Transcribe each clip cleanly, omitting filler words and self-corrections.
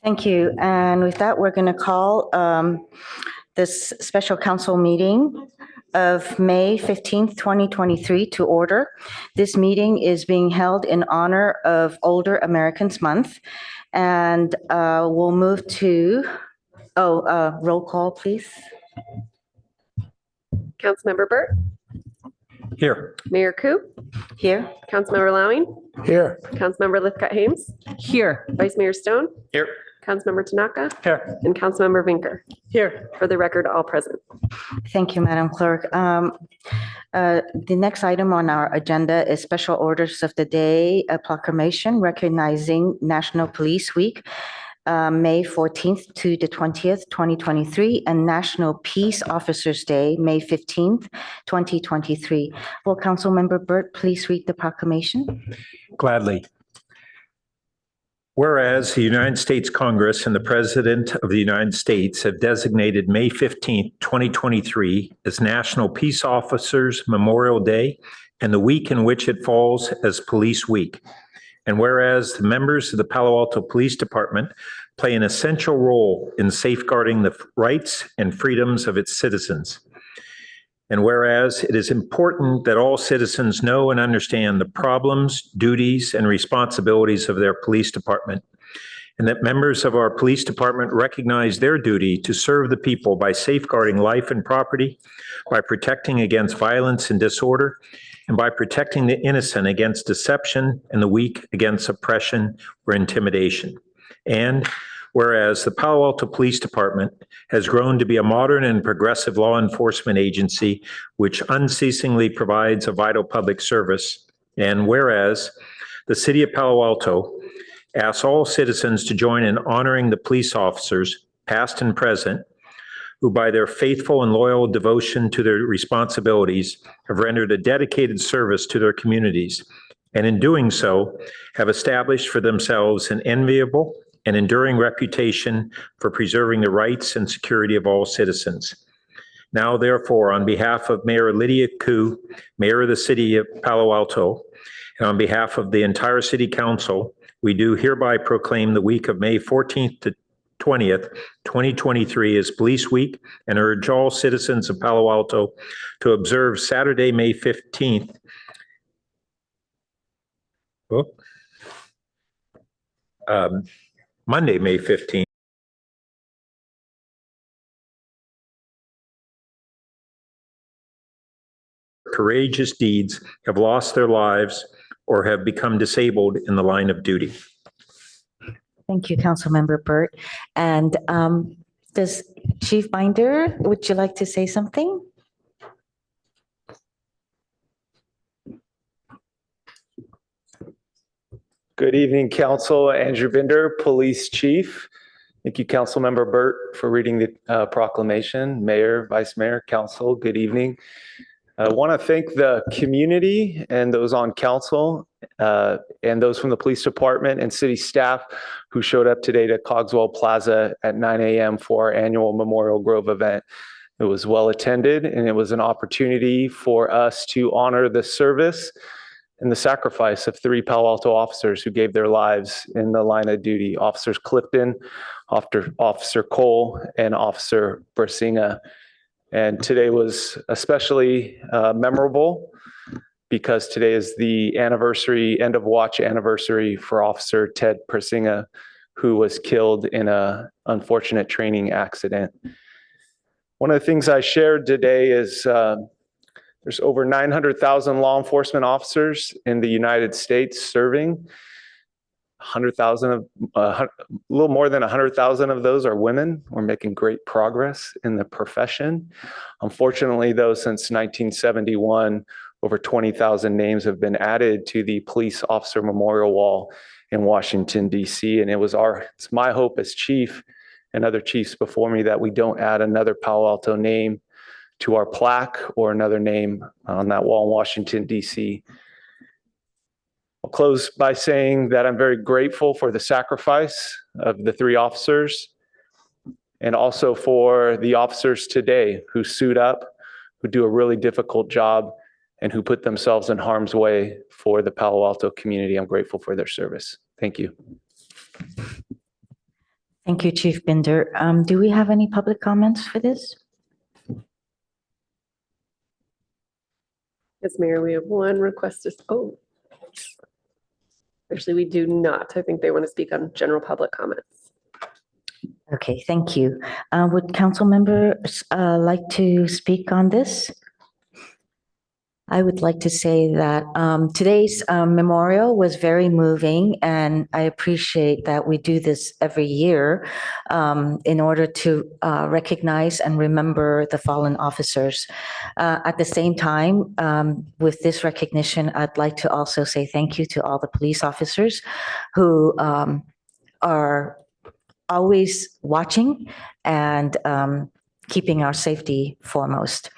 Thank you. And with that, we're going to call this special council meeting of May 15th, 2023 to order. This meeting is being held in honor of Older Americans Month. And we'll move to, roll call, please. Councilmember Burt. Here. Mayor Koo. Here. Councilmember Lowing. Here. Councilmember Lithcott-Hames. Here. Vice Mayor Stone. Here. Councilmember Tanaka. Here. And Councilmember Vinker. Here. For the record, all present. Thank you, Madam Clerk. The next item on our agenda is special orders of the day, a proclamation recognizing National Police Week, May 14th to the 20th, 2023, and National Peace Officers Day, May 15th, 2023. Will Councilmember Burt please read the proclamation? Gladly. Whereas the United States Congress and the President of the United States have designated May 15th, 2023 as National Peace Officers Memorial Day and the week in which it falls as Police Week. And whereas the members of the Palo Alto Police Department play an essential role in safeguarding the rights and freedoms of its citizens. And whereas it is important that all citizens know and understand the problems, duties, and responsibilities of their police department, and that members of our police department recognize their duty to serve the people by safeguarding life and property, by protecting against violence and disorder, and by protecting the innocent against deception and the weak against oppression or intimidation. And whereas the Palo Alto Police Department has grown to be a modern and progressive law enforcement agency which unceasingly provides a vital public service, and whereas the City of Palo Alto asks all citizens to join in honoring the police officers, past and present, who by their faithful and loyal devotion to their responsibilities have rendered a dedicated service to their communities, and in doing so have established for themselves an enviable and enduring reputation for preserving the rights and security of all citizens. Now, therefore, on behalf of Mayor Lydia Koo, Mayor of the City of Palo Alto, and on behalf of the entire City Council, we do hereby proclaim the week of May 14th to 20th, 2023 as Police Week, and urge all citizens of Palo Alto to observe Saturday, May 15th. Monday, May 15th. Courageous deeds have lost their lives or have become disabled in the line of duty. Thank you, Councilmember Burt. And does Chief Binder, would you like to say something? Good evening, Council. Andrew Binder, Police Chief. Thank you, Councilmember Burt, for reading the proclamation. Mayor, Vice Mayor, Council, good evening. I want to thank the community and those on council and those from the police department and city staff who showed up today to Cogswell Plaza at 9 a.m. for our annual Memorial Grove event. It was well attended, and it was an opportunity for us to honor the service and the sacrifice of 3 Palo Alto officers who gave their lives in the line of duty: Officers Clifton, Officer Cole, and Officer Bersinga. And today was especially memorable because today is the anniversary, end of watch anniversary for Officer Ted Bersinga, who was killed in an unfortunate training accident. One of the things I shared today is there's over 900,000 law enforcement officers in the United States serving. 100,000 a little more than 100,000 of those are women. We're making great progress in the profession. Unfortunately, though, since 1971, over 20,000 names have been added to the Police Officer Memorial Wall in Washington, D.C. And it's my hope as chief and other chiefs before me that we don't add another Palo Alto name to our plaque or another name on that wall in Washington, D.C. I'll close by saying that I'm very grateful for the sacrifice of the 3 officers and also for the officers today who suit up, who do a really difficult job, and who put themselves in harm's way for the Palo Alto community. I'm grateful for their service. Thank you. Thank you, Chief Binder. Do we have any public comments for this? Yes, Mayor, we have one request to, actually, we do not. I think they want to speak on general public comments. Okay, thank you. Would council members like to speak on this? I would like to say that today's memorial was very moving, and I appreciate that we do this every year in order to recognize and remember the fallen officers. At the same time, with this recognition, I'd like to also say thank you to all the police officers who are always watching and keeping our safety foremost.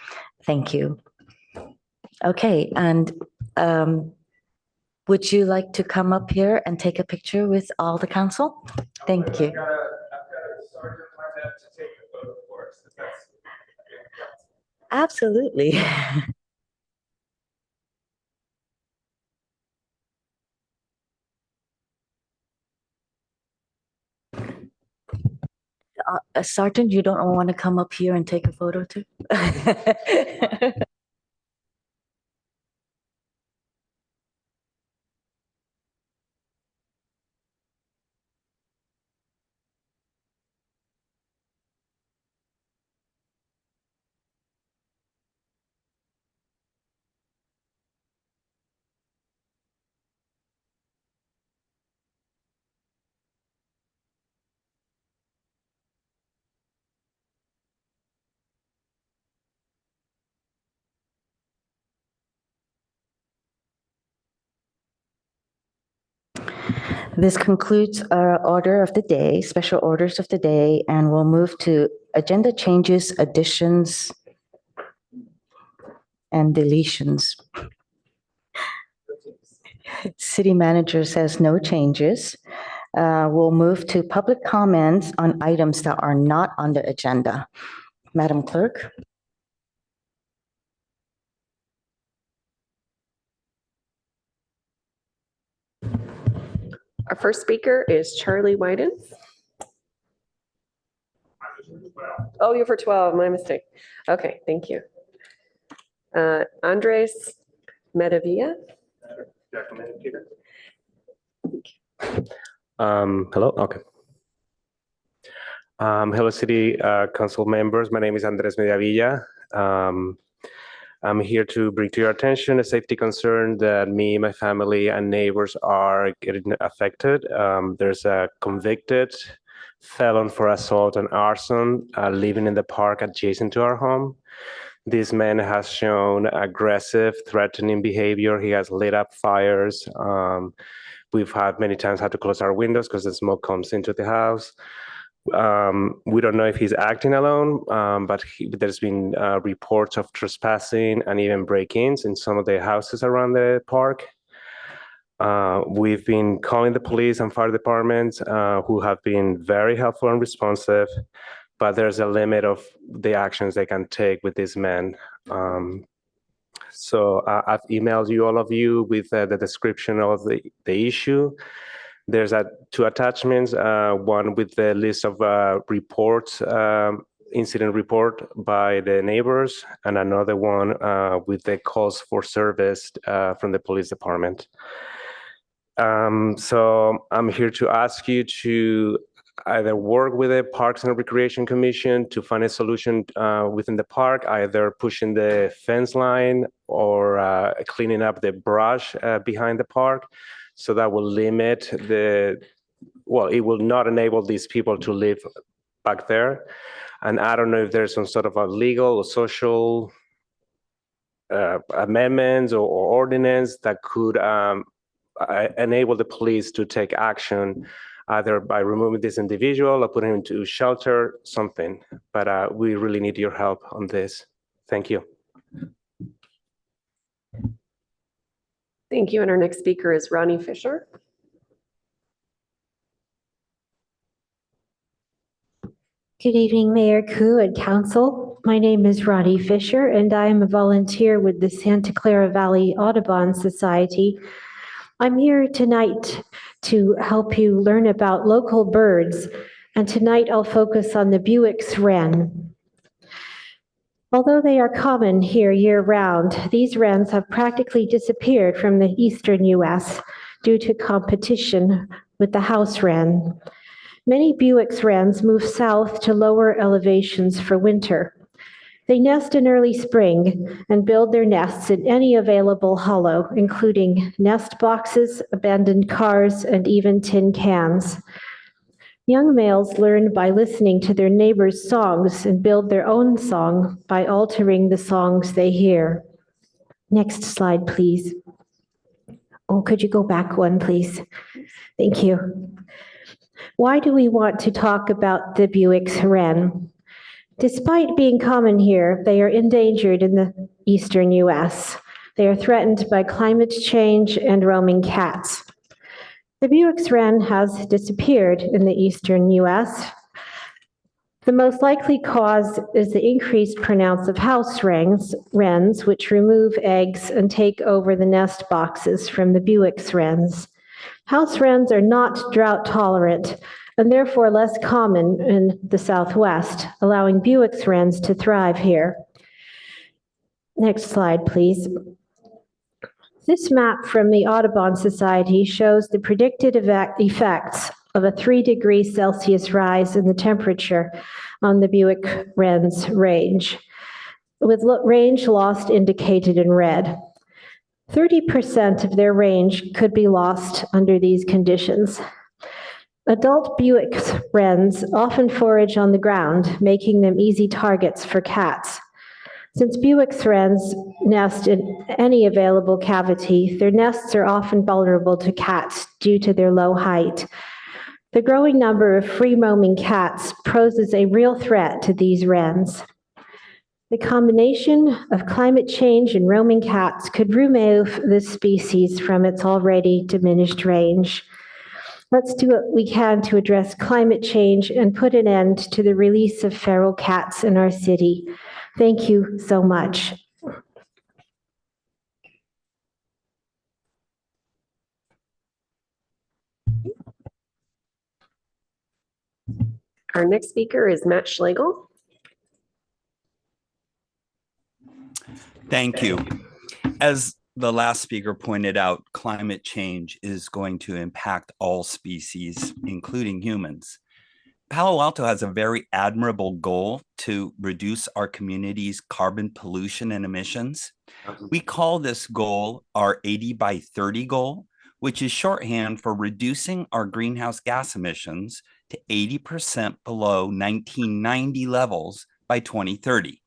Thank you. Okay, and would you like to come up here and take a picture with all the council? Thank you. I've got a sergeant lined up to take a photo for us. If that's- Absolutely. Sergeant, you don't want to come up here and take a photo too? This concludes our order of the day, special orders of the day, and we'll move to agenda changes, additions, and deletions. City manager says no changes. We'll move to public comments on items that are not on the agenda. Madam Clerk? Our first speaker is Charlie Whitens. Oh, you're for 12, my mistake. Okay, thank you. Andres Medavilla. Hello, okay. Hello, City Council members. My name is Andres Mediavilla. I'm here to bring to your attention a safety concern that me, my family, and neighbors are getting affected. There's a convicted felon for assault and arson living in the park adjacent to our home. This man has shown aggressive, threatening behavior. He has lit up fires. We've had many times had to close our windows because the smoke comes into the house. We don't know if he's acting alone, but there's been reports of trespassing and even break-ins in some of the houses around the park. We've been calling the police and fire departments who have been very helpful and responsive, but there's a limit of the actions they can take with this man. So I've emailed you, all of you, with the description of the issue. There's two attachments, one with the list of reports, incident report by the neighbors, and another one with the calls for service from the police department. So I'm here to ask you to either work with the Parks and Recreation Commission to find a solution within the park, either pushing the fence line or cleaning up the brush behind the park. So that will limit it will not enable these people to live back there. And I don't know if there's some sort of a legal or social amendments or ordinance that could enable the police to take action, either by removing this individual or putting him into shelter, something. But we really need your help on this. Thank you. Thank you. And our next speaker is Ronnie Fisher. Good evening, Mayor Koo and Council. My name is Ronnie Fisher, and I am a volunteer with the Santa Clara Valley Audubon Society. I'm here tonight to help you learn about local birds and tonight I'll focus on the Buick's wren. Although they are common here year-round, these wrens have practically disappeared from the eastern U.S. due to competition with the house wren. Many Buick's wrens move south to lower elevations for winter. They nest in early spring and build their nests in any available hollow, including nest boxes, abandoned cars, and even tin cans. Young males learn by listening to their neighbors' songs and build their own song by altering the songs they hear. Next slide, please. Oh, could you go back one, please? Thank you. Why do we want to talk about the Buick's wren? Despite being common here, they are endangered in the eastern U.S. They are threatened by climate change and roaming cats. The Buick's wren has disappeared in the eastern U.S. The most likely cause is the increased pronounce of house wrens, which remove eggs and take over the nest boxes from the Buick's wrens. House wrens are not drought tolerant and therefore less common in the Southwest, allowing Buick's wrens to thrive here. Next slide, please. This map from the Audubon Society shows the predicted effects of a 3 degrees Celsius rise in the temperature on the Buick wren's range, with range lost indicated in red. 30% of their range could be lost under these conditions. Adult Buick's wrens often forage on the ground, making them easy targets for cats. Since Buick's wrens nest in any available cavity, their nests are often vulnerable to cats due to their low height. The growing number of free-roaming cats poses a real threat to these wrens. The combination of climate change and roaming cats could remove this species from its already diminished range. Let's do what we can to address climate change and put an end to the release of feral cats in our city. Thank you so much. Our next speaker is Matt Schlegel. Thank you. As the last speaker pointed out, climate change is going to impact all species, including humans. Palo Alto has a very admirable goal to reduce our community's carbon pollution and emissions. We call this goal our 80 by 30 goal, which is shorthand for reducing our greenhouse gas emissions to 80% below 1990 levels by 2030.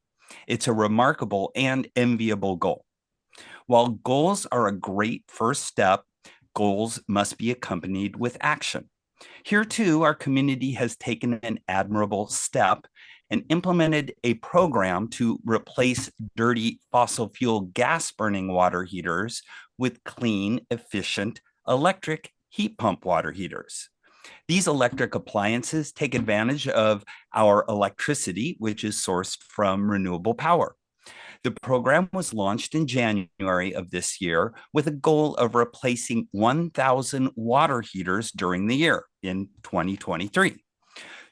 It's a remarkable and enviable goal. While goals are a great first step, goals must be accompanied with action. Here too, our community has taken an admirable step and implemented a program to replace dirty fossil fuel gas burning water heaters with clean, efficient electric heat pump water heaters. These electric appliances take advantage of our electricity, which is sourced from renewable power. The program was launched in January of this year with a goal of replacing 1,000 water heaters during the year in 2023.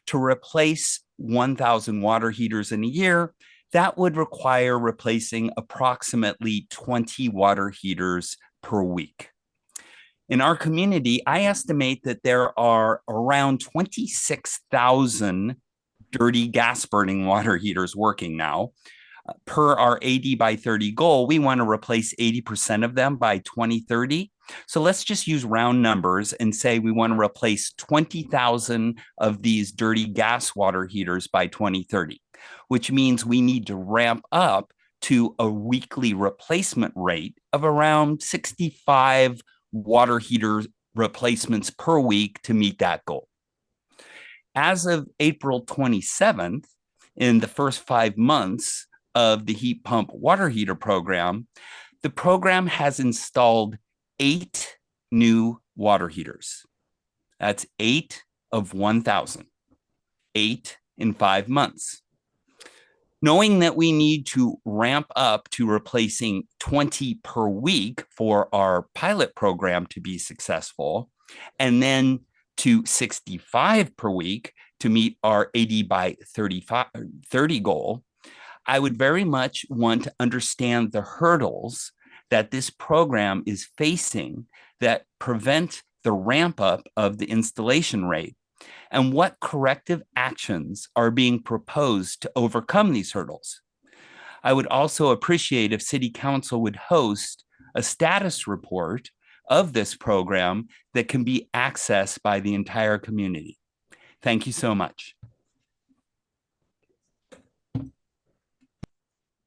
To replace 1,000 water heaters in a year, that would require replacing approximately 20 water heaters per week. In our community, I estimate that there are around 26,000 dirty gas burning water heaters working now. Per our 80 by 30 goal, we want to replace 80% of them by 2030. So let's just use round numbers and say we want to replace 20,000 of these dirty gas water heaters by 2030, which means we need to ramp up to a weekly replacement rate of around 65 water heater replacements per week to meet that goal. As of April 27th, in the first 5 months of the heat pump water heater program, the program has installed 8 new water heaters. That's 8 of 1,000, 8 in 5 months. Knowing that we need to ramp up to replacing 20 per week for our pilot program to be successful, and then to 65 per week to meet our 80 by 30 goal, I would very much want to understand the hurdles that this program is facing that prevent the ramp up of the installation rate, and what corrective actions are being proposed to overcome these hurdles. I would also appreciate if City Council would host a status report of this program that can be accessed by the entire community. Thank you so much.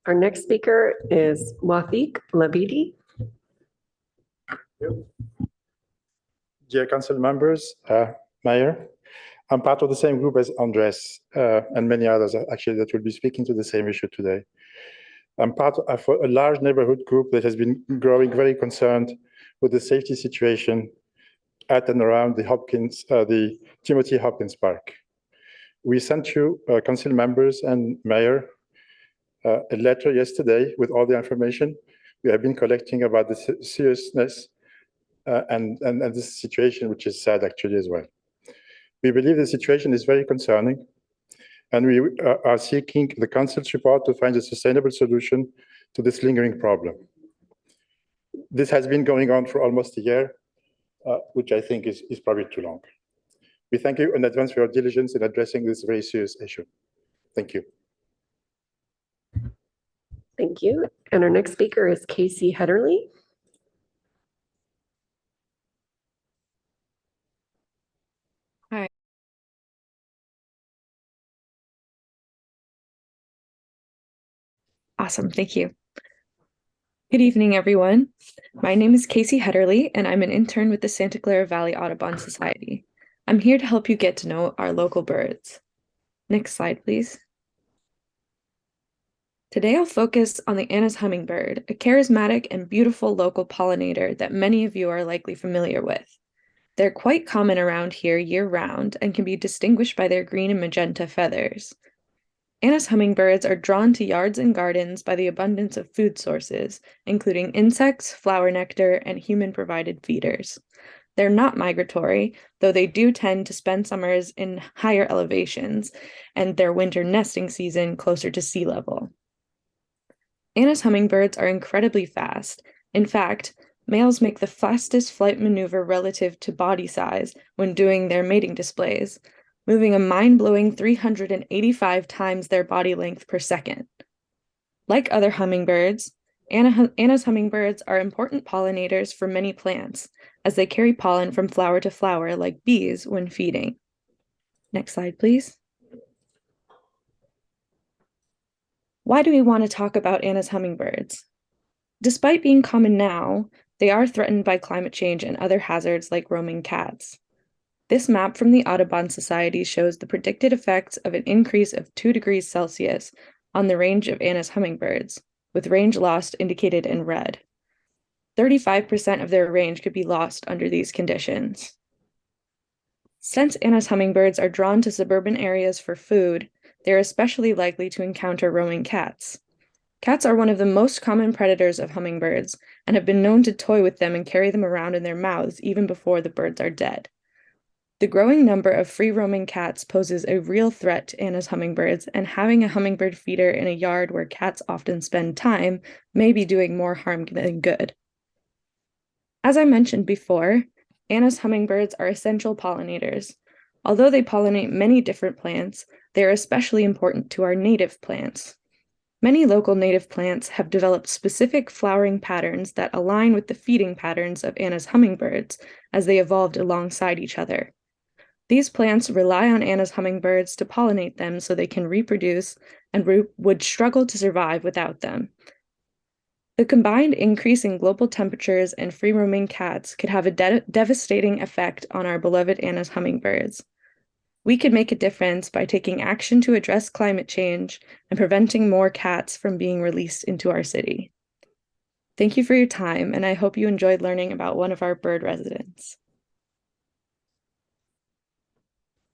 Our next speaker is Wafiq Labidi. Dear council members, Mayor, I'm part of the same group as Andres and many others actually that will be speaking to the same issue today. I'm part of a large neighborhood group that has been growing very concerned with the safety situation at and around the Timothy Hopkins Park. We sent you, council members and mayor, a letter yesterday with all the information we have been collecting about the seriousness and this situation, which is sad actually as well. We believe the situation is very concerning, and we are seeking the council's support to find a sustainable solution to this lingering problem. This has been going on for almost a year, which I think is probably too long. We thank you in advance for your diligence in addressing this very serious issue. Thank you. Thank you. And our next speaker is Casey Hederly. Awesome, thank you. Good evening, everyone. My name is Casey Hederly, and I'm an intern with the Santa Clara Valley Audubon Society. I'm here to help you get to know our local birds. Next slide, please. Today, I'll focus on the Anna's hummingbird, a charismatic and beautiful local pollinator that many of you are likely familiar with. They're quite common around here year-round and can be distinguished by their green and magenta feathers. Anna's hummingbirds are drawn to yards and gardens by the abundance of food sources, including insects, flower nectar, and human-provided feeders. They're not migratory, though they do tend to spend summers in higher elevations and their winter nesting season closer to sea level. Anna's hummingbirds are incredibly fast. In fact, males make the fastest flight maneuver relative to body size when doing their mating displays, moving a mind-blowing 385 times their body length per second. Like other hummingbirds, Anna's hummingbirds are important pollinators for many plants, as they carry pollen from flower to flower like bees when feeding. Next slide, please. Why do we want to talk about Anna's hummingbirds? Despite being common now, they are threatened by climate change and other hazards like roaming cats. This map from the Audubon Society shows the predicted effects of an increase of 2 degrees Celsius on the range of Anna's hummingbirds, with range lost indicated in red. 35% of their range could be lost under these conditions. Since Anna's hummingbirds are drawn to suburban areas for food, they are especially likely to encounter roaming cats. Cats are one of the most common predators of hummingbirds and have been known to toy with them and carry them around in their mouths even before the birds are dead. The growing number of free-roaming cats poses a real threat to Anna's hummingbirds, and having a hummingbird feeder in a yard where cats often spend time may be doing more harm than good. As I mentioned before, Anna's hummingbirds are essential pollinators. Although they pollinate many different plants, they are especially important to our native plants. Many local native plants have developed specific flowering patterns that align with the feeding patterns of Anna's hummingbirds as they evolved alongside each other. These plants rely on Anna's hummingbirds to pollinate them so they can reproduce and would struggle to survive without them. The combined increase in global temperatures and free-roaming cats could have a devastating effect on our beloved Anna's hummingbirds. We could make a difference by taking action to address climate change and preventing more cats from being released into our city. Thank you for your time, and I hope you enjoyed learning about one of our bird residents.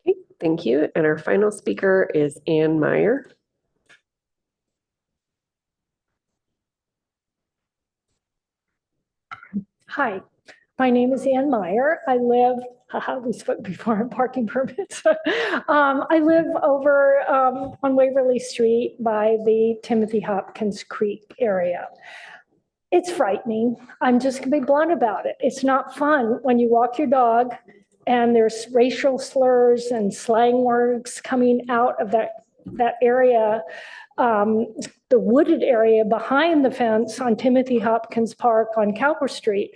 Okay, thank you. And our final speaker is Ann Meyer. Hi, My name is Ann Meyer. I live, we spoke before on parking permits. I live over on Waverly Street by the Timothy Hopkins Creek area. It's frightening. I'm just gonna be blunt about it. It's not fun when you walk your dog and there's racial slurs and slang words coming out of that area. The wooded area behind the fence on Timothy Hopkins Park on Cowper Street.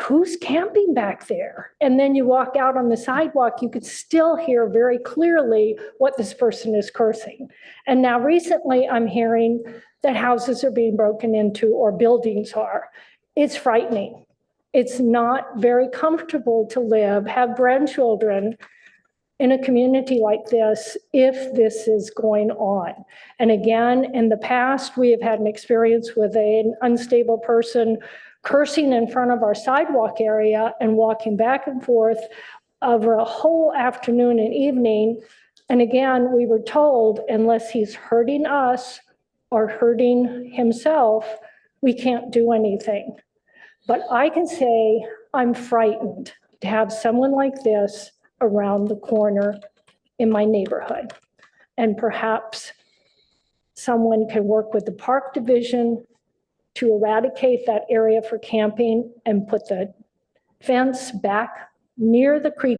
Who's camping back there? And then you walk out on the sidewalk, you could still hear very clearly what this person is cursing. And now recently I'm hearing that houses are being broken into or buildings are. It's frightening. It's not very comfortable to live, have grandchildren in a community like this if this is going on. And again, in the past, we have had an experience with an unstable person cursing in front of our sidewalk area and walking back and forth over a whole afternoon and evening. And again, we were told, unless he's hurting us or hurting himself, we can't do anything. But I can say I'm frightened to have someone like this around the corner in my neighborhood. And perhaps someone can work with the park division to eradicate that area for camping and put the fence back near the creek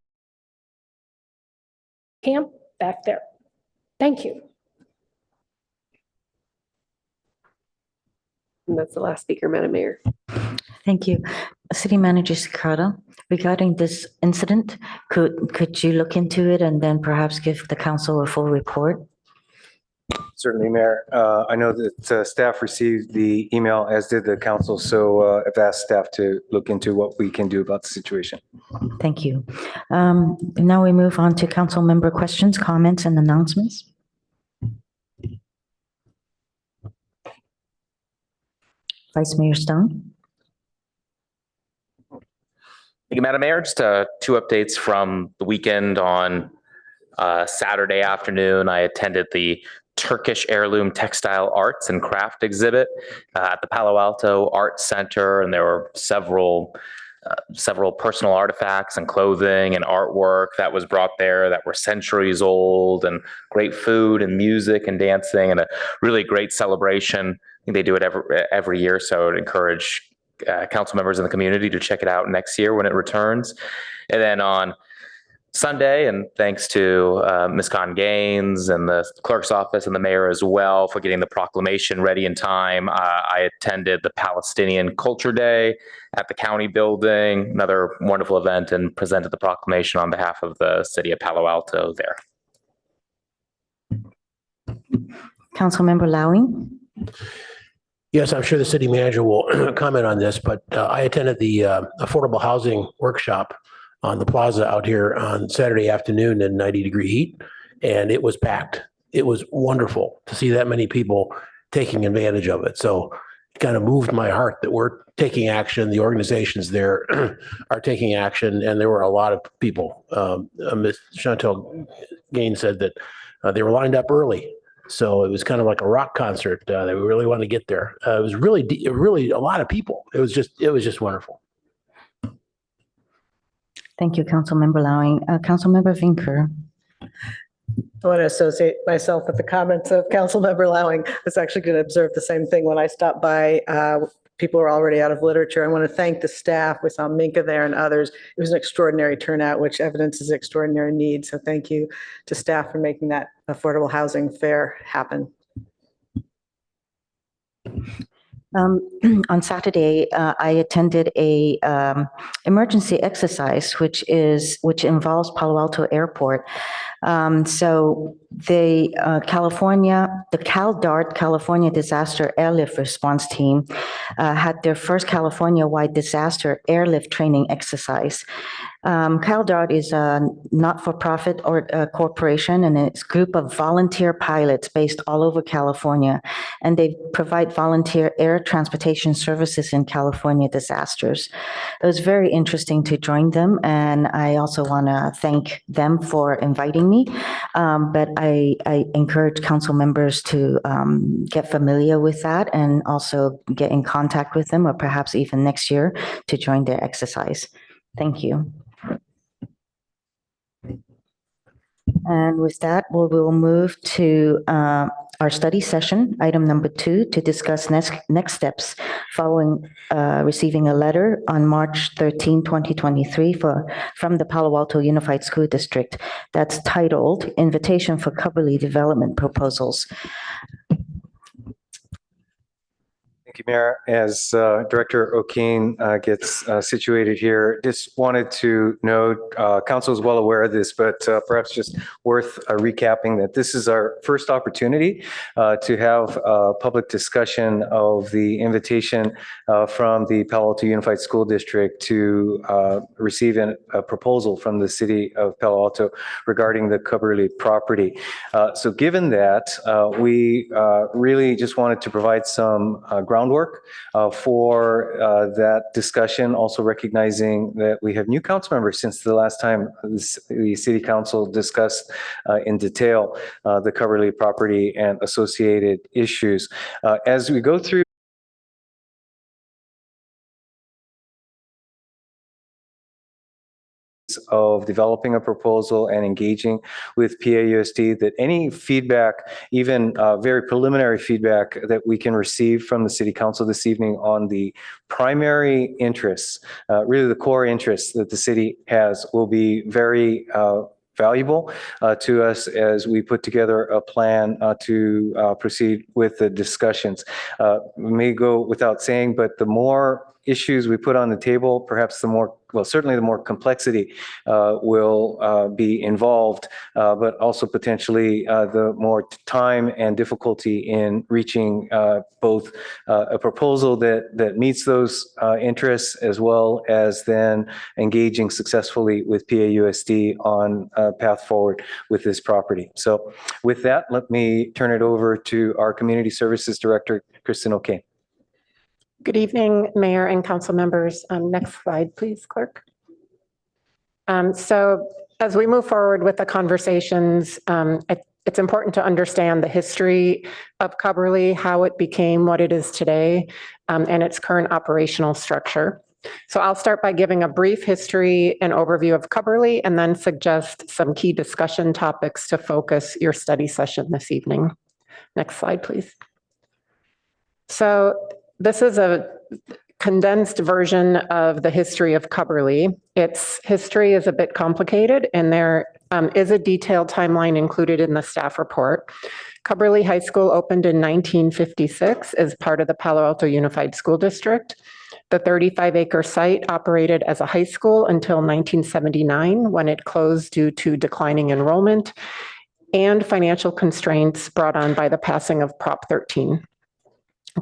camp back there. Thank you. And that's the last speaker, Madam Mayor. Thank you. City Manager Cicada, regarding this incident, could you look into it and then perhaps give the council a full report? Certainly, Mayor. I know that staff received the email, as did the council, so I've asked staff to look into what we can do about the situation. Thank you. Now we move on to council member questions, comments, and announcements. Vice Mayor Stone. Thank you, Madam Mayor. Just two updates from the weekend. On Saturday afternoon, I attended the Turkish Heirloom Textile Arts and Craft exhibit at the Palo Alto Arts Center, and there were several personal artifacts and clothing and artwork that was brought there that were centuries old, and great food and music and dancing, and a really great celebration. I think they do it every year, so I would encourage council members in the community to check it out next year when it returns. And then on Sunday, and thanks to Ms. Con Gaines and the clerk's office and the mayor as well for getting the proclamation ready in time, I attended the Palestinian Culture Day at the county building, another wonderful event, and presented the proclamation on behalf of the city of Palo Alto there. Councilmember Lowing. Yes, I'm sure the city manager will comment on this, but I attended the affordable housing workshop on the plaza out here on Saturday afternoon in 90-degree heat, and it was packed. It was wonderful to see that many people taking advantage of it. So it kind of moved my heart that we're taking action. The organizations there are taking action, and there were a lot of people. Ms. Chantel Gaines said that they were lined up early. So it was kind of like a rock concert that we really wanted to get there. It was really a lot of people. It was just wonderful. Thank you, Councilmember Lowing. Councilmember Vinker. I want to associate myself with the comments of Councilmember Lowing. I was actually going to observe the same thing when I stopped by. People were already out of literature. I want to thank the staff. We saw Minka there and others. It was an extraordinary turnout, which evidences extraordinary need. So thank you to staff for making that affordable housing fair happen. On Saturday, I attended a emergency exercise, which involves Palo Alto Airport. So the CalDART, California Disaster Airlift Response Team, had their first California-wide disaster airlift training exercise. CalDART is a not-for-profit or corporation, and it's a group of volunteer pilots based all over California, and they provide volunteer air transportation services in California disasters. It was very interesting to join them, and I also want to thank them for inviting me. But I encourage council members to get familiar with that and also get in contact with them, or perhaps even next year to join their exercise. Thank you. And with that, we will move to our study session, item number 2, to discuss next steps following receiving a letter on March 13, 2023 from the Palo Alto Unified School District that's titled Invitation for Coverly Development Proposals. Thank you, Mayor. As Director O'Kane gets situated here, just wanted to note, council is well aware of this, but perhaps just worth recapping that this is our first opportunity to have a public discussion of the invitation from the Palo Alto Unified School District to receive a proposal from the city of Palo Alto regarding the Coverly property. So given that, we really just wanted to provide some groundwork for that discussion, also recognizing that we have new council members since the last time the city council discussed in detail the Coverly property and associated issues. As we go through of developing a proposal and engaging with PAUSD, that any feedback, even very preliminary feedback that we can receive from the City Council this evening on the primary interests, really the core interests that the city has, will be very valuable to us as we put together a plan to proceed with the discussions. May go without saying, but the more issues we put on the table, perhaps the more, well, certainly the more complexity will be involved, but also potentially the more time and difficulty in reaching both a proposal that meets those interests, as well as then engaging successfully with PAUSD on a path forward with this property. So with that, let me turn it over to our Community Services Director, Kristen O'Kane. Good evening, Mayor and council members. Next slide, please, clerk. So as we move forward with the conversations, it's important to understand the history of Coverly, how it became what it is today, and its current operational structure. So I'll start by giving a brief history and overview of Coverly, and then suggest some key discussion topics to focus your study session this evening. Next slide, please. So this is a condensed version of the history of Coverly. Its history is a bit complicated, and there is a detailed timeline included in the staff report. Coverly High School opened in 1956 as part of the Palo Alto Unified School District. The 35-acre site operated as a high school until 1979, when it closed due to declining enrollment and financial constraints brought on by the passing of Prop 13.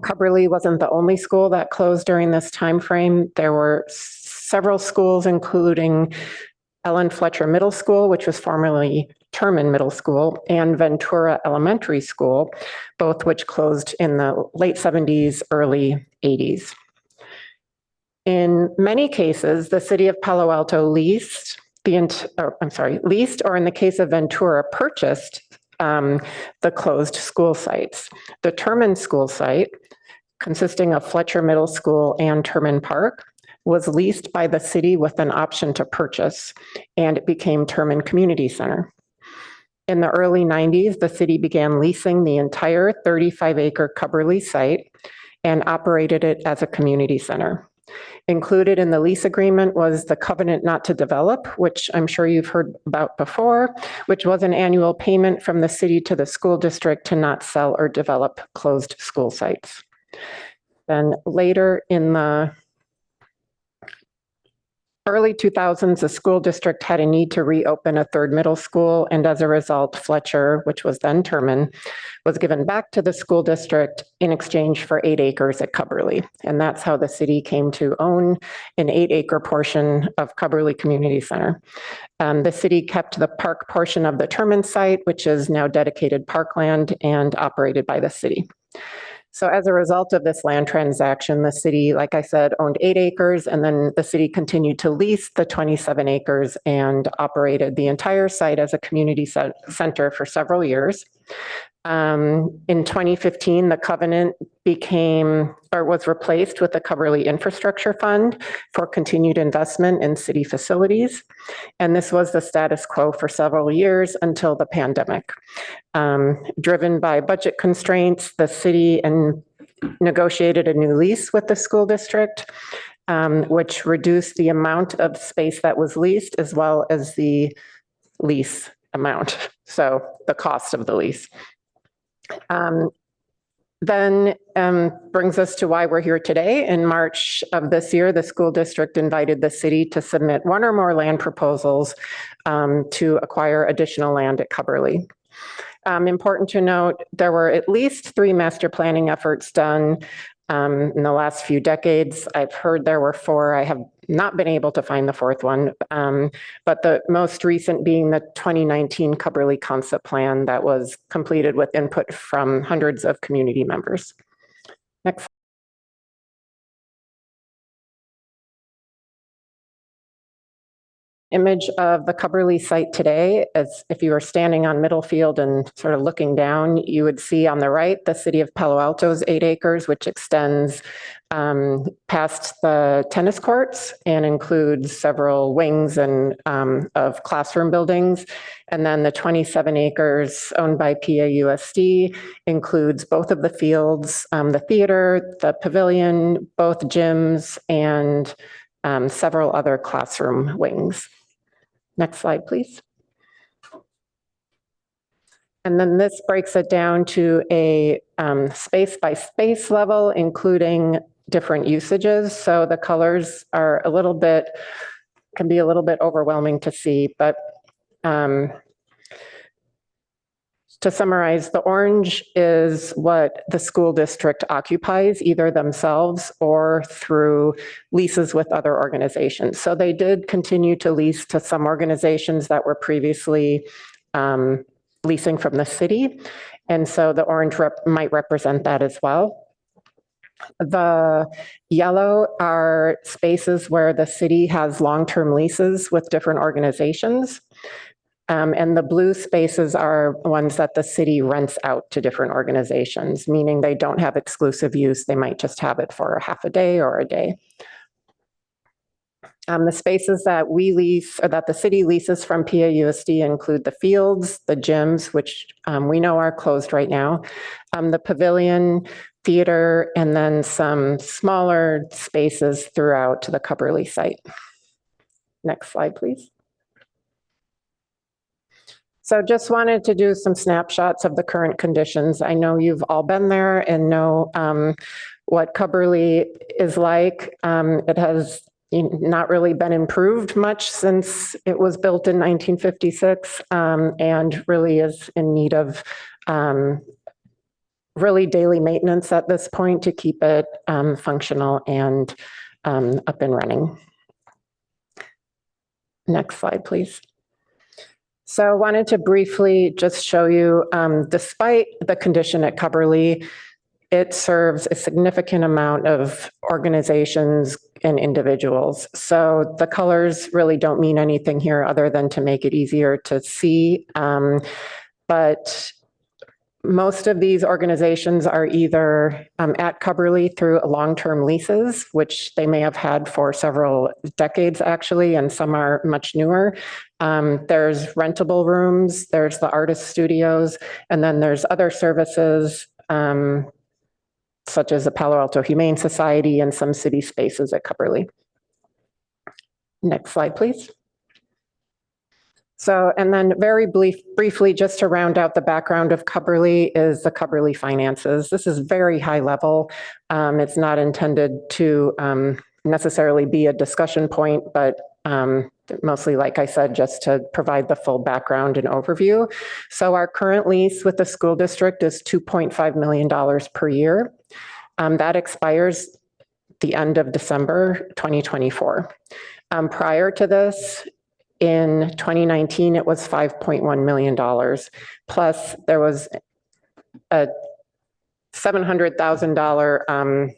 Coverly wasn't the only school that closed during this time frame. There were several schools, including Ellen Fletcher Middle School, which was formerly Terman Middle School, and Ventura Elementary School, both which closed in the late 70s, early 80s. In many cases, the city of Palo Alto leased, or in the case of Ventura, purchased the closed school sites. The Terman School site, consisting of Fletcher Middle School and Terman Park, was leased by the city with an option to purchase, and it became Terman Community Center. In the early 90s, the city began leasing the entire 35-acre Coverly site and operated it as a community center. Included in the lease agreement was the covenant not to develop, which I'm sure you've heard about before, which was an annual payment from the city to the school district to not sell or develop closed school sites. Then later in the early 2000s, the school district had a need to reopen a third middle school, and as a result, Fletcher, which was then Terman, was given back to the school district in exchange for 8 acres at Cubberly. And that's how the city came to own an 8-acre portion of Cubberly Community Center. The city kept the park portion of the Terman site, which is now dedicated parkland and operated by the city. So as a result of this land transaction, the city, like I said, owned 8 acres, and then the city continued to lease the 27 acres and operated the entire site as a community center for several years. In 2015, the covenant was replaced with the Cubberly Infrastructure Fund for continued investment in city facilities. And this was the status quo for several years until the pandemic. Driven by budget constraints, the city negotiated a new lease with the school district, which reduced the amount of space that was leased as well as the lease amount, so the cost of the lease. Then brings us to why we're here today. In March of this year, the school district invited the city to submit 1 or more land proposals to acquire additional land at Cubberly. Important to note, there were at least 3 master planning efforts done in the last few decades. I've heard there were 4. I have not been able to find the 4th one, but the most recent being the 2019 Cubberly Concept Plan that was completed with input from hundreds of community members. Next. Image of the Cubberly site today, as if you were standing on Middlefield and sort of looking down, you would see on the right the city of Palo Alto's 8 acres, which extends past the tennis courts and includes several wings and of classroom buildings. And then the 27 acres owned by PAUSD includes both of the fields, the theater, the pavilion, both gyms, and several other classroom wings. Next slide, please. And then this breaks it down to a space by space level, including different usages. So the colors are can be a little bit overwhelming to see, but to summarize, the orange is what the school district occupies, either themselves or through leases with other organizations. So they did continue to lease to some organizations that were previously leasing from the city. And so the orange might represent that as well. The yellow are spaces where the city has long-term leases with different organizations. And the blue spaces are ones that the city rents out to different organizations, meaning they don't have exclusive use. They might just have it for a half a day or a day. The spaces that we lease, or that the city leases from PAUSD, include the fields, the gyms, which we know are closed right now, the pavilion, theater, and then some smaller spaces throughout the Cubberly site. Next slide, please. So just wanted to do some snapshots of the current conditions. I know you've all been there and know what Cubberly is like. It has not really been improved much since it was built in 1956 and really is in need of really daily maintenance at this point to keep it functional and up and running. Next slide, please. So I wanted to briefly just show you, despite the condition at Cubberly, it serves a significant amount of organizations and individuals. So the colors really don't mean anything here other than to make it easier to see. But most of these organizations are either at Cubberly through long-term leases, which they may have had for several decades actually, and some are much newer. There's rentable rooms, there's the artist studios, and then there's other services such as the Palo Alto Humane Society and some city spaces at Cubberly. Next slide, please. So, and then very briefly, just to round out the background of Cubberly is the Cubberly finances. This is very high level. It's not intended to necessarily be a discussion point, but mostly, like I said, just to provide the full background and overview. So our current lease with the school district is $2.5 million per year. That expires the end of December 2024. Prior to this, in 2019, it was $5.1 million. Plus, there was a $700,000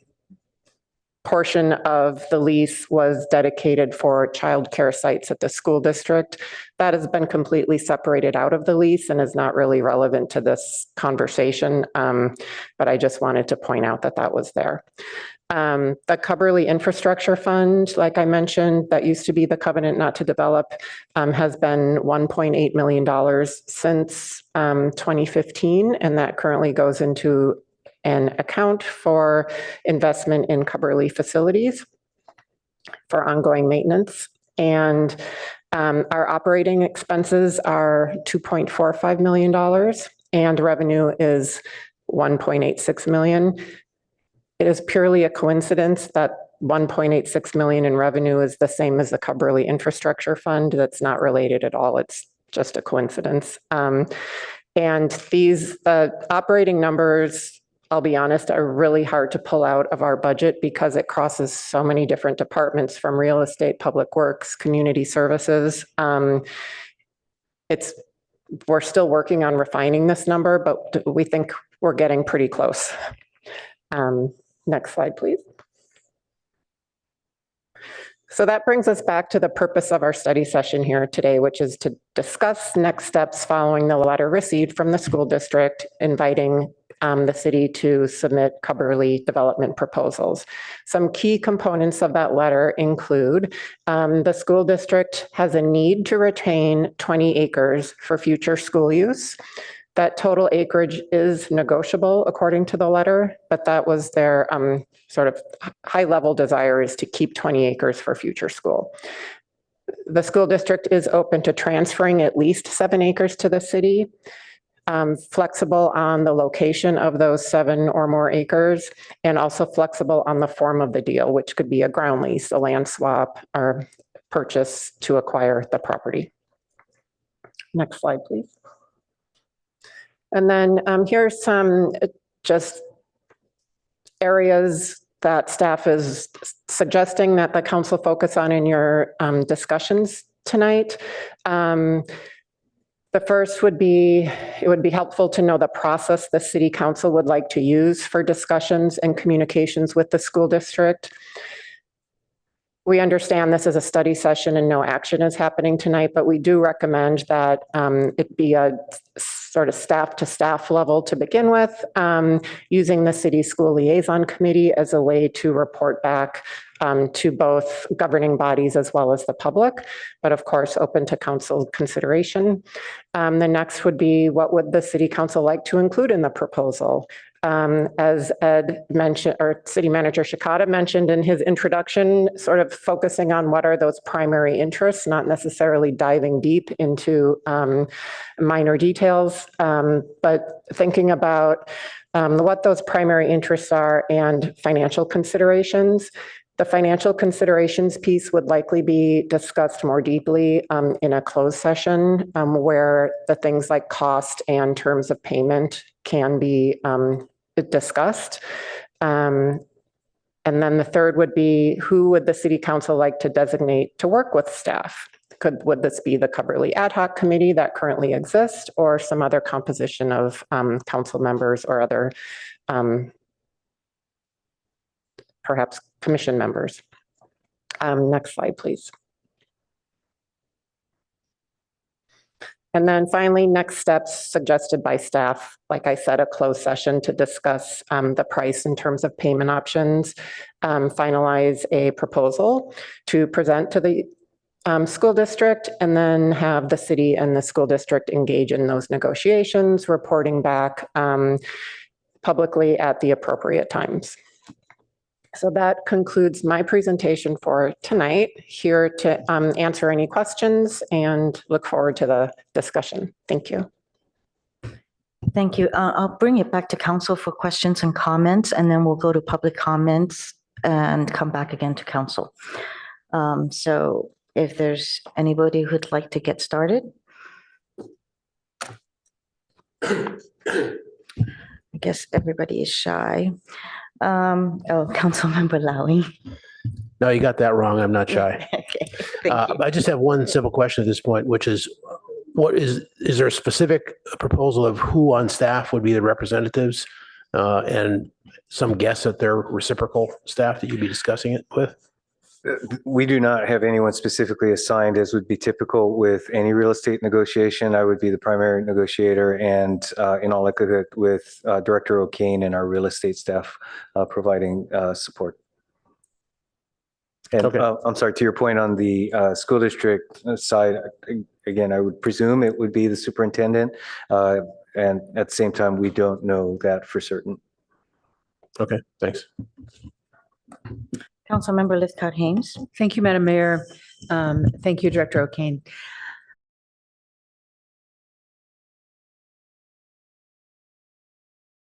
portion of the lease was dedicated for childcare sites at the school district. That has been completely separated out of the lease and is not really relevant to this conversation, but I just wanted to point out that that was there. The Cubberley Infrastructure Fund, like I mentioned, that used to be the covenant not to develop, has been $1.8 million since 2015, and that currently goes into an account for investment in Cubberley facilities for ongoing maintenance. And our operating expenses are $2.45 million and revenue is $1.86 million. It is purely a coincidence that 1.86 million in revenue is the same as the Cubberley Infrastructure Fund. That's not related at all. It's just a coincidence. And these operating numbers, I'll be honest, are really hard to pull out of our budget because it crosses so many different departments, from real estate, public works, community services. We're still working on refining this number, but we think we're getting pretty close. Next slide, please. So that brings us back to the purpose of our study session here today, which is to discuss next steps following the letter received from the school district inviting the city to submit Cubberley development proposals. Some key components of that letter include the school district has a need to retain 20 acres for future school use. That total acreage is negotiable according to the letter, but that was their sort of high-level desire, is to keep 20 acres for future school. The school district is open to transferring at least 7 acres to the city, flexible on the location of those 7 or more acres, and also flexible on the form of the deal, which could be a ground lease, a land swap, or purchase to acquire the property. Next slide, please. And then here's some just areas that staff is suggesting that the council focus on in your discussions tonight. The first would be, it would be helpful to know the process the city council would like to use for discussions and communications with the school district. We understand this is a study session and no action is happening tonight, but we do recommend that it be a sort of staff to staff level to begin with, using the city school liaison committee as a way to report back to both governing bodies as well as the public, but of course open to council consideration. The next would be, what would the city council like to include in the proposal? As Ed mentioned, or City Manager Shikata mentioned in his introduction, sort of focusing on what are those primary interests, not necessarily diving deep into minor details, but thinking about what those primary interests are and financial considerations. The financial considerations piece would likely be discussed more deeply in a closed session where the things like cost and terms of payment can be discussed. And then the third would be, who would the city council like to designate to work with staff? Would this be the Cubberley Ad Hoc Committee that currently exists, or some other composition of council members or other perhaps commission members? Next slide, please. And then finally, next steps suggested by staff, like I said, a closed session to discuss the price in terms of payment options, finalize a proposal to present to the school district, and then have the city and the school district engage in those negotiations, reporting back publicly at the appropriate times. So that concludes my presentation for tonight. Here to answer any questions and look forward to the discussion. Thank you. Thank you. I'll bring it back to council for questions and comments, and then we'll go to public comments and come back again to council. So If there's anybody who'd like to get started. I guess everybody is shy. Councilmember Lally. No, you got that wrong. I'm not shy. Okay, thank you. I just have one simple question at this point, which is, is there a specific proposal of who on staff would be the representatives? And some guess at their reciprocal staff that you'd be discussing it with? We do not have anyone specifically assigned, as would be typical with any real estate negotiation. I would be the primary negotiator, and in all likelihood with Director O'Kane and our real estate staff providing support. And Okay. I'm sorry, to your point on the school district side, again, I would presume it would be the superintendent. And at the same time, we don't know that for certain. Okay, thanks. Councilmember Lithcott Haynes. Thank you, Madam Mayor. Thank you, Director O'Kane.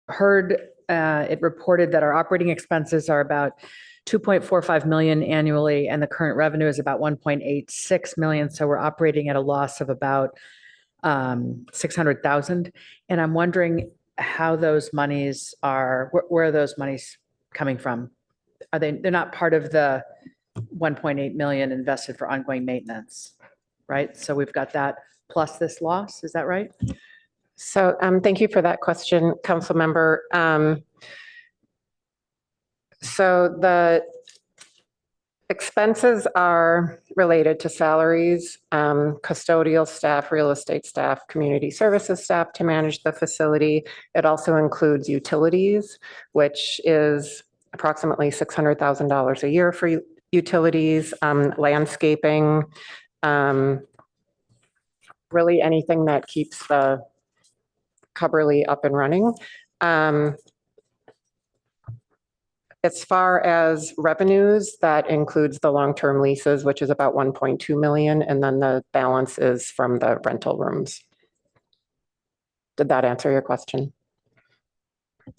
Heard it reported that our operating expenses are about 2.45 million annually, and the current revenue is about 1.86 million. So we're operating at a loss of about 600,000. And I'm wondering how those monies are, where are those monies coming from? Are they're not part of the 1.8 million invested for ongoing maintenance, right? So we've got that plus this loss, is that right? So thank you for that question, council member. So the expenses are related to salaries, custodial staff, real estate staff, community services staff to manage the facility. It also includes utilities, which is approximately $600,000 a year for utilities, landscaping, really anything that keeps the Cubberley up and running. As far as revenues, that includes the long-term leases, which is about 1.2 million, and then the balance is from the rental rooms. Did that answer your question?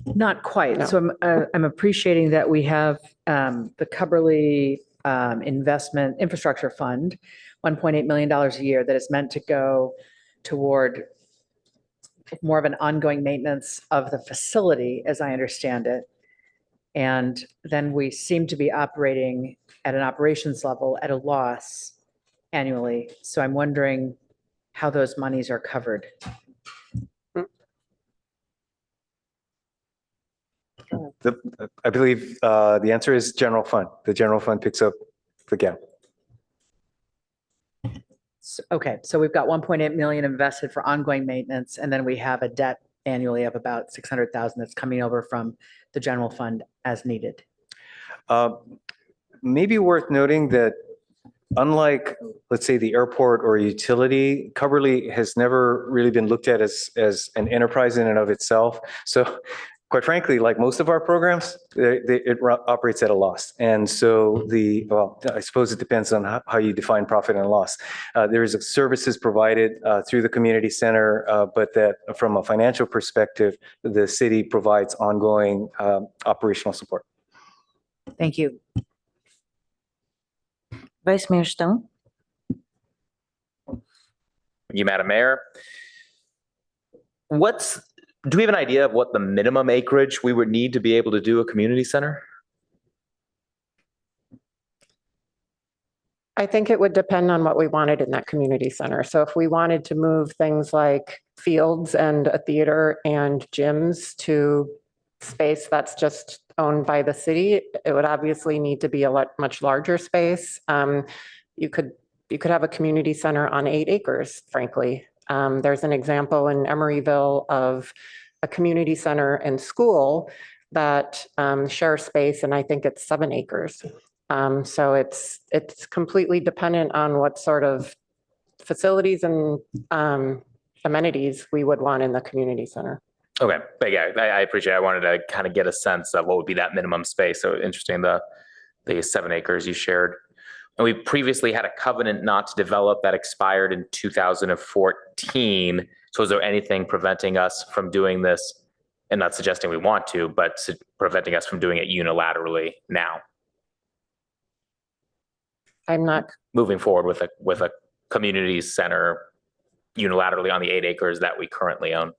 Not quite. No. So I'm appreciating that we have the Cubberley Investment Infrastructure Fund, $1.8 million a year that is meant to go toward more of an ongoing maintenance of the facility, as I understand it. And then we seem to be operating at an operations level at a loss annually. So I'm wondering how those monies are covered. I believe the answer is general fund. The general fund picks up the gap. Okay, so we've got 1.8 million invested for ongoing maintenance, and then we have a debt annually of about 600,000 that's coming over from the general fund as needed. Maybe worth noting that unlike, let's say, the airport or utility, Cubberley has never really been looked at as an enterprise in and of itself. So quite frankly, like most of our programs, it operates at a loss. And so well, I suppose it depends on how you define profit and loss. There is services provided through the community center, but that from a financial perspective, the city provides ongoing operational support. Thank you. Vice Mayor Stone. Thank you, Madam Mayor. Do we have an idea of what the minimum acreage we would need to be able to do a community center? I think it would depend on what we wanted in that community center. So if we wanted to move things like fields and a theater and gyms to space that's just owned by the city, it would obviously need to be a much larger space. You could have a community center on 8 acres, frankly. There's an example in Emeryville of a community center and school that share space, and I think it's 7 acres. So it's completely dependent on what sort of facilities and amenities we would want in the community center. Okay, but yeah, I appreciate it. I wanted to kind of get a sense of what would be that minimum space. So interesting, the 7 acres you shared. And we previously had a covenant not to develop that expired in 2014. So is there anything preventing us from doing this? And not suggesting we want to, but preventing us from doing it unilaterally now? I'm not, moving forward with a community center unilaterally on the 8 acres that we currently own?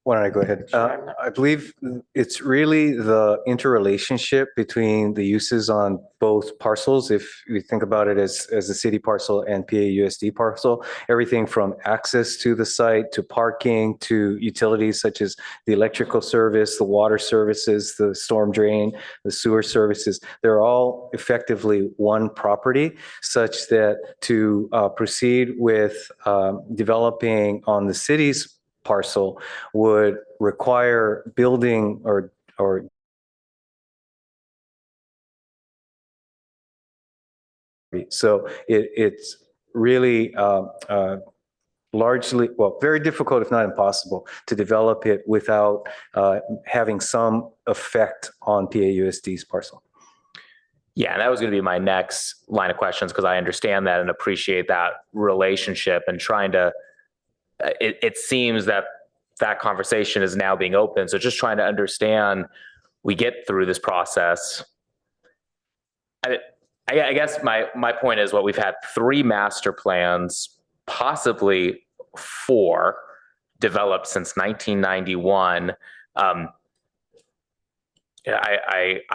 Why don't I go ahead? I believe it's really the interrelationship between the uses on both parcels. If you think about it as a city parcel and PAUSD parcel, everything from access to the site, to parking, to utilities such as the electrical service, the water services, the storm drain, the sewer services, they're all effectively one property, such that to proceed with developing on the city's parcel would require building or so it's really largely, well, very difficult, if not impossible, to develop it without having some effect on PAUSD's parcel. Yeah, and that was going to be my next line of questions, because I understand that and appreciate that relationship, and trying to, it seems that that conversation is now being open. So just trying to understand, we get through this process. I guess my point is, what we've had 3 master plans, possibly 4, developed since 1991. I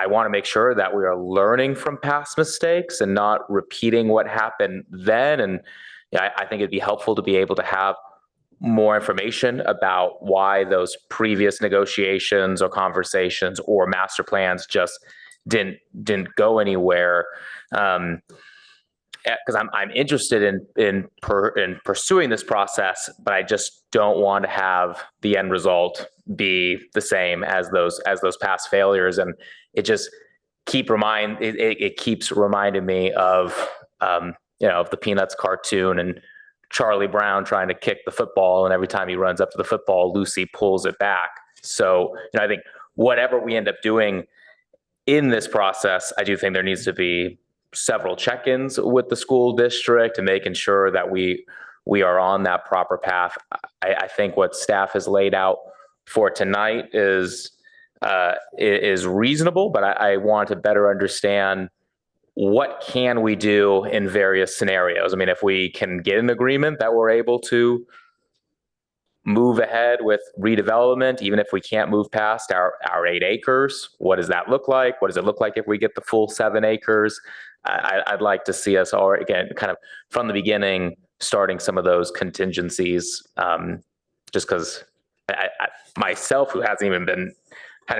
want to make sure that we are learning from past mistakes and not repeating what happened then. And I think it'd be helpful to be able to have more information about why those previous negotiations or conversations or master plans just didn't go anywhere. Because I'm interested in pursuing this process, but I just don't want to have the end result be the same as those past failures. And it just keeps reminding me of of the Peanuts cartoon and Charlie Brown trying to kick the football, and every time he runs up to the football, Lucy pulls it back. So I think whatever we end up doing in this process, I do think there needs to be several check-ins with the school district and making sure that we are on that proper path. I think what staff has laid out for tonight is reasonable, but I want to better understand what can we do in various scenarios. I mean, if we can get an agreement that we're able to move ahead with redevelopment, even if we can't move past our 8 acres, what does that look like? What does it look like if we get the full 7 acres? I'd like to see us already, again, kind of from the beginning, starting some of those contingencies, just because I myself, who hasn't even been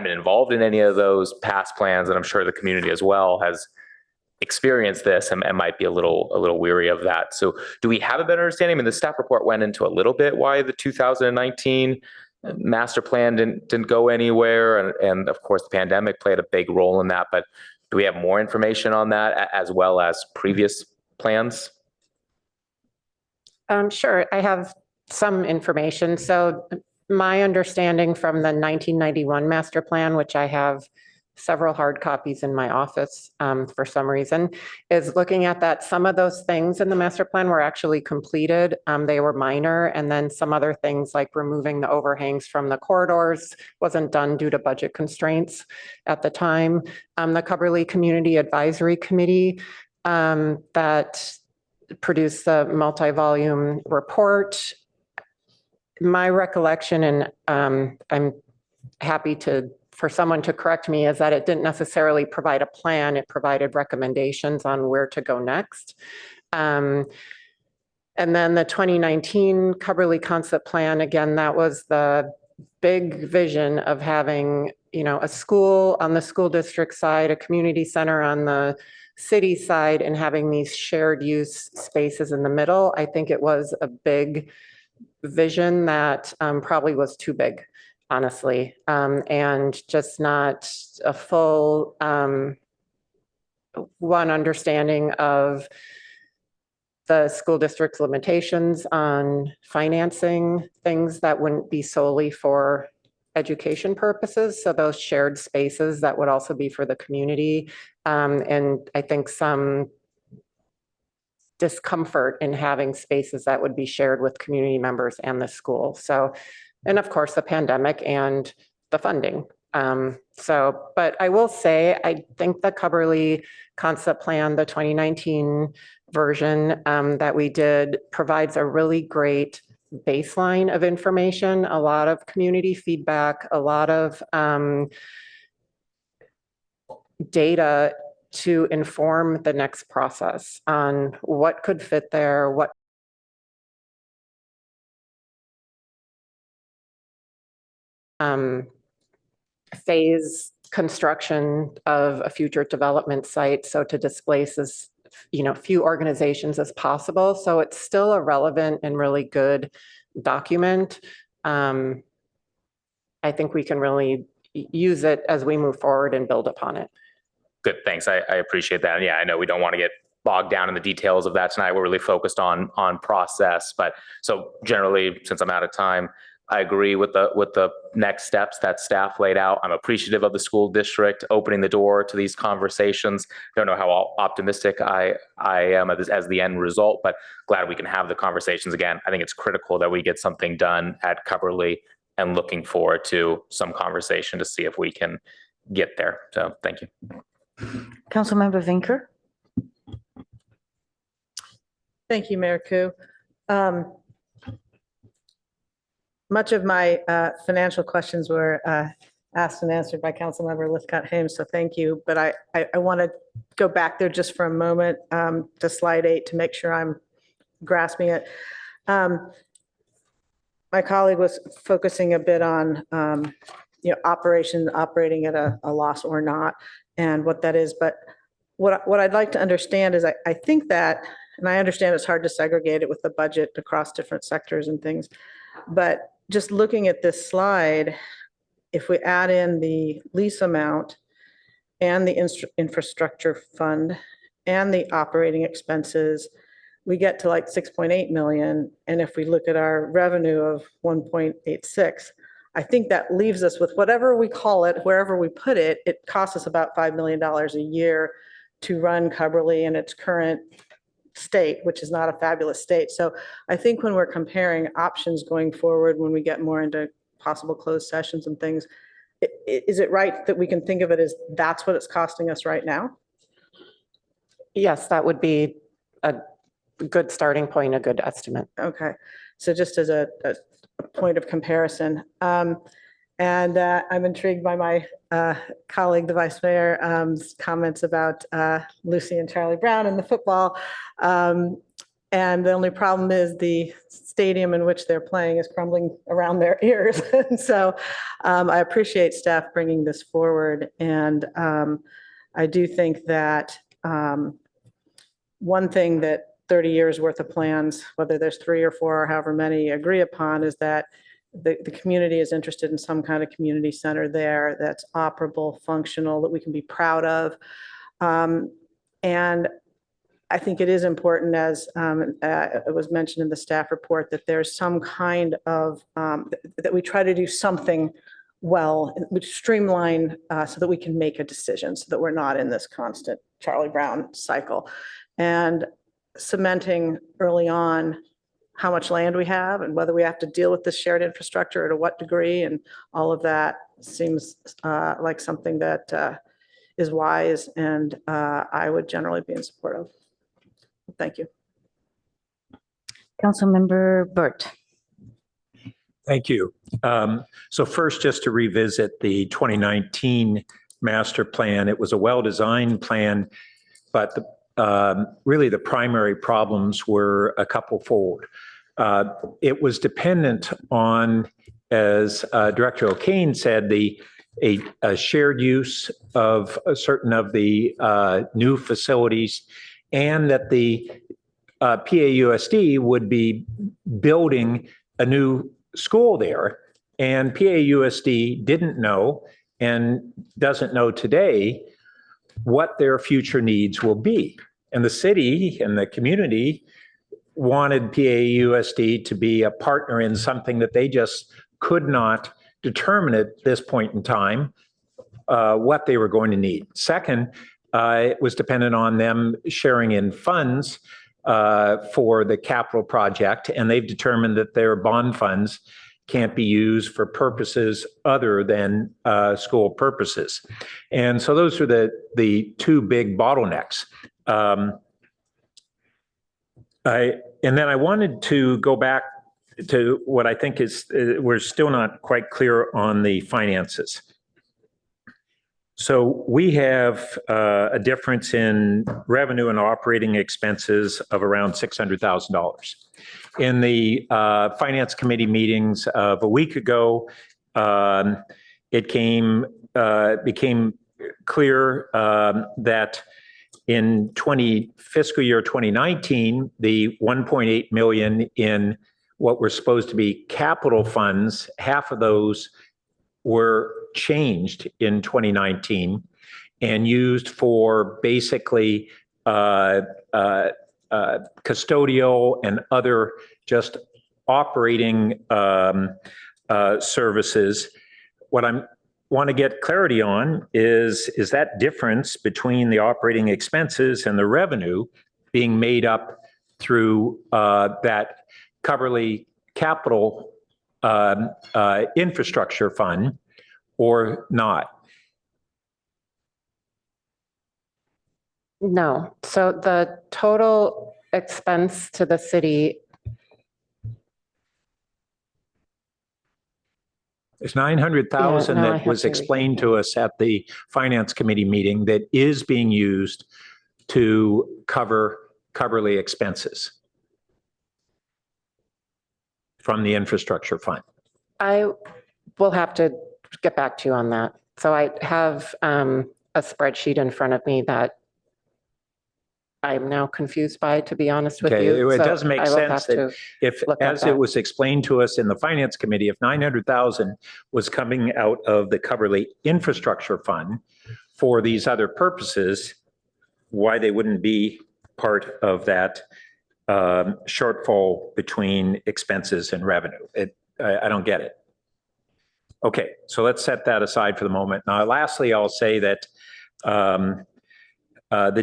involved in any of those past plans, and I'm sure the community as well has experienced this and might be a little weary of that. So do we have a better understanding? I mean, the staff report went into a little bit why the 2019 master plan didn't go anywhere. And of course, the pandemic played a big role in that. But do we have more information on that as well as previous plans? sure, I have some information. So my understanding from the 1991 master plan, which I have several hard copies in my office for some reason, is looking at that some of those things in the master plan were actually completed. They were minor, and then some other things like removing the overhangs from the corridors wasn't done due to budget constraints at the time. The Cubberley Community Advisory Committee that produced the multi-volume report. My recollection, and I'm happy for someone to correct me, is that it didn't necessarily provide a plan. It provided recommendations on where to go next. And then the 2019 Cubberley Concept Plan, again, that was the big vision of having, a school on the school district side, a community center on the city side, and having these shared use spaces in the middle. I think it was a big vision that probably was too big, honestly, and just not a full one understanding of the school district's limitations on financing things that wouldn't be solely for education purposes. So those shared spaces that would also be for the community. And I think some discomfort in having spaces that would be shared with community members and the school. So, and of course, the pandemic and the funding. But I will say, I think the Cubberley concept plan, the 2019 version that we did provides a really great baseline of information, a lot of community feedback, a lot of data to inform the next process on what could fit there, what phase construction of a future development site, so to displace as few organizations as possible. So it's still a relevant and really good document. I think we can really use it as we move forward and build upon it. Good, thanks. I appreciate that. And yeah, I know we don't want to get bogged down in the details of that tonight. We're really focused on process. But so generally, since I'm out of time, I agree with the next steps that staff laid out. I'm appreciative of the school district opening the door to these conversations. Don't know how optimistic I am as the end result, but glad we can have the conversations again. I think it's critical that we get something done at Cubberley, and looking forward to some conversation to see if we can get there. So thank you. Councilmember Vinker. Thank you, Mayor Ku. Much of my financial questions were asked and answered by Councilmember Lithcott-Hames, so thank you. But I want to go back there just for a moment to slide 8 to make sure I'm grasping it. My colleague was focusing a bit on operating at a loss or not, and what that is. But what I'd like to understand is I think that, and I understand it's hard to segregate it with the budget across different sectors and things, but just looking at this slide, if we add in the lease amount and the infrastructure fund and the operating expenses, we get to like 6.8 million. And if we look at our revenue of 1.86, I think that leaves us with whatever we call it, wherever we put it, it costs us about $5 million a year to run Cubberley in its current state, which is not a fabulous state. So I think when we're comparing options going forward, when we get more into possible closed sessions and things, is it right that we can think of it as that's what it's costing us right now? Yes, that would be a good starting point, a good estimate. Okay, so just as a point of comparison. And I'm intrigued by my colleague, the Vice Mayor's comments about Lucy and Charlie Brown and the football. And the only problem is the stadium in which they're playing is crumbling around their ears. And so I appreciate staff bringing this forward. And I do think that one thing that 30 years worth of plans, whether there's 3 or 4 or however many, agree upon is that the community is interested in some kind of community center there that's operable, functional, that we can be proud of. And I think it is important, as it was mentioned in the staff report, that there's some kind of, that we try to do something well, which streamline so that we can make a decision, so that we're not in this constant Charlie Brown cycle. And cementing early on how much land we have and whether we have to deal with this shared infrastructure or to what degree, and all of that seems like something that is wise, and I would generally be in support of. Thank you. Councilmember Burt. Thank you. So first, just to revisit the 2019 master plan, it was a well-designed plan, but really the primary problems were a couple fold. It was dependent on, as Director O'Kane said, a shared use of certain of the new facilities, and that the PAUSD would be building a new school there. And PAUSD didn't know and doesn't know today what their future needs will be. And the city and the community wanted PAUSD to be a partner in something that they just could not determine at this point in time what they were going to need. Second, it was dependent on them sharing in funds for the capital project, and they've determined that their bond funds can't be used for purposes other than school purposes. And so those are the two big bottlenecks. And then I wanted to go back to what I think is, we're still not quite clear on the finances. So we have a difference in revenue and operating expenses of around $600,000. In the Finance Committee meetings of a week ago, it became clear that in fiscal year 2019, the 1.8 million in what were supposed to be capital funds, half of those were changed in 2019 and used for basically custodial and other just operating services. What I want to get clarity on is that difference between the operating expenses and the revenue being made up through that Coverly Capital Infrastructure Fund or not? No. So the total expense to the city, There's 900,000 Yeah, no, I that have was to explained to us at the Finance Committee meeting that is being used to cover Coverly expenses from the infrastructure fund. I will have to get back to you on that. So I have a spreadsheet in front of me that I'm now confused by, to be honest with Okay, you. it So does make I will sense have that to if, look at as it that. was explained to us in the Finance Committee, if 900,000 was coming out of the Coverly Infrastructure Fund for these other purposes, why they wouldn't be part of that shortfall between expenses and revenue. I don't get it. Okay, so let's set that aside for the moment. Now, lastly, I'll say that the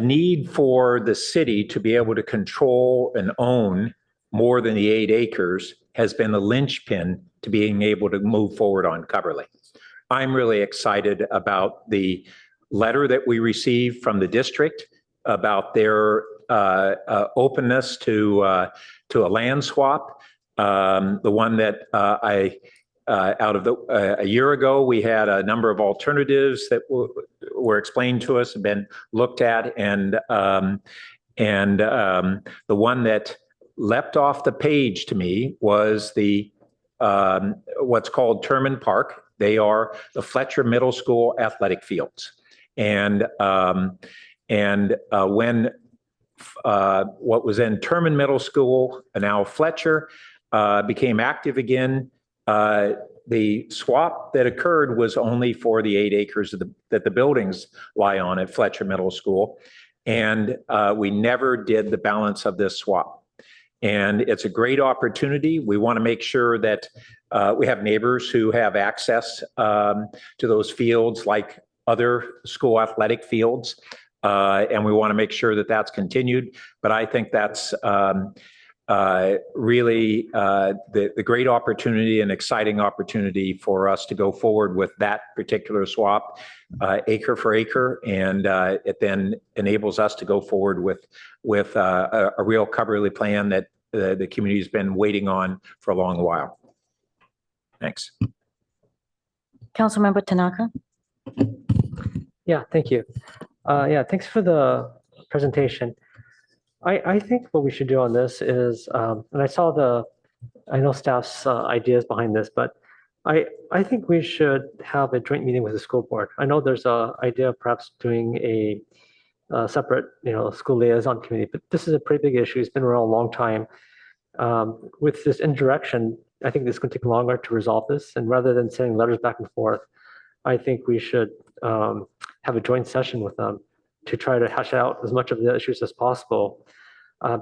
need for the city to be able to control and own more than the 8 acres has been the linchpin to being able to move forward on Coverly. I'm really excited about the letter that we received from the district about their openness to a land swap. The one that a year ago, we had a number of alternatives that were explained to us, have been looked at, and the one that leapt off the page to me was the what's called Terman Park. They are the Fletcher Middle School athletic fields, and when what was in Terman Middle School, now Fletcher, became active again, the swap that occurred was only for the 8 acres that the buildings lie on at Fletcher Middle School. And we never did the balance of this swap. And it's a great opportunity. We want to make sure that we have neighbors who have access to those fields like other school athletic fields. And we want to make sure that that's continued. But I think that's really the great opportunity and exciting opportunity for us to go forward with that particular swap, acre for acre, and it then enables us to go forward with a real Coverly plan that the community's been waiting on for a long while. Thanks. Councilmember Tanaka. Yeah, thank you. Yeah, thanks for the presentation. I think what we should do on this is, and I know staff's ideas behind this, but I think we should have a joint meeting with the school board. I know there's a idea of perhaps doing a separate, school liaison committee, but this is a pretty big issue. It's been around a long time. With this indirection, I think this is going to take longer to resolve this. And rather than sending letters back and forth, I think we should have a joint session with them to try to hash out as much of the issues as possible.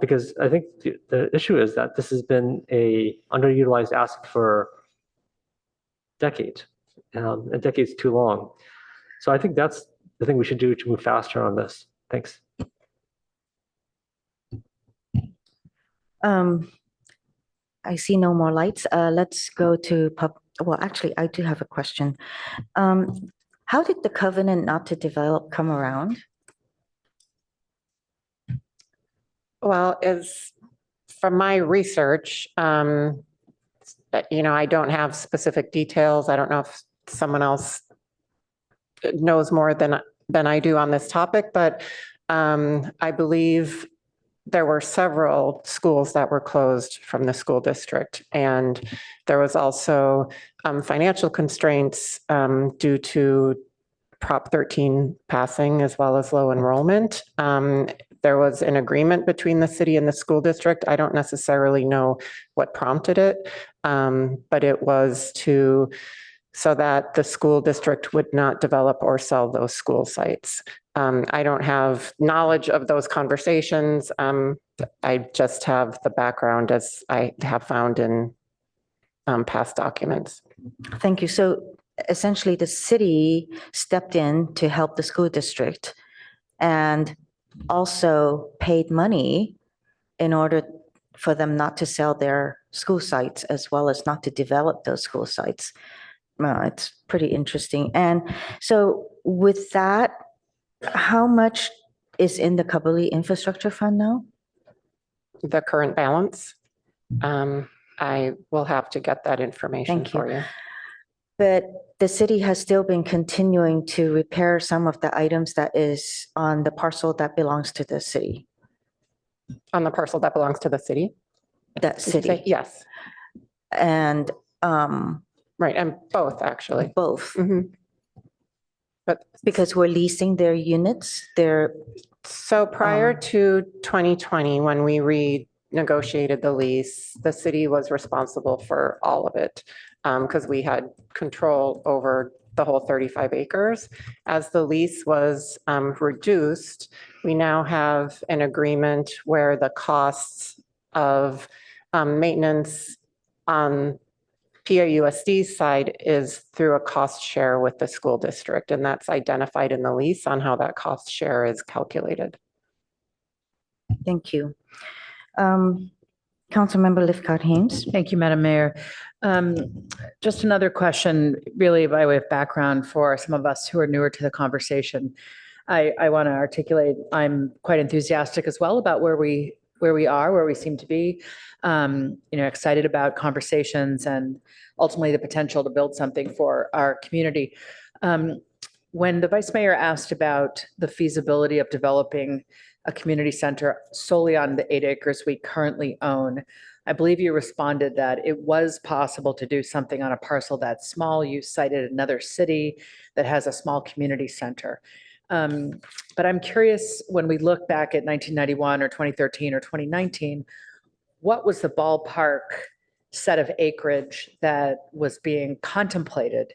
Because I think the issue is that this has been a underutilized asset for decades, and decades too long. So I think that's the thing we should do to move faster on this. Thanks. I see no more lights. Let's go to well, actually, I do have a question. How did the covenant not to develop come around? Well, as from my research, I don't have specific details. I don't know if someone else knows more than I do on this topic, but I believe there were several schools that were closed from the school district. And there was also financial constraints due to Prop 13 passing as well as low enrollment. There was an agreement between the city and the school district. I don't necessarily know what prompted it, but it was so that the school district would not develop or sell those school sites. I don't have knowledge of those conversations. I just have the background as I have found in past documents. Thank you. So essentially, the city stepped in to help the school district and also paid money in order for them not to sell their school sites as well as not to develop those school sites. It's pretty interesting. And so with that, how much is in the Kabuli Infrastructure Fund now? The current balance, I will have to get that information Thank you. for you. But the city has still been continuing to repair some of the items that is on the parcel that belongs to the city. On the parcel that belongs to the city? That Did you say? city. Yes. And right, and both actually. Both. But because we're leasing their units, so prior to 2020, when we renegotiated the lease, the city was responsible for all of it because we had control over the whole 35 acres. As the lease was reduced, we now have an agreement where the costs of maintenance on PAUSD's side is through a cost share with the school district, and that's identified in the lease on how that cost share is calculated. Thank you. Councilmember Lifkart-Hames. Thank you, Madam Mayor. Just another question, really by way of background for some of us who are newer to the conversation. I want to articulate, I'm quite enthusiastic as well about where we are, where we seem to be, excited about conversations and ultimately the potential to build something for our community. When the Vice Mayor asked about the feasibility of developing a community center solely on the 8 acres we currently own, I believe you responded that it was possible to do something on a parcel that small. You cited another city that has a small community center. But I'm curious, when we look back at 1991 or 2013 or 2019, what was the ballpark set of acreage that was being contemplated?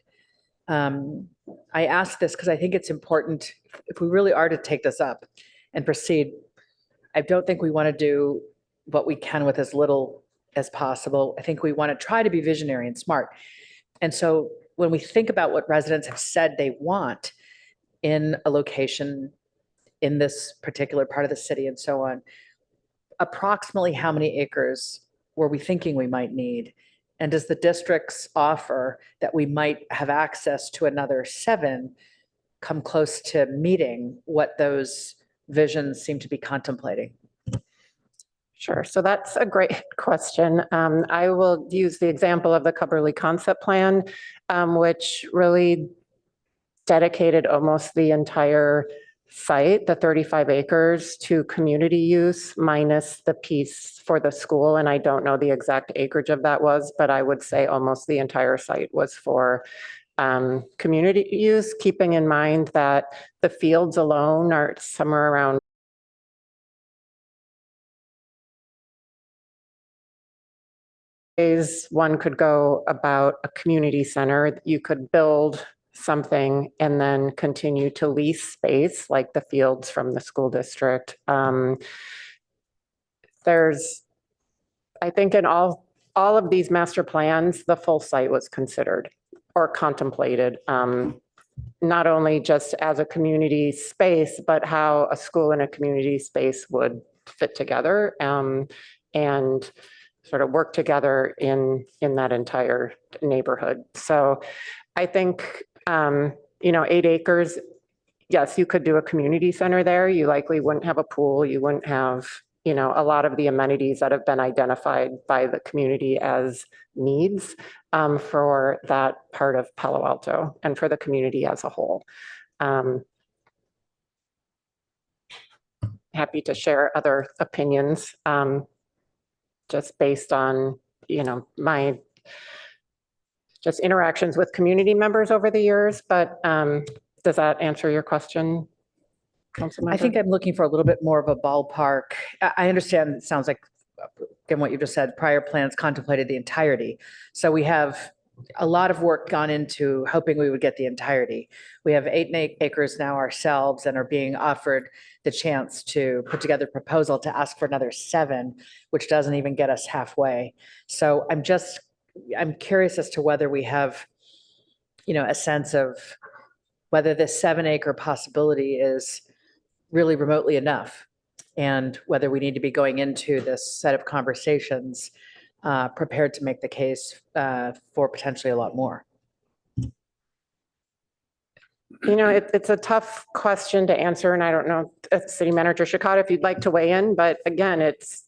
I ask this because I think it's important, if we really are to take this up and proceed, I don't think we want to do what we can with as little as possible. I think we want to try to be visionary and smart. And so when we think about what residents have said they want in a location in this particular part of the city and so on, approximately how many acres were we thinking we might need? And does the district's offer that we might have access to another 7 come close to meeting what those visions seem to be contemplating? Sure, so that's a great question. I will use the example of the Cubberley Concept Plan, which really dedicated almost the entire site, the 35 acres, to community use minus the piece for the school. And I don't know the exact acreage of that was, but I would say almost the entire site was for community use, keeping in mind that the fields alone are somewhere around one could go about a community center. You could build something and then continue to lease space like the fields from the school district. There's, I think in all of these master plans, the full site was considered or contemplated, not only just as a community space, but how a school and a community space would fit together. And sort of work together in that entire neighborhood. So I think, 8 acres, yes, you could do a community center there. You likely wouldn't have a pool. You wouldn't have, a lot of the amenities that have been identified by the community as needs for that part of Palo Alto and for the community as a whole. Happy to share other opinions, just based on, my just interactions with community members over the years. But does that answer your question, Councilmember? I think I'm looking for a little bit more of a ballpark. I understand, it sounds like, given what you just said, prior plans contemplated the entirety. So we have a lot of work gone into hoping we would get the entirety. We have 8 acres now ourselves and are being offered the chance to put together a proposal to ask for another 7, which doesn't even get us halfway. So I'm curious as to whether we have, a sense of whether this 7-acre possibility is really remotely enough, and whether we need to be going into this set of conversations prepared to make the case for potentially a lot more. It's a tough question to answer, and I don't know, City Manager Shikata, if you'd like to weigh in, but again, it's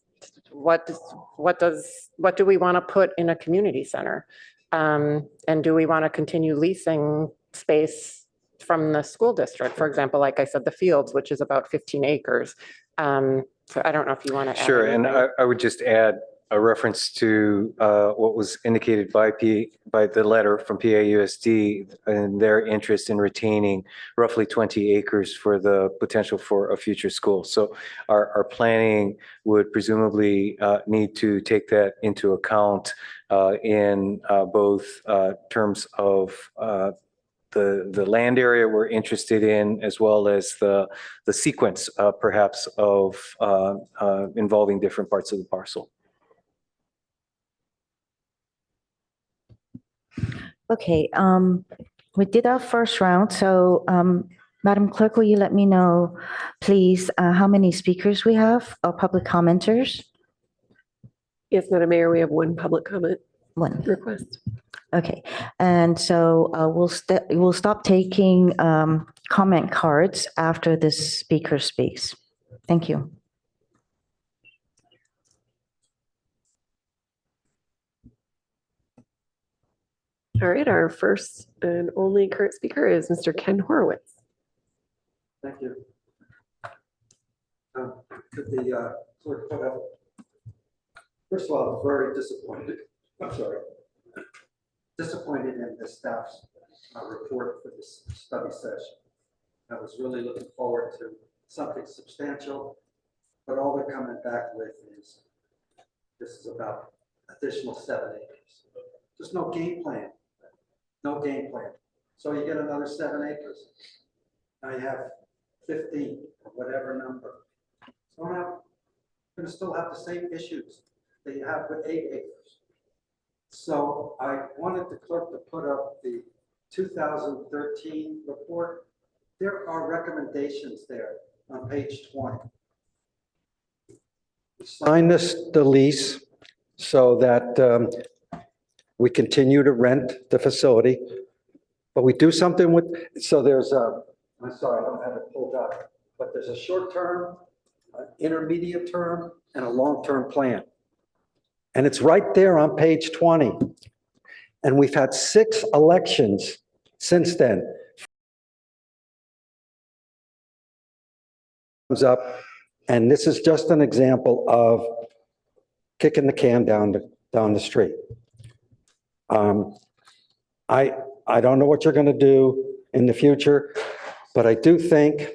what do we want to put in a community center? And do we want to continue leasing space from the school district? For example, like I said, the Fields, which is about 15 acres. So I don't know if you want to add Sure, and anything. I would just add a reference to what was indicated by the letter from PAUSD and their interest in retaining roughly 20 acres for the potential for a future school. So our planning would presumably need to take that into account in both terms of the land area we're interested in, as well as the sequence perhaps of involving different parts of the parcel. Okay, we did our first round, so Madam Clerk, will you let me know, please, how many speakers we have or public commenters? Yes, Madam Mayor, we have 1 public comment One. request. Okay, and so we'll stop taking comment cards after this speaker speaks. Thank you. All right, our first and only current speaker is Mr. Ken Horowitz. Thank you. Could the clerk put up? First of all, I'm very disappointed. I'm sorry. Disappointed in the staff's report for this study session. I was really looking forward to something substantial, but all they're coming back with is this is about additional 7 acres. There's no game plan. No game plan. So you get another 7 acres. Now you have 15 or whatever number. So now you're going to still have the same issues that you have with 8 acres. So I wanted the clerk to put up the 2013 report. There are recommendations there on page 20. Sign the lease so that we continue to rent the facility, but we do something with, so there's a, I'm sorry, I don't have it pulled up, but there's a short-term, intermediate term, and a long-term plan. And it's right there on page 20. And we've had 6 elections since then. Comes up, and this is just an example of kicking the can down the street. I don't know what you're going to do in the future, but I do think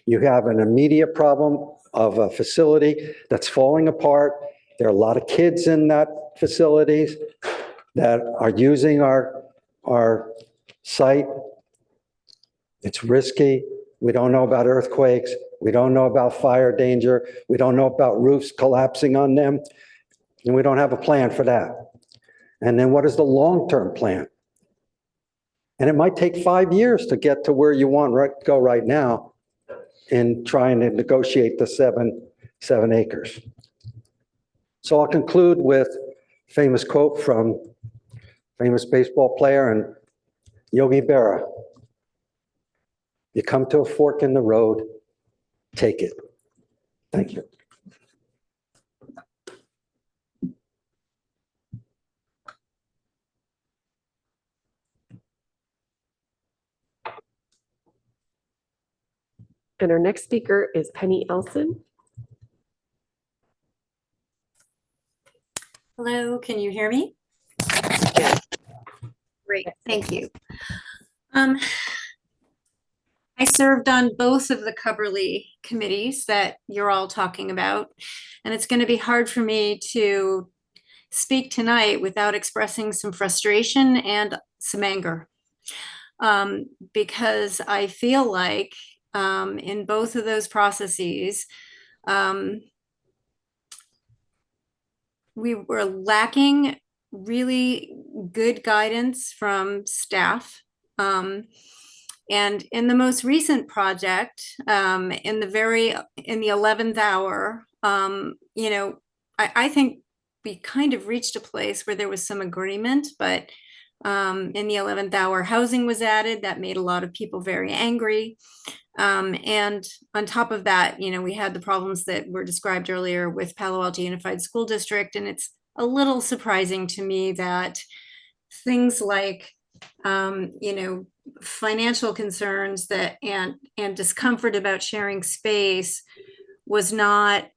you have an immediate problem of a facility that's falling apart. There are a lot of kids in that facilities that are using our site. It's risky. We don't know about earthquakes. We don't know about fire danger. We don't know about roofs collapsing on them. And we don't have a plan for that. And then what is the long-term plan? And it might take 5 years to get to where you want to go right now in trying to negotiate the 7 acres. So I'll conclude with a famous quote from famous baseball player and Yogi Berra. You come to a fork in the road, take it. Thank you. And our next speaker is Penny Elson. Hello, can you hear me? Great, thank you. I served on both of the Cubberley committees that you're all talking about, and it's going to be hard for me to speak tonight without expressing some frustration and some anger. Because I feel like in both of those processes, we were lacking really good guidance from staff. And in the most recent project, in the 11th hour, you know, I think we kind of reached a place where there was some agreement, but in the 11th hour, housing was added. That made a lot of people very angry. And on top of that, you know, we had the problems that were described earlier with Palo Alto Unified School District. And it's a little surprising to me that things like, you know, financial concerns that and discomfort about sharing space was not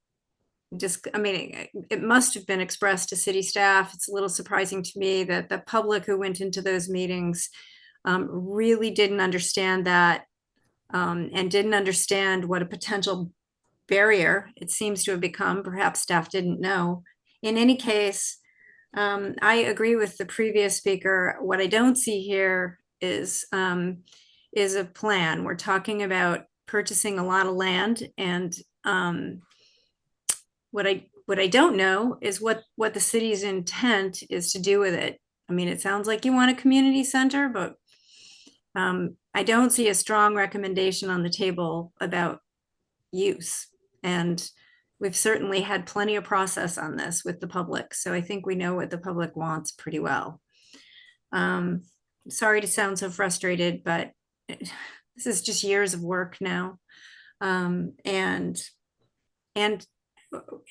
just, I mean, it must have been expressed to city staff. It's a little surprising to me that the public who went into those meetings really didn't understand that and didn't understand what a potential barrier it seems to have become. Perhaps staff didn't know. In any case, I agree with the previous speaker. What I don't see here is a plan. We're talking about purchasing a lot of land, and what I don't know is what the city's intent is to do with it. I mean, it sounds like you want a community center, but I don't see a strong recommendation on the table about use. And we've certainly had plenty of process on this with the public. So I think we know what the public wants pretty well. Sorry to sound so frustrated, but this is just years of work now. And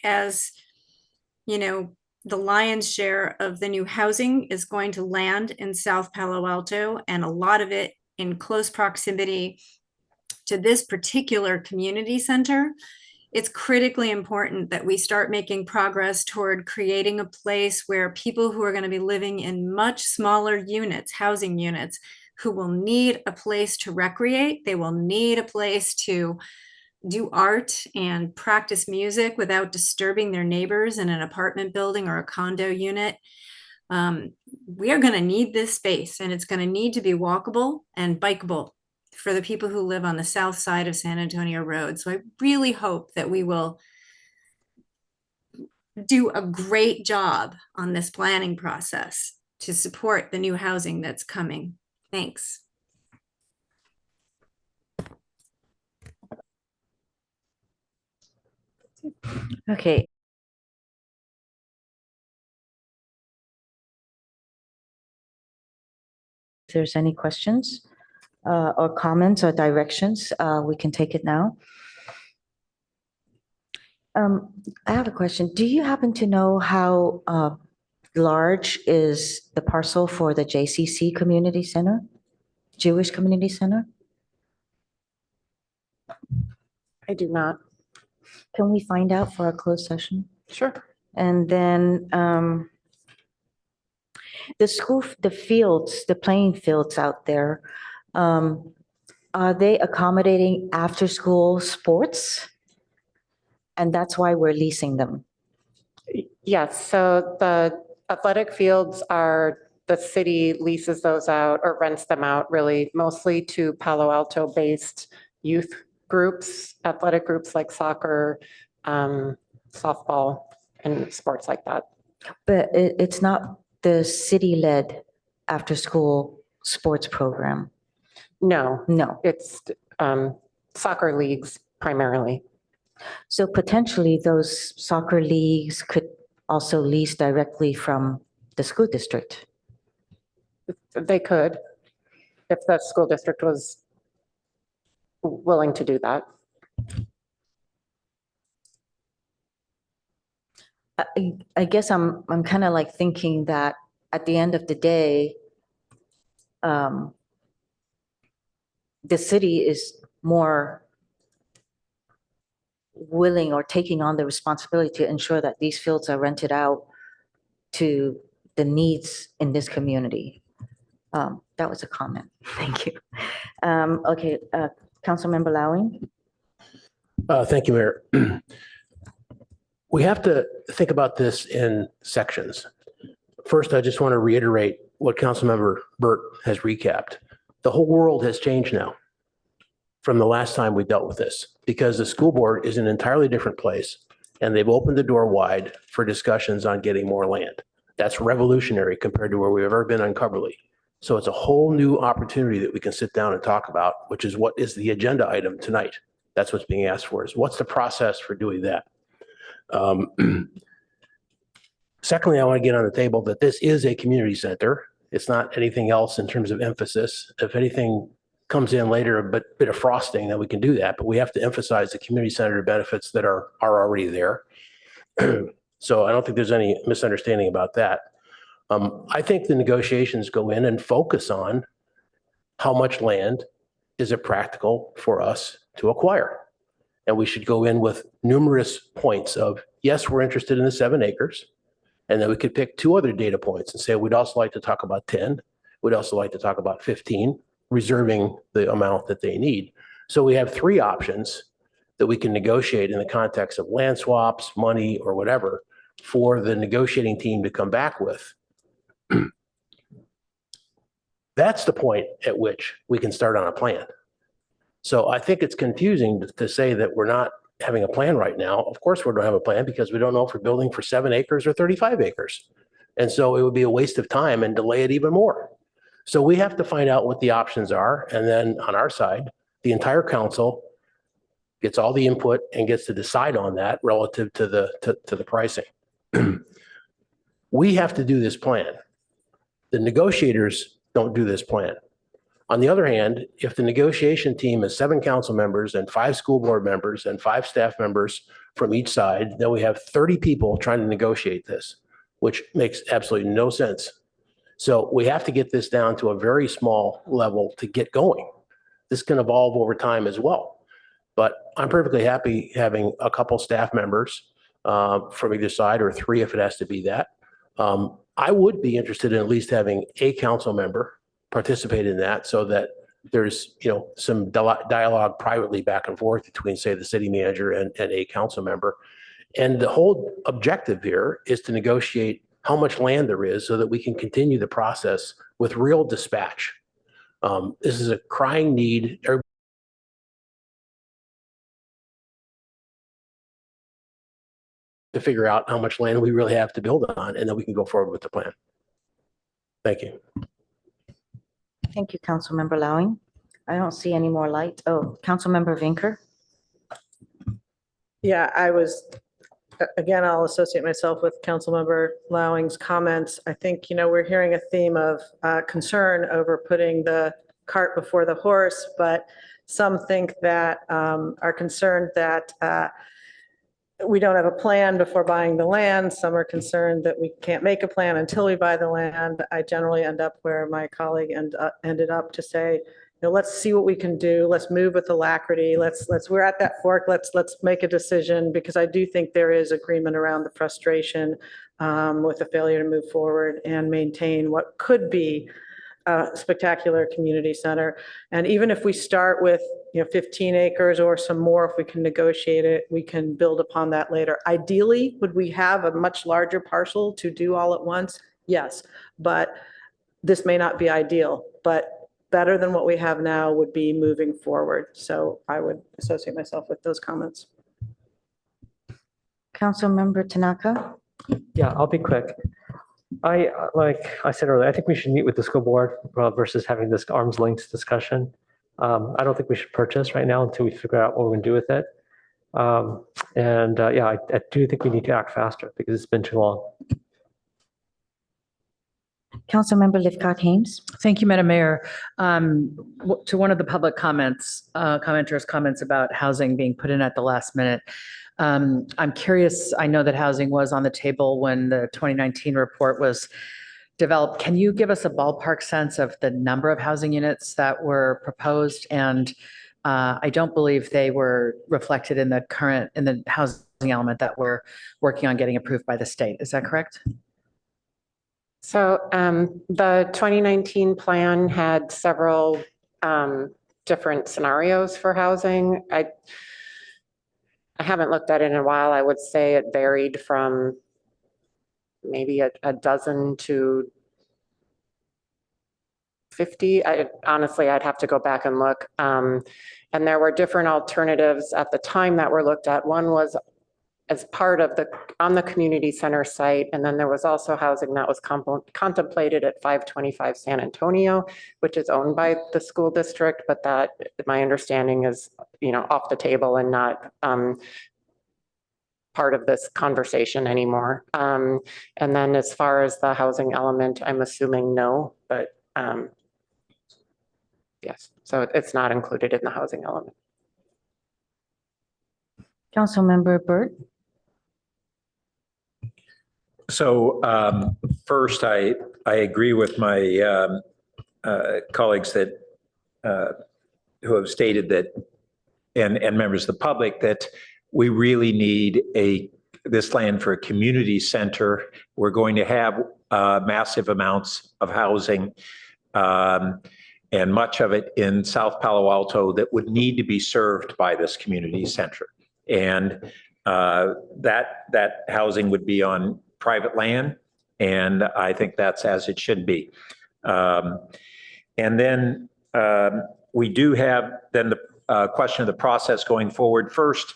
as you know, the lion's share of the new housing is going to land in South Palo Alto, and a lot of it in close proximity to this particular community center. It's critically important that we start making progress toward creating a place where people who are going to be living in much smaller units, housing units, who will need a place to recreate, they will need a place to do art and practice music without disturbing their neighbors in an apartment building or a condo unit. We are going to need this space, and it's going to need to be walkable and bikeable for the people who live on the south side of San Antonio Road. So I really hope that we will do a great job on this planning process to support the new housing that's coming. Thanks. Okay. If there's any questions or comments or directions, we can take it now. I have a question. Do you happen to know how large is the parcel for the JCC Community Center, Jewish Community Center? I do not. Can we find out for a closed session? Sure. And then the school, the fields, the playing fields out there, are they accommodating after-school sports? And that's why we're leasing them. Yes, so the athletic fields are, the city leases those out or rents them out really mostly to Palo Alto-based youth groups, athletic groups like soccer, softball, and sports like that. But it's not the city-led after-school sports program. No. No. It's soccer leagues primarily. So potentially those soccer leagues could also lease directly from the school district? They could, if the school district was willing to do that. I guess I'm kind of like thinking that at the end of the day, the city is more willing or taking on the responsibility to ensure that these fields are rented out to the needs in this community. That was a comment. Thank you. Okay, Councilmember Lowing. Thank you, Mayor. We have to think about this in sections. First, I just want to reiterate what Councilmember Burt has recapped. The whole world has changed now from the last time we dealt with this, because the school board is in an entirely different place, and they've opened the door wide for discussions on getting more land. That's revolutionary compared to where we've ever been on Coverly. So it's a whole new opportunity that we can sit down and talk about, which is what is the agenda item tonight. That's what's being asked for, is what's the process for doing that? Secondly, I want to get on the table that this is a community center. It's not anything else in terms of emphasis. If anything comes in later, a bit of frosting, then we can do that. But we have to emphasize the community center benefits that are already there. So I don't think there's any misunderstanding about that. I think the negotiations go in and focus on how much land is it practical for us to acquire. And we should go in with numerous points of, yes, we're interested in the 7 acres. And then we could pick 2 other data points and say, we'd also like to talk about 10. We'd also like to talk about 15, reserving the amount that they need. So we have 3 options that we can negotiate in the context of land swaps, money, or whatever, for the negotiating team to come back with. That's the point at which we can start on a plan. So I think it's confusing to say that we're not having a plan right now. Of course, we don't have a plan because we don't know if we're building for 7 acres or 35 acres. And so it would be a waste of time and delay it even more. So we have to find out what the options are. And then on our side, the entire council gets all the input and gets to decide on that relative to the pricing. We have to do this plan. The negotiators don't do this plan. On the other hand, if the negotiation team is 7 council members and 5 school board members and 5 staff members from each side, then we have 30 people trying to negotiate this, which makes absolutely no sense. So we have to get this down to a very small level to get going. This can evolve over time as well. But I'm perfectly happy having a couple staff members from either side, or 3 if it has to be that. I would be interested in at least having a council member participate in that, so that there's, some dialogue privately back and forth between, say, the city manager and a council member. And the whole objective here is to negotiate how much land there is so that we can continue the process with real dispatch. This is a crying need. To figure out how much land we really have to build on, and then we can go forward with the plan. Thank you. Thank you, Councilmember Lowing. I don't see any more light. Oh, Councilmember Vinker. Yeah, again, I'll associate myself with Councilmember Lowing's comments. I think, we're hearing a theme of concern over putting the cart before the horse, but some think that are concerned that we don't have a plan before buying the land. Some are concerned that we can't make a plan until we buy the land. I generally end up where my colleague ended up, to say, let's see what we can do. Let's move with alacrity. We're at that fork. Let's make a decision, because I do think there is agreement around the frustration with the failure to move forward and maintain what could be a spectacular community center. And even if we start with 15 acres or some more, if we can negotiate it, we can build upon that later. Ideally, would we have a much larger parcel to do all at once? Yes, but this may not be ideal, but better than what we have now would be moving forward. So I would associate myself with those comments. Councilmember Tanaka. Yeah, I'll be quick. Like I said earlier, I think we should meet with the school board versus having this arm's length discussion. I don't think we should purchase right now until we figure out what we're going to do with it. Yeah, I do think we need to act faster because it's been too long. Councilmember Lifcock Haynes. Thank you, Madam Mayor. To one of the public commenters' comments about housing being put in at the last minute. I'm curious, I know that housing was on the table when the 2019 report was developed. Can you give us a ballpark sense of the number of housing units that were proposed? And I don't believe they were reflected in the housing element that we're working on getting approved by the state. Is that correct? So the 2019 plan had several different scenarios for housing. I haven't looked at it in a while. I would say it varied from maybe a dozen to 50. Honestly, I'd have to go back and look. And there were different alternatives at the time that were looked at. One was as part of on the community center site. And then there was also housing that was contemplated at 525 San Antonio, which is owned by the school district, but that my understanding is, off the table and not part of this conversation anymore. And then as far as the housing element, I'm assuming no, but yes, so it's not included in the housing element. Councilmember Burt. So first, I agree with my colleagues that who have stated that, and members of the public, that we really need this land for a community center. We're going to have massive amounts of housing, and much of it in South Palo Alto that would need to be served by this community center. And that housing would be on private land, and I think that's as it should be. And then we do have then the question of the process going forward. First,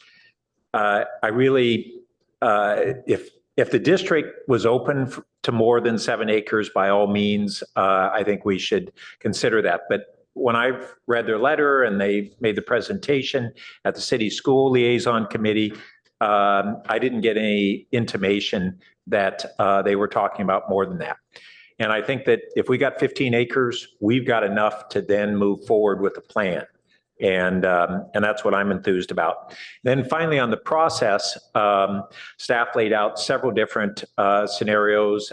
I really, if the district was open to more than 7 acres, by all means, I think we should consider that. But when I've read their letter and they made the presentation at the city school liaison committee, I didn't get any intimation that they were talking about more than that. And I think that if we got 15 acres, we've got enough to then move forward with the plan. And that's what I'm enthused about. Then finally, on the process, staff laid out several different scenarios,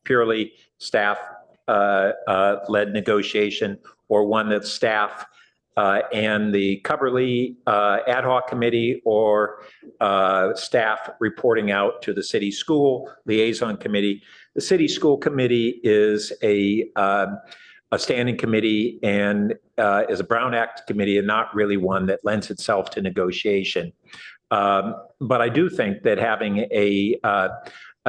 purely staff led negotiation, or one that staff and the Coverly ad hoc committee, or staff reporting out to the city school liaison committee. The city school committee is a standing committee and is a Brown Act committee, and not really one that lends itself to negotiation. But I do think that having a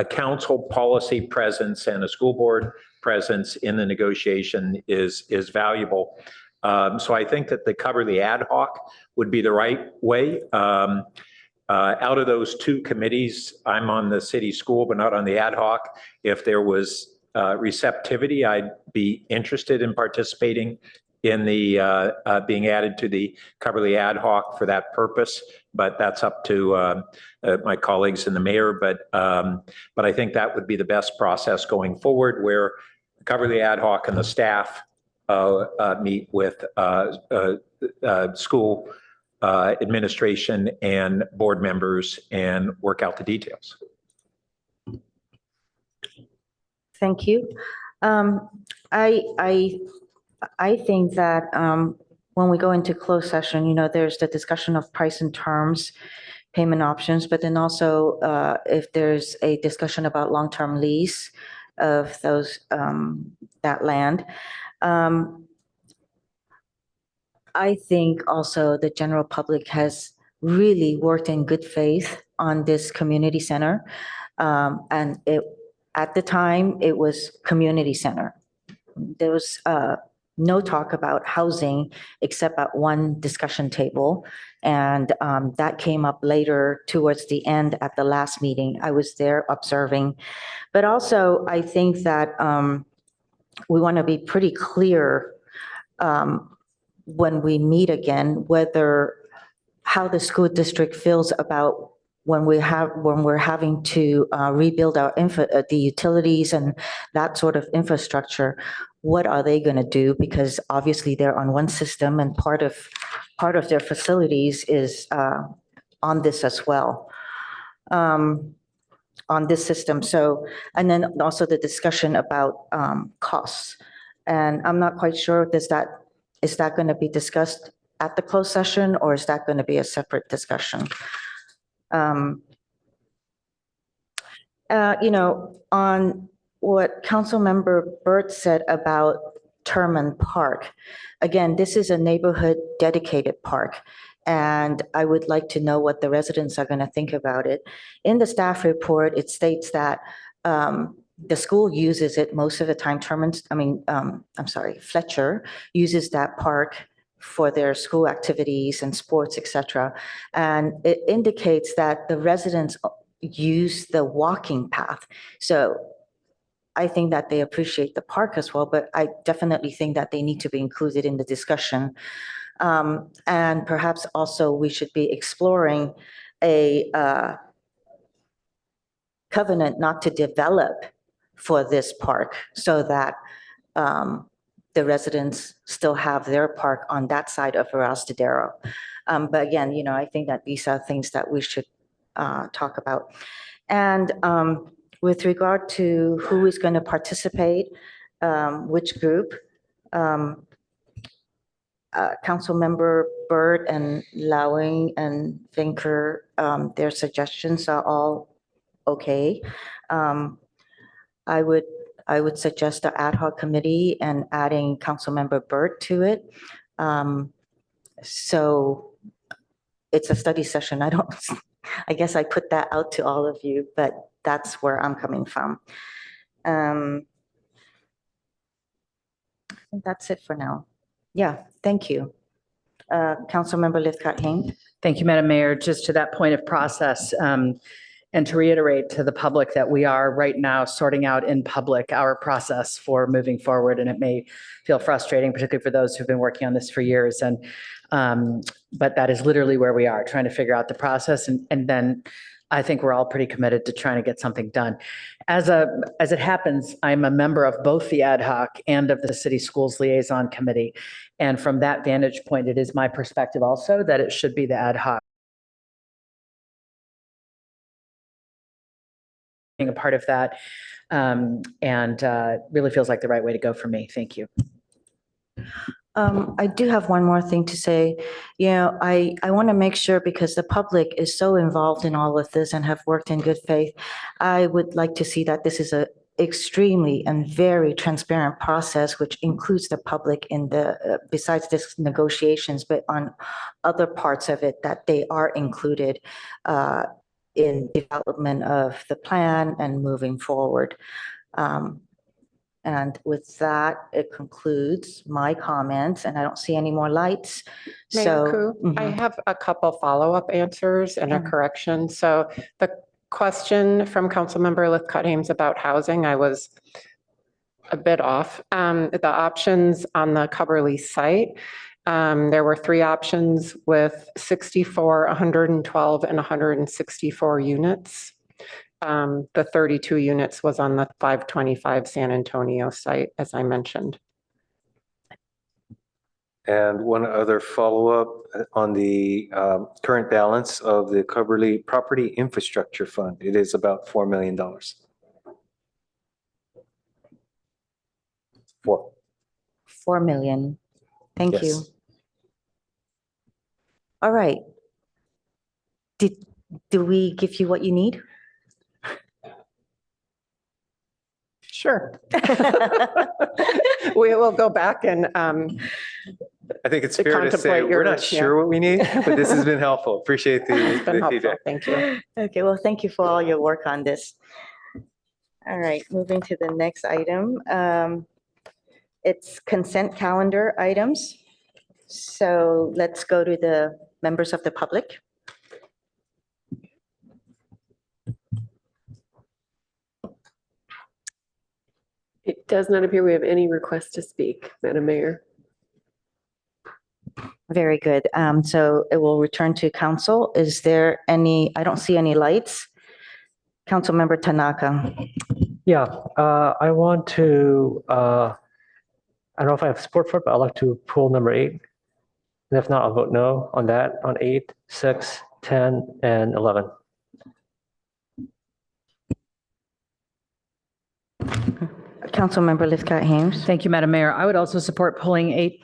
council policy presence and a school board presence in the negotiation is valuable. So I think that the Coverly ad hoc would be the right way. Out of those two committees, I'm on the city school, but not on the ad hoc. If there was receptivity, I'd be interested in participating in the being added to the Coverly ad hoc for that purpose. But that's up to my colleagues and the mayor. But I think that would be the best process going forward, where Coverly ad hoc and the staff meet with school administration and board members and work out the details. Thank you. I think that when we go into closed session, there's the discussion of price and terms, payment options, but then also if there's a discussion about long-term lease of that land. I think also the general public has really worked in good faith on this community center. And at the time, it was community center. There was no talk about housing except at one discussion table. And that came up later towards the end at the last meeting. I was there observing. But also, I think that we want to be pretty clear when we meet again, whether how the school district feels about when we're having to rebuild the utilities and that sort of infrastructure. What are they going to do? Because obviously they're on one system, and part of their facilities is on this as well, on this system. So, and then also the discussion about costs. And I'm not quite sure, is that going to be discussed at the closed session, or is that going to be a separate discussion? On what Councilmember Burt said about Terman Park, again, this is a neighborhood dedicated park, and I would like to know what the residents are going to think about it. In the staff report, it states that the school uses it most of the time. Fletcher uses that park for their school activities and sports, etc. And it indicates that the residents use the walking path. So I think that they appreciate the park as well, but I definitely think that they need to be included in the discussion. And perhaps also we should be exploring a covenant not to develop for this park, so that the residents still have their park on that side of Arastadero. But again, I think that these are things that we should talk about. And with regard to who is going to participate, which group, Councilmember Byrd and Lowing and Finker, their suggestions are all okay. I would suggest the ad hoc committee and adding Councilmember Byrd to it. So it's a study session. I guess I put that out to all of you, but that's where I'm coming from. I think that's it for now. Yeah, thank you. Councilmember Lithcott-Hain. Thank you, Madam Mayor. Just to that point of process, and to reiterate to the public that we are right now sorting out in public our process for moving forward. And it may feel frustrating, particularly for those who've been working on this for years. But that is literally where we are, trying to figure out the process. And then I think we're all pretty committed to trying to get something done. As it happens, I'm a member of both the ad hoc and of the City Schools Liaison Committee. And from that vantage point, it is my perspective also that it should be the ad hoc. Being a part of that, and really feels like the right way to go for me. Thank you. I do have one more thing to say. I want to make sure, because the public is so involved in all of this and have worked in good faith, I would like to see that this is a extremely and very transparent process, which includes the public in the, besides this negotiations, but on other parts of it, that they are included in development of the plan and moving forward. And with that, it concludes my comments, and I don't see any more lights. Mayor Koo, I have a couple follow-up answers and a correction. So the question from Councilmember Lithcott-Hames about housing, I was a bit off. The options on the Cubberley site, there were 3 options with 64, 112, and 164 units. The 32 units was on the 525 San Antonio site, as I mentioned. And one other follow-up on the current balance of the Cubberley Property Infrastructure Fund. It is about $4 million. 4 million. Thank Yes. you. All right. Do we give you what you need? Sure. We will go back and I think it's to fair to say contemplate we're not yours, sure yeah. what we need, but this has been helpful. Appreciate It's been the helpful. feedback. Thank you. Okay, well, thank you for all your work on this. All right, moving to the next item. It's consent calendar items. So let's go to the members of the public. It does not appear we have any requests to speak, Madam Mayor. Very good. So it will return to council. Is there any, I don't see any lights. Councilmember Tanaka. Yeah, I want to, I don't know if I have support for it, but I'd like to pull number 8. And if not, I'll vote no on that, on 8, 6, 10, and 11. Councilmember Lithcott Hames. Thank you, Madam Mayor. I would also support pulling 8.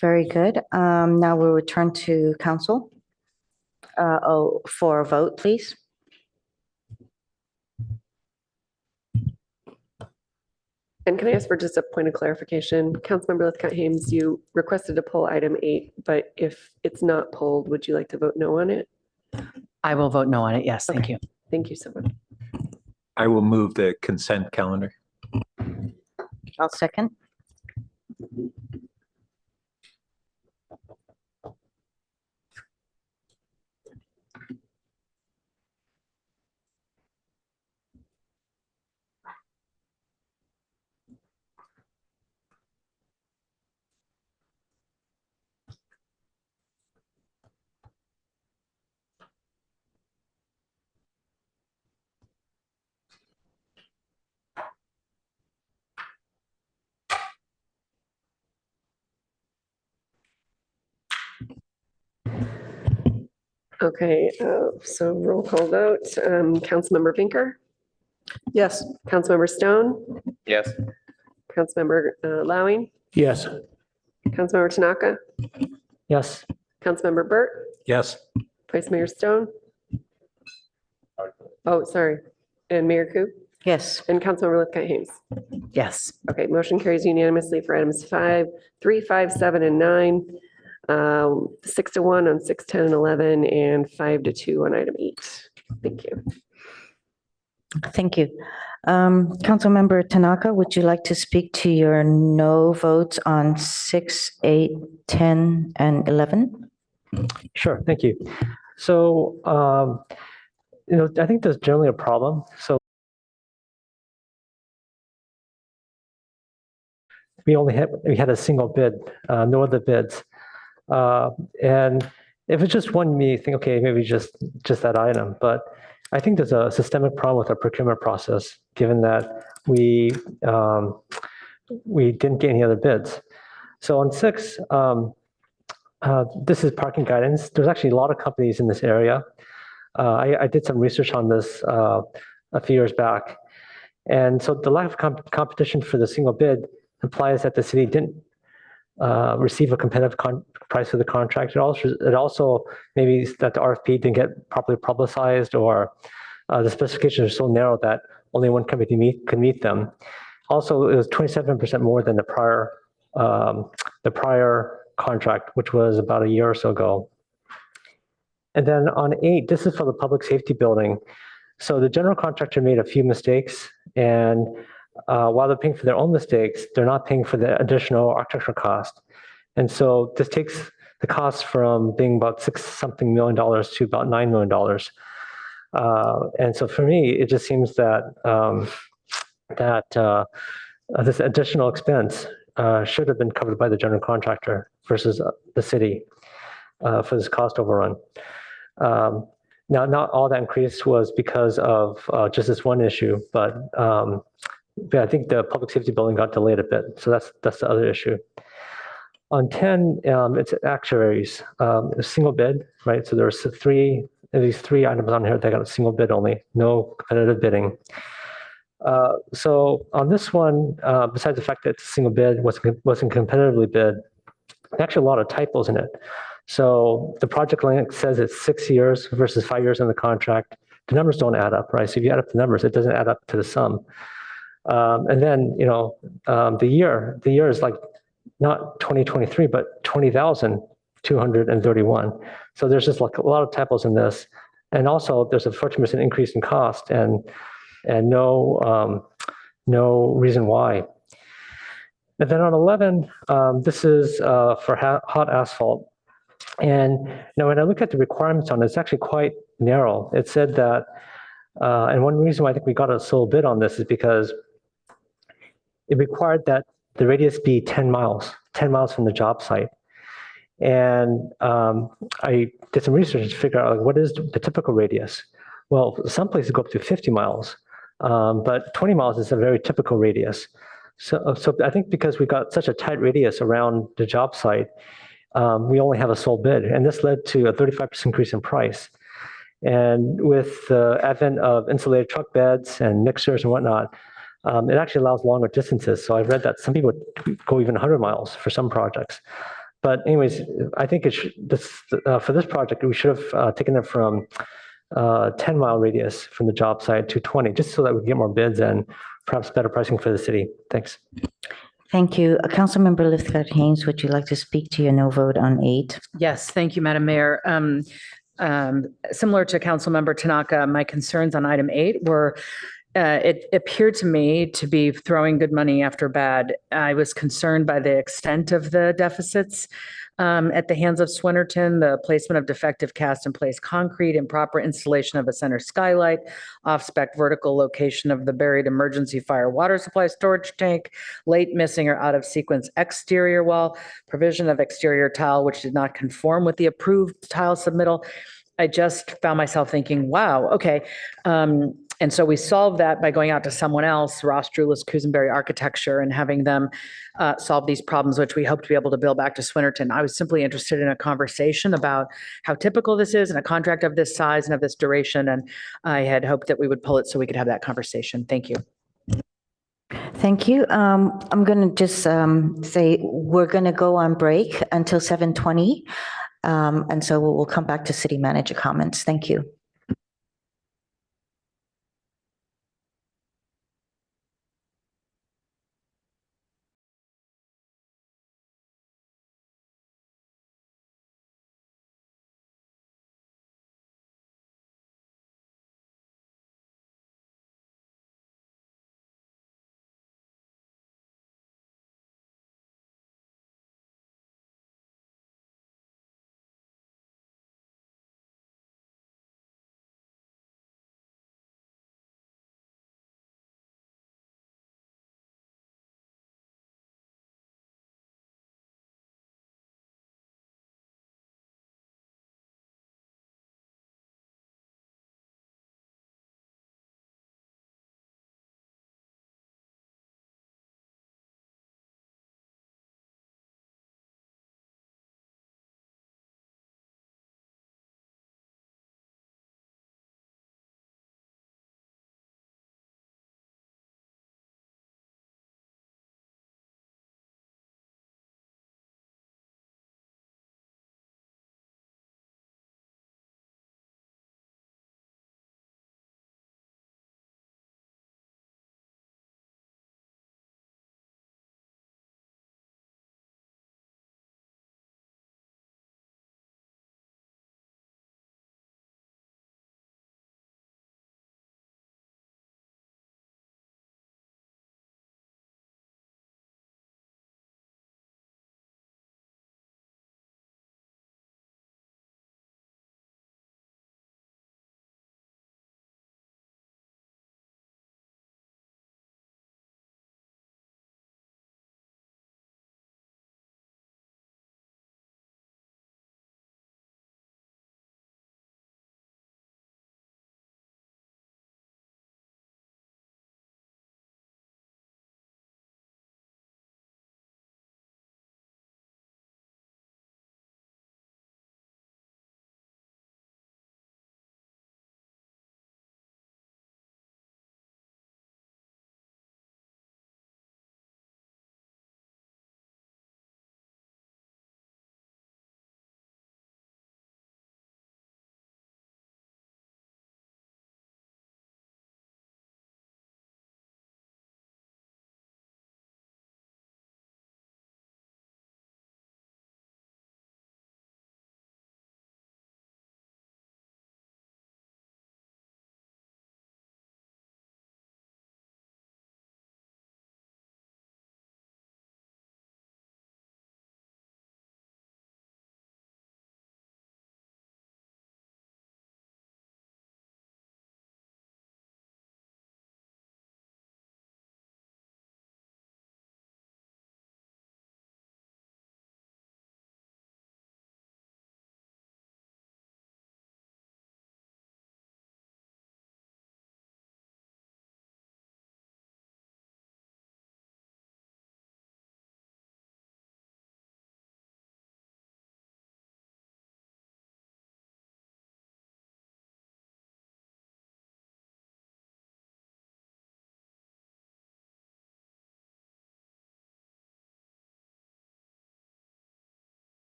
Very good. Now we'll return to council. For a vote, please. And can I ask for just a point of clarification? Councilmember Lithcott Hames, you requested to pull item 8, but if it's not pulled, would you like to vote no on it? I will vote no on it. Yes, thank you. Thank you so much. I will move the consent calendar. I'll second. Okay, so roll call vote. Councilmember Vinker? Yes. Councilmember Stone? Yes. Councilmember Lowing? Yes. Councilmember Tanaka? Yes. Councilmember Burt? Yes. Vice Mayor Stone? Oh, sorry. And Mayor Coop? Yes. And Councilmember Lithcott Hames? Yes. Okay, motion carries unanimously for items 5, 3, 5, 7, and 9. 6-1 on 6, 10, and 11, and 5-2 on item 8. Thank you. Thank you. Councilmember Tanaka, would you like to speak to your no votes on 6, 8, 10, and 11? Sure, thank you. So, I think there's generally a problem. So we had a single bid, no other bids. And if it's just one, you think, okay, maybe just that item. But I think there's a systemic problem with our procurement process, given that we didn't get any other bids. So on 6, this is parking guidance. There's actually a lot of companies in this area. I did some research on this a few years back. And so the lack of competition for the single bid implies that the city didn't receive a competitive price for the contract. It also maybe that the RFP didn't get properly publicized, or the specifications are so narrow that only one company could meet them. Also, it was 27% more than the prior contract, which was about a year or so ago. And then on 8, this is for the public safety building. So the general contractor made a few mistakes, and while they're paying for their own mistakes, they're not paying for the additional architectural cost. And so this takes the cost from being about $6-something million to about $9 million. And so for me, it just seems that this additional expense should have been covered by the general contractor versus the city for this cost overrun. Now, not all that increase was because of just this one issue, but I think the public safety building got delayed a bit. So that's the other issue. On 10, it's actuaries, a single bid, right? So there's these three items on here that got a single bid only, no competitive bidding. So on this one, besides the fact that it's a single bid, wasn't competitively bid, there's actually a lot of typos in it. So the project length says it's 6 years versus 5 years in the contract. The numbers don't add up, right? So if you add up the numbers, it doesn't add up to the sum. And then, the year is like not 2023, but 20,231. So there's just like a lot of typos in this. And also there's a 14% increase in cost and no reason why. And then on 11, this is for hot asphalt. And when I look at the requirements on it, it's actually quite narrow. It said that, and one reason why I think we got a sole bid on this is because it required that the radius be 10 miles from the job site. And I did some research to figure out like, what is the typical radius. Well, some places go up to 50 miles, but 20 miles is a very typical radius. So I think because we got such a tight radius around the job site, we only have a sole bid, and this led to a 35% increase in price. And with the advent of insulated truck beds and mixers and whatnot, it actually allows longer distances. So I've read that some people go even 100 miles for some projects. But anyways, I think for this project, we should have taken it from 10-mile radius from the job site to 20, just so that we can get more bids and perhaps better pricing for the city. Thanks. Thank you. Councilmember Lithcott Haynes, would you like to speak to your no vote on 8? Yes, thank you, Madam Mayor. Similar to Councilmember Tanaka, my concerns on item 8 were it appeared to me to be throwing good money after bad. I was concerned by the extent of the deficits at the hands of Swinnerton, the placement of defective cast in place concrete, improper installation of a center skylight, off-spec vertical location of the buried emergency fire water supply storage tank, late missing or out of sequence exterior wall, provision of exterior tile which did not conform with the approved tile submittal. I just found myself thinking, wow, okay. And so we solved that by going out to someone else, Ross Drulis Kusenberry Architecture, and having them solve these problems, which we hope to be able to bill back to Swinnerton. I was simply interested in a conversation about how typical this is in a contract of this size and of this duration. And I had hoped that we would pull it so we could have that conversation. Thank you. Thank you. I'm going to just say we're going to go on break until 7:20. And so we'll come back to city manager comments. Thank you.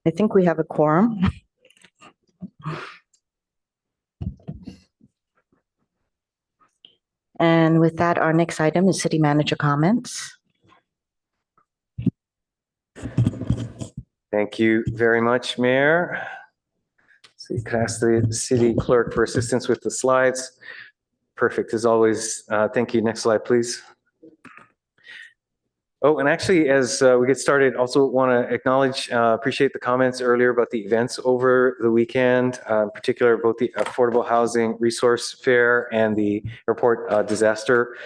I think we have a quorum. And with that, our next item is city manager comments. Thank you very much, Mayor. So you can ask the city clerk for assistance with the slides. Perfect, as always. Thank you. Next slide, please. Oh, and actually, as we get started, also want to acknowledge, appreciate the comments earlier about the events over the weekend, in particular, both the Affordable Housing Resource Fair and the airport disaster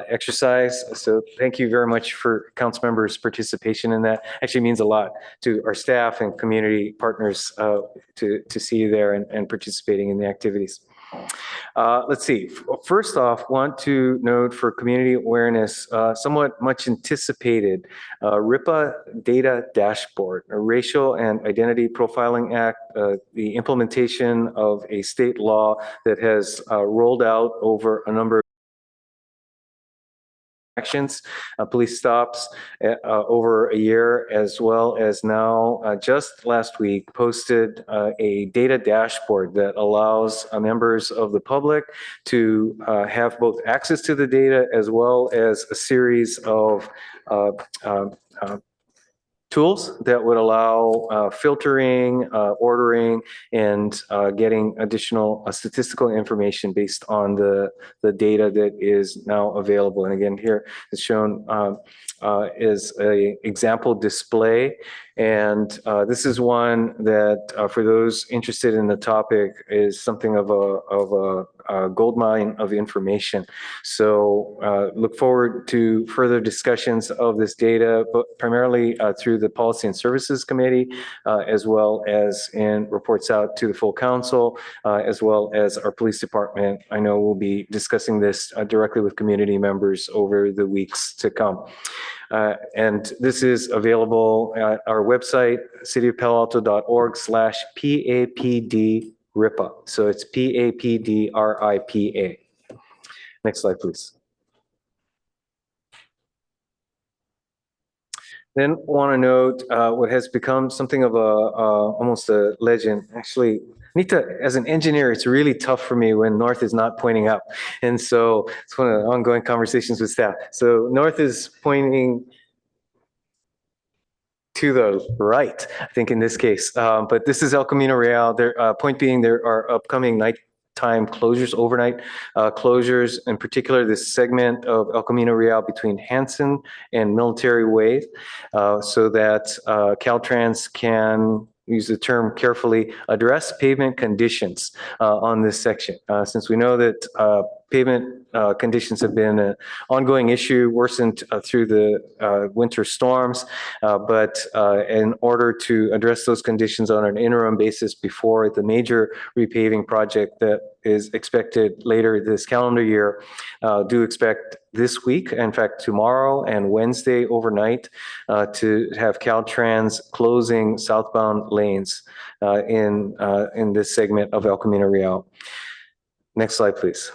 exercise. So thank you very much for council members' participation in that. Actually means a lot to our staff and community partners to see you there and participating in the activities. Let's see. First off, want to note for community awareness, somewhat much anticipated RIPA data dashboard, a Racial and Identity Profiling Act, the implementation of a state law that has rolled out over a number of actions, police stops over a year, as well as now just last week posted a data dashboard that allows members of the public to have both access to the data as well as a series of tools that would allow filtering, ordering, and getting additional statistical information based on the data that is now available. And again, here is shown is a example display. And this is one that for those interested in the topic is something of a gold mine of information. So look forward to further discussions of this data, but primarily through the Policy and Services Committee, as well as in reports out to the full council, as well as our police department. I know we'll be discussing this directly with community members over the weeks to come. And this is available at our website, cityofpaloalto.org/PAPD-RIPA. So it's PAPDRIPA. Next slide, please. Then want to note what has become something of almost a legend. Actually, Nita, as an engineer, it's really tough for me when north is not pointing up. And so it's one of the ongoing conversations with staff. So north is pointing to the right, I think in this case. But this is El Camino Real. Point being, there are upcoming nighttime closures, overnight closures, in particular this segment of El Camino Real between Hanson and Military Way, so that Caltrans can, use the term carefully, address pavement conditions on this section. Since we know that pavement conditions have been an ongoing issue, worsened through the winter storms, but in order to address those conditions on an interim basis before the major repaving project that is expected later this calendar year, do expect this week, in fact tomorrow and Wednesday overnight, to have Caltrans closing southbound lanes in this segment of El Camino Real. Next slide, please.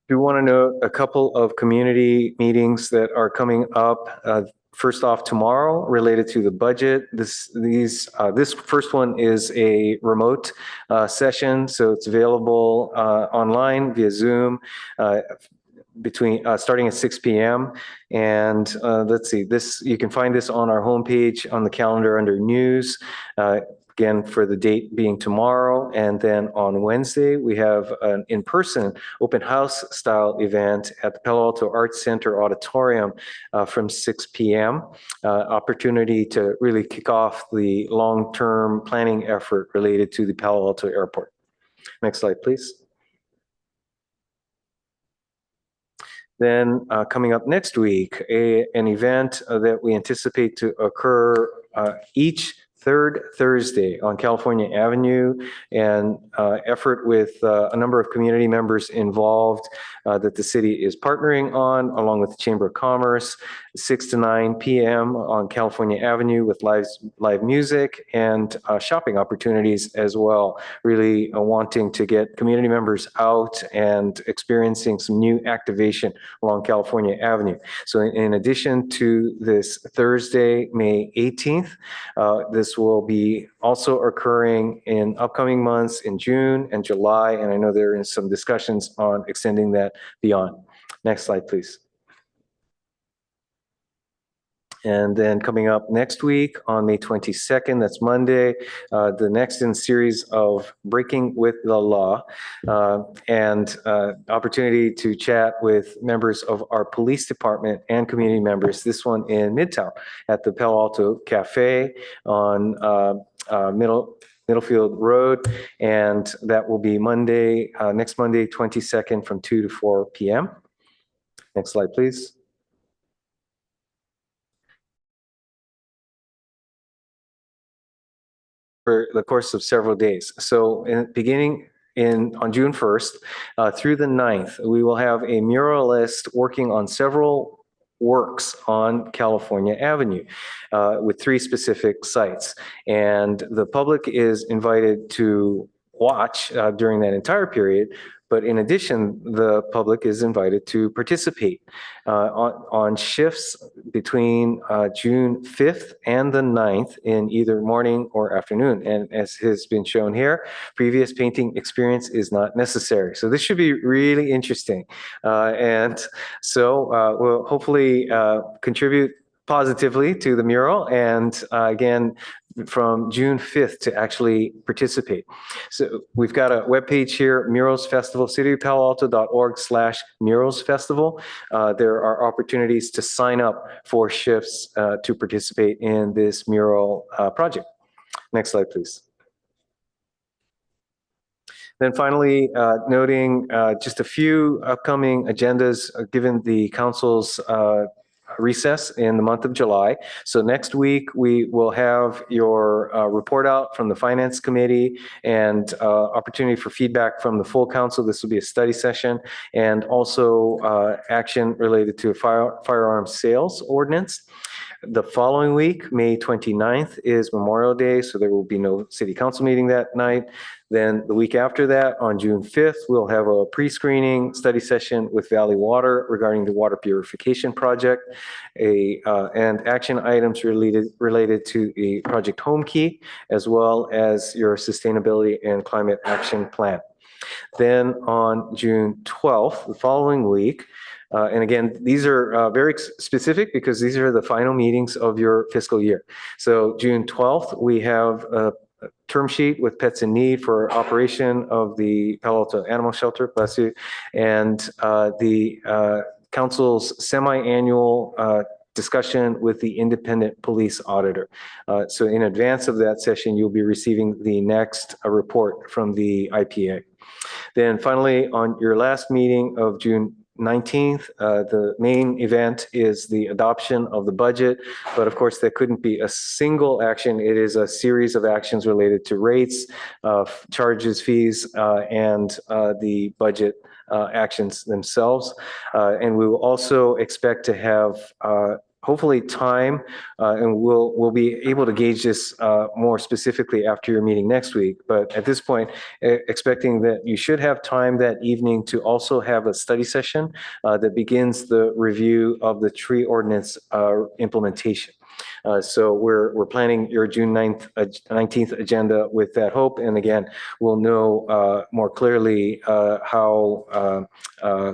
We want to note a couple of community meetings that are coming up. First off, tomorrow, related to the budget. This first one is a remote session, so it's available online via Zoom starting at 6 p.m. And let's see, you can find this on our homepage on the calendar under News. Again, for the date being tomorrow. And then on Wednesday, we have an in-person open house style event at the Palo Alto Arts Center Auditorium from 6 p.m. Opportunity to really kick off the long-term planning effort related to the Palo Alto Airport. Next slide, please. Then coming up next week, an event that we anticipate to occur each third Thursday on California Avenue, and effort with a number of community members involved that the city is partnering on, along with the Chamber of Commerce, 6 to 9 p.m. on California Avenue with live music and shopping opportunities as well. Really wanting to get community members out and experiencing some new activation along California Avenue. So in addition to this Thursday, May 18th, this will be also occurring in upcoming months in June and July, and I know there is some discussions on extending that beyond. Next slide, please. And then coming up next week on May 22nd, that's Monday, the next in series of Breaking with the Law, and opportunity to chat with members of our police department and community members, this one in Midtown at the Palo Alto Cafe on Middlefield Road, and that will be Monday, next Monday, 22nd from 2 to 4 p.m. Next slide, please. For the course of several days. So beginning on June 1st through the 9th, we will have a muralist working on several works on California Avenue with 3 specific sites. And the public is invited to watch during that entire period. But in addition, the public is invited to participate on shifts between June 5th and the 9th in either morning or afternoon. And as has been shown here, previous painting experience is not necessary. So this should be really interesting. And so we'll hopefully contribute positively to the mural, and again, from June 5th to actually participate. So we've got a webpage here, Murals Festival, cityofpaloalto.org/Murals Festival. There are opportunities to sign up for shifts to participate in this mural project. Next slide, please. Then finally, noting just a few upcoming agendas given the council's recess in the month of July. So next week, we will have your report out from the Finance Committee and opportunity for feedback from the full council. This will be a study session, and also action related to a firearms sales ordinance. The following week, May 29th, is Memorial Day, so there will be no city council meeting that night. Then the week after that, on June 5th, we'll have a pre-screening study session with Valley Water regarding the water purification project, and action items related to the Project Home Key, as well as your sustainability and climate action plan. Then on June 12th, the following week, and again, these are very specific because these are the final meetings of your fiscal year. So June 12th, we have a term sheet with Pets in Need for operation of the Palo Alto Animal Shelter, bless you, and the council's semi-annual discussion with the independent police auditor. So in advance of that session, you'll be receiving the next report from the IPA. Then finally, on your last meeting of June 19th, the main event is the adoption of the budget, but of course, there couldn't be a single action. It is a series of actions related to rates, charges, fees, and the budget actions themselves. And we will also expect to have hopefully time, and we'll be able to gauge this more specifically after your meeting next week. But at this point, expecting that you should have time that evening to also have a study session that begins the review of the tree ordinance implementation. So we're planning your June 19th agenda with that hope. And again, we'll know more clearly how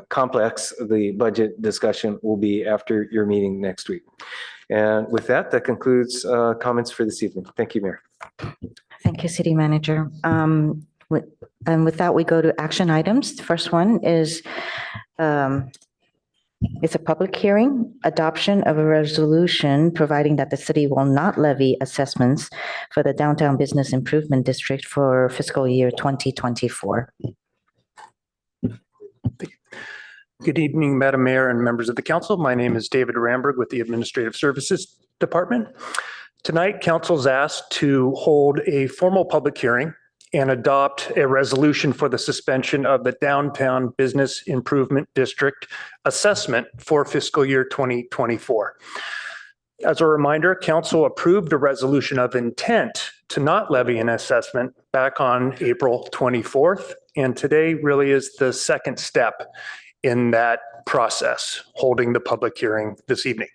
complex the budget discussion will be after your meeting next week. And with that, that concludes comments for this evening. Thank you, Mayor. Thank you, City Manager. And with that, we go to action items. The first one is it's a public hearing, adoption of a resolution providing that the city will not levy assessments for the Downtown Business Improvement District for fiscal year 2024. Good evening, Madam Mayor and members of the council. My name is David Ramberg with the Administrative Services Department. Tonight, council is asked to hold a formal public hearing and adopt a resolution for the suspension of the Downtown Business Improvement District assessment for fiscal year 2024. As a reminder, council approved a resolution of intent to not levy an assessment back on April 24th. And today really is the second step in that process, holding the public hearing this evening.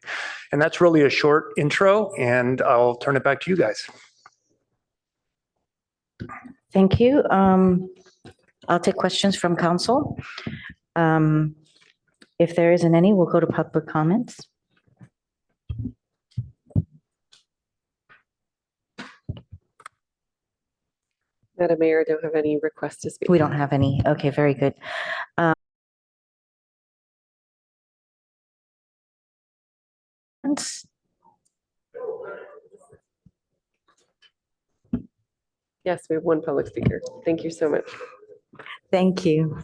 And that's really a short intro, and I'll turn it back to you guys. Thank you. I'll take questions from council. If there isn't any, we'll go to public comments. Madam Mayor, I don't have any requests to speak. We don't have any. Okay, very good. Yes, we have one public speaker. Thank you so much. Thank you.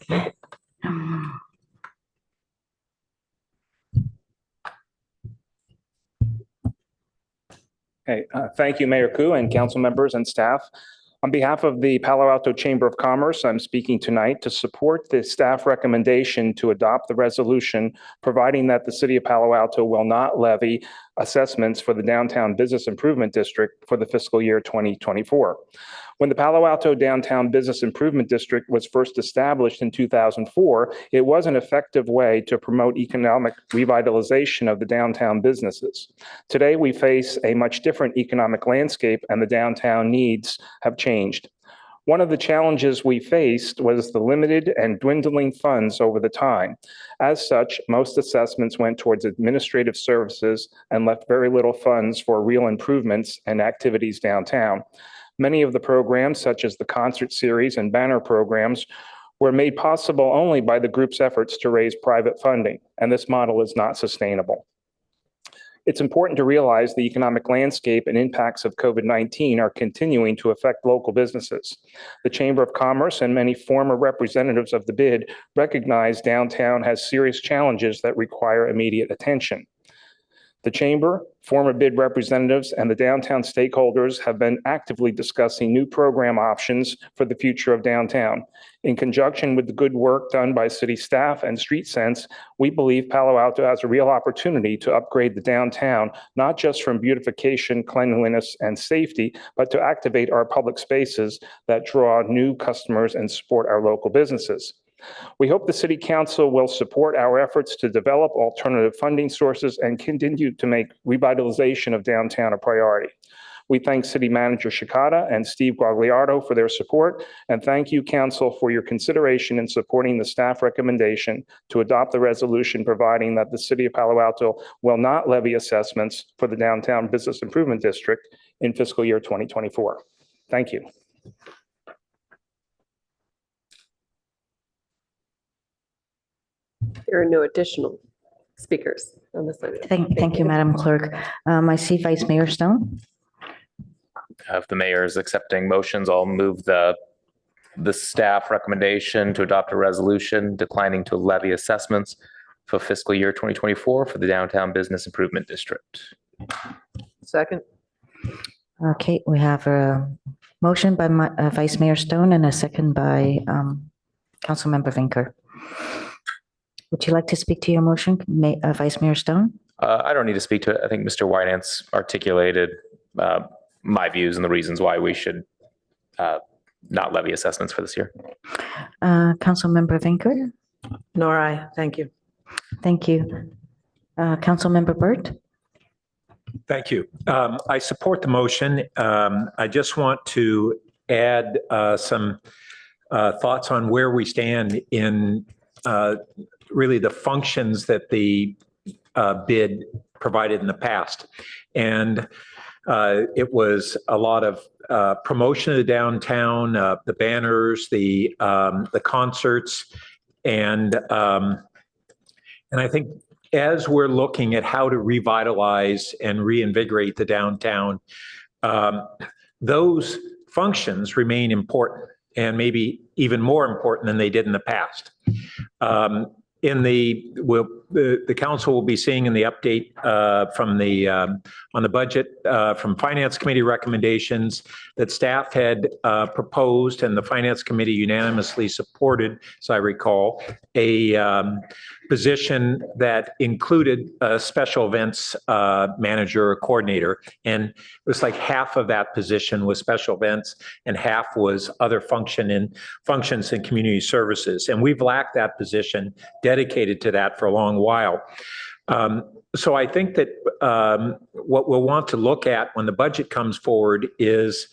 Hey, thank you, Mayor Koo and council members and staff. On behalf of the Palo Alto Chamber of Commerce, I'm speaking tonight to support the staff recommendation to adopt the resolution providing that the city of Palo Alto will not levy assessments for the Downtown Business Improvement District for the fiscal year 2024. When the Palo Alto Downtown Business Improvement District was first established in 2004, it was an effective way to promote economic revitalization of the downtown businesses. Today, we face a much different economic landscape and the downtown needs have changed. One of the challenges we faced was the limited and dwindling funds over the time. As such, most assessments went towards administrative services and left very little funds for real improvements and activities downtown. Many of the programs, such as the concert series and banner programs, were made possible only by the group's efforts to raise private funding, and this model is not sustainable. It's important to realize the economic landscape and impacts of COVID-19 are continuing to affect local businesses. The Chamber of Commerce and many former representatives of the bid recognize downtown has serious challenges that require immediate attention. The Chamber, former bid representatives, and the downtown stakeholders have been actively discussing new program options for the future of downtown. In conjunction with the good work done by city staff and Street Sense, we believe Palo Alto has a real opportunity to upgrade the downtown, not just from beautification, cleanliness, and safety, but to activate our public spaces that draw new customers and support our local businesses. We hope the City Council will support our efforts to develop alternative funding sources and continue to make revitalization of downtown a priority. We thank City Manager Shikata and Steve Guagliardo for their support, and thank you, Council, for your consideration in supporting the staff recommendation to adopt the resolution providing that the City of Palo Alto will not levy assessments for the Downtown Business Improvement District in fiscal year 2024. Thank you. There are no additional speakers on this item. Thank you, Madam Clerk. I see Vice Mayor Stone. If the mayor is accepting motions, I'll move the staff recommendation to adopt a resolution declining to levy assessments for fiscal year 2024 for the Downtown Business Improvement District. Second. Okay, we have a motion by Vice Mayor Stone and a second by Councilmember Vinker. Would you like to speak to your motion, Vice Mayor Stone? I don't need to speak to it. I think Mr. Winans articulated my views and the reasons why we should not levy assessments for this year. Councilmember Vinker? Nor I. Thank you. Thank you. Councilmember Burt? Thank you. I support the motion. I just want to add some thoughts on where we stand in really the functions that the bid provided in the past. And it was a lot of promotion of the downtown, the banners, the concerts, and I think as we're looking at how to revitalize and reinvigorate the downtown, those functions remain important and maybe even more important than they did in the past. the council will be seeing in the update from on the budget from Finance Committee recommendations that staff had proposed and the Finance Committee unanimously supported, as I recall, a position that included a special events manager or coordinator. And it was like half of that position was special events and half was other functions in community services. And we've lacked that position dedicated to that for a long while. So I think that what we'll want to look at when the budget comes forward is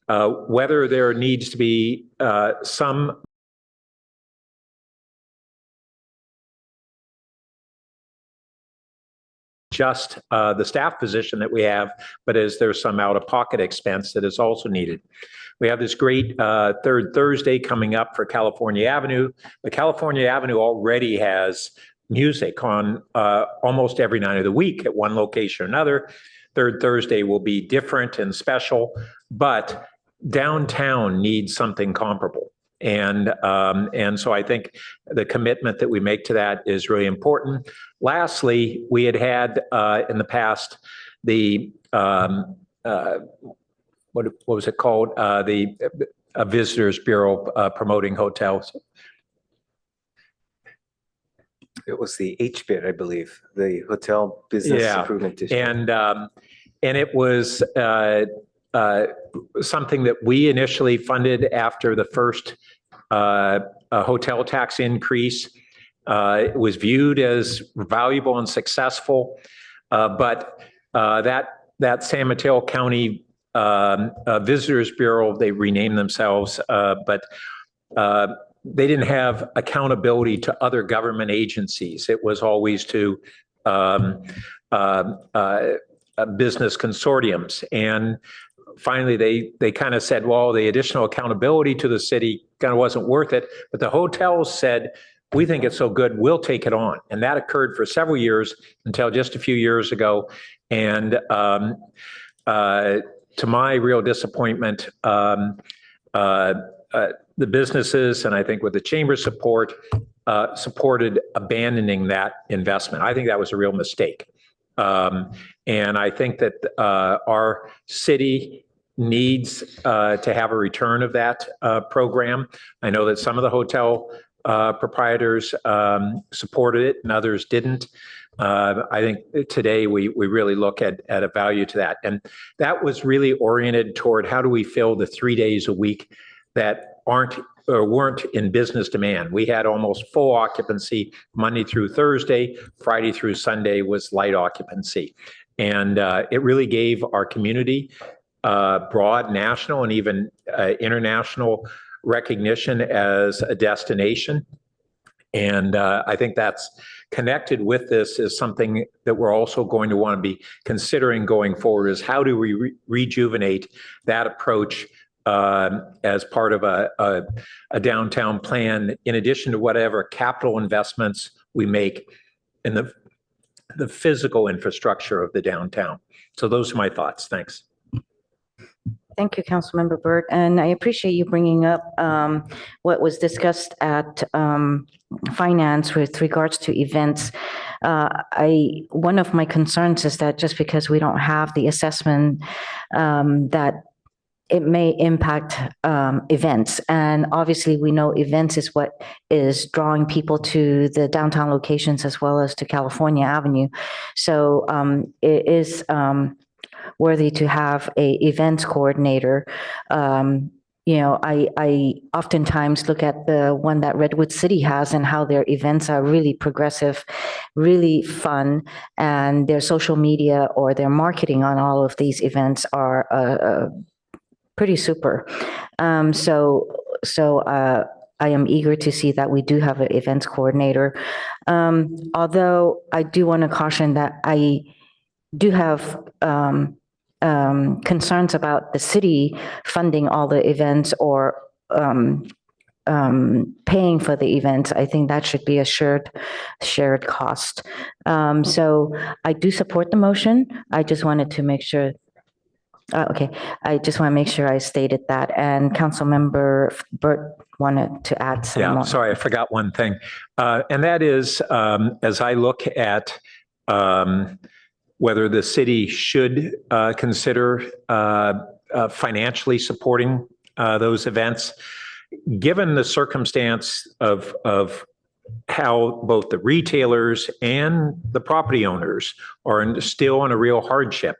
whether there needs to be some just the staff position that we have, but is there some out-of-pocket expense that is also needed? We have this great third Thursday coming up for California Avenue. But California Avenue already has music on almost every night of the week at one location or another. Third Thursday will be different and special, but downtown needs something comparable. And so I think the commitment that we make to that is really important. Lastly, we had in the past the what was it called? The Visitors Bureau promoting hotels. It was the HBID, I believe, the Hotel Business Improvement District. And it was something that we initially funded after the first hotel tax increase. It was viewed as valuable and successful, but that San Mateo County Visitors Bureau, they renamed themselves, but they didn't have accountability to other government agencies. It was always to business consortiums. And finally, they kind of said, well, the additional accountability to the city kind of wasn't worth it. But the hotels said, we think it's so good, we'll take it on. And that occurred for several years until just a few years ago. And to my real disappointment, the businesses, and I think with the chamber's support, supported abandoning that investment. I think that was a real mistake. And I think that our city needs to have a return of that program. I know that some of the hotel proprietors supported it and others didn't. I think today we really look at a value to that. And that was really oriented toward how do we fill the 3 days a week that aren't or weren't in business demand. We had almost full occupancy Monday through Thursday. Friday through Sunday was light occupancy. And it really gave our community broad national and even international recognition as a destination. And I think that's connected with this is something that we're also going to want to be considering going forward is how do we rejuvenate that approach as part of a downtown plan, in addition to whatever capital investments we make in the physical infrastructure of the downtown. So those are my thoughts. Thanks. Thank you, Councilmember Burt. And I appreciate you bringing up what was discussed at Finance with regards to events. One of my concerns is that just because we don't have the assessment that it may impact events. And obviously we know events is what is drawing people to the downtown locations as well as to California Avenue. So it is worthy to have a events coordinator. I oftentimes look at the one that Redwood City has and how their events are really progressive, really fun, and their social media or their marketing on all of these events are pretty super. So I am eager to see that we do have an events coordinator. Although I do want to caution that I do have concerns about the city funding all the events or paying for the events. I think that should be a shared cost. So I do support the motion. I just wanted to make sure Okay, I just want to make sure I stated that. And Councilmember Burt wanted to add some Yeah, more. sorry, I forgot one thing. And that is, as I look at whether the city should consider financially supporting those events, given the circumstance of how both the retailers and the property owners are still in a real hardship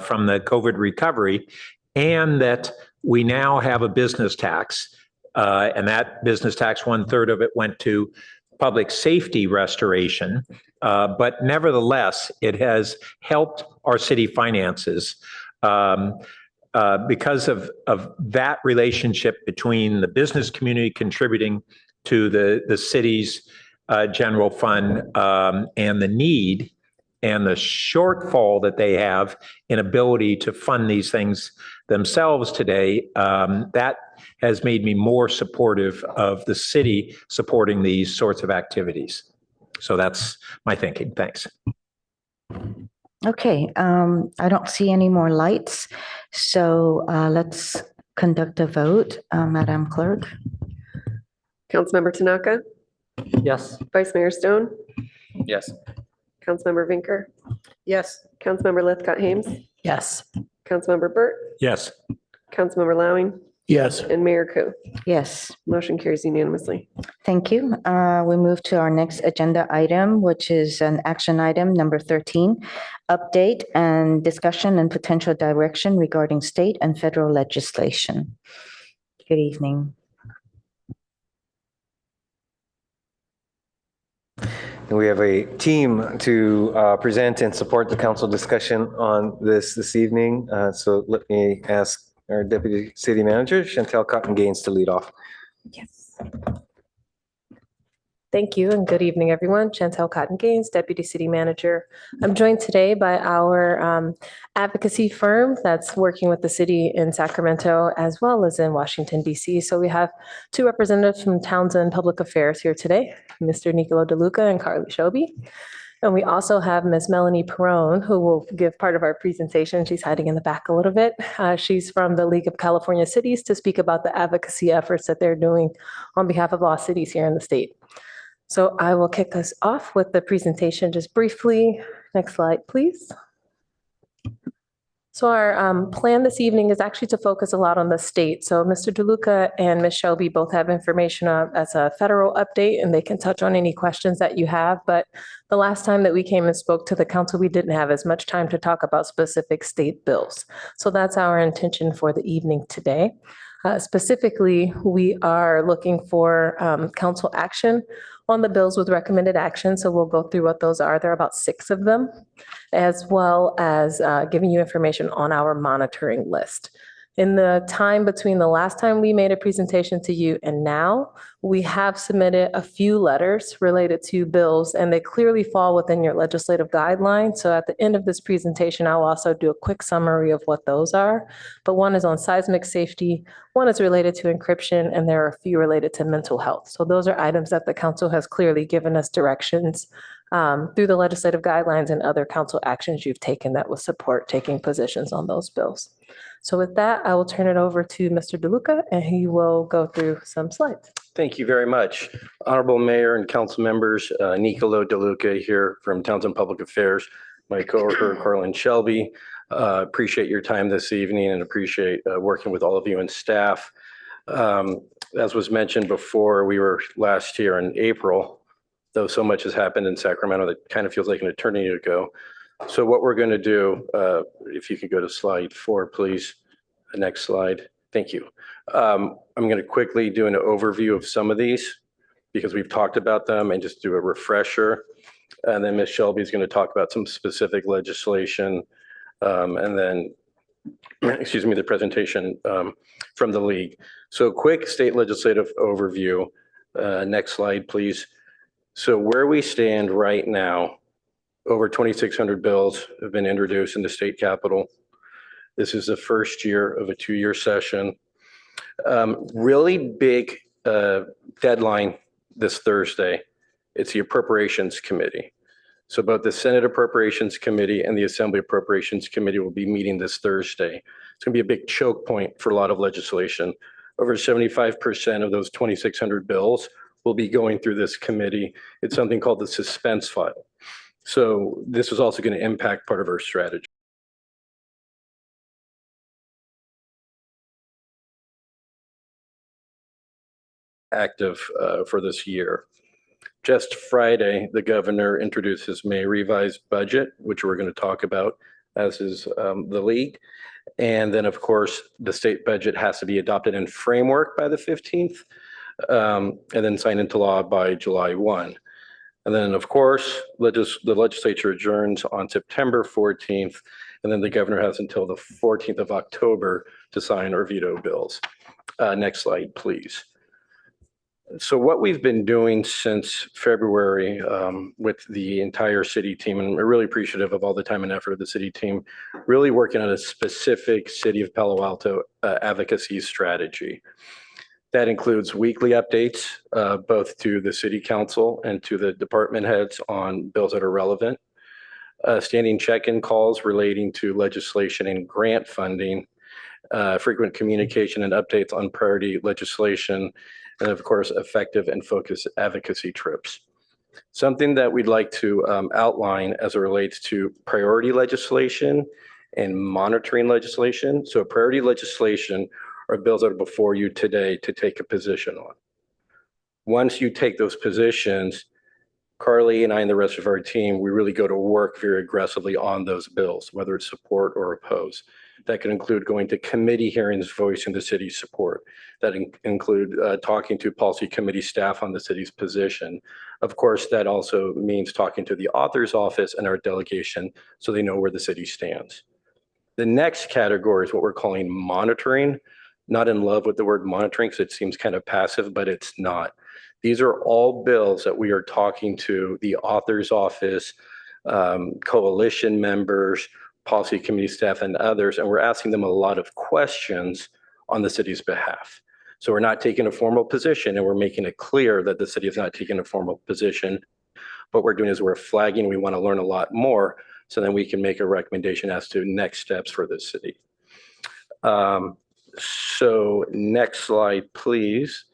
from the COVID recovery, and that we now have a business tax, and that business tax, 1/3 of it went to public safety restoration, but nevertheless, it has helped our city finances. Because of that relationship between the business community contributing to the city's general fund and the need and the shortfall that they have in ability to fund these things themselves today, that has made me more supportive of the city supporting these sorts of activities. So that's my thinking. Thanks. Okay, I don't see any more lights. So let's conduct a vote. Madam Clerk? Councilmember Tanaka, Yes. Vice Mayor Stone, Yes. Councilmember Vinker, Yes. Councilmember Lithcott Hames, Yes. Councilmember Burt, Yes. Councilmember Lowing, Yes. and Mayor Ku. Yes. Motion carries unanimously. Thank you. We move to our next agenda item, which is an action item number 13, update and discussion and potential direction regarding state and federal legislation. Good evening. And we have a team to present and support the council discussion on this evening. So let me ask our Deputy City Manager, Chantel Cotton-Gaines, to lead off. Yes. Thank you and good evening, everyone. Chantel Cotton-Gaines, Deputy City Manager. I'm joined today by our advocacy firm that's working with the city in Sacramento as well as in Washington, D.C. So we have two representatives from Townsend Public Affairs here today, Mr. Nicolo DeLuca and Carly Shelby. And we also have Ms. Melanie Perrone, who will give part of our presentation. She's hiding in the back a little bit. She's from the League of California Cities to speak about the advocacy efforts that they're doing on behalf of all cities here in the state. So I will kick us off with the presentation just briefly. Next slide, please. So our plan this evening is actually to focus a lot on the state. So Mr. DeLuca and Ms. Shelby both have information as a federal update, and they can touch on any questions that you have. But the last time that we came and spoke to the council, we didn't have as much time to talk about specific state bills. So that's our intention for the evening today. Specifically, we are looking for council action on the bills with recommended action. So we'll go through what those are. There are about 6 of them, as well as giving you information on our monitoring list. In the time between the last time we made a presentation to you and now, we have submitted a few letters related to bills, and they clearly fall within your legislative guidelines. So at the end of this presentation, I'll also do a quick summary of what those are. But one is on seismic safety, one is related to encryption, and there are a few related to mental health. So those are items that the council has clearly given us directions through the legislative guidelines and other council actions you've taken that will support taking positions on those bills. So with that, I will turn it over to Mr. DeLuca, and he will go through some slides. Thank you very much. Honorable Mayor and council members, Nicolo DeLuca here from Townsend Public Affairs, my coworker, Carlin Shelby. Appreciate your time this evening and appreciate working with all of you and staff. As was mentioned before, we were last year in April, though so much has happened in Sacramento that kind of feels like an eternity ago. So what we're going to do, if you could go to slide 4, please. The next slide. Thank you. I'm going to quickly do an overview of some of these because we've talked about them and just do a refresher. And then Ms. Shelby is going to talk about some specific legislation. And then, excuse me, the presentation from the league. So quick state legislative overview. Next slide, please. So where we stand right now, over 2,600 bills have been introduced in the state capitol. This is the first year of a 2-year session. Really big deadline this Thursday. It's the Appropriations Committee. So both the Senate Appropriations Committee and the Assembly Appropriations Committee will be meeting this Thursday. It's going to be a big choke point for a lot of legislation. Over 75% of those 2,600 bills will be going through this committee. It's something called the suspense file. So this is also going to impact part of our strategy. Active for this year. Just Friday, the governor introduced his May revised budget, which we're going to talk about, as is the league. And then, of course, the state budget has to be adopted in framework by the 15th, and then signed into law by July 1. And then, of course, the legislature adjourns on September 14th, and then the governor has until the 14th of October to sign or veto bills. Next slide, please. So what we've been doing since February with the entire city team, and we're really appreciative of all the time and effort of the city team, really working on a specific City of Palo Alto advocacy strategy. That includes weekly updates, both to the city council and to the department heads on bills that are relevant, standing check-in calls relating to legislation and grant funding, frequent communication and updates on priority legislation, and of course, effective and focused advocacy trips. Something that we'd like to outline as it relates to priority legislation and monitoring legislation. So priority legislation are bills that are before you today to take a position on. Once you take those positions, Carly and I and the rest of our team, we really go to work very aggressively on those bills, whether it's support or oppose. That can include going to committee hearings, voicing the city's support. That include talking to policy committee staff on the city's position. Of course, that also means talking to the author's office and our delegation so they know where the city stands. The next category is what we're calling monitoring. Not in love with the word monitoring because it seems kind of passive, but it's not. These are all bills that we are talking to the author's office, coalition members, policy committee staff, and others, and we're asking them a lot of questions on the city's behalf. So we're not taking a formal position, and we're making it clear that the city is not taking a formal position. What we're doing is we're flagging, we want to learn a lot more, so then we can make a recommendation as to next steps for the city. So next slide, please.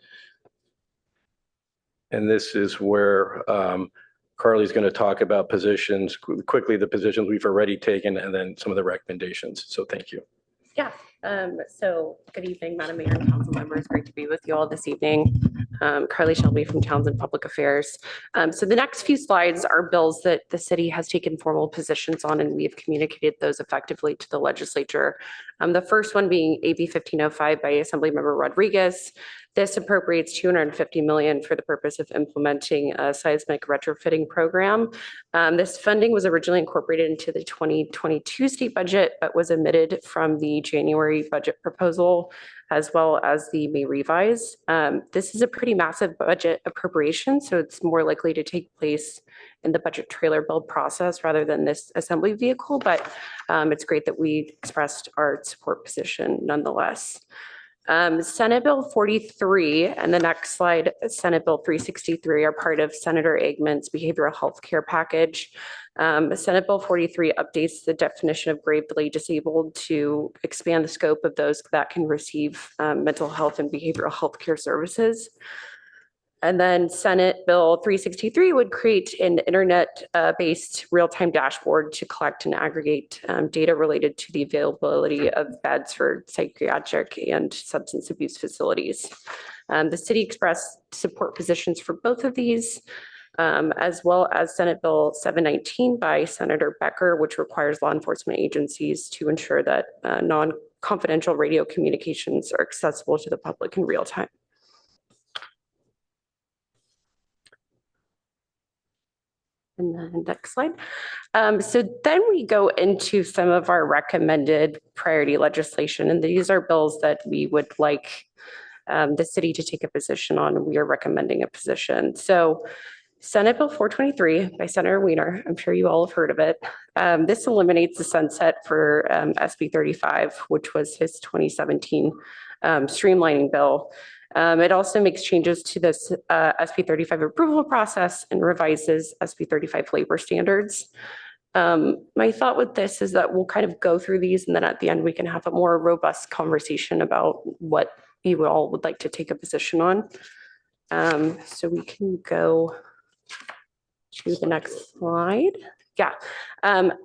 And this is where Carly's going to talk about positions, quickly the positions we've already taken, and then some of the recommendations. So thank you. Yeah. So good evening, Madam Mayor and council members. Great to be with you all this evening. Carly Shelby from Townsend Public Affairs. So the next few slides are bills that the city has taken formal positions on, and we have communicated those effectively to the legislature. The first one being AB 1505 by Assemblymember Rodriguez. This appropriates $250 million for the purpose of implementing a seismic retrofitting program. This funding was originally incorporated into the 2022 state budget, but was omitted from the January budget proposal, as well as the May revise. This is a pretty massive budget appropriation, so it's more likely to take place in the budget trailer build process rather than this assembly vehicle, but it's great that we expressed our support position nonetheless. Senate Bill 43 and the next slide, Senate Bill 363, are part of Senator Eggman's behavioral health care package. Senate Bill 43 updates the definition of gravely disabled to expand the scope of those that can receive mental health and behavioral health care services. And then Senate Bill 363 would create an internet-based real-time dashboard to collect and aggregate data related to the availability of beds for psychiatric and substance abuse facilities. The city expressed support positions for both of these, as well as Senate Bill 719 by Senator Becker, which requires law enforcement agencies to ensure that non-confidential radio communications are accessible to the public in real time. And then next slide. So then we go into some of our recommended priority legislation, and these are bills that we would like the city to take a position on, and we are recommending a position. So Senate Bill 423 by Senator Wiener, I'm sure you all have heard of it. This eliminates the sunset for SB 35, which was his 2017 streamlining bill. It also makes changes to this SB 35 approval process and revises SB 35 labor standards. My thought with this is that we'll kind of go through these, and then at the end, we can have a more robust conversation about what you all would like to take a position on. So we can go to the next slide. Yeah.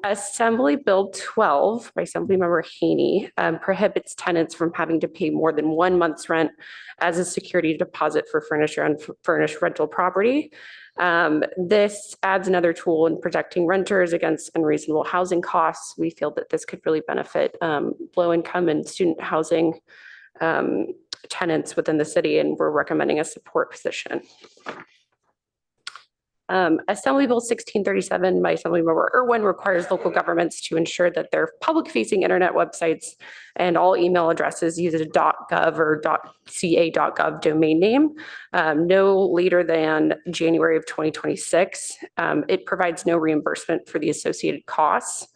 Assembly Bill 12 by Assemblymember Haney prohibits tenants from having to pay more than 1 month's rent as a security deposit for furnished or unfurnished rental property. This adds another tool in protecting renters against unreasonable housing costs. We feel that this could really benefit low-income and student housing tenants within the city, and we're recommending a support position. Assembly Bill 1637 by Assemblymember Irwin requires local governments to ensure that their public-facing internet websites and all email addresses use a .gov or .ca.gov domain name no later than January of 2026. It provides no reimbursement for the associated costs.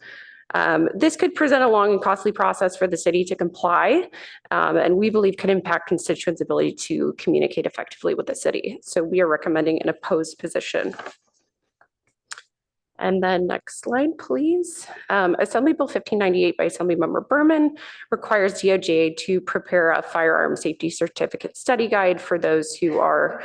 This could present a long and costly process for the city to comply, and we believe could impact constituents' ability to communicate effectively with the city. So we are recommending an opposed position. And then next slide, please. Assembly Bill 1598 by Assemblymember Berman requires DOJ to prepare a firearm safety certificate study guide for those who are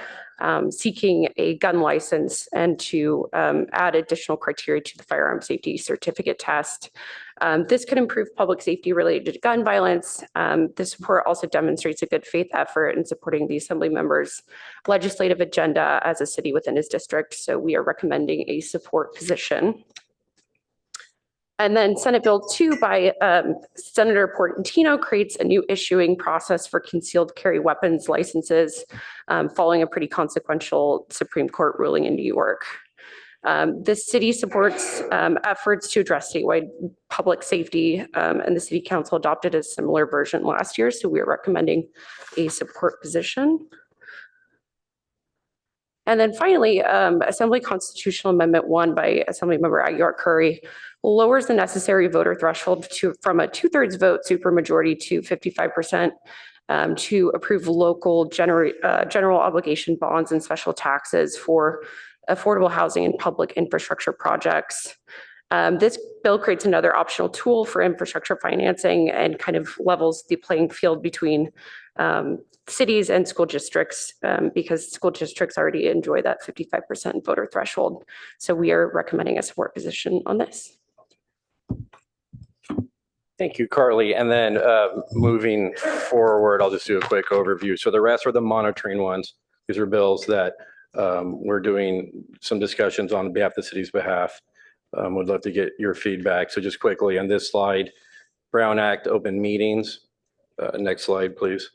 seeking a gun license, and to add additional criteria to the firearm safety certificate test. This could improve public safety related to gun violence. This report also demonstrates a good faith effort in supporting the Assembly member's legislative agenda as a city within his district. So we are recommending a support position. And then Senate Bill 2 by Senator Portantino creates a new issuing process for concealed carry weapons licenses following a pretty consequential Supreme Court ruling in New York. The city supports efforts to address statewide public safety, and the city council adopted a similar version last year. So we are recommending a support position. And then finally, Assembly Constitutional Amendment 1 by Assemblymember Aguilar Curry lowers the necessary voter threshold from a 2/3 vote supermajority to 55% to approve local general obligation bonds and special taxes for affordable housing and public infrastructure projects. This bill creates another optional tool for infrastructure financing and kind of levels the playing field between cities and school districts, because school districts already enjoy that 55% voter threshold. So we are recommending a support position on this. Thank you, Carly. And then moving forward, I'll just do a quick overview. So the rest are the monitoring ones. These are bills that we're doing some discussions on behalf of the city's behalf. Would love to get your feedback. So just quickly on this slide, Brown Act open meetings. Next slide, please.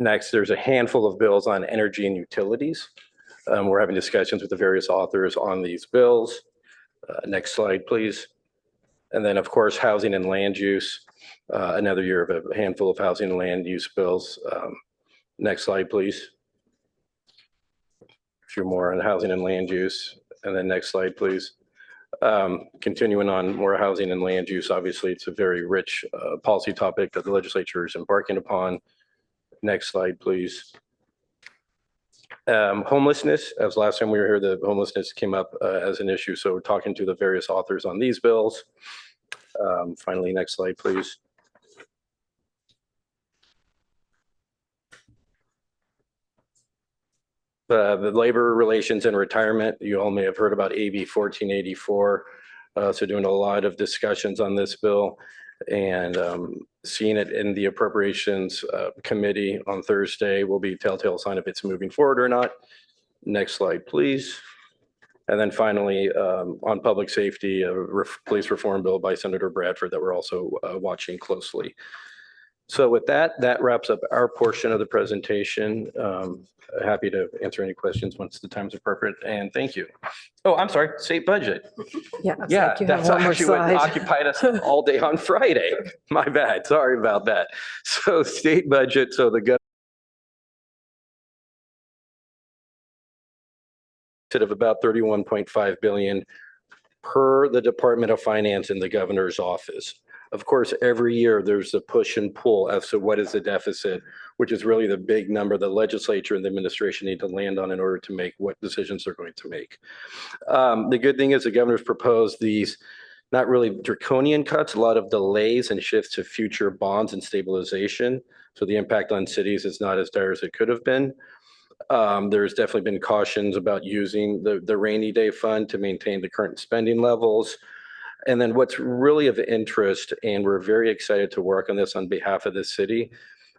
Next, there's a handful of bills on energy and utilities. We're having discussions with the various authors on these bills. Next slide, please. And then, of course, housing and land use. Another year of a handful of housing and land use bills. Next slide, please. A few more on housing and land use. And then next slide, please. Continuing on more housing and land use, obviously, it's a very rich policy topic that the legislature is embarking upon. Next slide, please. Homelessness, as last time we were here, the homelessness came up as an issue. So we're talking to the various authors on these bills. Finally, next slide, please. The labor relations and retirement, you all may have heard about AB 1484. So doing a lot of discussions on this bill, and seeing it in the appropriations committee on Thursday will be telltale sign if it's moving forward or not. Next slide, please. And then finally, on public safety, police reform bill by Senator Bradford that we're also watching closely. So with that, that wraps up our portion of the presentation. Happy to answer any questions once the time's appropriate, and thank you. Oh, I'm sorry, state budget. Yeah, That's actually what occupied us all day on Friday. My bad, sorry about that. So state budget, so the government of about 31.5 billion per the Department of Finance in the governor's office. Of course, every year there's a push and pull as to what is the deficit, which is really the big number the legislature and the administration need to land on in order to make what decisions they're going to make. The good thing is the governor's proposed these not really draconian cuts, a lot of delays and shifts to future bonds and stabilization. So the impact on cities is not as dire as it could have been. There's definitely been cautions about using the rainy day fund to maintain the current spending levels. And then what's really of interest, and we're very excited to work on this on behalf of the city,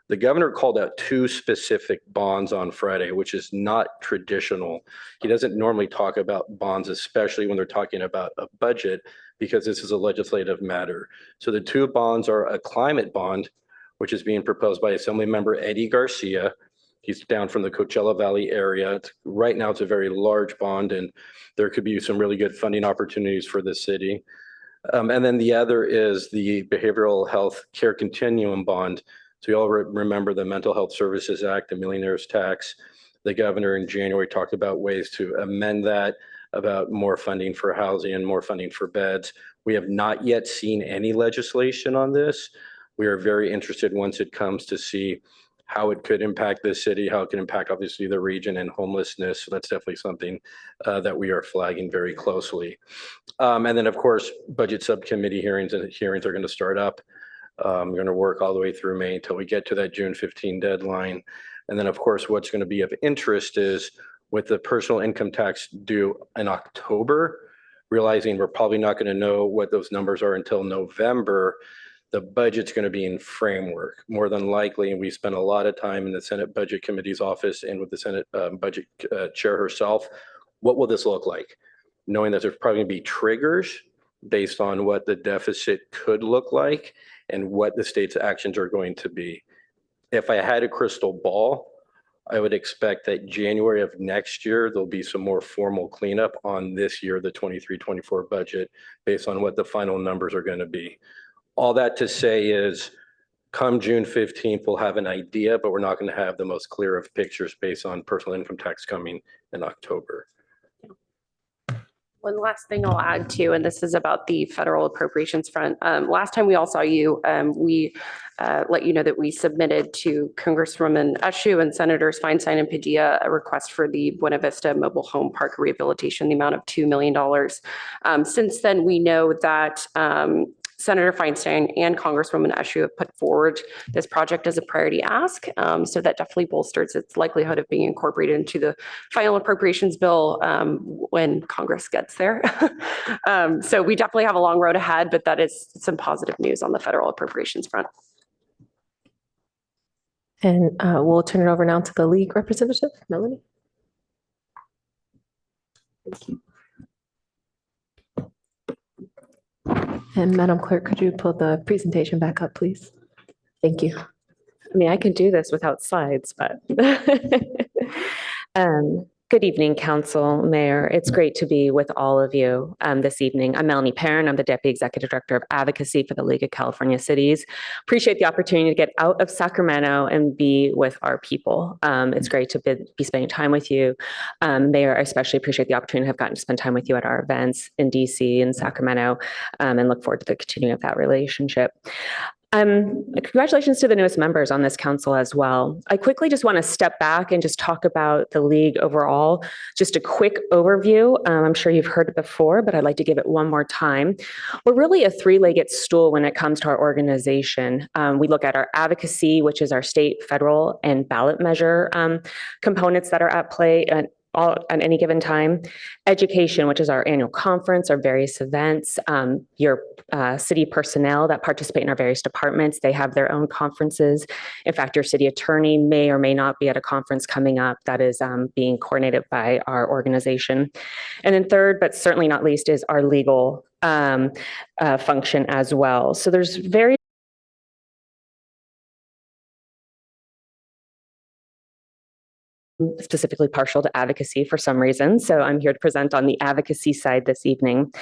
the governor called out 2 specific bonds on Friday, which is not traditional. He doesn't normally talk about bonds, especially when they're talking about a budget, because this is a legislative matter. So the 2 bonds are a climate bond, which is being proposed by Assemblymember Eddie Garcia. He's down from the Coachella Valley area. Right now, it's a very large bond, and there could be some really good funding opportunities for the city. And then the other is the Behavioral Health Care Continuum Bond. So you all remember the Mental Health Services Act, the Millionaire's Tax. The governor in January talked about ways to amend that, about more funding for housing and more funding for beds. We have not yet seen any legislation on this. We are very interested once it comes to see how it could impact the city, how it can impact obviously the region and homelessness. So that's definitely something that we are flagging very closely. And then of course, budget subcommittee hearings are going to start up. We're going to work all the way through May until we get to that June 15 deadline. And then of course, what's going to be of interest is with the personal income tax due in October, realizing we're probably not going to know what those numbers are until November, the budget's going to be in framework more than likely. And we spent a lot of time in the Senate Budget Committee's office and with the Senate Budget Chair herself. What will this look like? Knowing that there's probably going to be triggers based on what the deficit could look like and what the state's actions are going to be. If I had a crystal ball, I would expect that January of next year, there'll be some more formal cleanup on this year, the 23-24 budget, based on what the final numbers are going to be. All that to say is, come June 15th, we'll have an idea, but we're not going to have the most clear of pictures based on personal income tax coming in October. One last thing I'll add too, and this is about the federal appropriations front. Last time we all saw you, we let you know that we submitted to Congresswoman Eshoo and Senators Feinstein and Padilla a request for the Buena Vista Mobile Home Park rehabilitation, the amount of $2 million. Since then, we know that Senator Feinstein and Congresswoman Eshoo have put forward this project as a priority ask. So that definitely bolsters its likelihood of being incorporated into the final appropriations bill when Congress gets there. So we definitely have a long road ahead, but that is some positive news on the federal appropriations front. And we'll turn it over now to the league representative, Melanie. Thank you. And Madam Clerk, could you pull the presentation back up, please? Thank you. I mean, I can do this without slides, but good evening, Council, Mayor. It's great to be with all of you this evening. I'm Melanie Perrin. I'm the Deputy Executive Director of Advocacy for the League of California Cities. Appreciate the opportunity to get out of Sacramento and be with our people. It's great to be spending time with you. Mayor, I especially appreciate the opportunity to have gotten to spend time with you at our events in DC and Sacramento, and look forward to the continuing of that relationship. Congratulations to the newest members on this council as well. I quickly just want to step back and just talk about the league overall. Just a quick overview. I'm sure you've heard it before, but I'd like to give it one more time. We're really a three-legged stool when it comes to our organization. We look at our advocacy, which is our state, federal, and ballot measure components that are at play at any given time. Education, which is our annual conference, our various events, your city personnel that participate in our various departments, they have their own conferences. In fact, your city attorney may or may not be at a conference coming up that is being coordinated by our organization. And then third, but certainly not least, is our legal function as well. So there's very specifically partial to advocacy for some reason, so I'm here to present on the advocacy side this evening.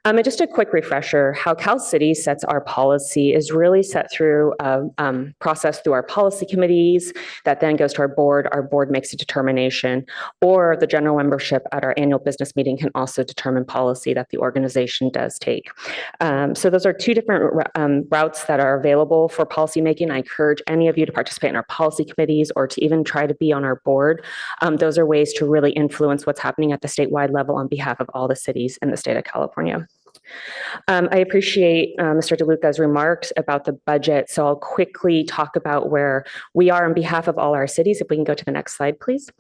And just a quick refresher, how Cal City sets our policy is really set through a process through our policy committees that then goes to our board makes a determination, or the general membership at our annual business meeting can also determine policy that the organization does take. So those are two different routes that are available for policymaking. I encourage any of you to participate in our policy committees or to even try to be on our board. Those are ways to really influence what's happening at the statewide level on behalf of all the cities in the state of California. I appreciate Mr. DeLuca's remarks about the budget, so I'll quickly talk about where we are on behalf of all our cities. If we can go to the next slide, please.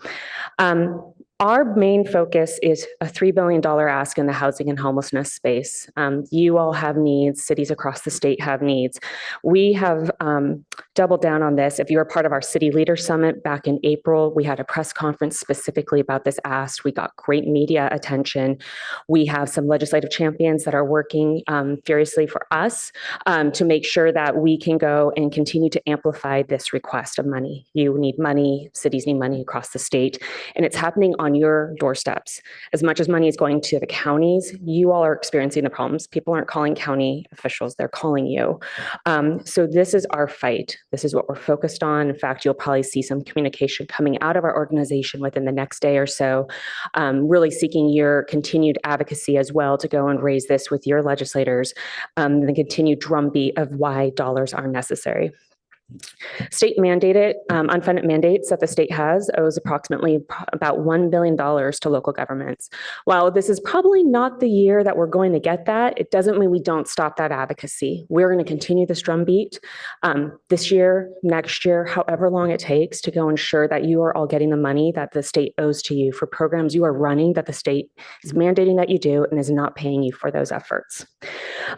Our main focus is a $3 billion ask in the housing and homelessness space. You all have needs, cities across the state have needs. We have doubled down on this. If you were part of our City Leader Summit back in April, we had a press conference specifically about this ask. We got great media attention. We have some legislative champions that are working furiously for us to make sure that we can go and continue to amplify this request of money. You need money, cities need money across the state, and it's happening on your doorsteps. As much as money is going to the counties, you all are experiencing the problems. People aren't calling county officials, they're calling you. So this is our fight. This is what we're focused on. In fact, you'll probably see some communication coming out of our organization within the next day or so, really seeking your continued advocacy as well to go and raise this with your legislators, the continued drumbeat of why dollars are necessary. State mandated, unfunded mandates that the state has owes approximately about $1 billion to local governments. While this is probably not the year that we're going to get that, it doesn't mean we don't stop that advocacy. We're going to continue this drumbeat this year, next year, however long it takes to go ensure that you are all getting the money that the state owes to you for programs you are running that the state is mandating that you do and is not paying you for those efforts.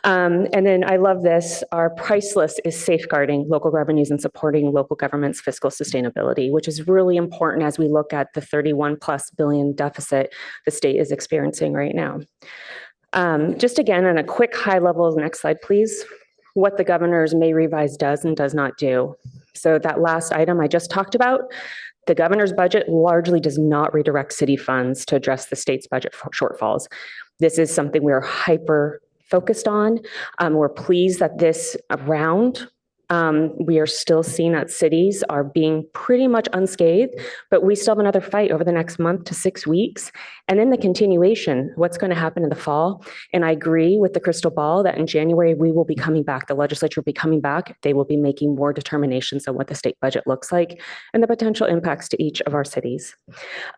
And then I love this, our price list is safeguarding local revenues and supporting local government's fiscal sustainability, which is really important as we look at the 31+ billion deficit the state is experiencing right now. Just again, on a quick high level, next slide, please, what the governor's May revise does and does not do. So that last item I just talked about, the governor's budget largely does not redirect city funds to address the state's budget shortfalls. This is something we're hyper focused on. We're pleased that this round, we are still seeing that cities are being pretty much unscathed, but we still have another fight over the next month to 6 weeks. And then the continuation, what's going to happen in the fall. And I agree with the crystal ball that in January, we will be coming back. The legislature will be coming back. They will be making more determinations on what the state budget looks like and the potential impacts to each of our cities.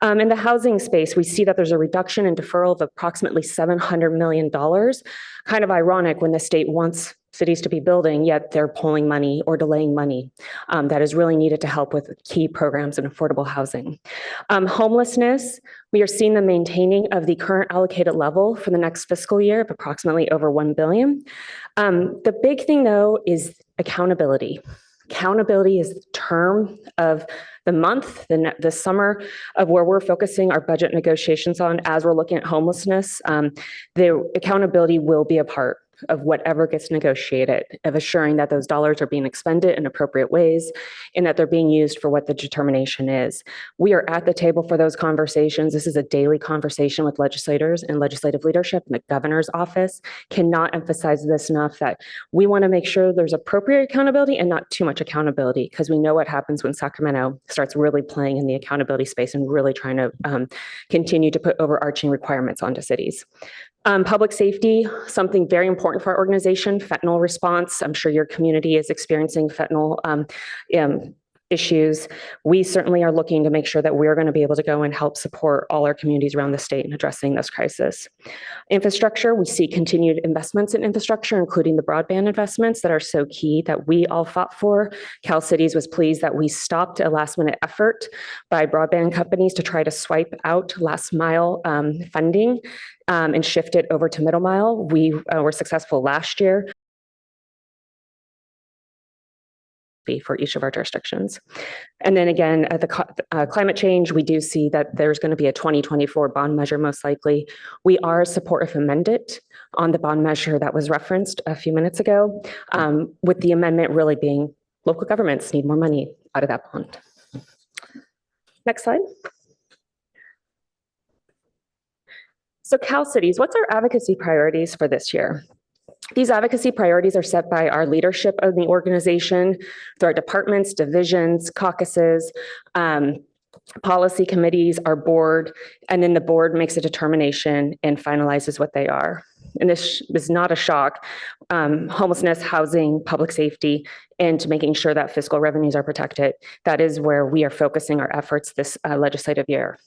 In the housing space, we see that there's a reduction in deferral of approximately $700 million. Kind of ironic when the state wants cities to be building, yet they're pulling money or delaying money that is really needed to help with key programs in affordable housing. Homelessness, we are seeing the maintaining of the current allocated level for the next fiscal year of approximately over $1 billion. The big thing though is accountability. Accountability is the term of the month, the summer of where we're focusing our budget negotiations on as we're looking at homelessness. The accountability will be a part of whatever gets negotiated, of assuring that those dollars are being expended in appropriate ways and that they're being used for what the determination is. We are at the table for those conversations. This is a daily conversation with legislators and legislative leadership, and the governor's office cannot emphasize this enough that we want to make sure there's appropriate accountability and not too much accountability, because we know what happens when Sacramento starts really playing in the accountability space and really trying to continue to put overarching requirements onto cities. Public safety, something very important for our organization, fentanyl response. I'm sure your community is experiencing fentanyl issues. We certainly are looking to make sure that we're going to be able to go and help support all our communities around the state in addressing this crisis. Infrastructure, we see continued investments in infrastructure, including the broadband investments that are so key that we all fought for. Cal Cities was pleased that we stopped a last minute effort by broadband companies to try to swipe out last mile funding and shift it over to middle mile. We were successful last year for each of our jurisdictions. And then again, the climate change, we do see that there's going to be a 2024 bond measure most likely. We are supportive amended on the bond measure that was referenced a few minutes ago, with the amendment really being local governments need more money out of that bond. Next slide. So Cal Cities, what's our advocacy priorities for this year? These advocacy priorities are set by our leadership of the organization through our departments, divisions, caucuses, policy committees, our board, and then the board makes a determination and finalizes what they are. And this is not a shock. Homelessness, housing, public safety, and making sure that fiscal revenues are protected. That is where we are focusing our efforts this legislative year.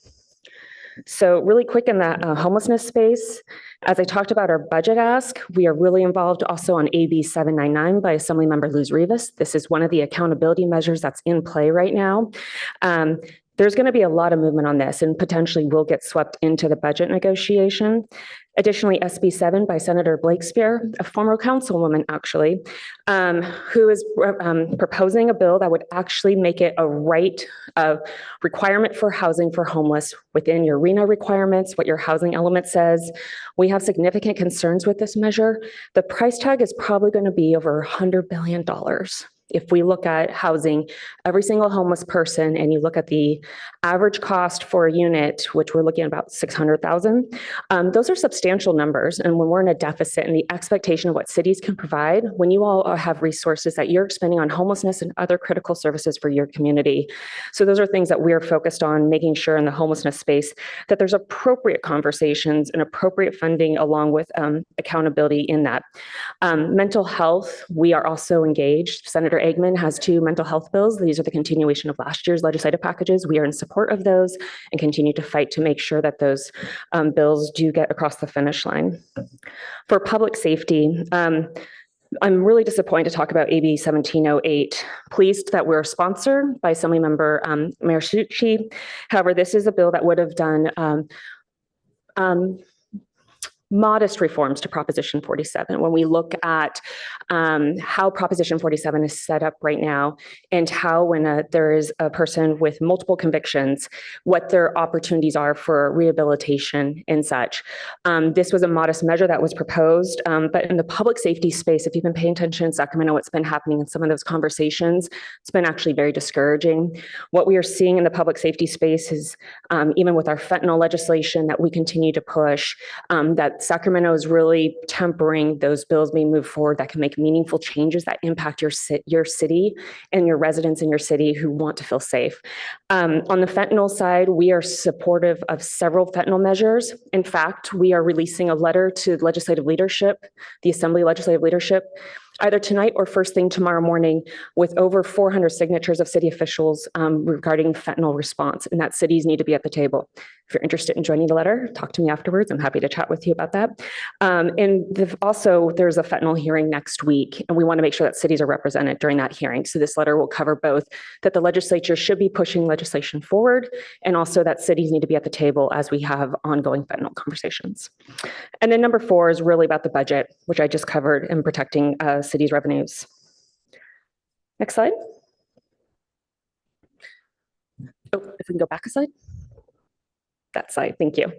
So really quick in that homelessness space, as I talked about our budget ask, we are really involved also on AB 799 by Assemblymember Luz Rivas. This is one of the accountability measures that's in play right now. There's going to be a lot of movement on this and potentially will get swept into the budget negotiation. Additionally, SB 7 by Senator Blakespear, a former councilwoman actually, who is proposing a bill that would actually make it a right requirement for housing for homeless within your RENA requirements, what your housing element says. We have significant concerns with this measure. The price tag is probably going to be over $100 billion. If we look at housing every single homeless person and you look at the average cost for a unit, which we're looking at about 600,000, those are substantial numbers. And when we're in a deficit and the expectation of what cities can provide, when you all have resources that you're spending on homelessness and other critical services for your community. So those are things that we're focused on, making sure in the homelessness space that there's appropriate conversations and appropriate funding along with accountability in that. Mental health, we are also engaged. Senator Eggman has 2 mental health bills. These are the continuation of last year's legislative packages. We are in support of those and continue to fight to make sure that those bills do get across the finish line. For public safety, I'm really disappointed to talk about AB 1708. Pleased that we're sponsored by Assemblymember Mayor Shuchi. However, this is a bill that would have done modest reforms to Proposition 47. When we look at how Proposition 47 is set up right now and how when there is a person with multiple convictions, what their opportunities are for rehabilitation and such. This was a modest measure that was proposed, but in the public safety space, if you've been paying attention in Sacramento, what's been happening in some of those conversations, it's been actually very discouraging. What we are seeing in the public safety space is even with our fentanyl legislation that we continue to push, that Sacramento is really tempering those bills being moved forward that can make meaningful changes that impact your city and your residents in your city who want to feel safe. On the fentanyl side, we are supportive of several fentanyl measures. In fact, we are releasing a letter to legislative leadership, the Assembly legislative leadership, either tonight or first thing tomorrow morning with over 400 signatures of city officials regarding fentanyl response, and that cities need to be at the table. If you're interested in joining the letter, talk to me afterwards. I'm happy to chat with you about that. Also, there's a fentanyl hearing next week, and we want to make sure that cities are represented during that hearing. So this letter will cover both that the legislature should be pushing legislation forward, and also that cities need to be at the table as we have ongoing fentanyl conversations. And then number 4 is really about the budget, which I just covered, in protecting cities' revenues. Next slide. Oh, if we can go back a slide. That slide, thank you.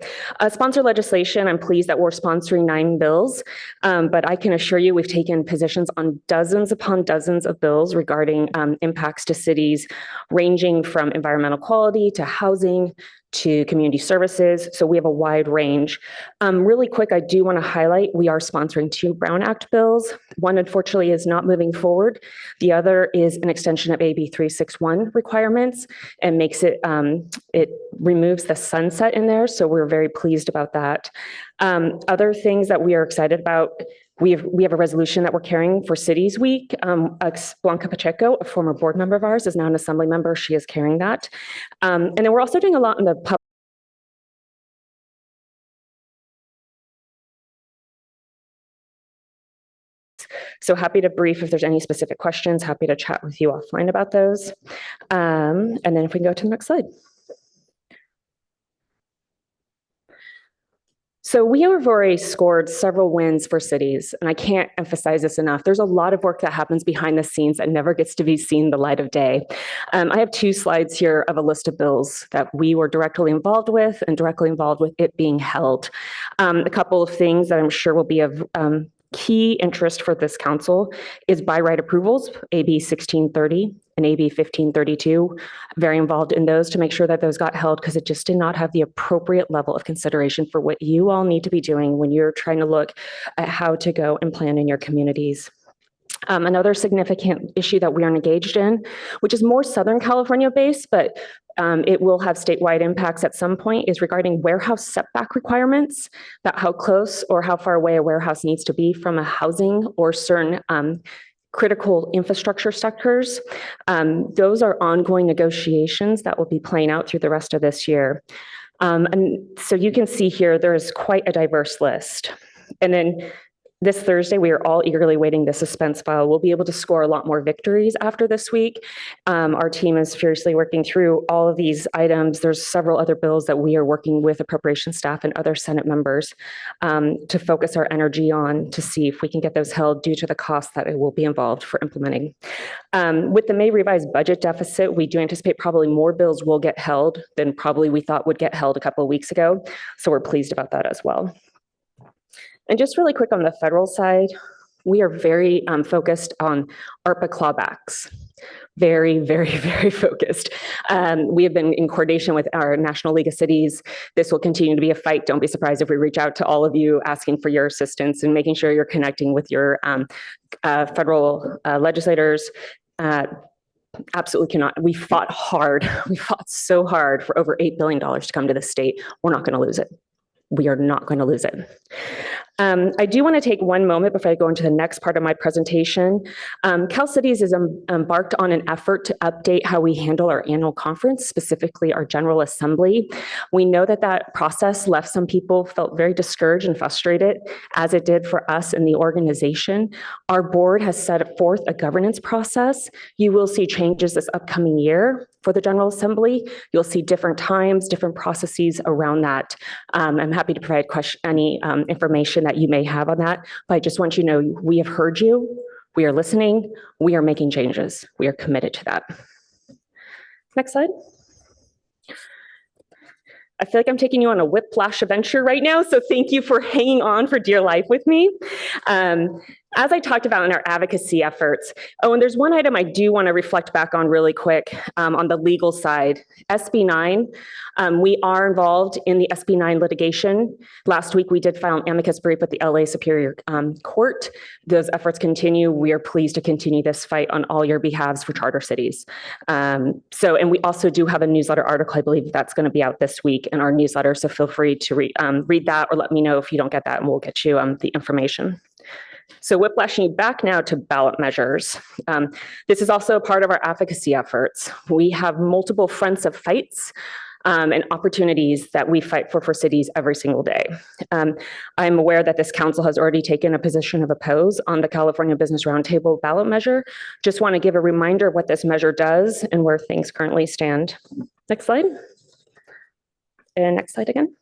Sponsor legislation, I'm pleased that we're sponsoring 9 bills, but I can assure you we've taken positions on dozens upon dozens of bills regarding impacts to cities, ranging from environmental quality to housing to community services. So we have a wide range. Really quick, I do want to highlight, we are sponsoring 2 Brown Act bills. One, unfortunately, is not moving forward. The other is an extension of AB 361 requirements and makes it, it removes the sunset in there. So we're very pleased about that. Other things that we are excited about, we have a resolution that we're carrying for Cities Week. Blanca Pacheco, a former board member of ours, is now an assembly member. She is carrying that. And then we're also doing a lot in the public. So happy to brief if there's any specific questions, happy to chat with you offline about those. And then if we can go to the next slide. So we have already scored several wins for cities, and I can't emphasize this enough. There's a lot of work that happens behind the scenes that never gets to be seen the light of day. I have 2 slides here of a list of bills that we were directly involved with and directly involved with it being held. A couple of things that I'm sure will be of key interest for this council is by right approvals, AB 1630 and AB 1532. Very involved in those to make sure that those got held because it just did not have the appropriate level of consideration for what you all need to be doing when you're trying to look at how to go and plan in your communities. Another significant issue that we are engaged in, which is more Southern California based, but it will have statewide impacts at some point, is regarding warehouse setback requirements, about how close or how far away a warehouse needs to be from a housing or certain critical infrastructure sectors. Those are ongoing negotiations that will be playing out through the rest of this year. And so you can see here, there is quite a diverse list. And then this Thursday, we are all eagerly waiting the suspense file. We'll be able to score a lot more victories after this week. Our team is furiously working through all of these items. There's several other bills that we are working with appropriations staff and other Senate members to focus our energy on to see if we can get those held due to the cost that it will be involved for implementing. With the May revised budget deficit, we do anticipate probably more bills will get held than probably we thought would get held a couple of weeks ago. So we're pleased about that as well. And just really quick on the federal side, we are very focused on ARPA clawbacks. Very, very, very focused. We have been in coordination with our National League of Cities. This will continue to be a fight. Don't be surprised if we reach out to all of you asking for your assistance and making sure you're connecting with your federal legislators. Absolutely cannot. We fought hard. We fought so hard for over $8 billion to come to the state. We're not going to lose it. We are not going to lose it. I do want to take one moment before I go into the next part of my presentation. Cal Cities is embarked on an effort to update how we handle our annual conference, specifically our General Assembly. We know that that process left some people felt very discouraged and frustrated, as it did for us in the organization. Our board has set forth a governance process. You will see changes this upcoming year for the General Assembly. You'll see different times, different processes around that. I'm happy to provide any information that you may have on that, but I just want you to know we have heard you, we are listening, we are making changes. We are committed to that. Next slide. I feel like I'm taking you on a whiplash adventure right now, so thank you for hanging on for dear life with me. As I talked about in our advocacy efforts, and there's one item I do want to reflect back on really quick on the legal side. SB 9, we are involved in the SB 9 litigation. Last week, we did file an amicus brief with the LA Superior Court. Those efforts continue. We are pleased to continue this fight on all your behalves for charter cities. And we also do have a newsletter article, I believe that's going to be out this week in our newsletter, so feel free to read that or let me know if you don't get that and we'll get you the information. So whiplashing back now to ballot measures. This is also a part of our advocacy efforts. We have multiple fronts of fights and opportunities that we fight for cities every single day. I'm aware that this council has already taken a position of oppose on the California Business Roundtable ballot measure. Just want to give a reminder of what this measure does and where things currently stand. Next slide. And next slide again.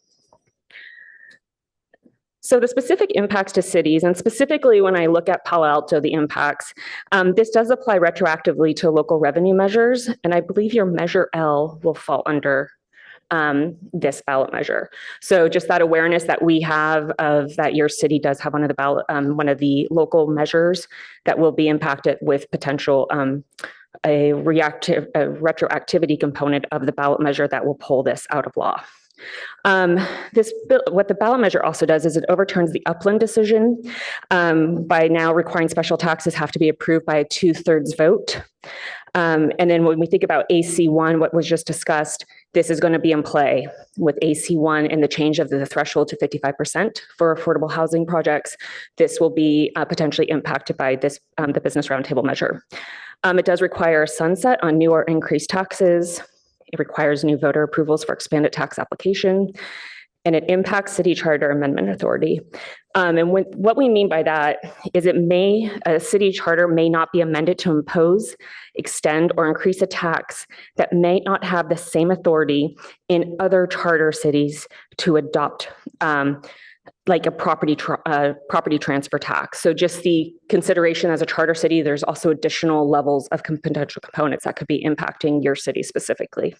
So the specific impacts to cities, and specifically when I look at Palo Alto, the impacts, this does apply retroactively to local revenue measures, and I believe your Measure L will fall under this ballot measure. So just that awareness that we have of that your city does have one of the local measures that will be impacted with potential a retroactivity component of the ballot measure that will pull this out of law. What the ballot measure also does is it overturns the Upland decision by now requiring special taxes have to be approved by a 2/3 vote. And then when we think about AC1, what was just discussed, this is going to be in play with AC1 and the change of the threshold to 55% for affordable housing projects. This will be potentially impacted by this, the Business Roundtable measure. It does require a sunset on new or increased taxes. It requires new voter approvals for expanded tax application, and it impacts city charter amendment authority. And what we mean by that is a city charter may not be amended to impose, extend, or increase a tax that may not have the same authority in other charter cities to adopt like a property transfer tax. So just the consideration as a charter city, there's also additional levels of potential components that could be impacting your city specifically.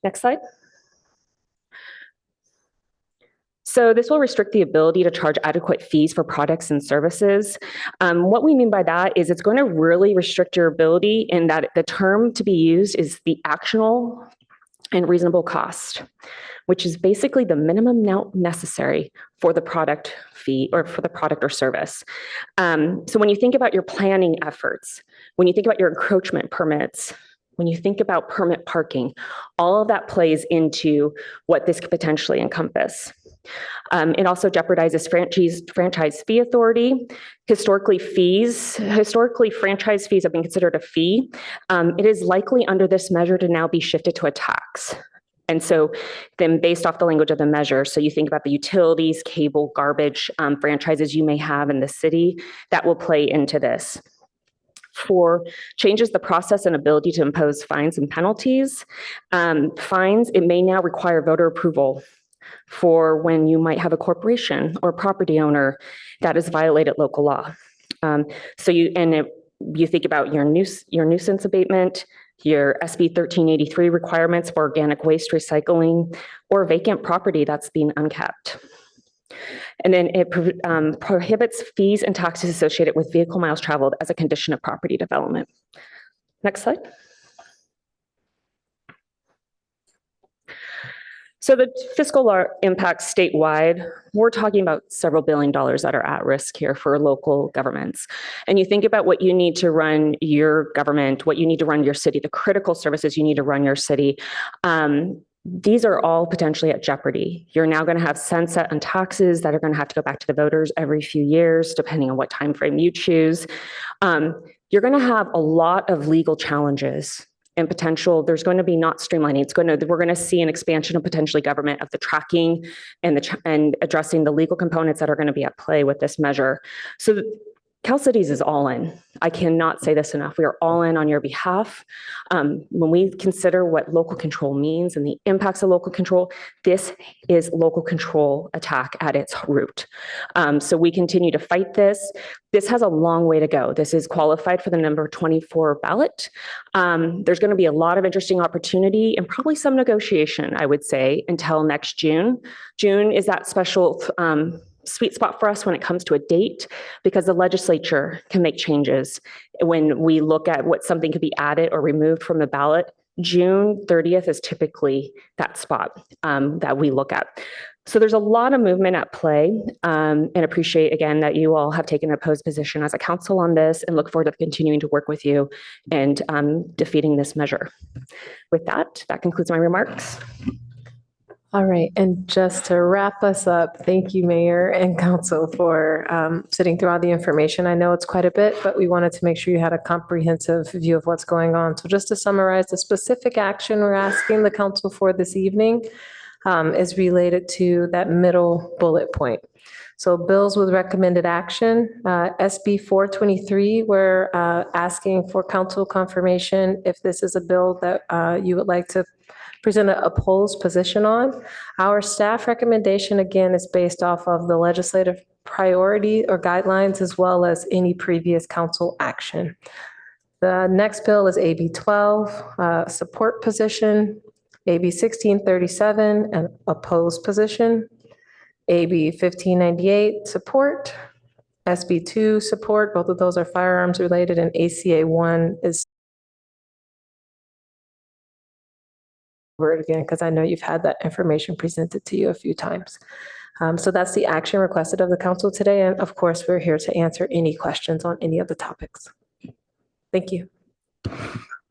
Next slide. So this will restrict the ability to charge adequate fees for products and services. What we mean by that is it's going to really restrict your ability in that the term to be used is the actionable and reasonable cost, which is basically the minimum amount necessary for the product fee or for the product or service. So when you think about your planning efforts, when you think about your encroachment permits, when you think about permit parking, all of that plays into what this could potentially encompass. It also jeopardizes franchise fee authority. Historically, franchise fees have been considered a fee. It is likely under this measure to now be shifted to a tax. And so then based off the language of the measure, so you think about the utilities, cable, garbage franchises you may have in the city, that will play into this. 4, changes the process and ability to impose fines and penalties. Fines, it may now require voter approval for when you might have a corporation or property owner that has violated local law. So you think about your nuisance abatement, your SB 1383 requirements for organic waste recycling, or vacant property that's being unkept. And then it prohibits fees and taxes associated with vehicle miles traveled as a condition of property development. Next slide. So the fiscal impact statewide, we're talking about several $1 billion that are at risk here for local governments. And you think about what you need to run your government, what you need to run your city, the critical services you need to run your city. These are all potentially at jeopardy. You're now going to have sunset on taxes that are going to have to go back to the voters every few years, depending on what time frame you choose. You're going to have a lot of legal challenges and potential. There's going to be not streamlining. We're going to see an expansion of potentially government of the tracking and addressing the legal components that are going to be at play with this measure. So Cal Cities is all in. I cannot say this enough. We are all in on your behalf. When we consider what local control means and the impacts of local control, this is local control attack at its root. So we continue to fight this. This has a long way to go. This is qualified for the number 24 ballot. There's going to be a lot of interesting opportunity and probably some negotiation, I would say, until next June. June is that special sweet spot for us when it comes to a date, because the legislature can make changes when we look at what something could be added or removed from the ballot. June 30th is typically that spot that we look at. So there's a lot of movement at play, and appreciate again that you all have taken an opposed position as a council on this, and look forward to continuing to work with you and defeating this measure. With that concludes my remarks. All right, and just to wrap us up, thank you, Mayor and Council, for sitting through all the information. I know it's quite a bit, but we wanted to make sure you had a comprehensive view of what's going on. So just to summarize, the specific action we're asking the Council for this evening is related to that middle bullet point. So bills with recommended action, SB 423, we're asking for Council confirmation if this is a bill that you would like to present an opposed position on. Our staff recommendation, again, is based off of the legislative priority or guidelines, as well as any previous council action. The next bill is AB 12, support position, AB 1637, an opposed position, AB 1598, support, SB 2, support, both of those are firearms related, and ACA 1 is it again, because I know you've had that information presented to you a few times. So that's the action requested of the council today. And of course, we're here to answer any questions on any of the topics. Thank you.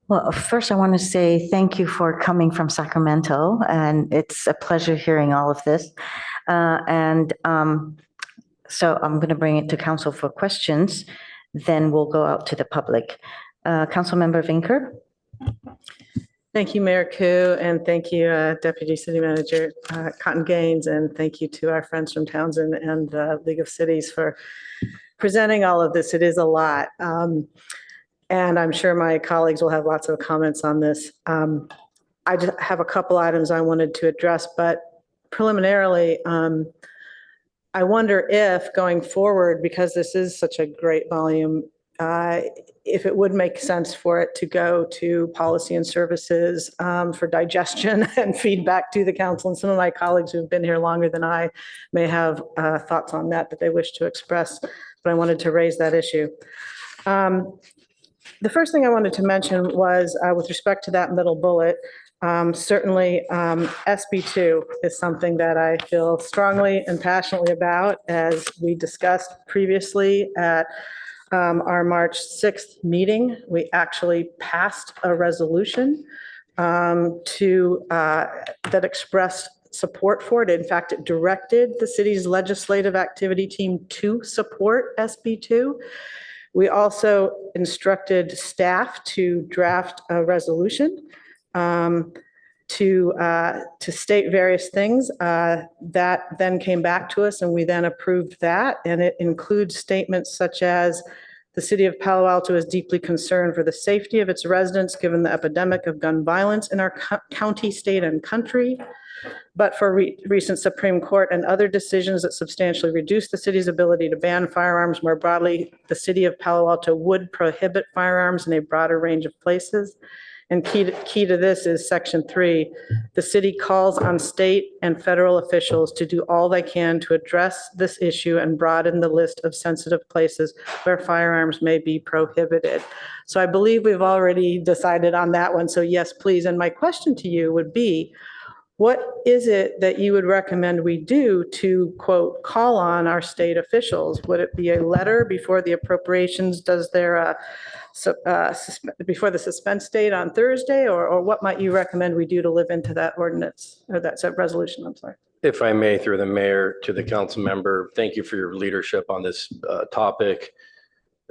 Well, first I want to say thank you for coming from Sacramento, and it's a pleasure hearing all of this. So I'm going to bring it to council for questions, then we'll go out to the public. Councilmember Vinker. Thank you, Mayor Koo, and thank you, Deputy City Manager Cotton Gaines, and thank you to our friends from Townsend and League of Cities for presenting all of this. It is a lot, and I'm sure my colleagues will have lots of comments on this. I just have a couple items I wanted to address, but preliminarily, I wonder if going forward, because this is such a great volume, if it would make sense for it to go to policy and services for digestion and feedback to the council. And some of my colleagues who've been here longer than I may have thoughts on that they wish to express, but I wanted to raise that issue. The first thing I wanted to mention was with respect to that middle bullet, certainly SB2 is something that I feel strongly and passionately about. As we discussed previously at our March 6th meeting, we actually passed a resolution that expressed support for it. In fact, it directed the city's legislative activity team to support SB2. We also instructed staff to draft a resolution to state various things that then came back to us, and we then approved that. And it includes statements such as the city of Palo Alto is deeply concerned for the safety of its residents given the epidemic of gun violence in our county, state, and country. But for recent Supreme Court and other decisions that substantially reduce the city's ability to ban firearms more broadly, the city of Palo Alto would prohibit firearms in a broader range of places. And key to this is Section 3. The city calls on state and federal officials to do all they can to address this issue and broaden the list of sensitive places where firearms may be prohibited. So I believe we've already decided on that one. So yes, please. And my question to you would be, what is it that you would recommend we do to, quote, call on our state officials? Would it be a letter before the appropriations does their, before the suspense date on Thursday? Or what might you recommend we do to live into that ordinance, or that resolution, I'm sorry? If I may, through the mayor to the council member, thank you for your leadership on this topic.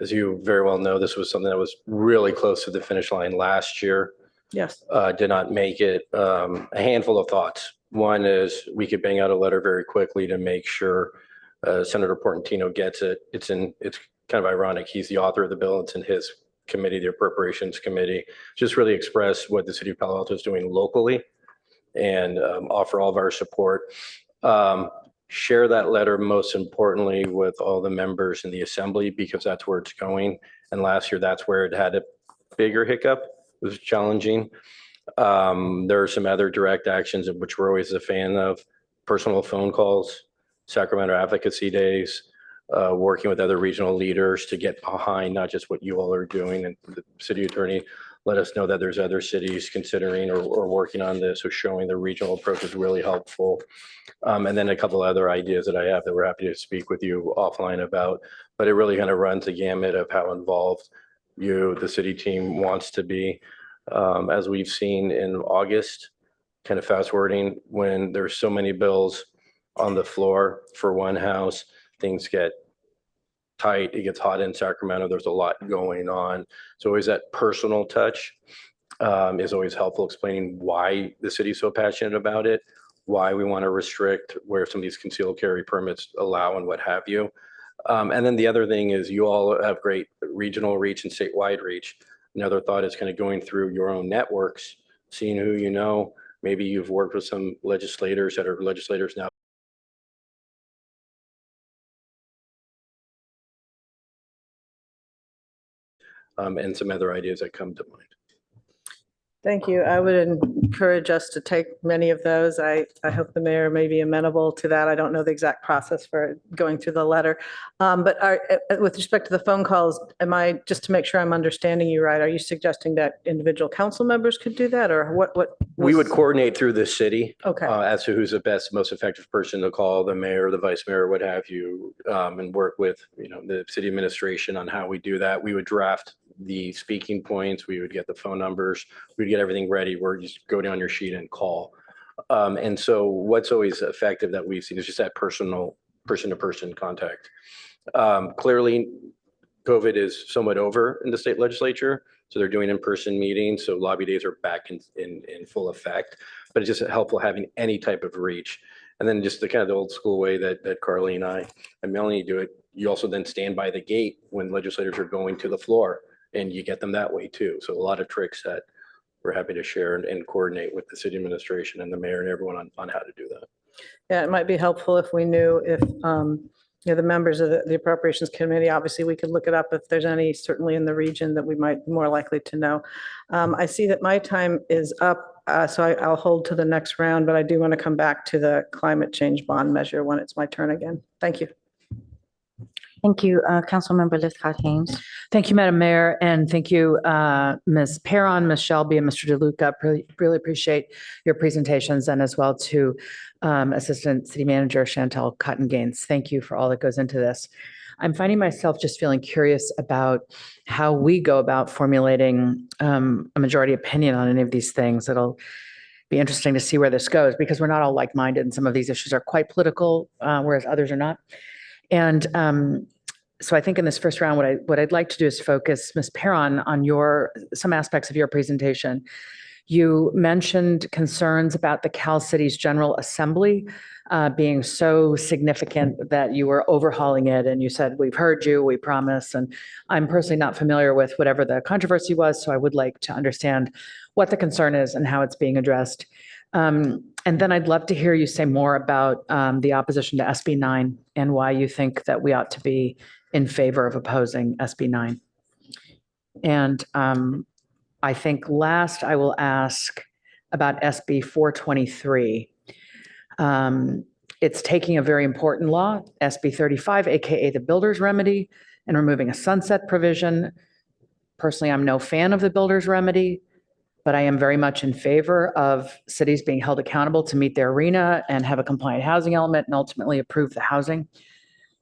As you very well know, this was something that was really close to the finish line last year. Yes. Did not make it. A handful of thoughts. One is we could bang out a letter very quickly to make sure Senator Portantino gets it. It's kind of ironic. He's the author of the bill. It's in his committee, the Appropriations Committee. Just really express what the city of Palo Alto is doing locally and offer all of our support. Share that letter, most importantly, with all the members in the assembly, because that's where it's going. And last year, that's where it had a bigger hiccup. It was challenging. There are some other direct actions in which we're always a fan of: personal phone calls, Sacramento advocacy days, working with other regional leaders to get behind not just what you all are doing. And the city attorney let us know that there's other cities considering or working on this, or showing the regional approach is really helpful. And then a couple other ideas that I have that we're happy to speak with you offline about. But it really kind of runs the gamut of how involved the city team wants to be. As we've seen in August, kind of fast forwarding, when there's so many bills on the floor for one house, things get tight. It gets hot in Sacramento. There's a lot going on. So always that personal touch is always helpful, explaining why the city's so passionate about it, why we want to restrict where some of these concealed carry permits allow and what have you. And then the other thing is you all have great regional reach and statewide reach. Another thought is kind of going through your own networks, seeing who you know. Maybe you've worked with some legislators that are legislators now. And some other ideas that come to mind. Thank you. I would encourage us to take many of those. I hope the mayor may be amenable to that. I don't know the exact process for going through the letter. But with respect to the phone calls, just to make sure I'm understanding you right, are you suggesting that individual council members could do that, or what? We would coordinate through the city. Okay. As to who's the best, most effective person to call, the mayor, the vice mayor, what have you, and work with, the city administration on how we do that. We would draft the speaking points. We would get the phone numbers. We'd get everything ready. We're just go down your sheet and call. And so what's always effective that we've seen is just that personal person-to-person contact. Clearly, COVID is somewhat over in the state legislature. So they're doing in-person meetings. So lobby days are back in full effect, but it's just helpful having any type of reach. And then just the kind of the old school way that Carly and I and Melanie do it. You also then stand by the gate when legislators are going to the floor, and you get them that way too. So a lot of tricks that we're happy to share and coordinate with the city administration and the mayor and everyone on how to do that. Yeah, it might be helpful if we knew if the members of the Appropriations Committee, obviously, we could look it up if there's any, certainly in the region, that we might be more likely to know. I see that my time is up, so I'll hold to the next round, but I do want to come back to the climate change bond measure when it's my turn again. Thank you. Thank you, Councilmember Lythcott Haynes. Thank you, Madam Mayor, and thank you, Ms. Perron, Ms. Shelby, and Mr. DeLuca. Really appreciate your presentations, and as well to Assistant City Manager Chantel Cotton-Gaines. Thank you for all that goes into this. I'm finding myself just feeling curious about how we go about formulating a majority opinion on any of these things. It'll be interesting to see where this goes, because we're not all like-minded, and some of these issues are quite political, whereas others are not. And so I think in this first round, what I'd like to do is focus, Ms. Perron, on some aspects of your presentation. You mentioned concerns about the Cal Cities General Assembly being so significant that you were overhauling it, and you said, we've heard you, we promise. And I'm personally not familiar with whatever the controversy was, so I would like to understand what the concern is and how it's being addressed. And then I'd love to hear you say more about the opposition to SB 9 and why you think that we ought to be in favor of opposing SB 9. And I think last I will ask about SB 423. It's taking a very important law, SB 35, AKA the Builder's Remedy, and removing a sunset provision. Personally, I'm no fan of the Builder's Remedy, but I am very much in favor of cities being held accountable to meet their arena and have a compliant housing element and ultimately approve the housing.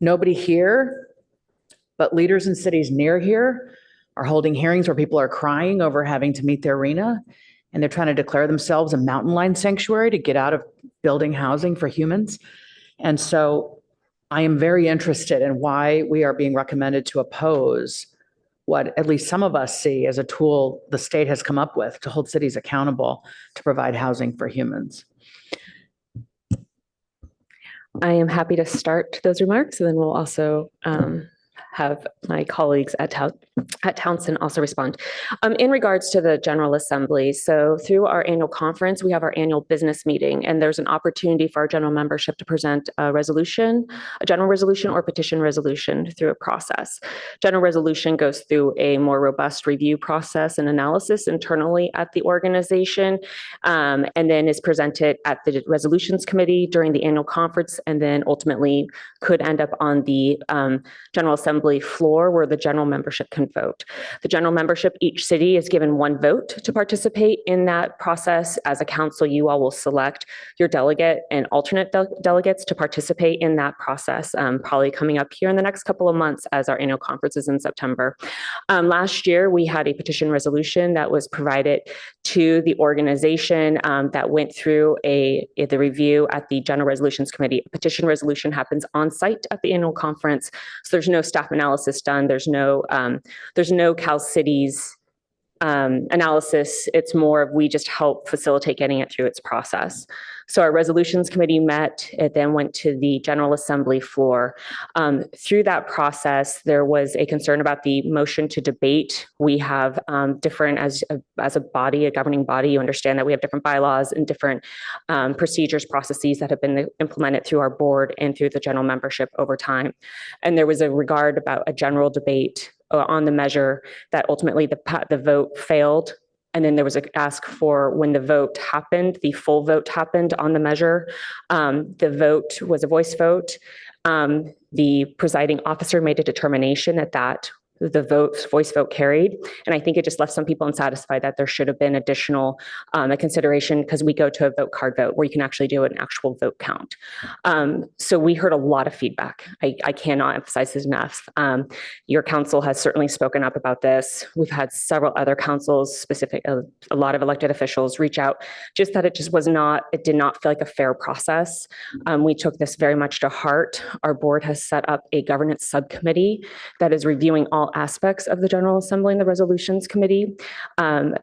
Nobody here, but leaders in cities near here are holding hearings where people are crying over having to meet their arena, and they're trying to declare themselves a mountain lion sanctuary to get out of building housing for humans. And so I am very interested in why we are being recommended to oppose what at least some of us see as a tool the state has come up with to hold cities accountable to provide housing for humans. I am happy to start those remarks, and then we'll also have my colleagues at Townsend also respond. In regards to the General Assembly, so through our annual conference, we have our annual business meeting, and there's an opportunity for our general membership to present a resolution, a general resolution or petition resolution through a process. General resolution goes through a more robust review process and analysis internally at the organization, and then is presented at the resolutions committee during the annual conference, and then ultimately could end up on the General Assembly floor where the general membership can vote. The general membership, each city is given one vote to participate in that process. As a council, you all will select your delegate and alternate delegates to participate in that process, probably coming up here in the next couple of months as our annual conference is in September. Last year, we had a petition resolution that was provided to the organization that went through the review at the General Resolutions Committee. A petition resolution happens on site at the annual conference, so there's no staff analysis done. There's no Cal Cities analysis. It's more of we just help facilitate getting it through its process. So our resolutions committee met, it then went to the General Assembly floor. Through that process, there was a concern about the motion to debate. We have different, as a body, a governing body, you understand that we have different bylaws and different procedures, processes that have been implemented through our board and through the general membership over time. And there was a regard about a general debate on the measure that ultimately the vote failed. And then there was an ask for when the vote happened, the full vote happened on the measure. The vote was a voice vote. The presiding officer made a determination that the voice vote carried. And I think it just left some people unsatisfied that there should have been additional consideration, because we go to a vote card vote where you can actually do an actual vote count. So we heard a lot of feedback. I cannot emphasize this enough. Your council has certainly spoken up about this. We've had several other councils, a lot of elected officials reach out, just that it did not feel like a fair process. We took this very much to heart. Our board has set up a governance subcommittee that is reviewing all aspects of the General Assembly and the Resolutions Committee.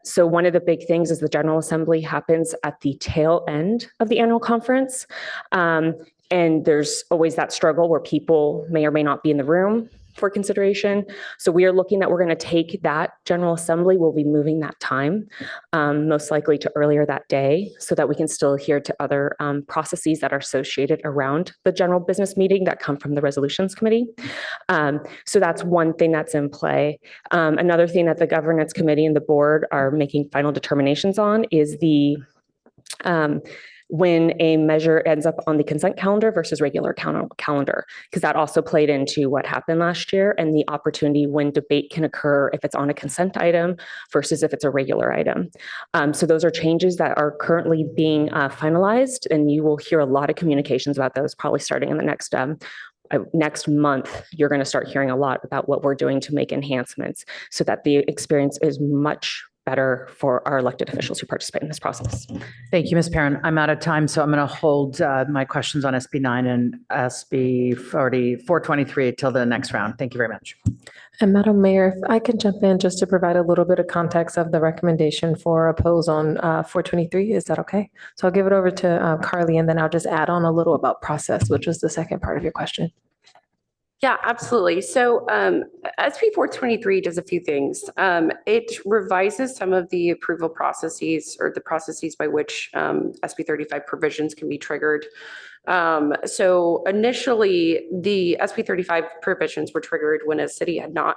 So one of the big things is the General Assembly happens at the tail end of the annual conference. And there's always that struggle where people may or may not be in the room. for consideration. So we are looking that we're going to take that General Assembly, we'll be moving that time, most likely to earlier that day, so that we can still adhere to other processes that are associated around the general business meeting that come from the Resolutions Committee. So that's one thing that's in play. Another thing that the Governance Committee and the board are making final determinations on is the when a measure ends up on the consent calendar versus regular calendar, because that also played into what happened last year and the opportunity when debate can occur if it's on a consent item versus if it's a regular item. So those are changes that are currently being finalized, and you will hear a lot of communications about those probably starting in the next month. You're going to start hearing a lot about what we're doing to make enhancements so that the experience is much better for our elected officials who participate in this process. Thank you, Ms. Perrin. I'm out of time, so I'm going to hold my questions on SB 9 and SB 423 till the next round. Thank you very much. And Madam Mayor, if I could jump in just to provide a little bit of context of the recommendation for oppose on 423, is that okay? So I'll give it over to Carly, and then I'll just add on a little about process, which was the second part of your question. Yeah, absolutely. So SB 423 does a few things. It revises some of the approval processes or the processes by which SB 35 provisions can be triggered. So initially, the SB 35 provisions were triggered when a city had not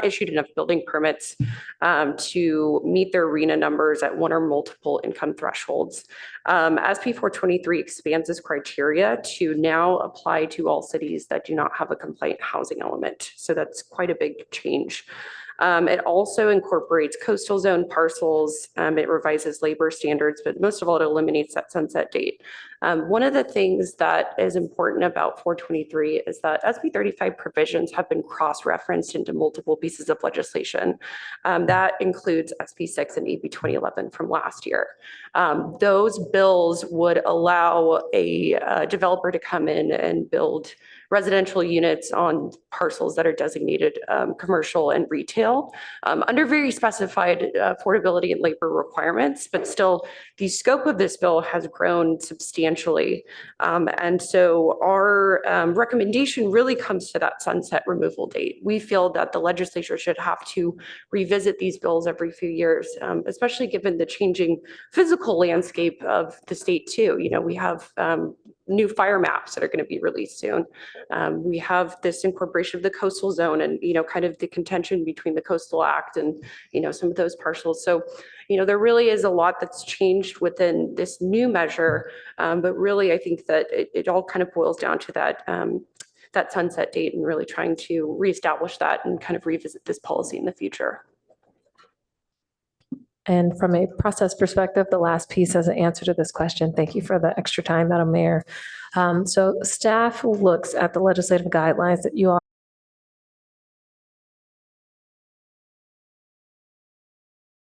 issued enough building permits to meet their RENA numbers at one or multiple income thresholds. SB 423 expands this criteria to now apply to all cities that do not have a compliant housing element. So that's quite a big change. It also incorporates coastal zone parcels. It revises labor standards, but most of all, it eliminates that sunset date. One of the things that is important about 423 is that SB 35 provisions have been cross-referenced into multiple pieces of legislation. That includes SB 6 and AB 2011 from last year. Those bills would allow a developer to come in and build residential units on parcels that are designated commercial and retail under very specified affordability and labor requirements, but still the scope of this bill has grown substantially. And so our recommendation really comes to that sunset removal date. We feel that the legislature should have to revisit these bills every few years, especially given the changing physical landscape of the state too. You know, we have new fire maps that are going to be released soon. We have this incorporation of the coastal zone and, you know, kind of the contention between the Coastal Act and, you know, some of those parcels. So, you know, there really is a lot that's changed within this new measure. But really, I think that it all kind of boils down to that sunset date and really trying to reestablish that and kind of revisit this policy in the future. And from a process perspective, the last piece as an answer to this question, thank you for the extra time, Madam Mayor. So staff looks at the legislative guidelines that you all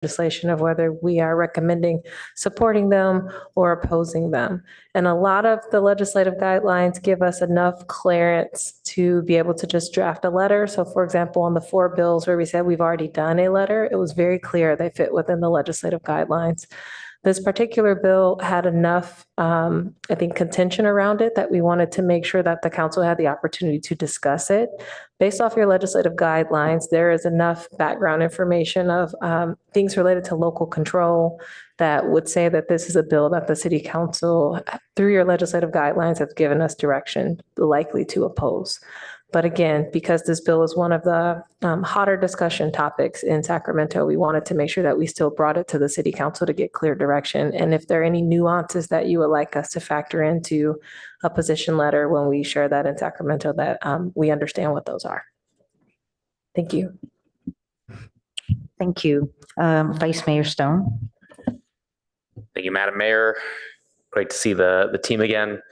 legislation of whether we are recommending supporting them or opposing them. And a lot of the legislative guidelines give us enough clearance to be able to just draft a letter. So for example, on the 4 bills where we said we've already done a letter, it was very clear they fit within the legislative guidelines. This particular bill had enough, I think, contention around it that we wanted to make sure that the council had the opportunity to discuss it. Based off your legislative guidelines, there is enough background information of things related to local control that would say that this is a bill that the city council, through your legislative guidelines, have given us direction likely to oppose. But again, because this bill is one of the hotter discussion topics in Sacramento, we wanted to make sure that we still brought it to the city council to get clear direction. And if there are any nuances that you would like us to factor into a position letter when we share that in Sacramento, that we understand what those are. Thank you. Thank you. Vice Mayor Stone. Thank you, Madam Mayor. Great to see the team again.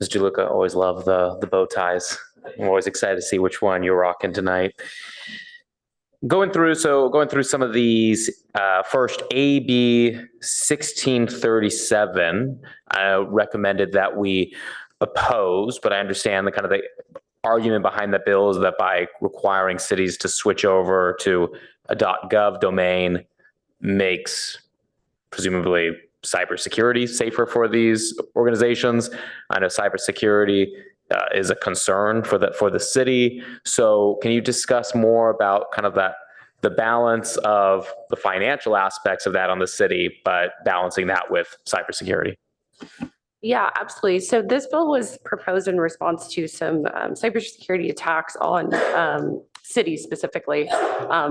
Ms. DeLuca, always love the bow ties. I'm always excited to see which one you're rocking tonight. Going through some of these, first AB 1637, I recommended that we oppose, but I understand the argument behind the bill is that by requiring cities to switch over to a .gov domain makes presumably cybersecurity safer for these organizations. I know cybersecurity is a concern for the city. So can you discuss more about kind of the balance of the financial aspects of that on the city, but balancing that with cybersecurity? Yeah, absolutely. So this bill was proposed in response to some cybersecurity attacks on cities specifically,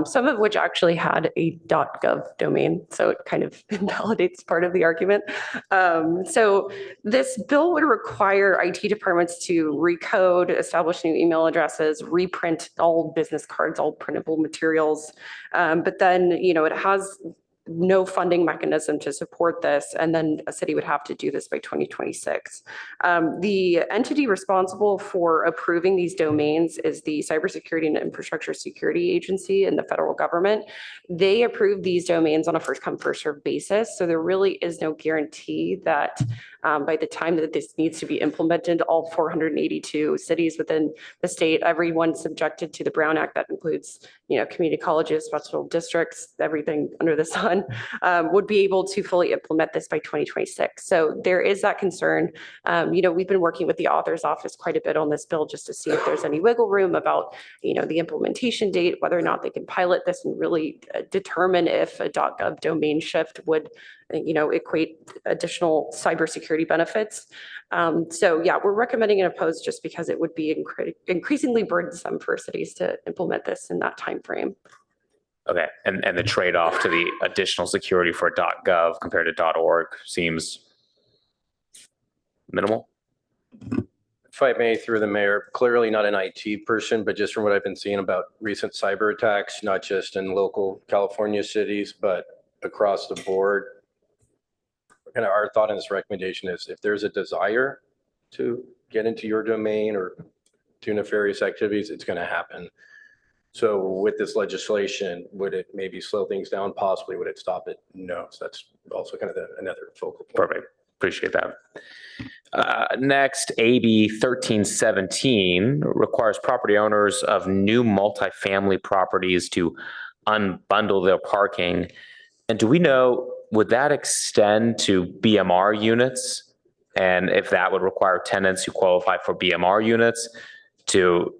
some of which actually had a .gov domain. So it kind of invalidates part of the argument. So this bill would require IT departments to recode, establish new email addresses, reprint all business cards, all printable materials. But then, it has no funding mechanism to support this, and then a city would have to do this by 2026. The entity responsible for approving these domains is the Cybersecurity and Infrastructure Security Agency in the federal government. They approve these domains on a first-come, first-served basis, so there really is no guarantee that by the time that this needs to be implemented, all 482 cities within the state, everyone subjected to the Brown Act, that includes community colleges, special districts, everything under the sun, would be able to fully implement this by 2026. So there is that concern. We've been working with the author's office quite a bit on this bill just to see if there's any wiggle room about, the implementation date, whether or not they can pilot this and really determine if a .gov domain shift would, equate additional cybersecurity benefits. So yeah, we're recommending it opposed just because it would be increasingly burdensome for cities to implement this in that time frame. Okay, and the trade-off to the additional security for .gov compared to .org seems minimal? If I may, through the mayor, clearly not an IT person, but just from what I've been seeing about recent cyber attacks, not just in local California cities, but across the board, kind of our thought in this recommendation is if there's a desire to get into your domain or do nefarious activities, it's going to happen. So with this legislation, would it maybe slow things down? Possibly. Would it stop it? No. So that's also kind of another focal point. Perfect. Appreciate that. Next, AB 1317 requires property owners of new multifamily properties to unbundle their parking. And do we know, would that extend to BMR units? And if that would require tenants who qualify for BMR units to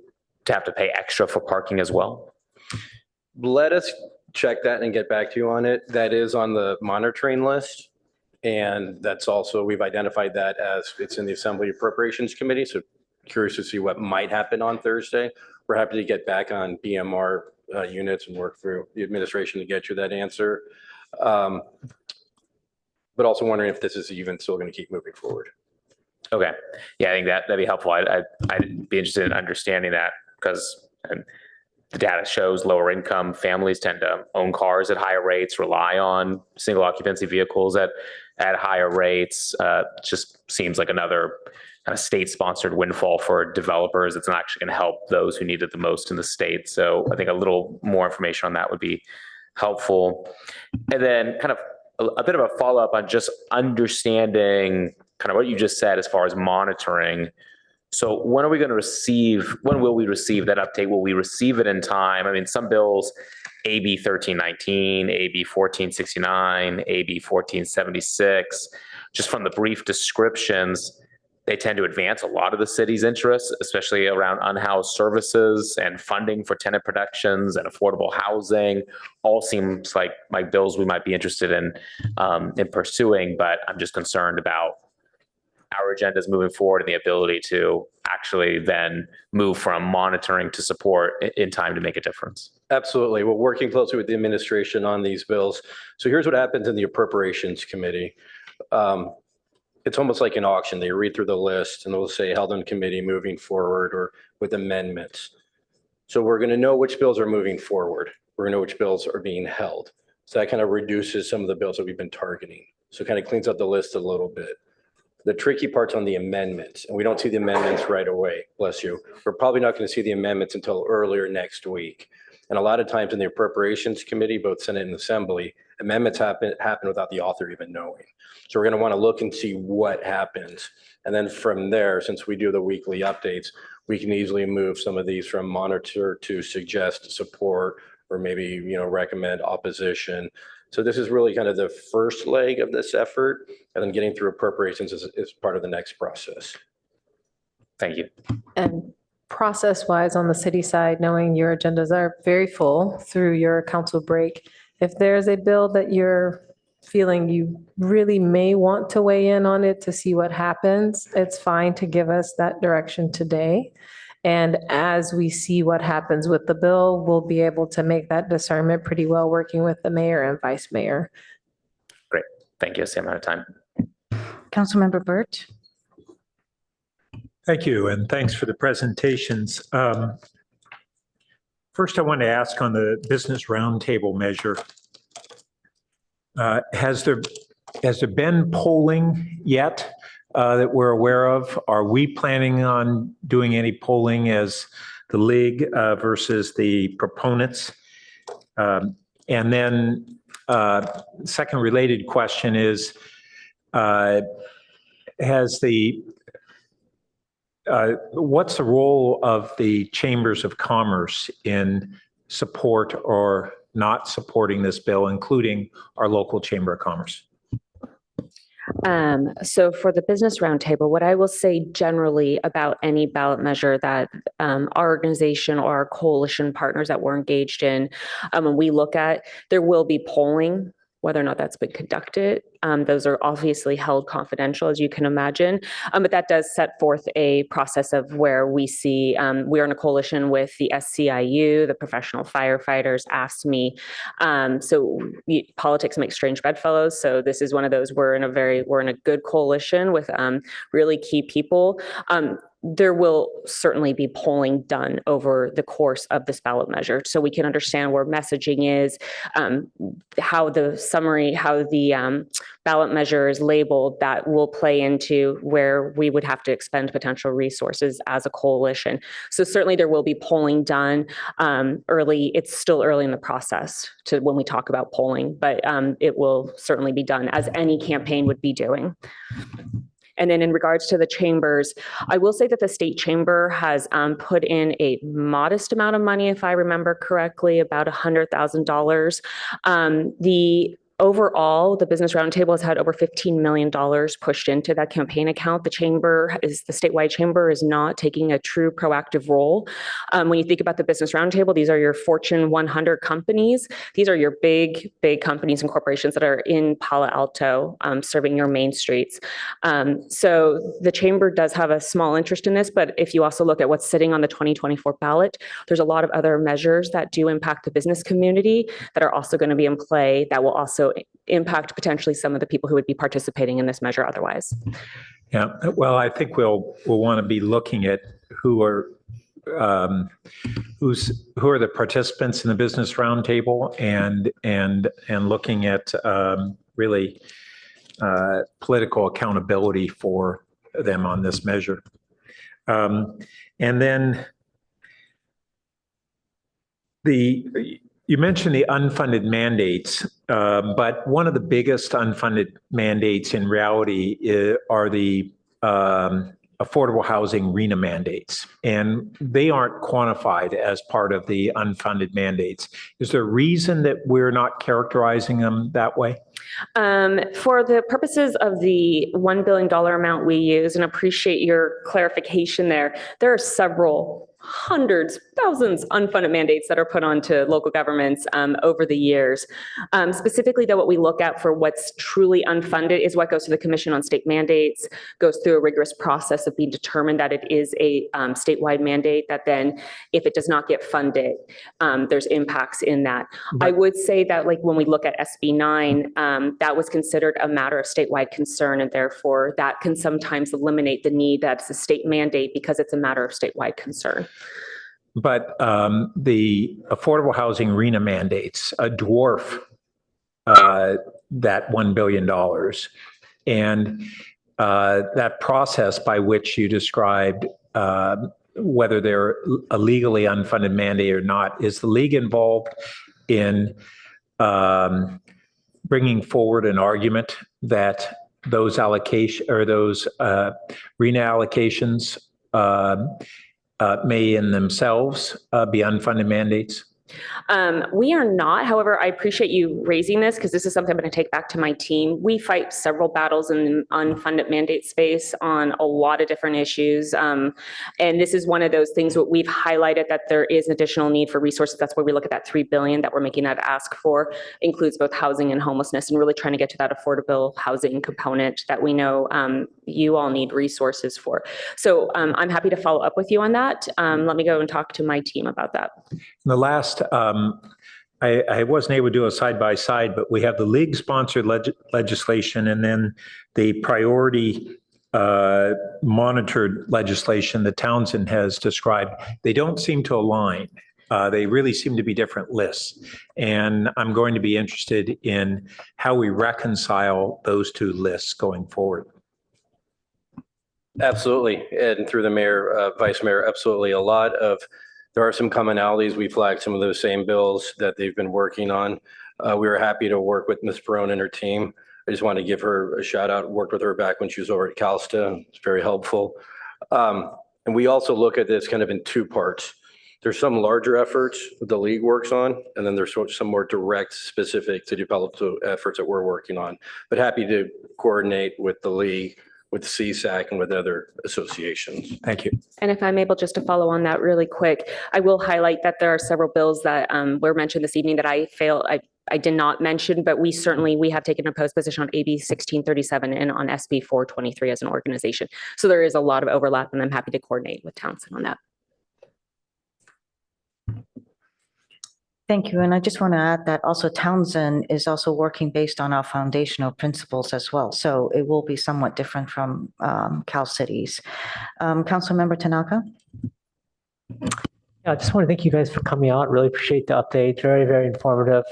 have to pay extra for parking as well? Let us check that and get back to you on it. That is on the monitoring list. And that's also, we've identified that as it's in the Assembly Appropriations Committee. So curious to see what might happen on Thursday. We're happy to get back on BMR units and work through the administration to get you that answer. But also wondering if this is even still going to keep moving forward. Okay. Yeah, I think that'd be helpful. I'd be interested in understanding that because the data shows lower income families tend to own cars at higher rates, rely on single occupancy vehicles at higher rates. Just seems like another kind of state-sponsored windfall for developers. It's not actually going to help those who need it the most in the state. So I think a little more information on that would be helpful. And then kind of a bit of a follow-up on just understanding kind of what you just said as far as monitoring. So when will we receive that update? Will we receive it in time? I mean, some bills, AB 1319, AB 1469, AB 1476, just from the brief descriptions, they tend to advance a lot of the city's interests, especially around unhoused services and funding for tenant protections and affordable housing. All seems like bills we might be interested in pursuing, but I'm just concerned about our agendas moving forward and the ability to actually then move from monitoring to support in time to make a difference. Absolutely. We're working closely with the administration on these bills. So here's what happens in the Appropriations Committee. It's almost like an auction. They read through the list and they'll say held in committee moving forward or with amendments. So we're going to know which bills are moving forward. We're going to know which bills are being held. So that kind of reduces some of the bills that we've been targeting. So it kind of cleans up the list a little bit. The tricky part's on the amendments, and we don't see the amendments right away, bless you. We're probably not going to see the amendments until earlier next week. And a lot of times in the Appropriations Committee, both Senate and Assembly, amendments happen without the author even knowing. So we're going to want to look and see what happens. And then from there, since we do the weekly updates, we can easily move some of these from monitor to suggest support or maybe, recommend opposition. So this is really kind of the first leg of this effort, and then getting through appropriations is part of the next process. Thank you. And process-wise on the city side, knowing your agendas are very full through your council break, if there's a bill that you're feeling you really may want to weigh in on it to see what happens, it's fine to give us that direction today. And as we see what happens with the bill, we'll be able to make that discernment pretty well working with the mayor and vice mayor. Great. Thank you. Same amount of time. Councilmember Burt. Thank you, and thanks for the presentations. First, I want to ask on the business roundtable measure. Has there been polling yet that we're aware of? Are we planning on doing any polling as the league versus the proponents? And then second related question is, what's the role of the chambers of commerce in support or not supporting this bill, including our local chamber of commerce? So for the business roundtable, what I will say generally about any ballot measure that our organization or our coalition partners that we're engaged in, when we look at, there will be polling. Whether or not that's been conducted, those are obviously held confidential, as you can imagine. But that does set forth a process of where we see, we're in a coalition with the SCIU, the professional firefighters, AFSCME. Politics makes strange bedfellows. So this is one of those, we're in a good coalition with really key people. There will certainly be polling done over the course of this ballot measure so we can understand where messaging is, how the ballot measure is labeled. That will play into where we would have to expend potential resources as a coalition. So certainly there will be polling done early. It's still early in the process to when we talk about polling, but it will certainly be done as any campaign would be doing. And then in regards to the chambers, I will say that the state chamber has put in a modest amount of money, if I remember correctly, about $100,000. Overall, the Business Roundtable has had over $15 million pushed into that campaign account. The statewide chamber is not taking a true proactive role. When you think about the Business Roundtable, these are your Fortune 100 companies. These are your big companies and corporations that are in Palo Alto, serving your main streets. So the chamber does have a small interest in this, but if you also look at what's sitting on the 2024 ballot, there's a lot of other measures that do impact the business community that are also going to be in play that will also impact potentially some of the people who would be participating in this measure otherwise. Yeah, well, I think we'll want to be looking at who are the participants in the business roundtable and looking at really political accountability for them on this measure. And then you mentioned the unfunded mandates, but one of the biggest unfunded mandates in reality are the affordable housing RHNA mandates, and they aren't quantified as part of the unfunded mandates. Is there a reason that we're not characterizing them that way? For the purposes of the $1 billion amount we use, and appreciate your clarification there are several hundreds, thousands unfunded mandates that are put onto local governments over the years. Specifically, though, what we look at for what's truly unfunded is what goes to the Commission on State Mandates, goes through a rigorous process of being determined that it is a statewide mandate, that then if it does not get funded, there's impacts in that. I would say that like when we look at SB 9, that was considered a matter of statewide concern, and therefore that can sometimes eliminate the need that's a state mandate because it's a matter of statewide concern. But the affordable housing RHNA mandates dwarf that $1 billion. And that process by which you described whether they're a legally unfunded mandate or not, is the league involved in bringing forward an argument that those allocation or those RHNA allocations may in themselves be unfunded mandates? We are not. However, I appreciate you raising this because this is something I'm going to take back to my team. We fight several battles in the unfunded mandate space on a lot of different issues. And this is one of those things that we've highlighted that there is additional need for resources. That's why we look at that $3 billion that we're making that ask for, includes both housing and homelessness, and really trying to get to that affordable housing component that we know you all need resources for. So I'm happy to follow up with you on that. Let me go and talk to my team about that. The last, I wasn't able to do a side-by-side, but we have the league-sponsored legislation and then the priority monitored legislation that Townsend has described. They don't seem to align. They really seem to be different lists. And I'm going to be interested in how we reconcile those two lists going forward. Absolutely. And through the mayor, vice mayor, absolutely. There are some commonalities. We flagged some of those same bills that they've been working on. We were happy to work with Ms. Perone and her team. I just want to give her a shout out. Worked with her back when she was over at CalSTA. It's very helpful. And we also look at this kind of in two parts. There's some larger efforts the league works on, and then there's some more direct, specific to develop the efforts that we're working on. But happy to coordinate with the league, with CSAC, and with other associations. Thank you. And if I'm able just to follow on that really quick, I will highlight that there are several bills that were mentioned this evening that I did not mention, but we have taken a post position on AB 1637 and on SB 423 as an organization. So there is a lot of overlap, and I'm happy to coordinate with Townsend on that. Thank you. And I just want to add that also Townsend is also working based on our foundational principles as well. So it will be somewhat different from Cal Cities. Councilmember Tanaka? Yeah, I just want to thank you guys for coming out. Really appreciate the update. Very, very informative.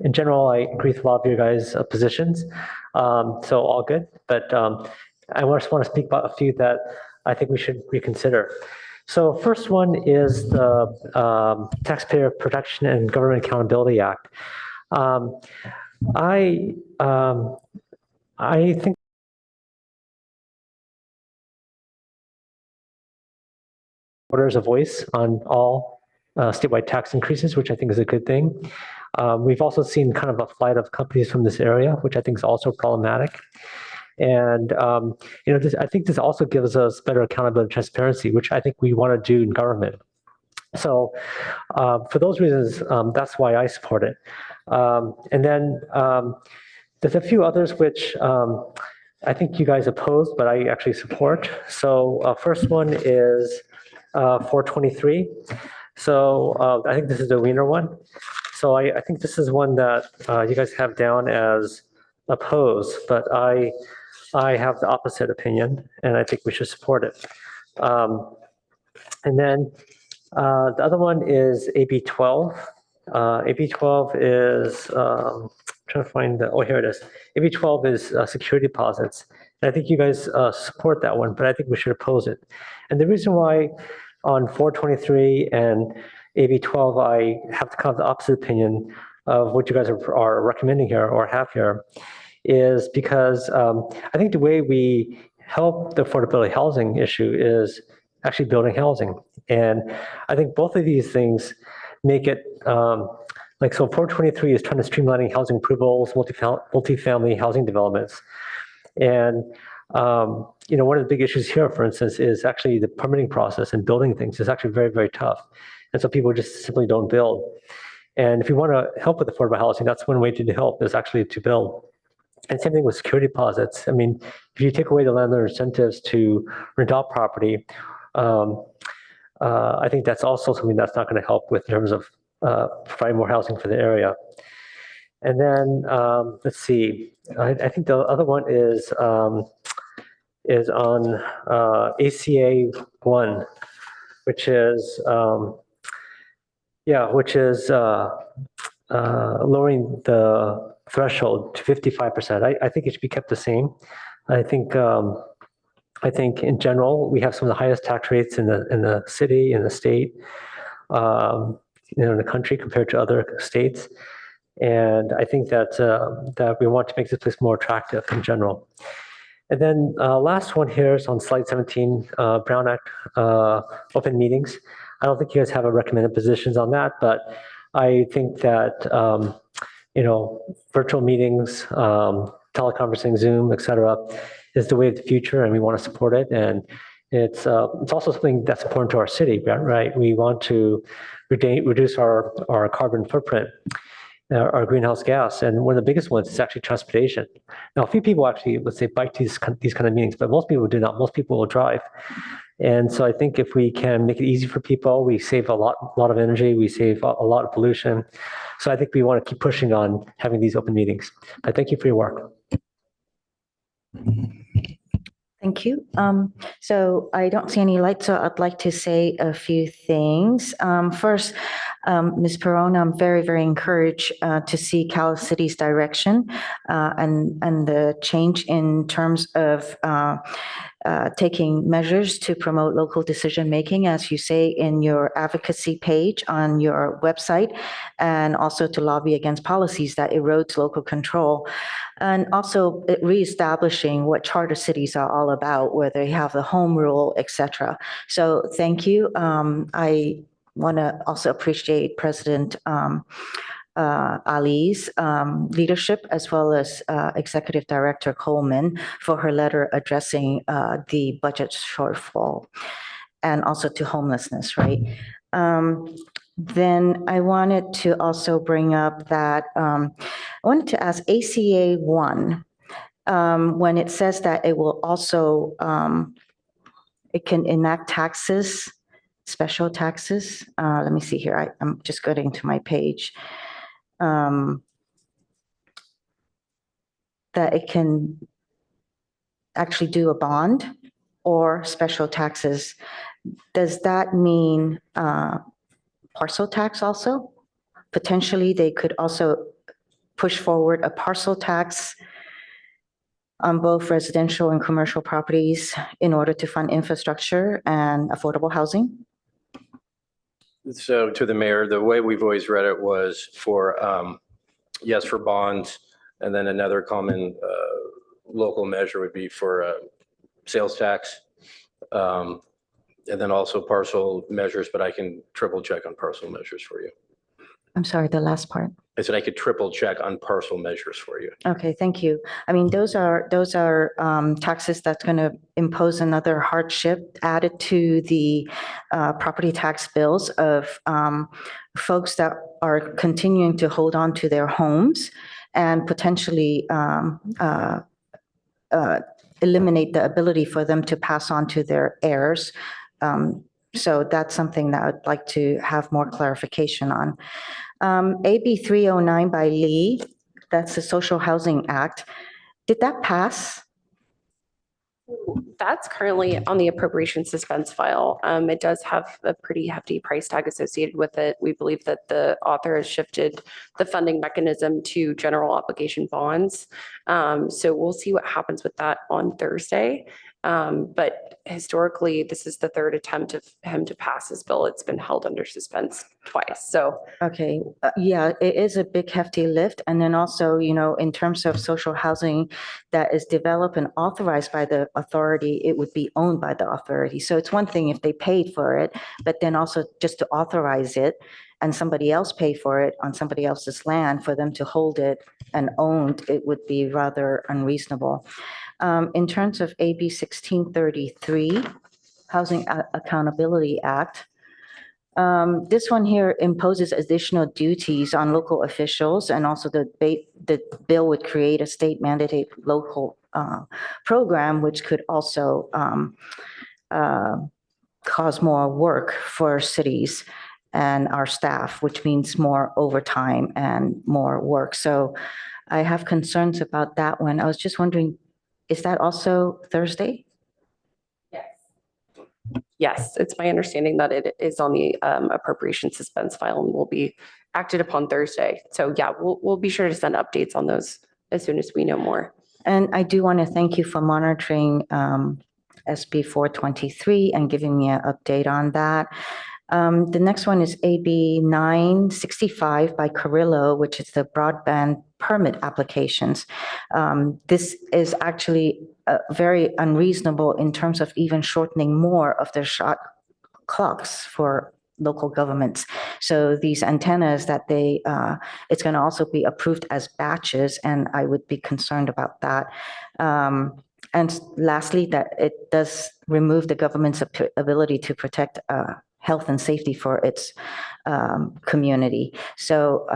In general, I agree with a lot of your guys' positions. So all good. But I just want to speak about a few that I think we should reconsider. So first one is the Taxpayer Protection and Government Accountability Act. I think voters a voice on all statewide tax increases, which I think is a good thing. We've also seen kind of a flight of companies from this area, which I think is also problematic. And, I think this also gives us better accountability and transparency, which I think we want to do in government. So for those reasons, that's why I support it. And then there's a few others which I think you guys oppose, but I actually support. So first one is 423. So I think this is the Wiener one. So I think this is one that you guys have down as opposed, but I have the opposite opinion, and I think we should support it. And then the other one is AB 12. AB 12 is, trying to find here it is. AB 12 is security deposits. And I think you guys support that one, but I think we should oppose it. And the reason why on 423 and AB 12, I have kind of the opposite opinion of what you guys are recommending here or have here is because I think the way we help the affordability housing issue is actually building housing. And I think both of these things make it so 423 is trying to streamline housing approvals, multifamily housing developments. And one of the big issues here, for instance, is actually the permitting process and building things is actually very, very tough. And so people just simply don't build. And if you want to help with affordable housing, that's one way to help is actually to build. And same thing with security deposits. I mean, if you take away the landlord incentives to rent out property, I think that's also something that's not going to help with in terms of providing more housing for the area. And then let's see, I think the other one is on ACA 1, which is lowering the threshold to 55%. I think it should be kept the same. I think in general we have some of the highest tax rates in the city, in the state, in the country compared to other states. And I think that we want to make this place more attractive in general. And then last one here is on slide 17, Brown Act open meetings. I don't think you guys have a recommended positions on that, but I think that, virtual meetings, teleconferencing, Zoom, et cetera, is the way of the future, and we want to support it. And it's also something that's important to our city, right? We want to reduce our carbon footprint, our greenhouse gas, and one of the biggest ones is actually transportation. Now, a few people actually, let's say, bike these kind of meetings, but most people do not. Most people will drive. And so I think if we can make it easy for people, we save a lot of energy, we save a lot of pollution. So I think we want to keep pushing on having these open meetings. I thank you for your work. Thank you. So I don't see any lights, so I'd like to say a few things. First, Ms. Perona, I'm very, very encouraged to see Cal City's direction and the change in terms of taking measures to promote local decision-making, as you say in your advocacy page on your website, and also to lobby against policies that erodes local control. And also reestablishing what charter cities are all about, where they have the home rule, et cetera. So thank you. I want to also appreciate President Ali's leadership, as well as Executive Director Coleman for her letter addressing the budget shortfall, and also to homelessness, right? Then I wanted to also bring up that I wanted to ask ACA 1, when it says that it will also, it can enact taxes, special taxes. Let me see here. I'm just getting to my page. That it can actually do a bond or special taxes. Does that mean parcel tax also? Potentially, they could also push forward a parcel tax on both residential and commercial properties in order to fund infrastructure and affordable housing? So to the mayor, the way we've always read it was for, yes, for bonds. And then another common local measure would be for sales tax. And then also parcel measures, but I can triple check on parcel measures for you. I'm sorry, the last part. I said I could triple check on parcel measures for you. Okay, thank you. I mean, those are taxes that's going to impose another hardship added to the property tax bills of folks that are continuing to hold on to their homes and potentially eliminate the ability for them to pass on to their heirs. So that's something that I'd like to have more clarification on. AB 309 by Lee, that's the Social Housing Act. Did that pass? That's currently on the appropriation suspense file. It does have a pretty hefty price tag associated with it. We believe that the author has shifted the funding mechanism to general obligation bonds. So we'll see what happens with that on Thursday. But historically, this is the third attempt of him to pass his bill. It's been held under suspense twice. So okay, yeah, it is a big hefty lift. And then also, in terms of social housing that is developed and authorized by the authority, it would be owned by the authority. So it's one thing if they paid for it, but then also just to authorize it and somebody else pay for it on somebody else's land for them to hold it and owned, it would be rather unreasonable. In terms of AB 1633, Housing Accountability Act, this one here imposes additional duties on local officials, and also the bill would create a state mandated local program, which could also cause more work for cities and our staff, which means more overtime and more work. So I have concerns about that one. I was just wondering, is that also Thursday? yes, it's my understanding that it is on the appropriation suspense file and will be acted upon Thursday. So yeah, we'll be sure to send updates on those as soon as we know more. And I do want to thank you for monitoring SB 423 and giving me an update on that. The next one is AB 965 by Carrillo, which is the broadband permit applications. This is actually very unreasonable in terms of even shortening more of the shot clocks for local governments. So these antennas that it's going to also be approved as batches, and I would be concerned about that. And lastly, that it does remove the government's ability to protect health and safety for its community. So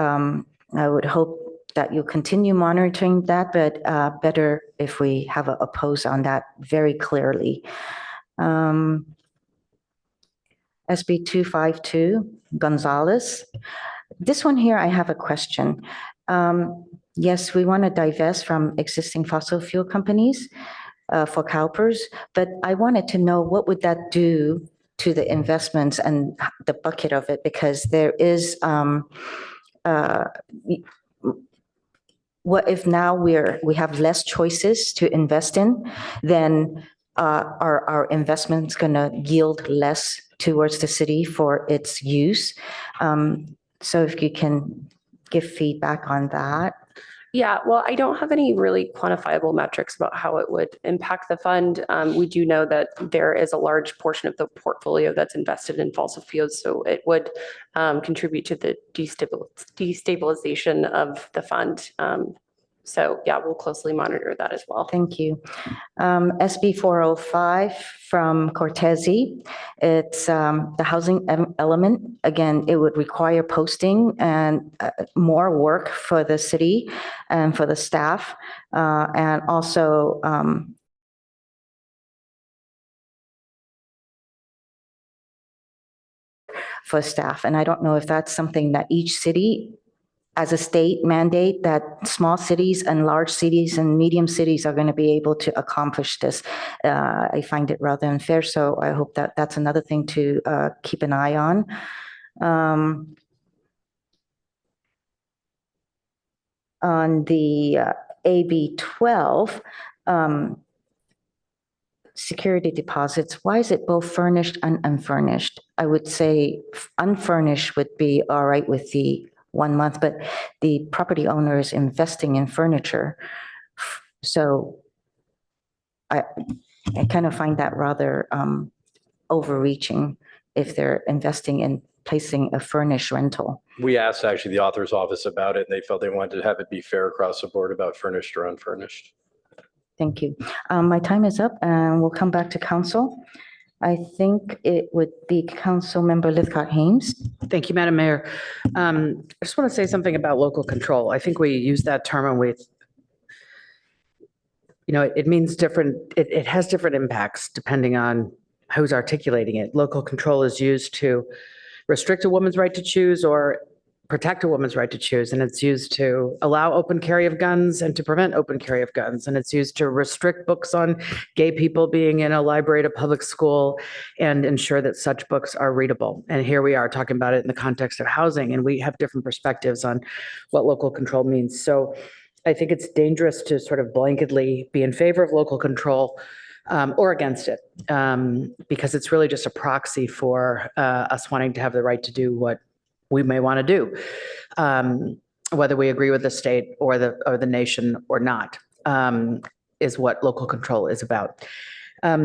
I would hope that you continue monitoring that, but better if we have a pose on that very clearly. SB 252, Gonzalez. This one here, I have a question. Yes, we want to divest from existing fossil fuel companies for CalPERS, but I wanted to know what would that do to the investments and the bucket of it, because there is what if now we have less choices to invest in, then are our investments going to yield less towards the city for its use? So if you can give feedback on that. Yeah, well, I don't have any really quantifiable metrics about how it would impact the fund. We do know that there is a large portion of the portfolio that's invested in fossil fuels, so it would contribute to the destabilization of the fund. So yeah, we'll closely monitor that as well. Thank you. SB 405 from Cortese. It's the housing element. Again, it would require posting and more work for the city and for the staff, and also for staff. And I don't know if that's something that each city as a state mandate, that small cities and large cities and medium cities are going to be able to accomplish this. I find it rather unfair, so I hope that that's another thing to keep an eye on. On the AB 12, security deposits, why is it both furnished and unfurnished? I would say unfurnished would be all right with the 1 month, but the property owner is investing in furniture. So I kind of find that rather overreaching if they're investing in placing a furnished rental. We asked actually the author's office about it, and they felt they wanted to have it be fair across the board about furnished or unfurnished. Thank you. My time is up, and we'll come back to council. I think it would be Council Member Lithcott-Haynes. Thank you, Madam Mayor. I just want to say something about local control. I think we use that term and it means different, it has different impacts depending on who's articulating it. Local control is used to restrict a woman's right to choose or protect a woman's right to choose. And it's used to allow open carry of guns and to prevent open carry of guns. And it's used to restrict books on gay people being in a library at a public school and ensure that such books are readable. And here we are talking about it in the context of housing, and we have different perspectives on what local control means. So I think it's dangerous to sort of blanketly be in favor of local control or against it, because it's really just a proxy for us wanting to have the right to do what we may want to do, whether we agree with the state or the nation or not, is what local control is about.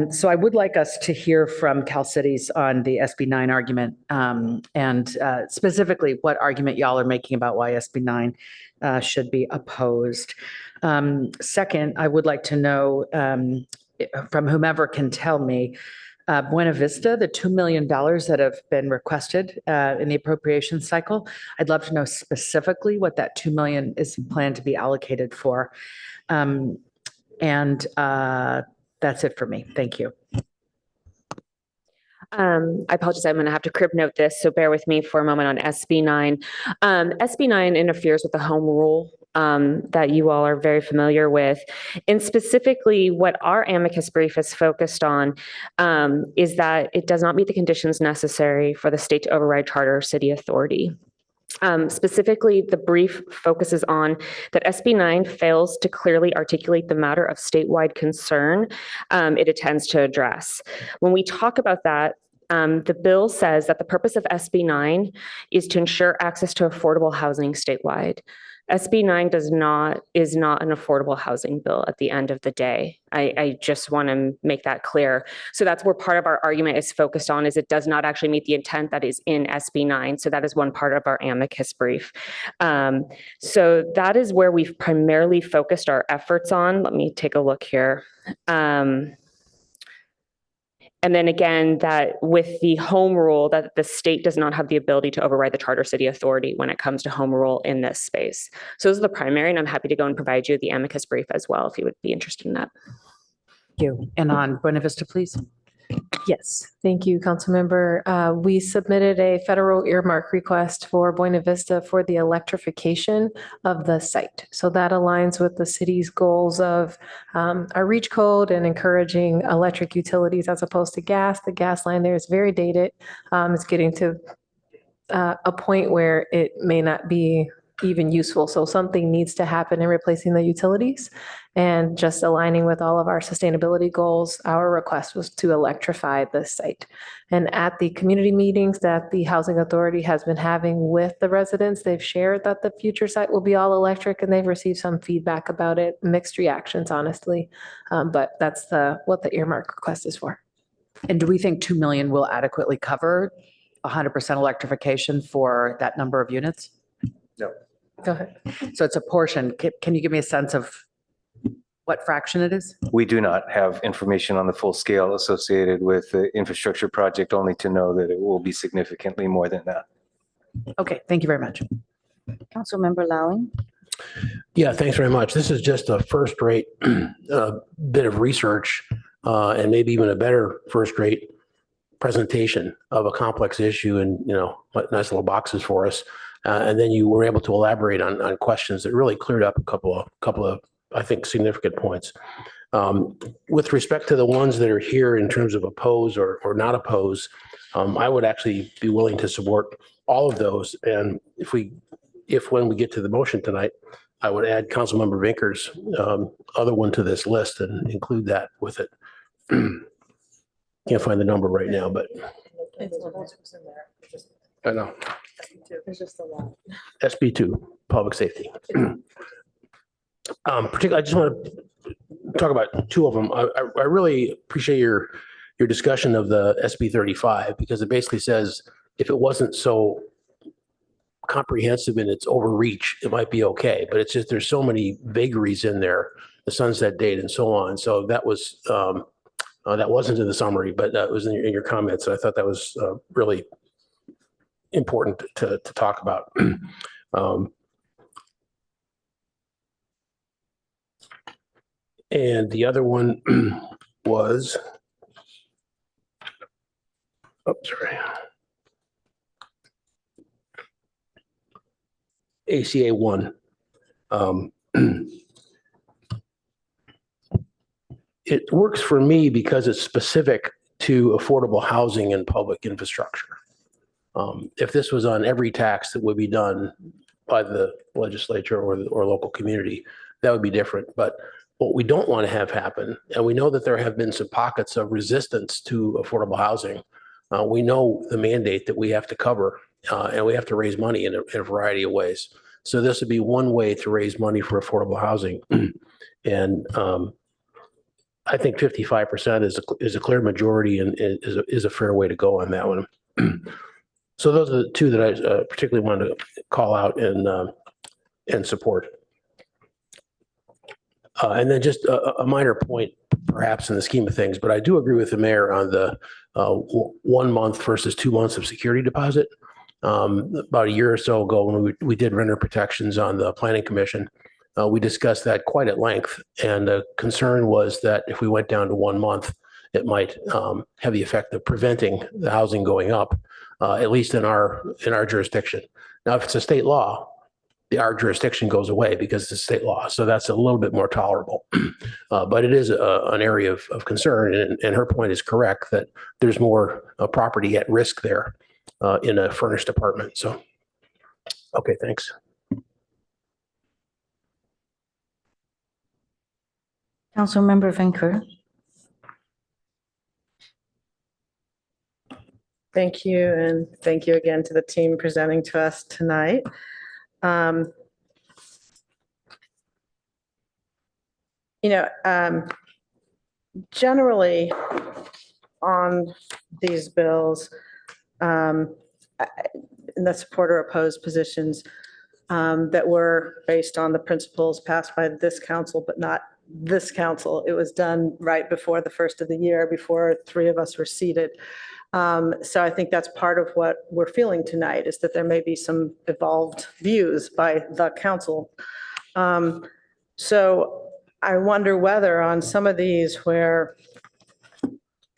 So I would like us to hear from Cal Cities on the SB 9 argument, and specifically what argument y'all are making about why SB 9 should be opposed. Second, I would like to know from whomever can tell me, Buena Vista, the $2 million that have been requested in the appropriation cycle, I'd love to know specifically what that $2 million is planned to be allocated for. And that's it for me. Thank you. I apologize. I'm going to have to crib note this, so bear with me for a moment on SB 9. SB 9 interferes with the home rule that you all are very familiar with. And specifically, what our amicus brief is focused on is that it does not meet the conditions necessary for the state to override charter or city authority. Specifically, the brief focuses on that SB 9 fails to clearly articulate the matter of statewide concern it intends to address. When we talk about that, The bill says that the purpose of SB 9 is to ensure access to affordable housing statewide. SB 9 is not an affordable housing bill at the end of the day. I just want to make that clear. So that's where part of our argument is focused on, is it does not actually meet the intent that is in SB 9. So that is one part of our amicus brief. So that is where we've primarily focused our efforts on. Let me take a look here. And then again, that with the home rule, that the state does not have the ability to override the charter city authority when it comes to home rule in this space. So those are the primary, and I'm happy to go and provide you the amicus brief as well, if you would be interested in that. Thank you. And on Buena Vista, please. Yes, thank you, Councilmember. We submitted a federal earmark request for Buena Vista for the electrification of the site. So that aligns with the city's goals of our REACH code and encouraging electric utilities as opposed to gas. The gas line there is very dated. It's getting to a point where it may not be even useful. So something needs to happen in replacing the utilities. And just aligning with all of our sustainability goals, our request was to electrify this site. And at the community meetings that the Housing Authority has been having with the residents, they've shared that the future site will be all electric, and they've received some feedback about it, mixed reactions, honestly. But that's what the earmark request is for. And do we think 2 million will adequately cover 100% electrification for that number of units? No. Go ahead. So it's a portion. Can you give me a sense of what fraction it is? We do not have information on the full scale associated with the infrastructure project, only to know that it will be significantly more than that. Okay, thank you very much. Councilmember Lowing. Yeah, thanks very much. This is just a first-rate bit of research and maybe even a better first-rate presentation of a complex issue, and nice little boxes for us. And then you were able to elaborate on questions that really cleared up a couple of I think significant points. With respect to the ones that are here in terms of oppose or not oppose, I would actually be willing to support all of those. And if when we get to the motion tonight, I would add Councilmember Vinker's other one to this list and include that with it. Can't find the number right now, but I know. There's just a lot. SB2, public safety. Particularly, I just want to talk about two of them. I really appreciate your discussion of the SB 35, because it basically says if it wasn't so comprehensive in its overreach, it might be okay. But it's just there's so many vagaries in there, the sunset date and so on. So that was that wasn't in the summary, but that was in your comments. I thought that was really important to talk about. And the other one was, sorry. ACA 1. It works for me because it's specific to affordable housing and public infrastructure. If this was on every tax that would be done by the legislature or local community, that would be different. But what we don't want to have happen, and we know that there have been some pockets of resistance to affordable housing. We know the mandate that we have to cover, and we have to raise money in a variety of ways. So this would be one way to raise money for affordable housing. And I think 55% is a clear majority and is a fair way to go on that one. So those are the two that I particularly wanted to call out and support. And then just a minor point, perhaps in the scheme of things, but I do agree with the mayor on the 1 month versus 2 months of security deposit. About a year or so ago, when we did renter protections on the planning commission, we discussed that quite at length. And the concern was that if we went down to 1 month, it might have the effect of preventing the housing going up, at least in our jurisdiction. Now, if it's a state law, our jurisdiction goes away because it's a state law. So that's a little bit more tolerable. But it is an area of concern. And her point is correct that there's more property at risk there in a furnished apartment. So, okay, thanks. Councilmember Vinker. Thank you, and thank you again to the team presenting to us tonight. Um, Generally, on these bills, in the support or opposed positions that were based on the principles passed by this council, but not this council. It was done right before the first of the year, before three of us were seated. So I think that's part of what we're feeling tonight, is that there may be some evolved views by the council. So I wonder whether on some of these where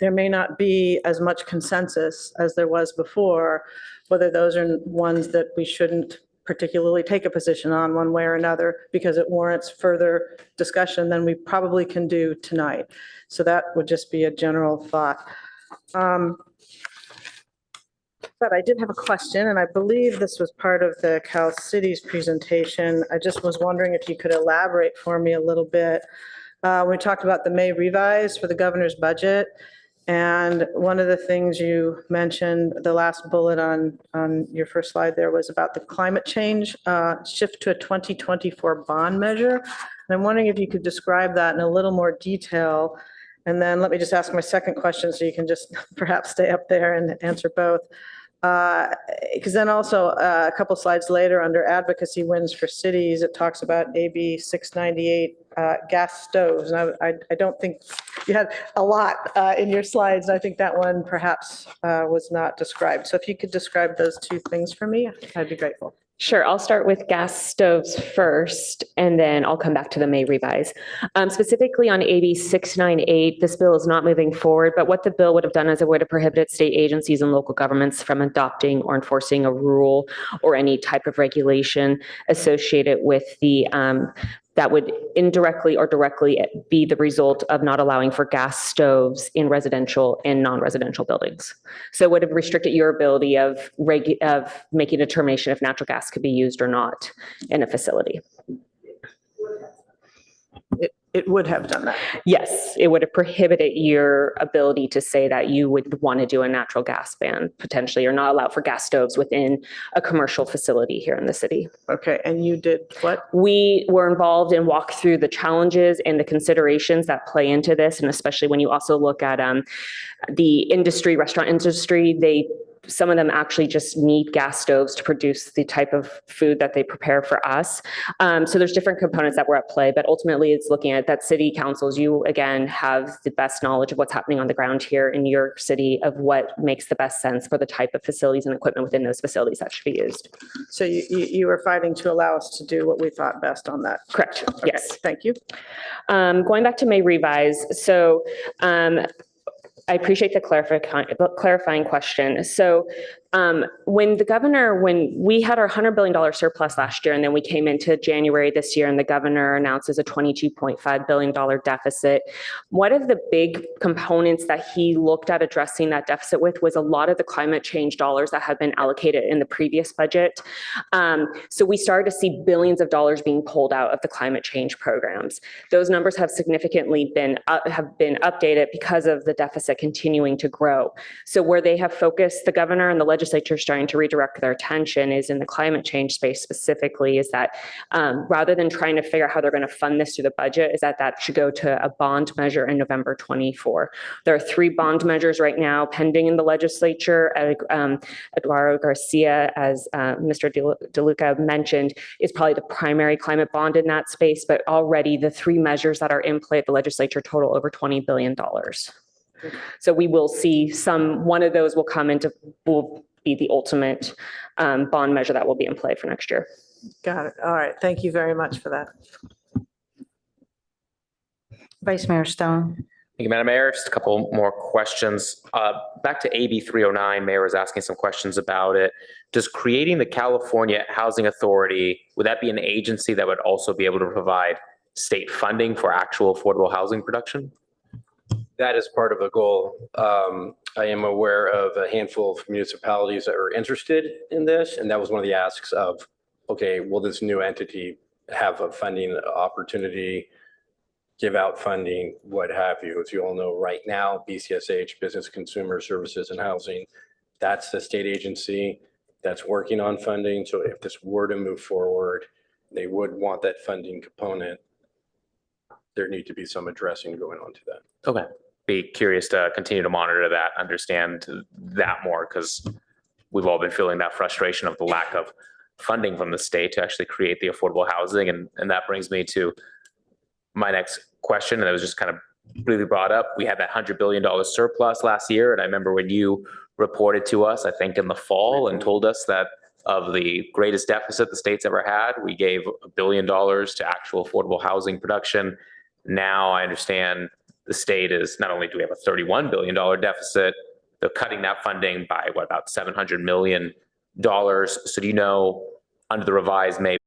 there may not be as much consensus as there was before, whether those are ones that we shouldn't particularly take a position on one way or another because it warrants further discussion than we probably can do tonight. So that would just be a general thought. But I did have a question, and I believe this was part of the Cal City's presentation. I just was wondering if you could elaborate for me a little bit. We talked about the May revise for the governor's budget. And one of the things you mentioned, the last bullet on your first slide there, was about the climate change shift to a 2024 bond measure. And I'm wondering if you could describe that in a little more detail. And then let me just ask my second question so you can just perhaps stay up there and answer both. Because then also a couple slides later under advocacy wins for cities, it talks about AB 698 gas stoves. And I don't think you had a lot in your slides. I think that one perhaps was not described. So if you could describe those two things for me, I'd be grateful. Sure, I'll start with gas stoves first, and then I'll come back to the May revise. Specifically on AB 698, this bill is not moving forward, but what the bill would have done is it would have prohibited state agencies and local governments from adopting or enforcing a rule or any type of regulation associated with the that would indirectly or directly be the result of not allowing for gas stoves in residential and non-residential buildings. So it would have restricted your ability of making a determination if natural gas could be used or not in a facility. It would have done that. Yes, it would have prohibited your ability to say that you would want to do a natural gas ban potentially, or not allow for gas stoves within a commercial facility here in the city. Okay, and you did what? We were involved and walked through the challenges and the considerations that play into this, and especially when you also look at the industry, restaurant industry, some of them actually just need gas stoves to produce the type of food that they prepare for us. So there's different components that were at play, but ultimately it's looking at that city councils. You, again, have the best knowledge of what's happening on the ground here in your city of what makes the best sense for the type of facilities and equipment within those facilities that should be used. So you were fighting to allow us to do what we thought best on that? Correct, okay. Yes. Thank you. Going back to May revise, so I appreciate the clarifying question. So when we had our $100 billion surplus last year, and then we came into January this year and the governor announces a $22.5 billion deficit, one of the big components that he looked at addressing that deficit with was a lot of the climate change dollars that had been allocated in the previous budget. So we started to see billions of dollars being pulled out of the climate change programs. Those numbers have significantly been updated because of the deficit continuing to grow. So where they have focused, the governor and the legislature starting to redirect their attention is in the climate change space specifically, is that rather than trying to figure out how they're going to fund this through the budget, is that should go to a bond measure in November 24. There are 3 bond measures right now pending in the legislature. Eduardo Garcia, as Mr. DeLuca mentioned, is probably the primary climate bond in that space, but already the 3 measures that are in play at the legislature total over $20 billion. So we will see one of those will be the ultimate bond measure that will be in play for next year. Got it. All right. Thank you very much for that. Vice Mayor Stone. Thank you, Madam Mayor. Just a couple more questions. Back to AB 309, Mayor was asking some questions about it. Does creating the California Housing Authority, would that be an agency that would also be able to provide state funding for actual affordable housing production? That is part of the goal. I am aware of a handful of municipalities that are interested in this, and that was one of the asks of, okay, will this new entity have a funding opportunity, give out funding, what have you? As you all know, right now, BCSH, Business Consumer Services and Housing, That's the state agency that's working on funding. So if this were to move forward, they would want that funding component. There need to be some addressing going on to that. Okay. Be curious to continue to monitor that, understand that more, because we've all been feeling that frustration of the lack of funding from the state to actually create the affordable housing. And that brings me to my next question. And it was just kind of really brought up. We had that $100 billion surplus last year. And I remember when you reported to us, I think in the fall, and told us that of the greatest deficit the state's ever had, we gave $1 billion to actual affordable housing production. Now I understand the state is, not only do we have a $31 billion deficit, they're cutting that funding by what, about $700 million. So do you know, under the revised May,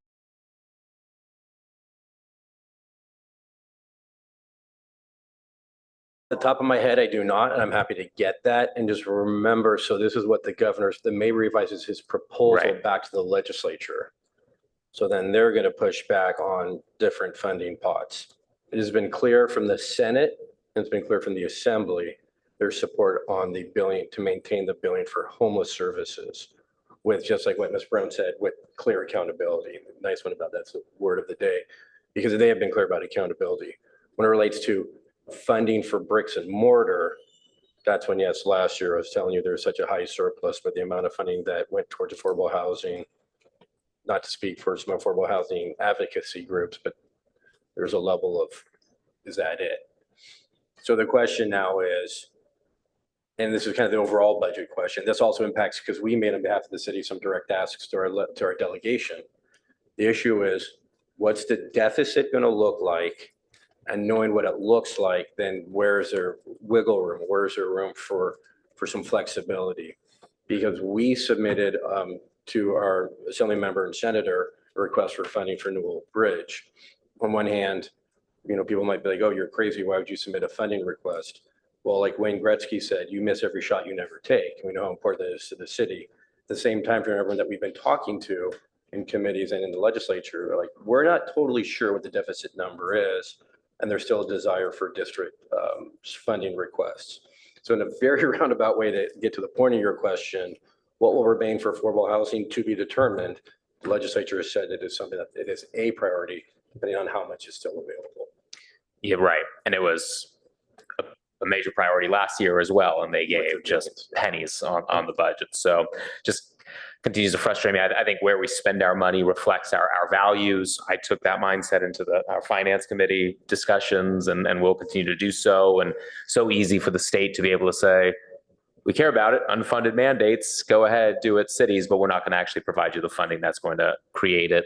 the top of my head, I do not, and I'm happy to get that. And just remember, so this is what the May revises his proposal back to the legislature. So then they're going to push back on different funding pots. It has been clear from the Senate, and it's been clear from the Assembly, their support on the billion to maintain the billion for homeless services, with, just like what Ms. Brown said, with clear accountability. The nice one about that's the word of the day, because they have been clear about accountability. When it relates to funding for bricks and mortar, that's when, yes, last year I was telling you there was such a high surplus, but the amount of funding that went towards affordable housing, not to speak for some affordable housing advocacy groups, but there's a level of, is that it? So the question now is, and this is kind of the overall budget question, this also impacts, because we made on behalf of the city some direct asks to our delegation. The issue is, what's the deficit going to look like? And knowing what it looks like, then where's there wiggle room? Where's there room for some flexibility? Because we submitted to our assembly member and senator a request for funding for Newell Bridge. On one hand, people might be like, oh, you're crazy. Why would you submit a funding request? Well, like Wayne Gretzky said, you miss every shot you never take. We know how important that is to the city. At the same time, for everyone that we've been talking to in committees and in the legislature, like, we're not totally sure what the deficit number is. And there's still a desire for district funding requests. So in a very roundabout way to get to the point of your question, what will remain for affordable housing to be determined? The legislature has said it is something that it is a priority, depending on how much is still available. Yeah, right. And it was a major priority last year as well. And they gave just pennies on the budget. So just continues to frustrate me. I think where we spend our money reflects our values. I took that mindset into our finance committee discussions, and we'll continue to do so. And so easy for the state to be able to say, we care about it, unfunded mandates, go ahead, do it, cities, but we're not going to actually provide you the funding that's going to create it.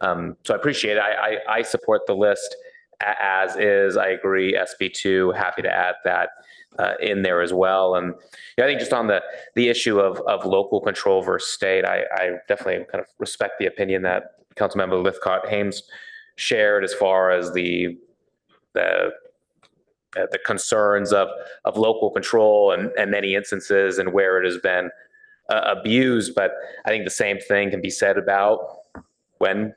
So I appreciate it. I support the list as is. I agree, SB2, happy to add that in there as well. And I think just on the issue of local control versus state, I definitely kind of respect the opinion that Councilmember Lithcott-Hames shared as far as the concerns of local control and many instances and where it has been abused. But I think the same thing can be said about when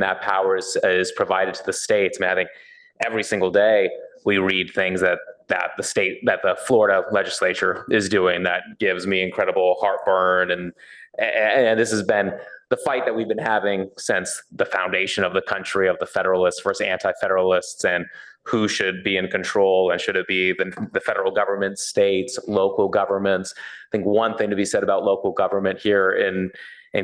that power is provided to the states. I mean, I think every single day we read things that the Florida legislature is doing that gives me incredible heartburn. And this has been the fight that we've been having since the foundation of the country, of the Federalists versus Anti-Federalists, and who should be in control, and should it be the federal government, states, local governments. I think one thing to be said about local government here in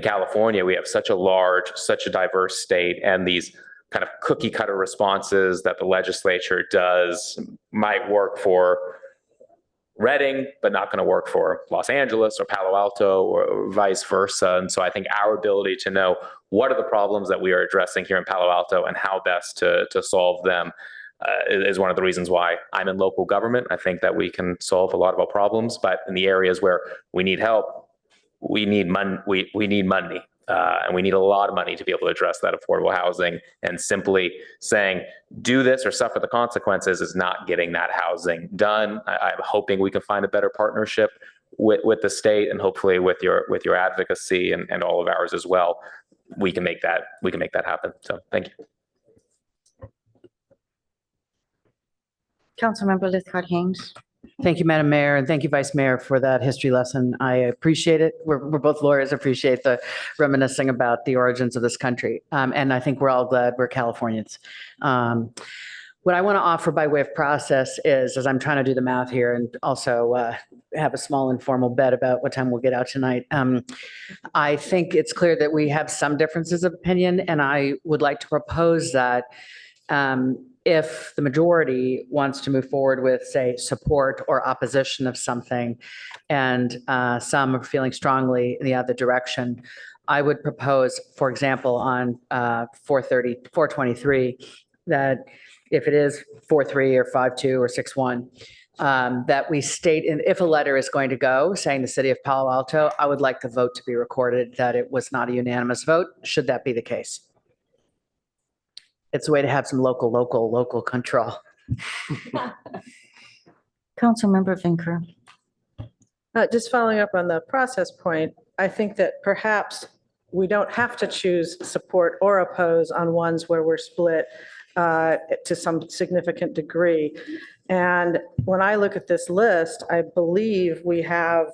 California, we have such a diverse state, and these kind of cookie cutter responses that the legislature does might work for Redding, but not going to work for Los Angeles or Palo Alto or vice versa. And so I think our ability to know what are the problems that we are addressing here in Palo Alto and how best to solve them is one of the reasons why I'm in local government. I think that we can solve a lot of our problems, but in the areas where we need help, we need money. We need money. And we need a lot of money to be able to address that affordable housing. And simply saying, do this or suffer the consequences is not getting that housing done. I'm hoping we can find a better partnership with the state, and hopefully with your advocacy and all of ours as well. We can make that happen. So thank you. Councilmember Lithcott-Hames. Thank you, Madam Mayor, and thank you, Vice Mayor, for that history lesson. I appreciate it. We're both lawyers, appreciate the reminiscing about the origins of this country. And I think we're all glad we're Californians. What I want to offer by way of process is, as I'm trying to do the math here and also have a small informal bet about what time we'll get out tonight, I think it's clear that we have some differences of opinion, and I would like to propose that if the majority wants to move forward with, say, support or opposition of something, and some are feeling strongly in the other direction, I would propose, for example, on 423, that if it is 4-3 or 5-2 or 6-1, that we state, and if a letter is going to go saying the city of Palo Alto, I would like the vote to be recorded that it was not a unanimous vote, should that be the case. It's a way to have some local control. Councilmember Vinker. Just following up on the process point, I think that perhaps we don't have to choose support or oppose on ones where we're split to some significant degree. And when I look at this list, I believe we have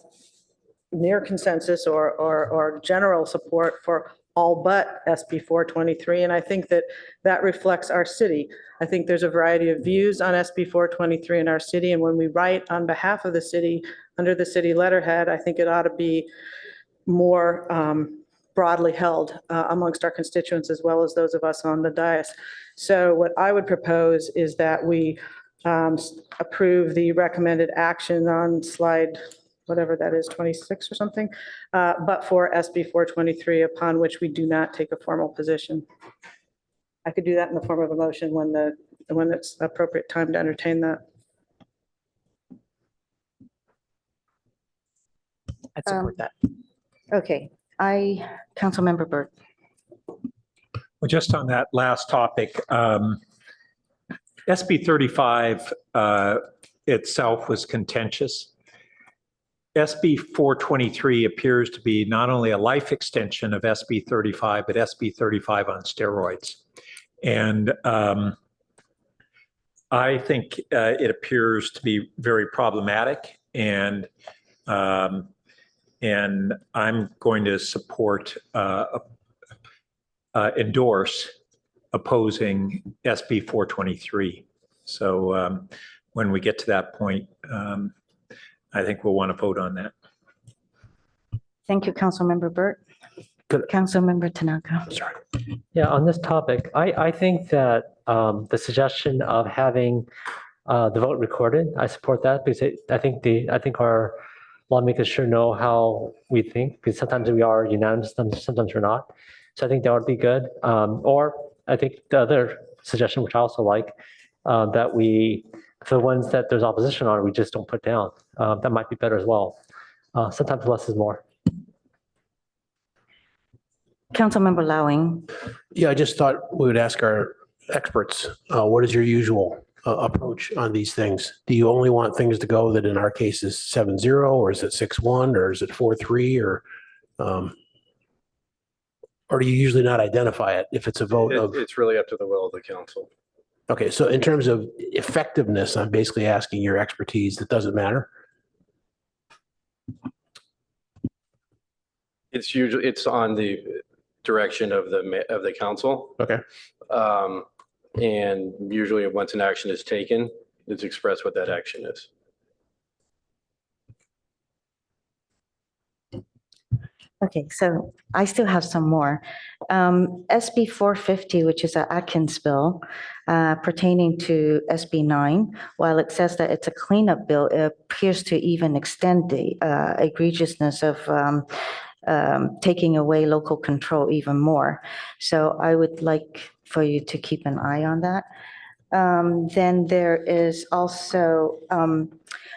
near consensus or general support for all but SB 423. And I think that that reflects our city. I think there's a variety of views on SB 423 in our city. And when we write on behalf of the city, under the city letterhead, I think it ought to be more broadly held amongst our constituents as well as those of us on the dais. So what I would propose is that we approve the recommended action on slide, whatever that is, 26 or something, but for SB 423, upon which we do not take a formal position. I could do that in the form of a motion when it's appropriate time to entertain that. I support that. Okay, Councilmember Burt. Well, just on that last topic, SB 35 itself was contentious. SB 423 appears to be not only a life extension of SB 35, but SB 35 on steroids. And I think it appears to be very problematic, and I'm going to support, endorse opposing SB 423. So when we get to that point, I think we'll want to vote on that. Thank you, Councilmember Burt. Councilmember Tanaka. Sorry. Yeah, on this topic, I think that the suggestion of having the vote recorded, I support that, because I think our lawmakers should know how we think, because sometimes we are unanimous, sometimes we're not. So I think that would be good. Or I think the other suggestion, which I also like, that we, for the ones that there's opposition on, we just don't put down. That might be better as well. Sometimes less is more. Councilmember Lowing. Yeah, I just thought we would ask our experts, what is your usual approach on these things? Do you only want things to go that in our case is 7-0, or is it 6-1, or is it 4-3, or do you usually not identify it if it's a vote of? It's really up to the will of the council. Okay, so in terms of effectiveness, I'm basically asking your expertise. That doesn't matter. It's on the direction of the council. Okay. And usually once an action is taken, it's expressed what that action is. Okay, so I still have some more. SB 450, which is an Atkins bill pertaining to SB 9, while it says that it's a cleanup bill, it appears to even extend the egregiousness of taking away local control even more. So I would like for you to keep an eye on that. Then there is also,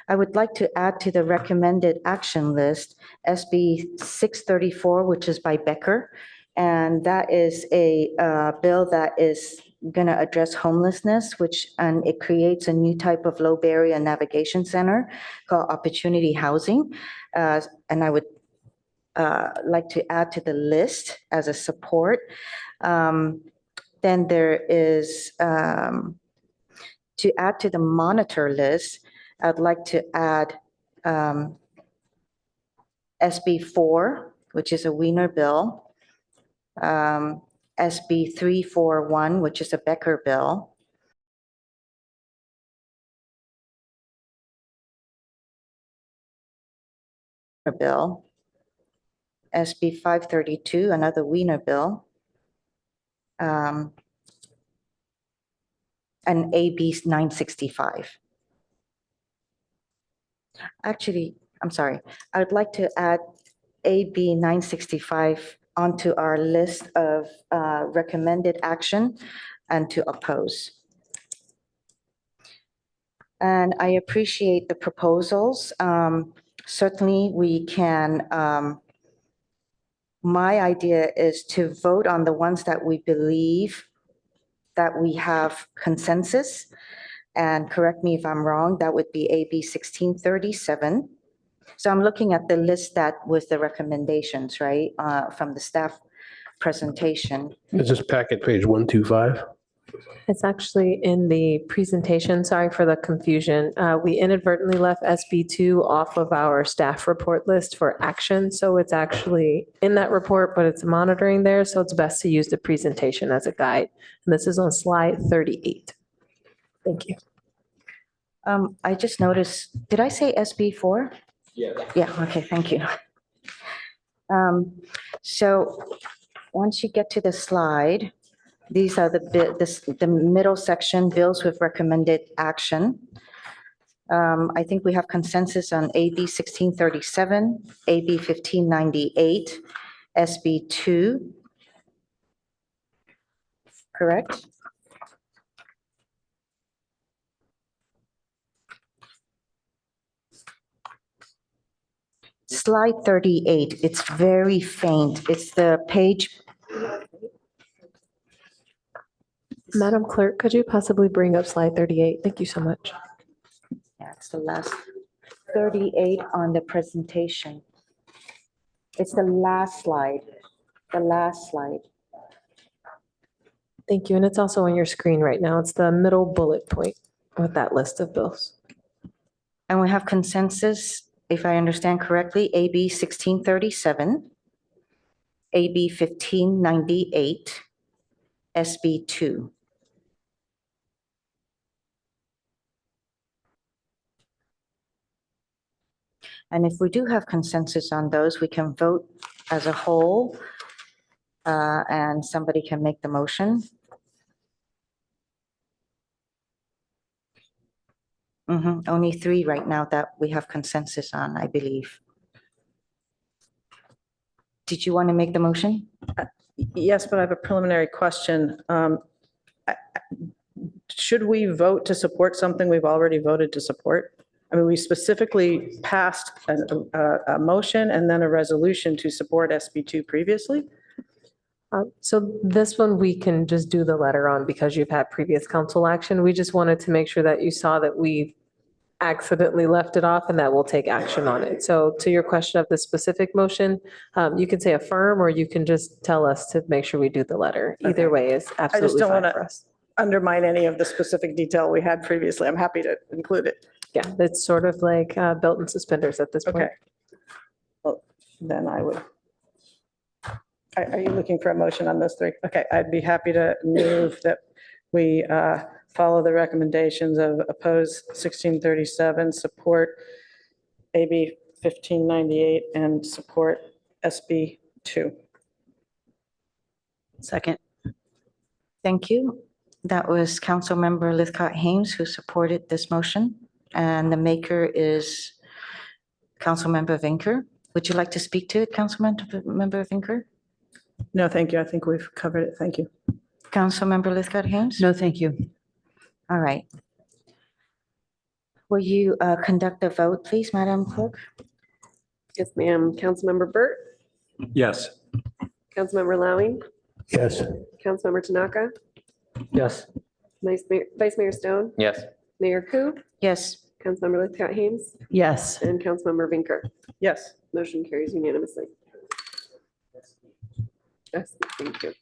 I would like to add to the recommended action list, SB 634, which is by Becker. And that is a bill that is going to address homelessness, and it creates a new type of low barrier navigation center called Opportunity Housing. And I would like to add to the list as a support. Then there is, to add to the monitor list, I'd like to add SB 4, which is a Wiener bill, SB 341, which is a Becker bill, SB 532, another Wiener bill, and AB 965. Actually, I'm sorry, I would like to add AB 965 onto our list of recommended action and to oppose. And I appreciate the proposals. Certainly, we can, my idea is to vote on the ones that we believe that we have consensus. And correct me if I'm wrong, that would be AB 1637. So I'm looking at the list that with the recommendations, right, from the staff presentation. Is this packet page 125? It's actually in the presentation. Sorry for the confusion. We inadvertently left SB2 off of our staff report list for action. So it's actually in that report, but it's monitoring there. So it's best to use the presentation as a guide. And this is on slide 38. Thank you. I just noticed, did I say SB4? Yeah. Yeah, okay, thank you. So once you get to the slide, these are the middle section, bills with recommended action. I think we have consensus on AB 1637, AB 1598, SB 2. Correct? Slide 38, it's very faint. It's the page. Madam Clerk, could you possibly bring up slide 38? Thank you so much. Yeah, it's the last 38 on the presentation. It's the last slide, the last slide. Thank you. And it's also on your screen right now. It's the middle bullet point with that list of bills. And we have consensus, if I understand correctly, AB 1637, AB 1598, SB 2. And if we do have consensus on those, we can vote as a whole, and somebody can make the motion. Only 3 right now that we have consensus on, I believe. Did you want to make the motion? Yes, but I have a preliminary question. Should we vote to support something we've already voted to support? I mean, we specifically passed a motion and then a resolution to support SB2 previously. So this one we can just do the letter on because you've had previous council action. We just wanted to make sure that you saw that we accidentally left it off and that we'll take action on it. So to your question of the specific motion, you can say affirm or you can just tell us to make sure we do the letter. Either way is I just absolutely don't fine want for us. to undermine any of the specific detail we had previously. I'm happy to include it. Yeah, it's sort of like belt and suspenders at this point. Okay. Well, then I would. Are you looking for a motion on those 3? Okay, I'd be happy to move that we follow the recommendations of oppose 1637, support AB 1598, and support SB 2. Second. Thank you. That was Councilmember Lithcott-Hames who supported this motion, and the maker is Councilmember Vinker. Would you like to speak to it, Councilmember Vinker? No, thank you. I think we've covered it. Thank you. Councilmember Lithcott-Hames? No, thank you. All right. Will you conduct a vote, please, Madam Clerk? Yes, ma'am. Councilmember Burt, Yes. Councilmember Lowing, Yes. Councilmember Tanaka, Yes. Vice Mayor Stone, Yes. Mayor Ku, Yes. Councilmember Lithcott-Hames, Yes. and Councilmember Vinker. Yes. Motion carries unanimously. Yes, thank you.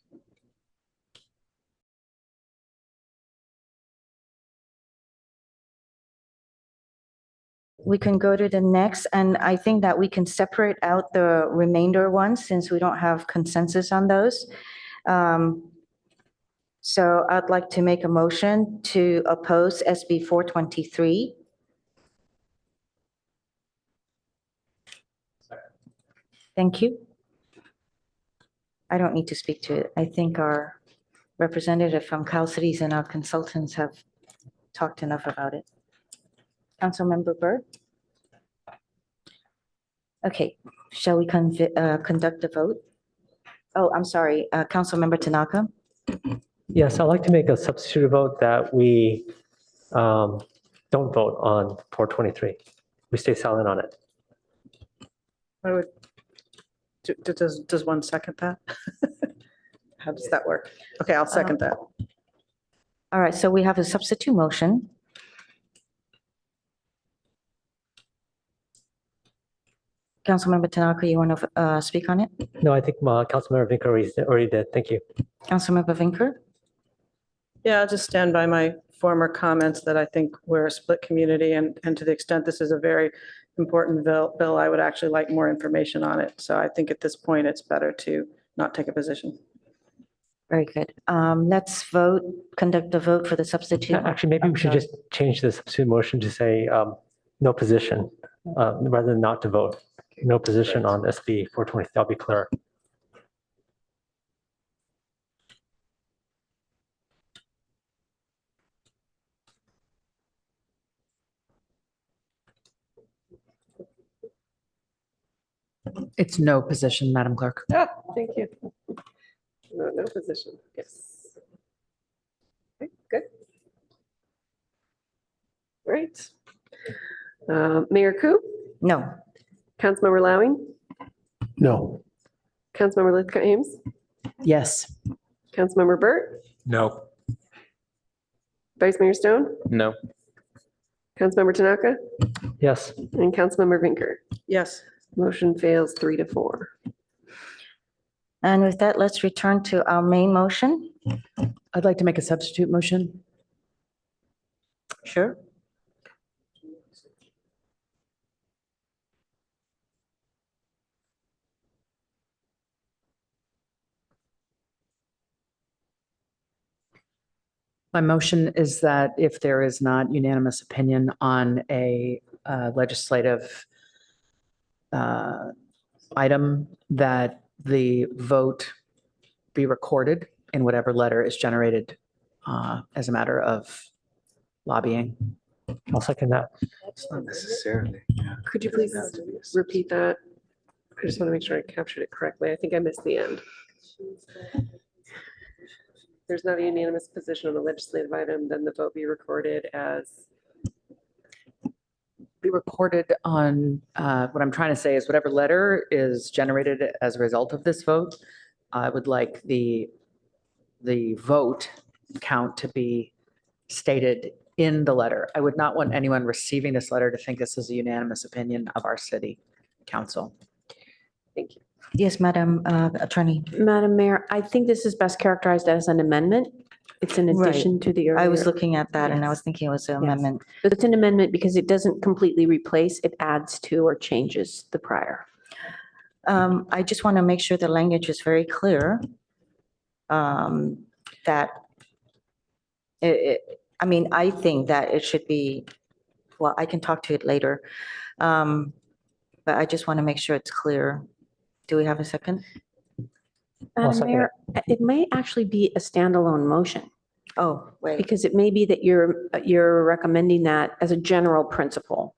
we can go to the next, and I think that we can separate out the remainder ones since we don't have consensus on those. So I'd like to make a motion to oppose SB 423. Thank you. I don't need to speak to it. I think our representative from Cal Cities and our consultants have talked enough about it. Councilmember Byrd? Okay, shall we conduct a vote? Oh, I'm sorry, Councilmember Tanaka? Yes, I'd like to make a substitute vote that we don't vote on 423. We stay silent on it. I would, does one second that? How does that work? Okay, I'll second that. All right, so we have a substitute motion. Councilmember Tanaka, you want to speak on it? No, I think Councilmember Vinker already did. Thank you. Councilmember Vinker? Yeah, I'll just stand by my former comments that I think we're a split community, and to the extent this is a very important bill, I would actually like more information on it. So I think at this point, it's better to not take a position. Very good. Let's vote, conduct a vote for the substitute. Actually, maybe we should just change the substitute motion to say no position rather than not to vote. No position on SB 420. That'll be clear. It's no position, Madam Clerk. Thank you. No position. Yes. Okay, good. All right. Mayor Ku, No. Councilmember Lowing, No. Councilmember Lithcott Ames, Yes. Councilmember Burt, No. Vice Mayor Stone, No. Councilmember Tanaka, Yes. and Councilmember Vinker. Yes. Motion fails 3-4. And with that, let's return to our main motion. I'd like to make a substitute motion. Sure. My motion is that if there is not unanimous opinion on a legislative item, that the vote be recorded in whatever letter is generated as a matter of lobbying. I'll second that. Not necessarily. Could you please repeat that? I just want to make sure I captured it correctly. I think I missed the end. There's not a unanimous position on a legislative item, then the vote be recorded as. Be recorded on, what I'm trying to say is whatever letter is generated as a result of this vote, I would like the vote count to be stated in the letter. I would not want anyone receiving this letter to think this is a unanimous opinion of our city council. Thank you. Yes, Madam Attorney. Madam Mayor, I think this is best characterized as an amendment. It's in Right. addition to the earlier. I was looking at that and I Yes. was thinking it was an Yes. amendment. But it's an amendment because it doesn't completely replace, it adds to or changes the prior. I just want to make sure the language is very clear. That I mean, I think that it should be, well, I can talk to it later. But I just want to make sure it's clear. Do we have a second? Madam second Mayor, it may actually be a standalone motion Oh, wait. because it may be that you're recommending that as a general principle,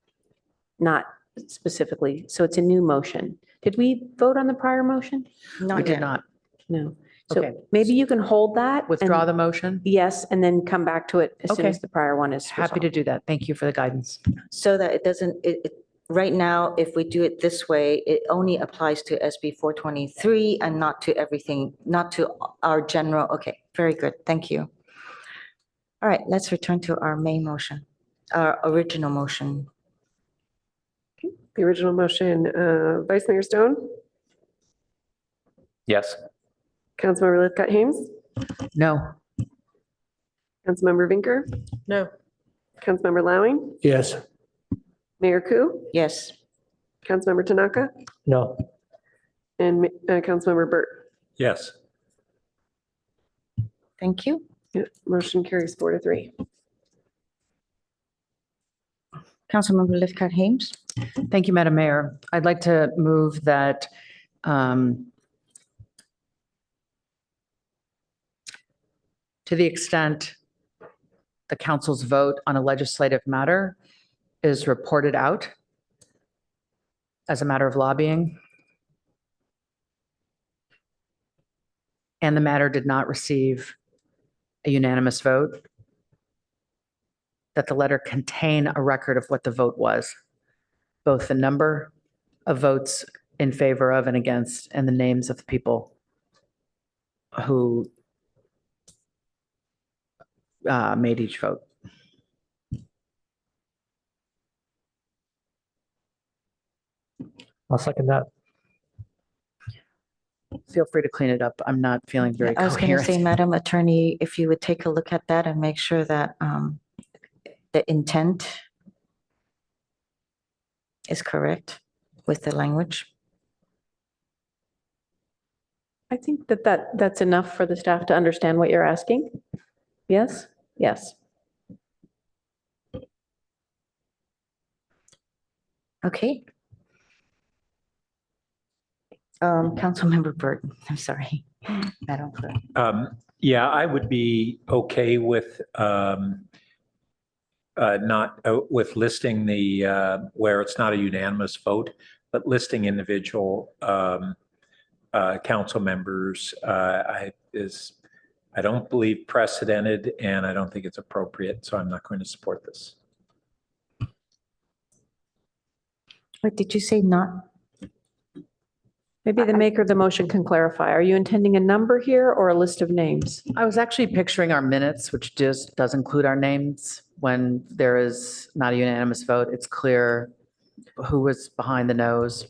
not specifically. So it's a new motion. Did we vote on the prior motion? Not We did yet. not. No. Okay. So maybe you can hold that. Withdraw and- the motion. Yes, and then come back to it as soon Okay. as the prior one is Happy to resolved. do that. Thank you for the guidance. So that it doesn't, right now, if we do it this way, it only applies to SB 423 and not to everything, not to our general, okay, very good, thank you. All right, let's return to our main motion, our original motion. The original motion, Vice Mayor Stone, Yes. Councilmember Lithcott Ames, No. Councilmember Vinker, No. Councilmember Lowing, Yes. Mayor Ku, Yes. Councilmember Tanaka, No. and Councilmember Burt. Yes. Thank you. Yeah, motion carries 4-3. Councilmember Lithcott Hames. Thank you, Madam Mayor. I'd like to move that to the extent the council's vote on a legislative matter is reported out as a matter of lobbying, and the matter did not receive a unanimous vote, that the letter contain a record of what the vote was, both the number of votes in favor of and against, and the names of the people who made each vote. I'll second that. Feel free to clean it up. I'm not feeling very I was going to say, coherent. Madam Attorney, if you would take a look at that and make sure that the intent is correct with the language. I think that's enough for the staff to understand what you're asking. Yes? Yes. Okay. Councilmember Burt, I'm sorry, Madam Clerk. Yeah, I would be okay with not with listing the where it's not a unanimous vote, but listing individual council members I don't believe precedented, and I don't think it's appropriate, so I'm not going to support this. What did you say? Not? Maybe the maker of the motion can clarify. Are you intending a number here or a list of names? I was actually picturing our minutes, which just does include our names. When there is not a unanimous vote, it's clear who was behind the no's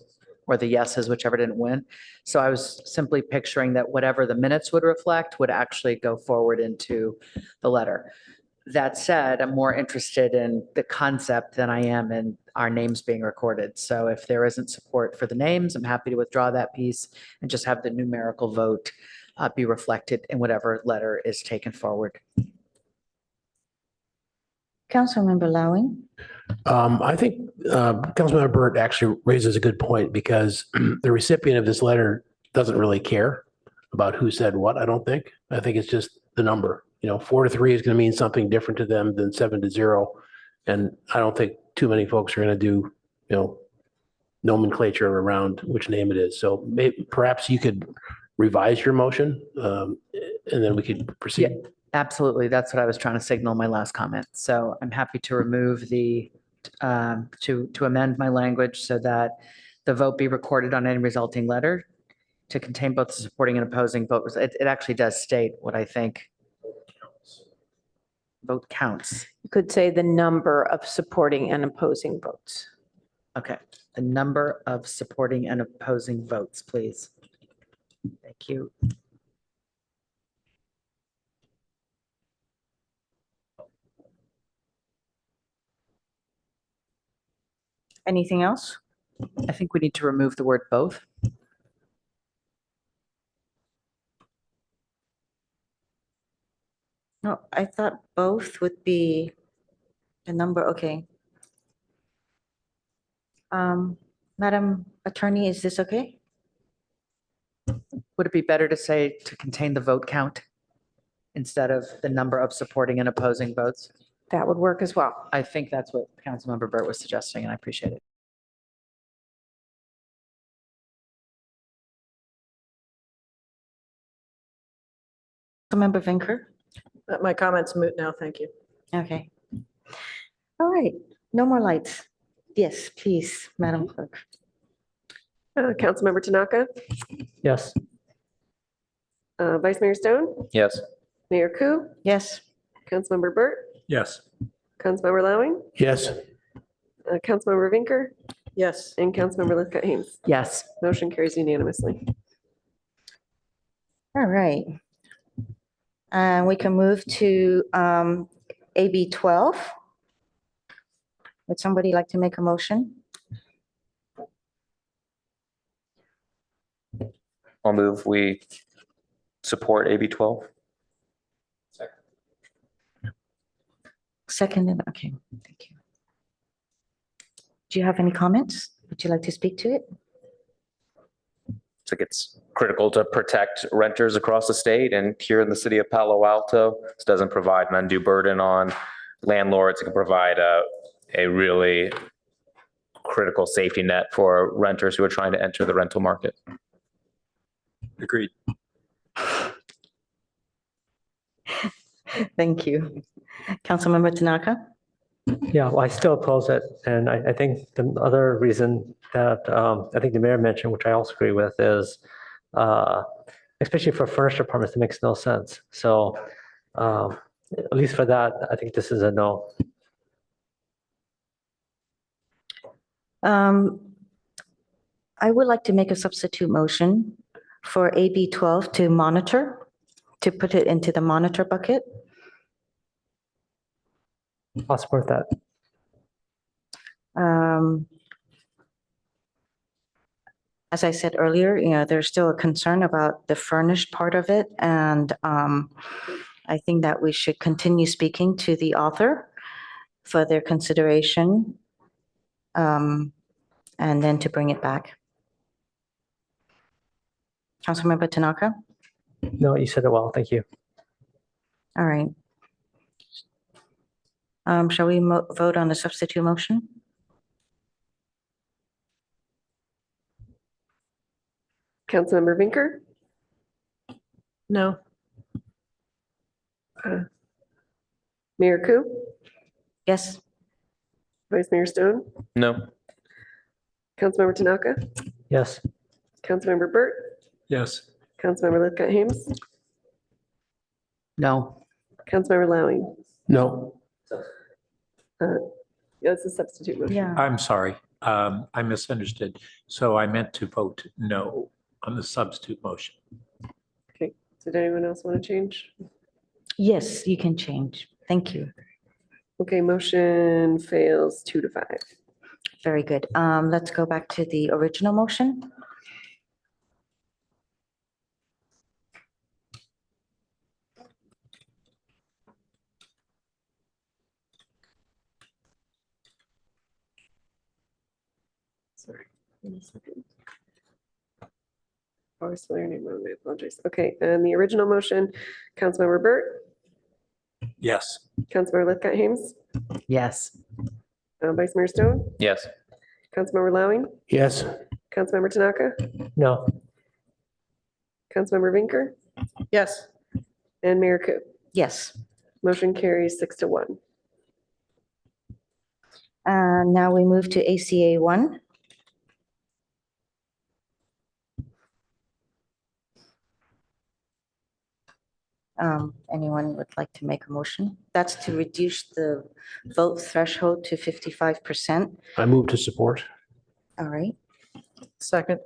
or the yeses, whichever didn't win. So I was simply picturing that whatever the minutes would reflect would actually go forward into the letter. That said, I'm more interested in the concept than I am in our names being recorded. So if there isn't support for the names, I'm happy to withdraw that piece and just have the numerical vote be reflected in whatever letter is taken forward. Councilmember Lowing. I think Councilmember Burt actually raises a good point, because the recipient of this letter doesn't really care about who said what, I don't think. I think it's just the number. 4-3 is going to mean something different to them than 7-0. And I don't think too many folks are going to do, nomenclature around which name it is. So perhaps you could revise your motion and then we could proceed. Yeah, absolutely. That's what I was trying to signal in my last comment. So I'm happy to remove the, to amend my language so that the vote be recorded on any resulting letter to contain both the supporting and opposing vote. It actually does state what I think. Vote counts. You could say the number of supporting and opposing votes. Okay, the number of supporting and opposing votes, please. Thank you. Anything else? I think we need to remove the word both. No, I thought both would be the number. Okay. Madam Attorney, is this okay? Would it be better to say to contain the vote count instead of the number of supporting and opposing votes? That would work as well. I think that's what Councilmember Burt was suggesting, and I appreciate it. Councilmember Vinker? My comment's moot now, thank you. Okay. All right, no more lights. Yes, please, Madam Clerk. Councilmember Tanaka, Yes. Vice Mayor Stone, Yes. Mayor Ku, Yes. Councilmember Burt, Yes. Councilmember Lowing, Yes. Councilmember Vinker, Yes. and Councilmember Lithcott Hames. Yes. Motion carries unanimously. All right. And we can move to AB 12. Would somebody like to make a motion? I'll move we support AB 12. Seconded, okay, thank you. Do you have any comments? Would you like to speak to it? I think it's critical to protect renters across the state and here in the city of Palo Alto. This doesn't provide an undue burden on landlords. It can provide a really critical safety net for renters who are trying to enter the rental market. Agreed. Thank you. Councilmember Tanaka? Yeah, well, I still oppose it. And I think the other reason that I think the mayor mentioned, which I also agree with, is especially for furnished apartments, it makes no sense. So at least for that, I think this is a no. I would like to make a substitute motion for AB 12 to monitor, to put it into the monitor bucket. I'll support that. As I said earlier, there's still a concern about the furnished part of it. And I think that we should continue speaking to the author for their consideration and then to bring it back. Councilmember Tanaka? No, you said it well. Thank you. All right. Shall we vote on the substitute motion? Councilmember Vinker, No. Mayor Ku, Yes. Vice Mayor Stone, No. Councilmember Tanaka, Yes. Councilmember Burt, Yes. Councilmember Lithcott Hames, No. Councilmember Lowing. No. Yeah, it's a substitute motion. Yeah. I'm sorry. I misunderstood. So I meant to vote no on the substitute motion. Okay, did anyone else want to change? Yes, you can change. Thank you. Okay, motion fails 2-5. Very good. Let's go back to the original motion. Sorry, give me a second. Oh, I spelled your name wrong, I apologize. Okay, and the original motion, Councilmember Burt, Yes. Councilmember Lithcott Hames, Yes. Vice Mayor Stone, Yes. Councilmember Lowing, Yes. Councilmember Tanaka, No. Councilmember Vinker, Yes. and Mayor Ku. Yes. Motion carries 6-1. Now we move to ACA 1. Anyone would like to make a motion? That's to reduce the vote threshold to 55%. I move to support. All right. Second.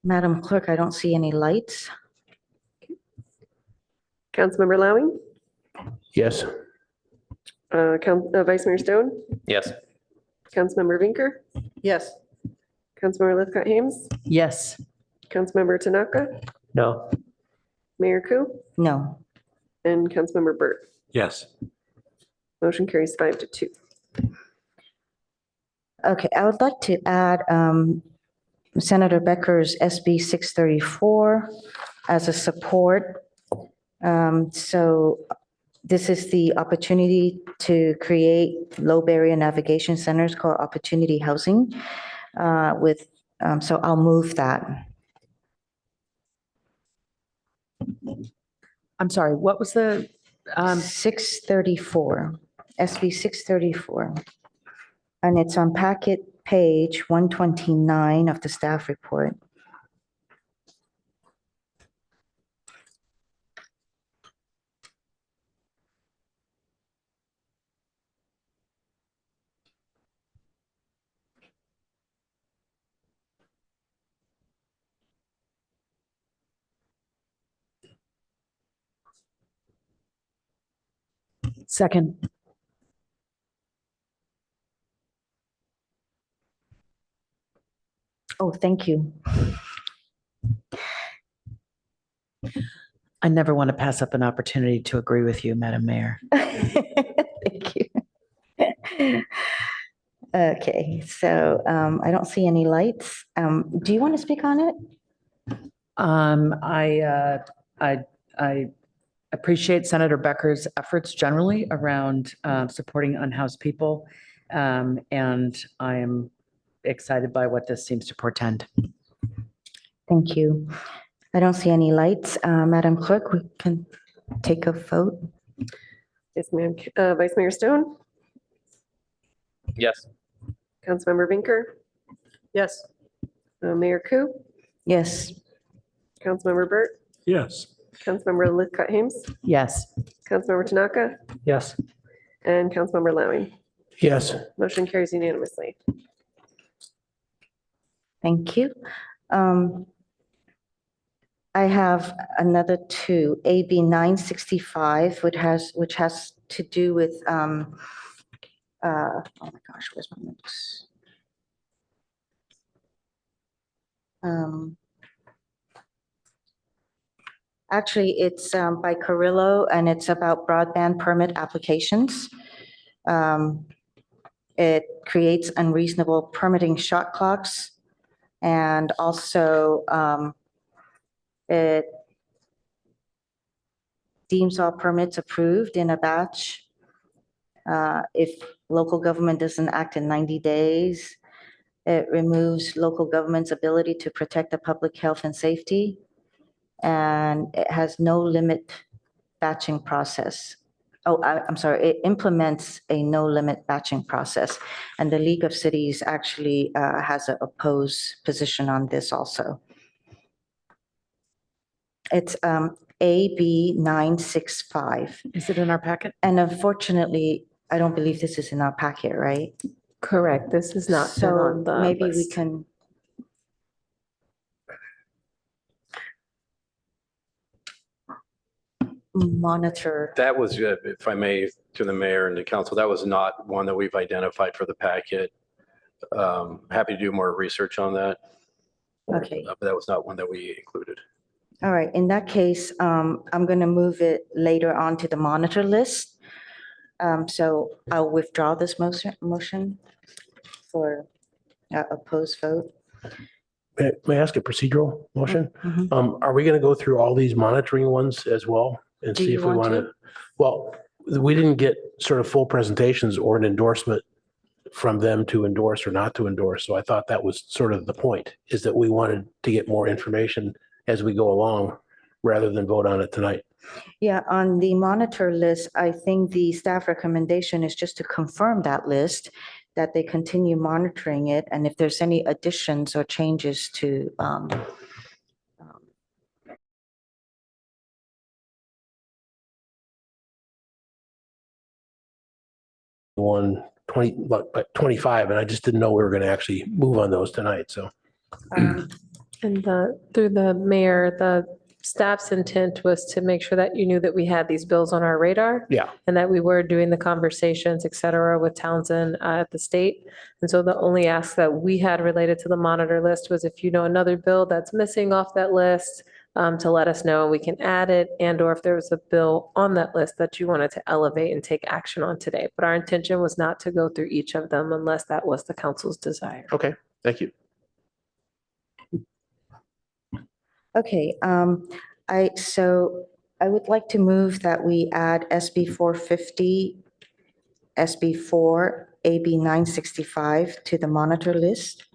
Madam Clerk, I don't see any lights. Councilmember Lowing, Yes. Vice Mayor Stone, Yes. Councilmember Vinker, Yes. Councilmember Lithcott Hames, Yes. Councilmember Tanaka, No. Mayor Ku, No. and Councilmember Burt. Yes. Motion carries 5-2. Okay, I would like to add Senator Becker's SB 634 as a support. So this is the opportunity to create low barrier navigation centers called Opportunity Housing so I'll move that. I'm sorry, what was the, 634, SB 634. And it's on packet page 129 of the staff report. Second. Oh, thank you. I never want to pass up an opportunity to agree with you, Madam Mayor. Thank you. Okay, so I don't see any lights. Do you want to speak on it? I appreciate Senator Becker's efforts generally around supporting unhoused people. And I am excited by what this seems to portend. Thank you. I don't see any lights. Madam Clerk, we can take a vote. Yes, ma'am. Vice Mayor Stone, Yes. Councilmember Vinker, Yes. Mayor Ku, Yes. Councilmember Burt, Yes. Councilmember Luke Hames, Yes. Councilmember Tanaka, Yes. and Councilmember Lowing. Yes. Motion carries unanimously. Thank you. I have another two, AB 965, which has to do with, oh my gosh, where's my notes? Actually, it's by Carrillo, and it's about broadband permit applications. It creates unreasonable permitting shot clocks, and also it deems all permits approved in a batch. If local government doesn't act in 90 days, it removes local government's ability to protect the public health and safety. And it has no limit batching process. Oh, I'm sorry, it implements a no limit batching process. And the League of Cities actually has an opposed position on this also. It's AB 965. Is it in our packet? And unfortunately, I don't believe this is in our packet, right? Correct. This is not been on the So maybe we list. can. Monitor. That was, if I may, to the mayor and the council, that was not one that we've identified for the packet. Happy to do more research on that. Okay. But that was not one that we included. All right, in that case, I'm going to move it later on to the monitor list. So I'll withdraw this motion for opposed vote. May I ask a procedural motion? Mhm. Are we going to go through all these monitoring ones as well? And Do see you if we want want to? to? Well, we didn't get sort of full presentations or an endorsement from them to endorse or not to endorse. So I thought that was sort of the point, is that we wanted to get more information as we go along rather than vote on it tonight. Yeah, on the monitor list, I think the staff recommendation is just to confirm that list, that they continue monitoring it, and if there's any additions or changes to One 25, and I just didn't know we were going to actually move on those tonight. So And through the mayor, the staff's intent was to make sure that you knew that we had these bills on our radar. yeah, And that we were doing the conversations, et cetera, with Townsend at the state. And so the only ask that we had related to the monitor list was if you know another bill that's missing off that list, to let us know, and we can add it, and or if there was a bill on that list that you wanted to elevate and take action on today. But our intention was not to go through each of them unless that was the council's desire. okay, thank you. Okay, so I would like to move that we add SB 450, SB 4, AB 965 to the monitor list.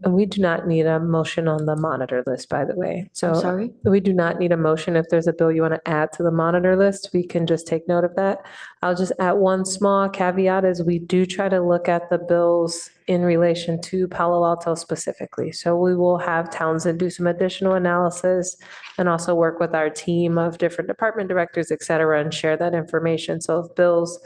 And we do not need a motion on the monitor list, by the way. So I'm sorry? we do not need a motion. If there's a bill you want to add to the monitor list, we can just take note of that. I'll just add one small caveat is we do try to look at the bills in relation to Palo Alto specifically. So we will have Townsend do some additional analysis and also work with our team of different department directors, et cetera, and share that information. So if bills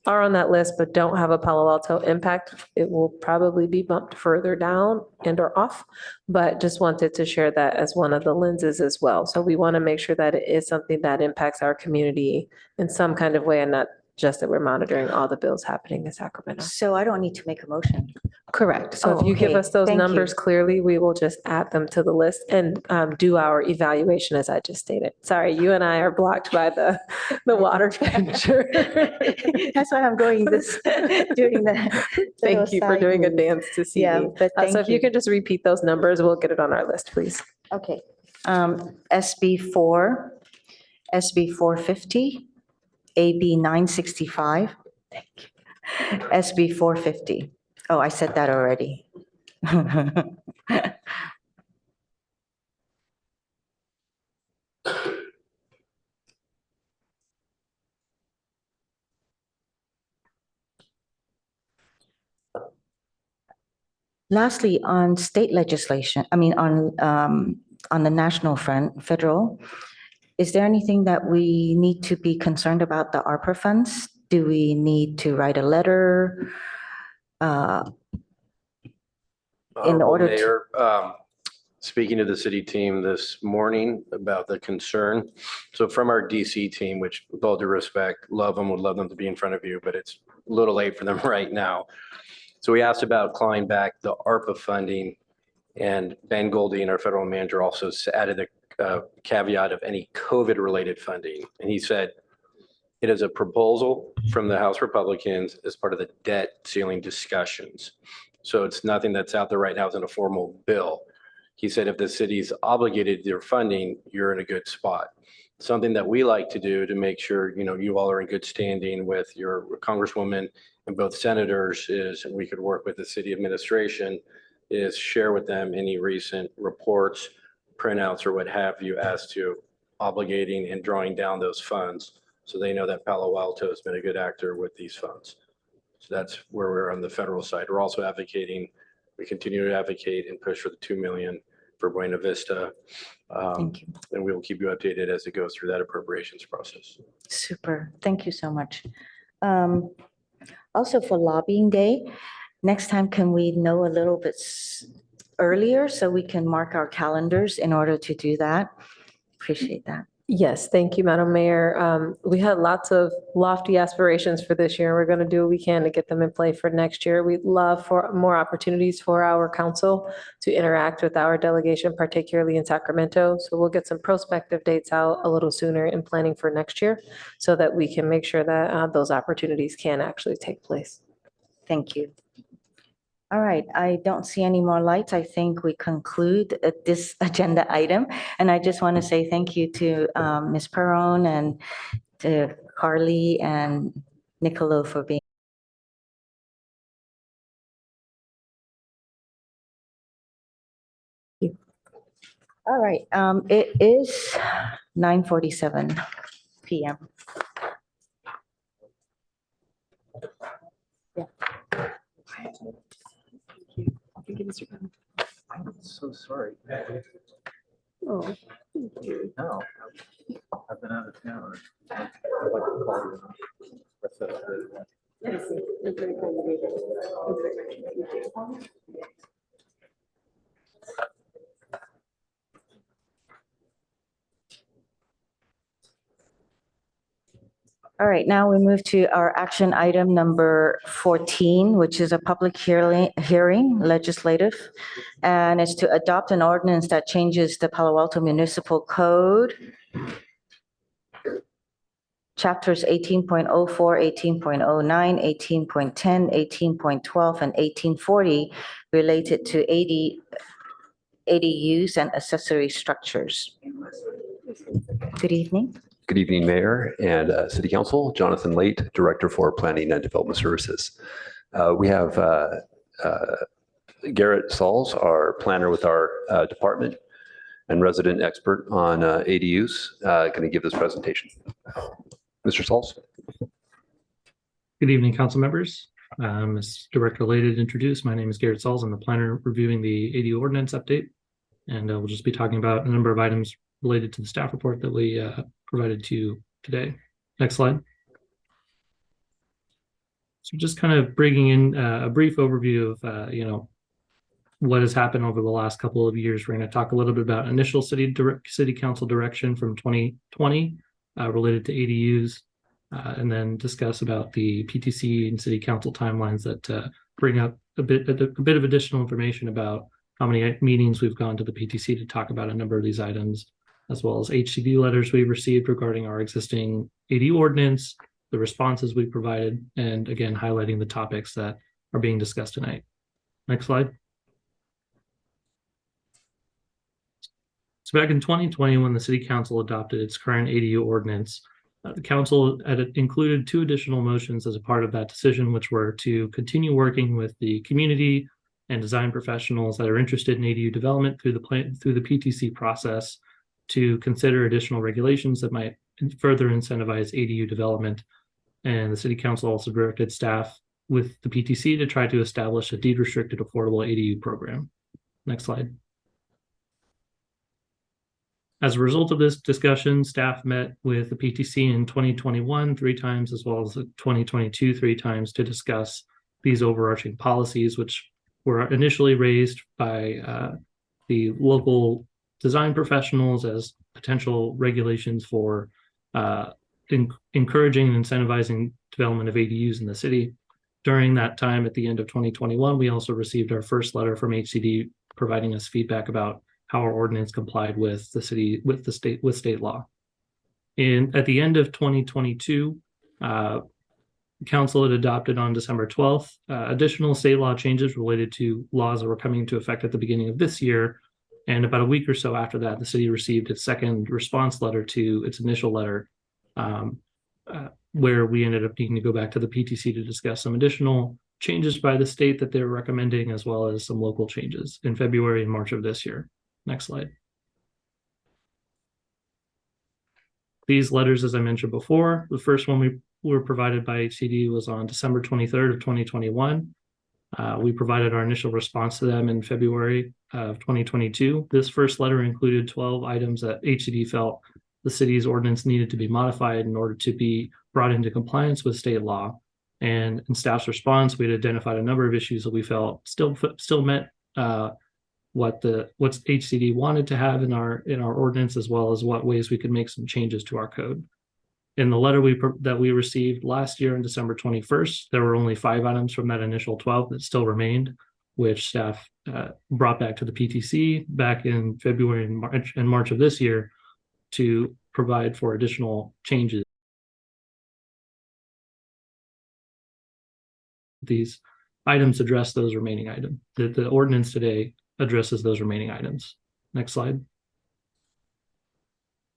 are on that list but don't have a Palo Alto impact, it will probably be bumped further down and or off. But just wanted to share that as one of the lenses as well. So we want to make sure that it is something that impacts our community in some kind of way and not just that we're monitoring all the bills happening in Sacramento. So I don't need to make a motion. Correct. So Oh, if you give okay. us those Thank you. numbers clearly, we will just add them to the list and do our evaluation as I just stated. Sorry, you and I are blocked by the water temperature. That's why I'm going this, doing that. Thank you for doing a dance to see Yeah, me. but So thank if you could just repeat those numbers, we'll get it on our list, please. Okay. SB 4, SB 450, AB 965. Thank you. SB 450. Oh, I said that already. Lastly, on state legislation, on the national front, federal, is there anything that we need to be concerned about the ARPA funds? Do we need to write a letter? In order to, Mayor, speaking to the city team this morning about the concern. So from our DC team, which with all due respect, love them, would love them to be in front of you, but it's a little late for them right now. So we asked about clawing back the ARPA funding, and Ben Goldie, our federal manager, also added a caveat of any COVID-related funding. And he said, it is a proposal from the House Republicans as part of the debt ceiling discussions. So it's nothing that's out there right now as in a formal bill. He said, if the city's obligated their funding, you're in a good spot. Something that we like to do to make sure, you all are in good standing with your congresswoman and both senators is, and we could work with the city administration, is share with them any recent reports, printouts, or what have you as to obligating and drawing down those funds. So they know that Palo Alto has been a good actor with these funds. So that's where we're on the federal side. We're also advocating, we continue to advocate and push for the 2 million for Buena Vista. thank you. And we will keep you updated as it goes through that appropriations process. Super. Thank you so much. Also for lobbying day, next time, can we know a little bit earlier so we can mark our calendars in order to do that? Appreciate that. Yes, thank you, Madam Mayor. We had lots of lofty aspirations for this year. We're going to do what we can to get them in play for next year. We'd love for more opportunities for our council to interact with our delegation, particularly in Sacramento. So we'll get some prospective dates out a little sooner in planning for next year so that we can make sure that those opportunities can actually take place. Thank you. All right, I don't see any more lights. I think we conclude this agenda item. And I just want to say thank you to Ms. Perron and to Carly and Nicolo for being. All right, it is 9:47 PM. Yeah. Thank you, Mr. Brown. I'm so sorry. Oh, thank you. No, I've been out of town. Yes, it's very kind of you. It's very kind of you. All right, now we move to our action item number 14, which is a public hearing legislative. And it's to adopt an ordinance that changes the Palo Alto Municipal Code, chapters 18.04, 18.09, 18.10, 18.12, and 1840 related to ADUs and accessory structures. Good evening. Good evening, Mayor and City Council. Jonathan Late, Director for Planning and Development Services. We have Garrett Sauls, our planner with our department and resident expert on ADUs, going to give this presentation. Mr. Sauls. Good evening, council members. As Director Late had introduced, my name is Garrett Sauls. I'm the planner reviewing the ADU ordinance update. And we'll just be talking about a number of items related to the staff report that we provided to you today. Next slide. So just kind of bringing in a brief overview of, what has happened over the last couple of years. We're going to talk a little bit about initial city council direction from 2020 related to ADUs, and then discuss about the PTC and city council timelines that bring up a bit of additional information about how many meetings we've gone to the PTC to talk about a number of these items, as well as HCD letters we received regarding our existing ADU ordinance, the responses we provided, and again, highlighting the topics that are being discussed tonight. Next slide. So back in 2020, when the city council adopted its current ADU ordinance, the council had included 2 additional motions as a part of that decision, which were to continue working with the community and design professionals that are interested in ADU development through the PTC process, to consider additional regulations that might further incentivize ADU development. And the city council also directed staff with the PTC to try to establish a deed restricted affordable ADU program. Next slide. As a result of this discussion, staff met with the PTC in 2021 3 times, as well as 2022 3 times, to discuss these overarching policies, which were initially raised by the local design professionals as potential regulations for encouraging and incentivizing development of ADUs in the city. During that time, at the end of 2021, we also received our first letter from HCD providing us feedback about how our ordinance complied with the city, with state law. At the end of 2022, council had adopted on December 12th additional state law changes related to laws that were coming into effect at the beginning of this year. And about a week or so after that, the city received its second response letter to its initial letter, where we ended up needing to go back to the PTC to discuss some additional changes by the state that they're recommending, as well as some local changes in February and March of this year. Next slide. These letters, as I mentioned before, the first one we were provided by HCD was on December 23rd of 2021. We provided our initial response to them in February of 2022. This first letter included 12 items that HCD felt the city's ordinance needed to be modified in order to be brought into compliance with state law. And in staff's response, we had identified a number of issues that we felt still met what HCD wanted to have in our ordinance, as well as what ways we could make some changes to our code. In the letter that we received last year on December 21st, there were only 5 items from that initial 12 that still remained, which staff brought back to the PTC back in February and March of this year to provide for additional changes. These items address those remaining items. The ordinance today addresses those remaining items. Next slide.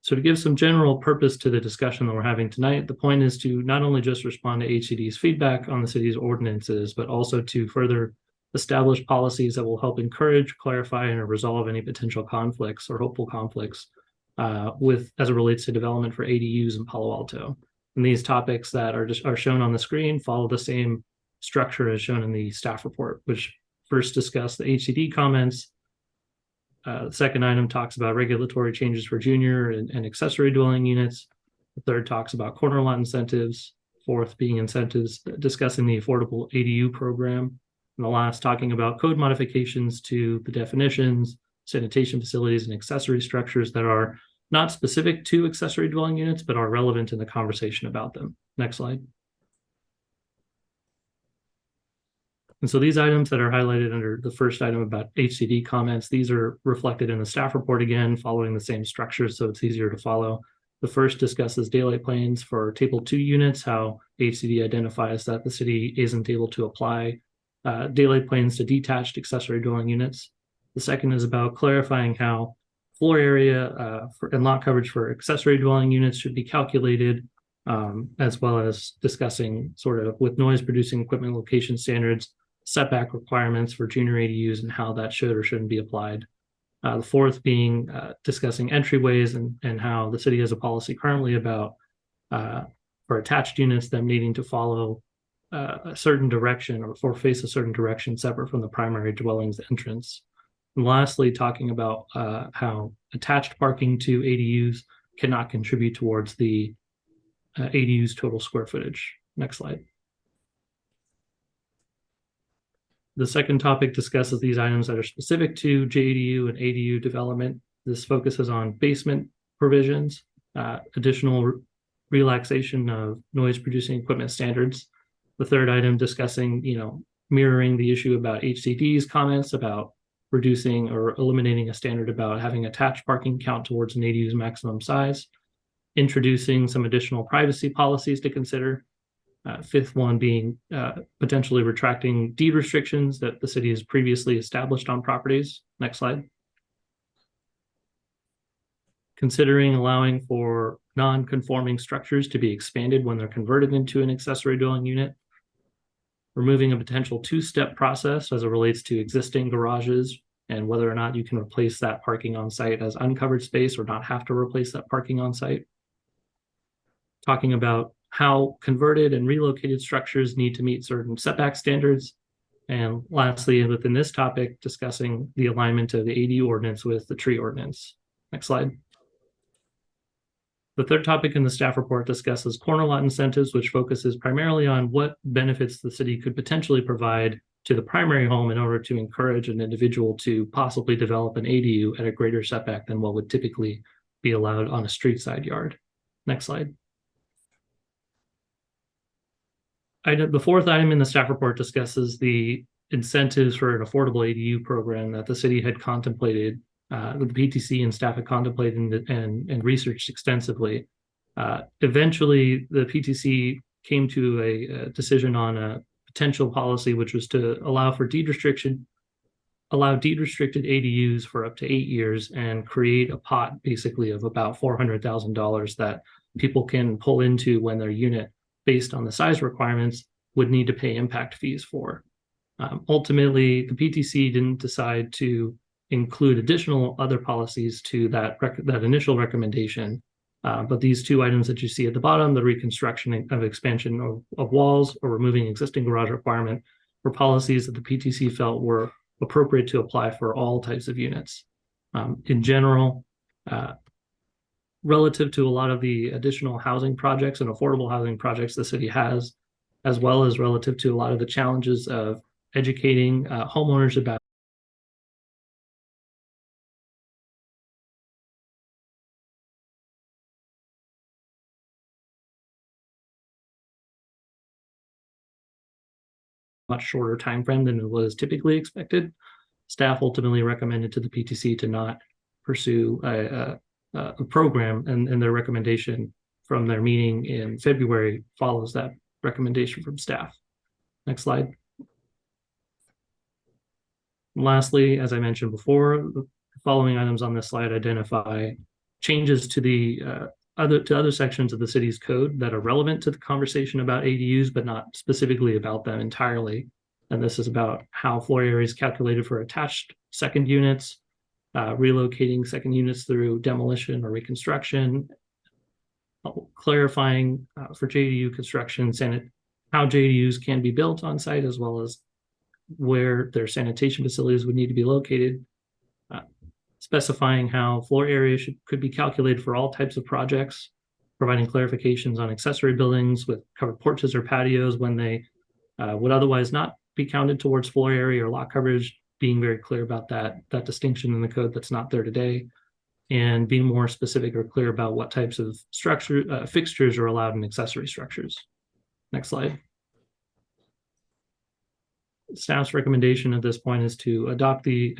So to give some general purpose to the discussion that we're having tonight, the point is to not only just respond to HCD's feedback on the city's ordinances, but also to further establish policies that will help encourage, clarify, and resolve any potential conflicts or hopeful conflicts as it relates to development for ADUs in Palo Alto. And these topics that are shown on the screen follow the same structure as shown in the staff report, which first discuss the HCD comments. The second item talks about regulatory changes for junior and accessory dwelling units. The third talks about corner lot incentives. Fourth being incentives, discussing the affordable ADU program. And the last talking about code modifications to the definitions, sanitation facilities, and accessory structures that are not specific to accessory dwelling units, but are relevant in the conversation about them. Next slide. And so these items that are highlighted under the first item about HCD comments, these are reflected in the staff report again, following the same structure, so it's easier to follow. The first discusses daylight planes for table 2 units, how HCD identifies that the city isn't able to apply daylight planes to detached accessory dwelling units. The second is about clarifying how floor area and lot coverage for accessory dwelling units should be calculated, as well as discussing sort of with noise producing equipment location standards, setback requirements for junior ADUs and how that should or shouldn't be applied. The fourth being discussing entryways and how the city has a policy currently about for attached units, them needing to follow a certain direction or face a certain direction separate from the primary dwelling's entrance. And lastly, talking about how attached parking to ADUs cannot contribute towards the ADU's total square footage. Next slide. The second topic discusses these items that are specific to JADU and ADU development. This focuses on basement provisions, additional relaxation of noise producing equipment standards. The third item discussing, mirroring the issue about HCD's comments about reducing or eliminating a standard about having attached parking count towards an ADU's maximum size, introducing some additional privacy policies to consider. Fifth one being potentially retracting deed restrictions that the city has previously established on properties. Next slide. Considering allowing for non-conforming structures to be expanded when they're converted into an accessory dwelling unit. Removing a potential two-step process as it relates to existing garages and whether or not you can replace that parking on site as uncovered space or not have to replace that parking on site. Talking about how converted and relocated structures need to meet certain setback standards. And lastly, within this topic, discussing the alignment of the ADU ordinance with the tree ordinance. Next slide. The third topic in the staff report discusses corner lot incentives, which focuses primarily on what benefits the city could potentially provide to the primary home in order to encourage an individual to possibly develop an ADU at a greater setback than what would typically be allowed on a street side yard. Next slide. The fourth item in the staff report discusses the incentives for an affordable ADU program that the city had contemplated, the PTC and staff had contemplated and researched extensively. Eventually, the PTC came to a decision on a potential policy, which was to allow deed restricted ADUs for up to 8 years and create a pot basically of about $400,000 that people can pull into when their unit, based on the size requirements, would need to pay impact fees for. Ultimately, the PTC didn't decide to include additional other policies to that initial recommendation. But these two items that you see at the bottom, the reconstruction of expansion of walls or removing existing garage requirement, were policies that the PTC felt were appropriate to apply for all types of units. In general, relative to a lot of the additional housing projects and affordable housing projects the city has, as well as relative to a lot of the challenges of educating homeowners about much shorter time frame than was typically expected. Staff ultimately recommended to the PTC to not pursue a program, and their recommendation from their meeting in February follows that recommendation from staff. Next slide. Lastly, as I mentioned before, the following items on this slide identify changes to the other sections of the city's code that are relevant to the conversation about ADUs, but not specifically about them entirely. And this is about how floor area is calculated for attached second units, relocating second units through demolition or reconstruction, clarifying for JDU construction how JDUs can be built on site, as well as where their sanitation facilities would need to be located, specifying how floor area could be calculated for all types of projects, providing clarifications on accessory buildings with covered porches or patios when they would otherwise not be counted towards floor area or lot coverage, being very clear about that distinction in the code that's not there today, and being more specific or clear about what types of fixtures are allowed in accessory structures. Next slide. Staff's recommendation at this point is to adopt the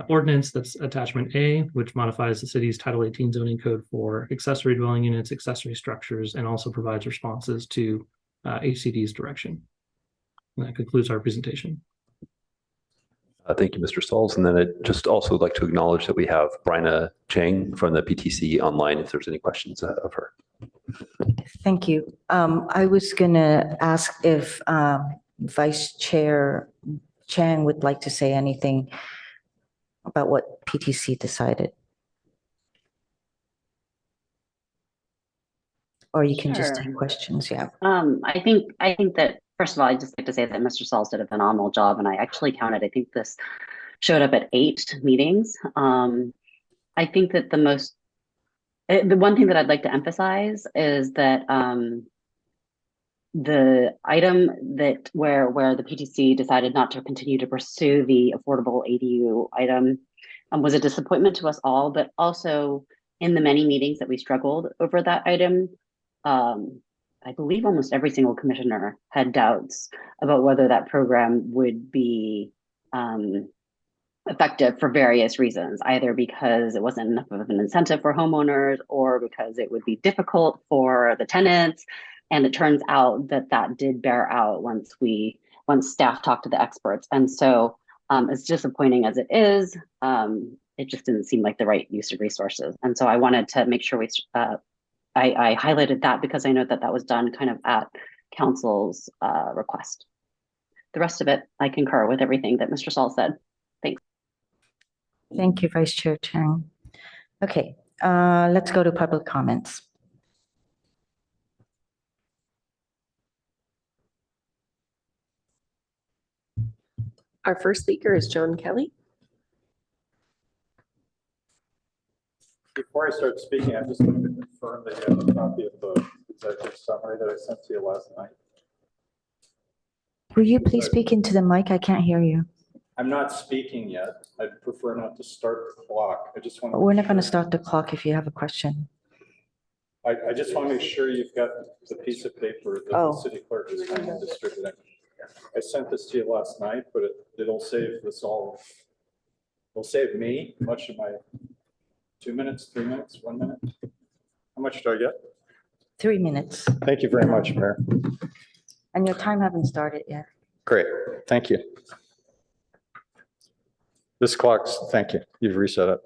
ordinance that's attachment A, which modifies the city's Title 18 zoning code for accessory dwelling units, accessory structures, and also provides responses to HCD's direction. And that concludes our presentation. Thank you, Mr. Sauls. And then I'd just also like to acknowledge that we have Bryna Chang from the PTC online if there's any questions of her. Thank you. I was going to ask if Vice Chair Chang would like to say anything about what PTC decided. Or you can just Sure. take questions, yeah. I think that, first of all, I'd just like to say that Mr. Sauls did a phenomenal job, and I actually counted, I think this showed up at 8 meetings. I think that the one thing that I'd like to emphasize is that the item that where the PTC decided not to continue to pursue the affordable ADU item was a disappointment to us all, but also in the many meetings that we struggled over that item, I believe almost every single commissioner had doubts about whether that program would be effective for various reasons, either because it wasn't enough of an incentive for homeowners or because it would be difficult for the tenants. And it turns out that that did bear out once staff talked to the experts. And so as disappointing as it is, it just didn't seem like the right use of resources. And so I wanted to make sure I highlighted that because I know that that was done kind of at council's request. The rest of it, I concur with everything that Mr. Saul said. Thanks. Thank you, Vice Chair Chang. Okay, let's go to public comments. Our first speaker is John Kelly. Before I start speaking, I just want to confirm that you have a copy of the executive summary that I sent to you last night. Will you please speak into the mic? I can't hear you. I'm not speaking yet. I'd prefer not to start the clock. I just want to. We're not going to start the clock if you have a question. I just want to make sure you've got the piece of paper that the city clerk is kind of distributing. I sent this to you last night, but it'll save this all. It'll save me much of my 2 minutes, 3 minutes, 1 minute. How much do I get? 3 minutes. Thank you very much, Mayor. And your time haven't started yet. Great, thank you. This clock's, thank you, you've reset it.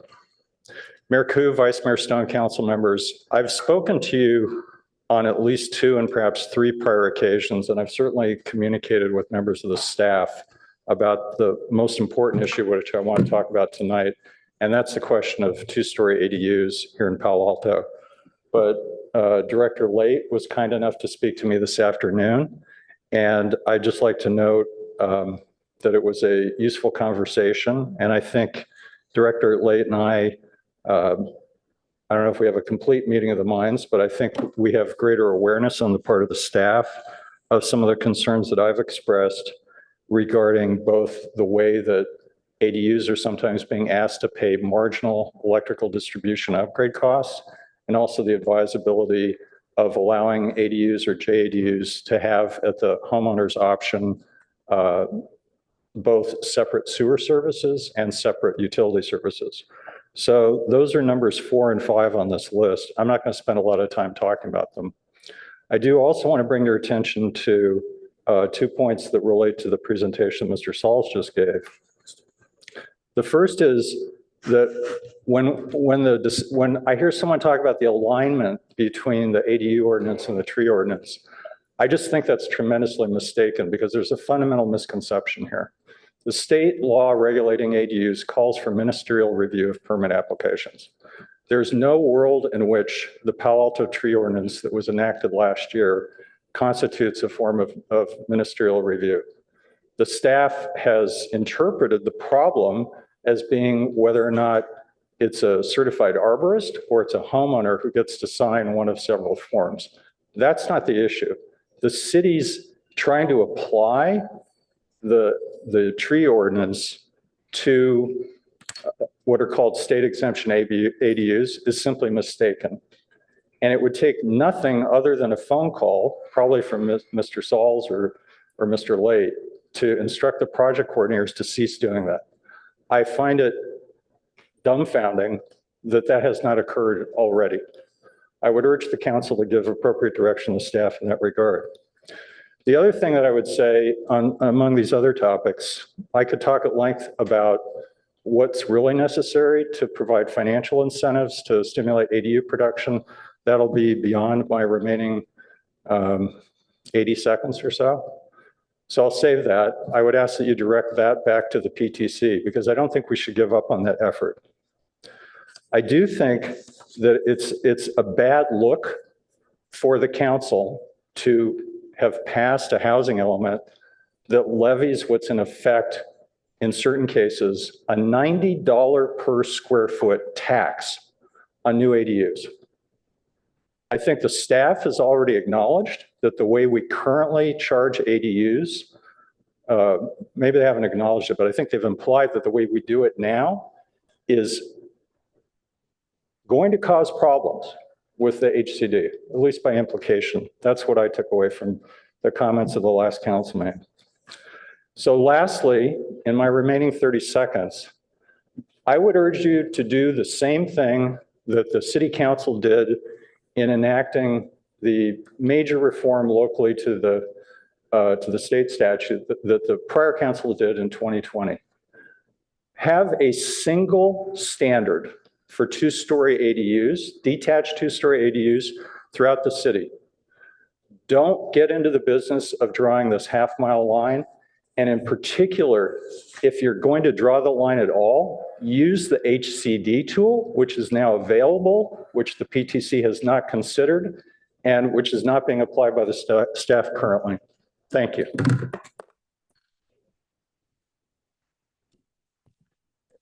Mayor Koo, Vice Mayor Stone, council members, I've spoken to you on at least 2 and perhaps 3 prior occasions, and I've certainly communicated with members of the staff about the most important issue which I want to talk about tonight, and that's the question of 2-story ADUs here in Palo Alto. But Director Late was kind enough to speak to me this afternoon, and I'd just like to note that it was a useful conversation, and I think Director Late and I don't know if we have a complete meeting of the minds, but I think we have greater awareness on the part of the staff of some of the concerns that I've expressed regarding both the way that ADUs are sometimes being asked to pay marginal electrical distribution upgrade costs, and also the advisability of allowing ADUs or JADUs to have at the homeowner's option both separate sewer services and separate utility services. So those are numbers 4 and 5 on this list. I'm not going to spend a lot of time talking about them. I do also want to bring your attention to 2 points that relate to the presentation Mr. Sauls just gave. The first is that when I hear someone talk about the alignment between the ADU ordinance and the tree ordinance, I just think that's tremendously mistaken because there's a fundamental misconception here. The state law regulating ADUs calls for ministerial review of permit applications. There's no world in which the Palo Alto tree ordinance that was enacted last year constitutes a form of ministerial review. The staff has interpreted the problem as being whether or not it's a certified arborist or it's a homeowner who gets to sign one of several forms. That's not the issue. The city's trying to apply the tree ordinance to what are called state exemption ADUs is simply mistaken. And it would take nothing other than a phone call, probably from Mr. Sauls or Mr. Late, to instruct the project coordinators to cease doing that. I find it dumbfounding that that has not occurred already. I would urge the council to give appropriate direction to staff in that regard. The other thing that I would say among these other topics, I could talk at length about what's really necessary to provide financial incentives to stimulate ADU production. That'll be beyond my remaining 80 seconds or so. So I'll save that. I would ask that you direct that back to the PTC because I don't think we should give up on that effort. I do think that it's a bad look for the council to have passed a housing element that levies what's in effect, in certain cases, a $90 per square foot tax on new ADUs. I think the staff has already acknowledged that the way we currently charge ADUs, maybe they haven't acknowledged it, but I think they've implied that the way we do it now is going to cause problems with the HCD, at least by implication. That's what I took away from the comments of the last councilman. So lastly, in my remaining 30 seconds, I would urge you to do the same thing that the city council did in enacting the major reform locally to the state statute that the prior council did in 2020. Have a single standard for two-story ADUs, detached two-story ADUs throughout the city. Don't get into the business of drawing this half-mile line. And in particular, if you're going to draw the line at all, use the HCD tool, which is now available, which the PTC has not considered, and which is not being applied by the staff currently. Thank you.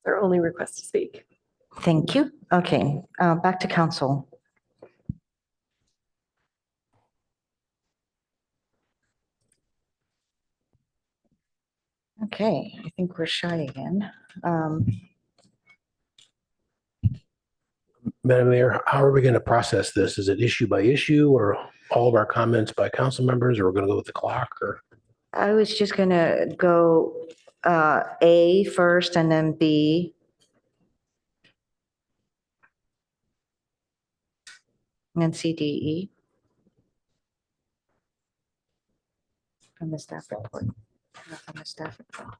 Our only request to speak. Thank you. Okay, back to council. Okay, I think we're shy again. Madam Mayor, how are we going to process this? Is it issue by issue or all of our comments by council members, or we're going to go with the clock, or? I was just gonna go A first and then B. And then C, D, E. From the staff report. Not from the staff report.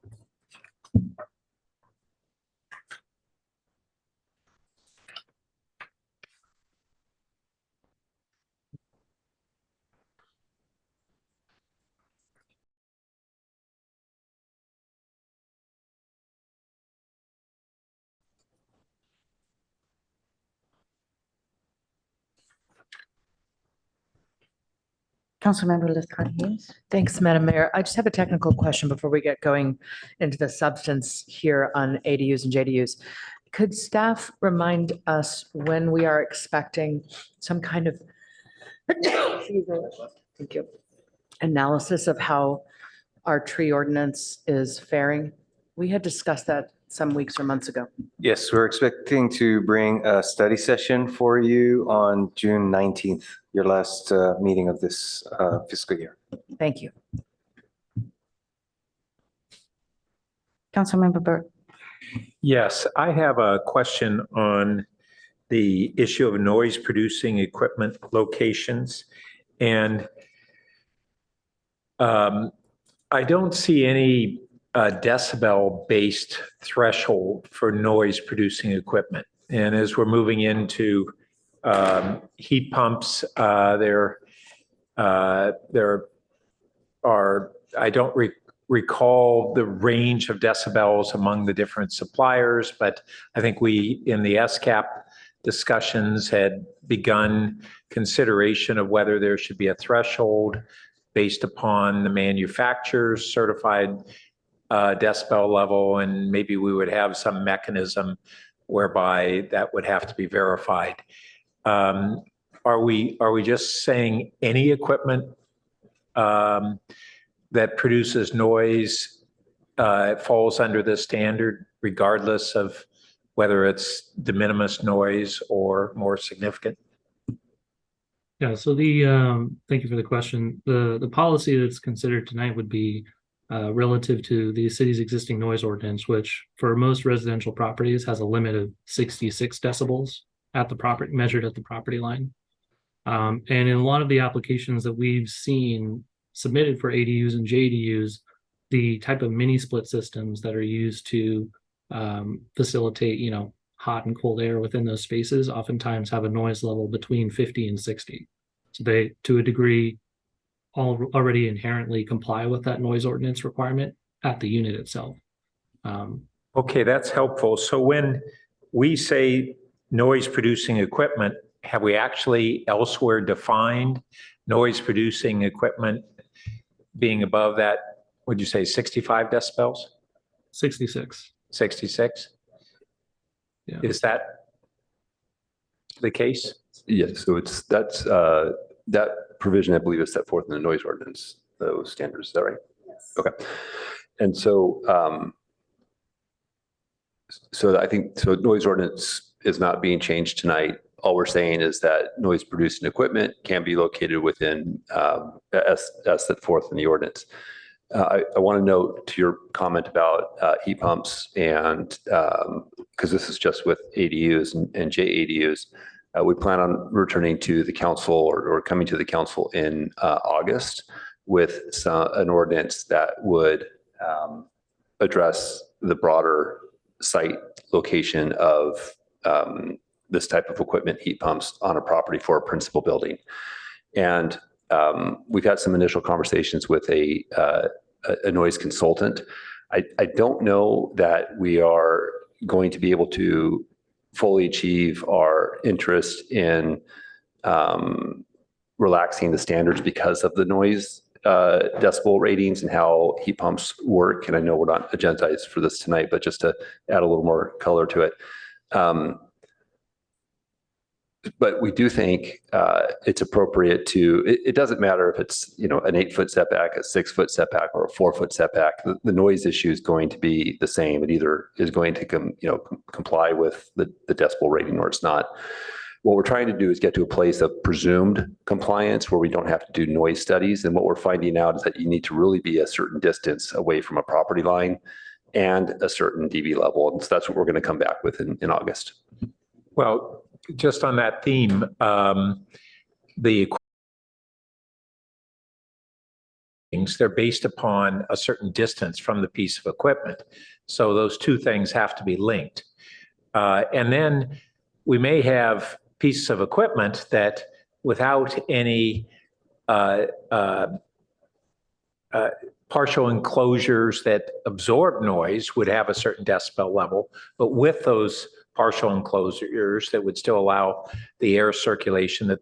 Councilmember Lithcott Hayes. Thanks, Madam Mayor. I just have a technical question before we get going into the substance here on ADUs and JDUs. Could staff remind us when we are expecting some kind of thank you, analysis of how our tree ordinance is faring? We had discussed that some weeks or months ago. Yes, we're expecting to bring a study session for you on June 19th, your last meeting of this fiscal year. Thank you. Councilmember Burt. Yes, I have a question on the issue of noise producing equipment locations. And I don't see any decibel-based threshold for noise-producing equipment. And as we're moving into heat pumps, there are, I don't recall the range of decibels among the different suppliers, but I think we, in the SCAP discussions, had begun consideration of whether there should be a threshold based upon the manufacturer's certified decibel level, and maybe we would have some mechanism whereby that would have to be verified. Are we just saying any equipment that produces noise falls under this standard, regardless of whether it's de minimis noise or more significant? Yeah, so thank you for the question. The policy that's considered tonight would be relative to the city's existing noise ordinance, which for most residential properties has a limit of 66 decibels at the property, measured at the property line. And in a lot of the applications that we've seen submitted for ADUs and JDUs, the type of mini split systems that are used to facilitate, hot and cold air within those spaces oftentimes have a noise level between 50 and 60. So they, to a degree, already inherently comply with that noise ordinance requirement at the unit itself. Okay, that's helpful. So when we say noise producing equipment, have we actually elsewhere defined noise producing equipment being above that, would you say 65 decibels? 66. 66? Yeah. Is that the case? Yes, so that provision, I believe, is set forth in the noise ordinance, those standards, is that right? Yes. Okay. And so, noise ordinance is not being changed tonight. All we're saying is that noise producing equipment can be located within, as set forth in the ordinance. I want to note to your comment about heat pumps and, because this is just with ADUs and JADUs, we plan on returning to the council or coming to the council in August with an ordinance that would address the broader site location of this type of equipment, heat pumps, on a property for a principal building. And we've had some initial conversations with a noise consultant. I don't know that we are going to be able to fully achieve our interest in relaxing the standards because of the noise decibel ratings and how heat pumps work. And I know we're not agendized for this tonight, but just to add a little more color to it. But we do think it's appropriate to, it doesn't matter if it's, an 8-foot setback, a 6-foot setback, or a 4-foot setback. The noise issue is going to be the same. It either is going to comply with the decibel rating or it's not. What we're trying to do is get to a place of presumed compliance where we don't have to do noise studies. And what we're finding out is that you need to really be a certain distance away from a property line and a certain dB level. And so that's what we're going to come back with in August. Well, just on that theme, they're based upon a certain distance from the piece of equipment. So those two things have to be linked. And then we may have pieces of equipment that without any partial enclosures that absorb noise would have a certain decibel level, but with those partial enclosures that would still allow the air circulation that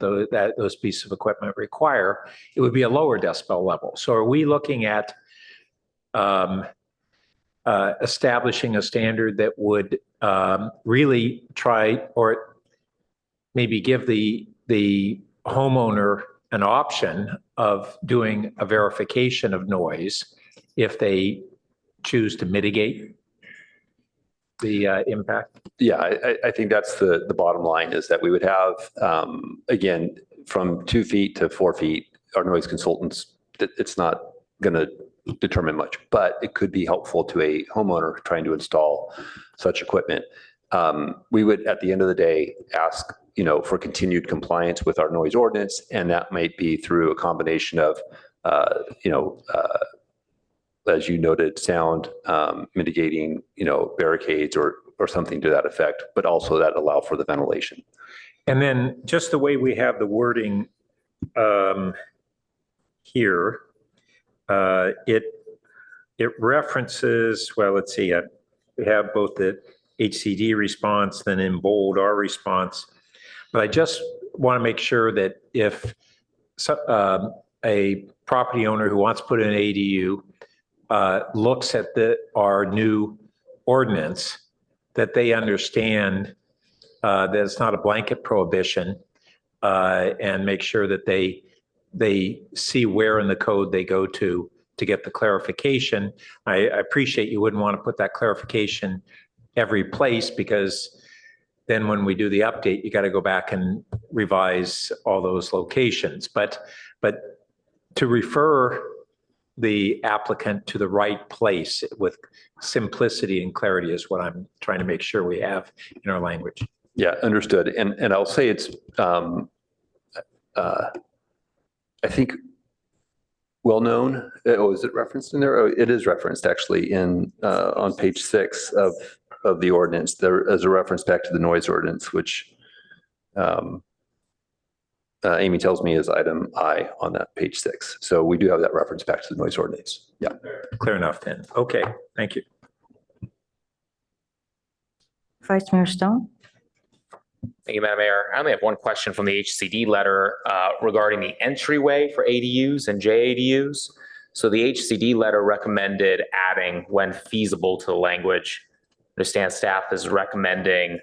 those pieces of equipment require, it would be a lower decibel level. So are we looking at establishing a standard that would really try or maybe give the homeowner an option of doing a verification of noise if they choose to mitigate the impact? Yeah, I think that's the bottom line, is that we would have, again, from 2 feet to 4 feet, our noise consultants, it's not going to determine much, but it could be helpful to a homeowner trying to install such equipment. We would, at the end of the day, ask for continued compliance with our noise ordinance, and that might be through a combination of, as you noted, sound mitigating, barricades or something to that effect, but also that allow for the ventilation. And then just the way we have the wording here, it references, well, let's see, we have both the HCD response, then in bold our response. But I just want to make sure that if a property owner who wants to put in an ADU looks at our new ordinance, that they understand that it's not a blanket prohibition, and make sure that they see where in the code they go to get the clarification. I appreciate you wouldn't want to put that clarification every place, because then when we do the update, you got to go back and revise all those locations. But to refer the applicant to the right place with simplicity and clarity is what I'm trying to make sure we have in our language. Yeah, understood. And I'll say it's, I think, well-known. Oh, is it referenced in there? Oh, it is referenced actually in on page 6 of the ordinance. There is a reference back to the noise ordinance, which Amy tells me is item I on that page 6. So we do have that reference back to the noise ordinance. Yeah. Clear enough then. Okay, thank you. Vice Mayor Stone. Thank you, Madam Mayor. I only have one question from the HCD letter regarding the entryway for ADUs and JADUs. So the HCD letter recommended adding "when feasible" to the language. I understand staff is recommending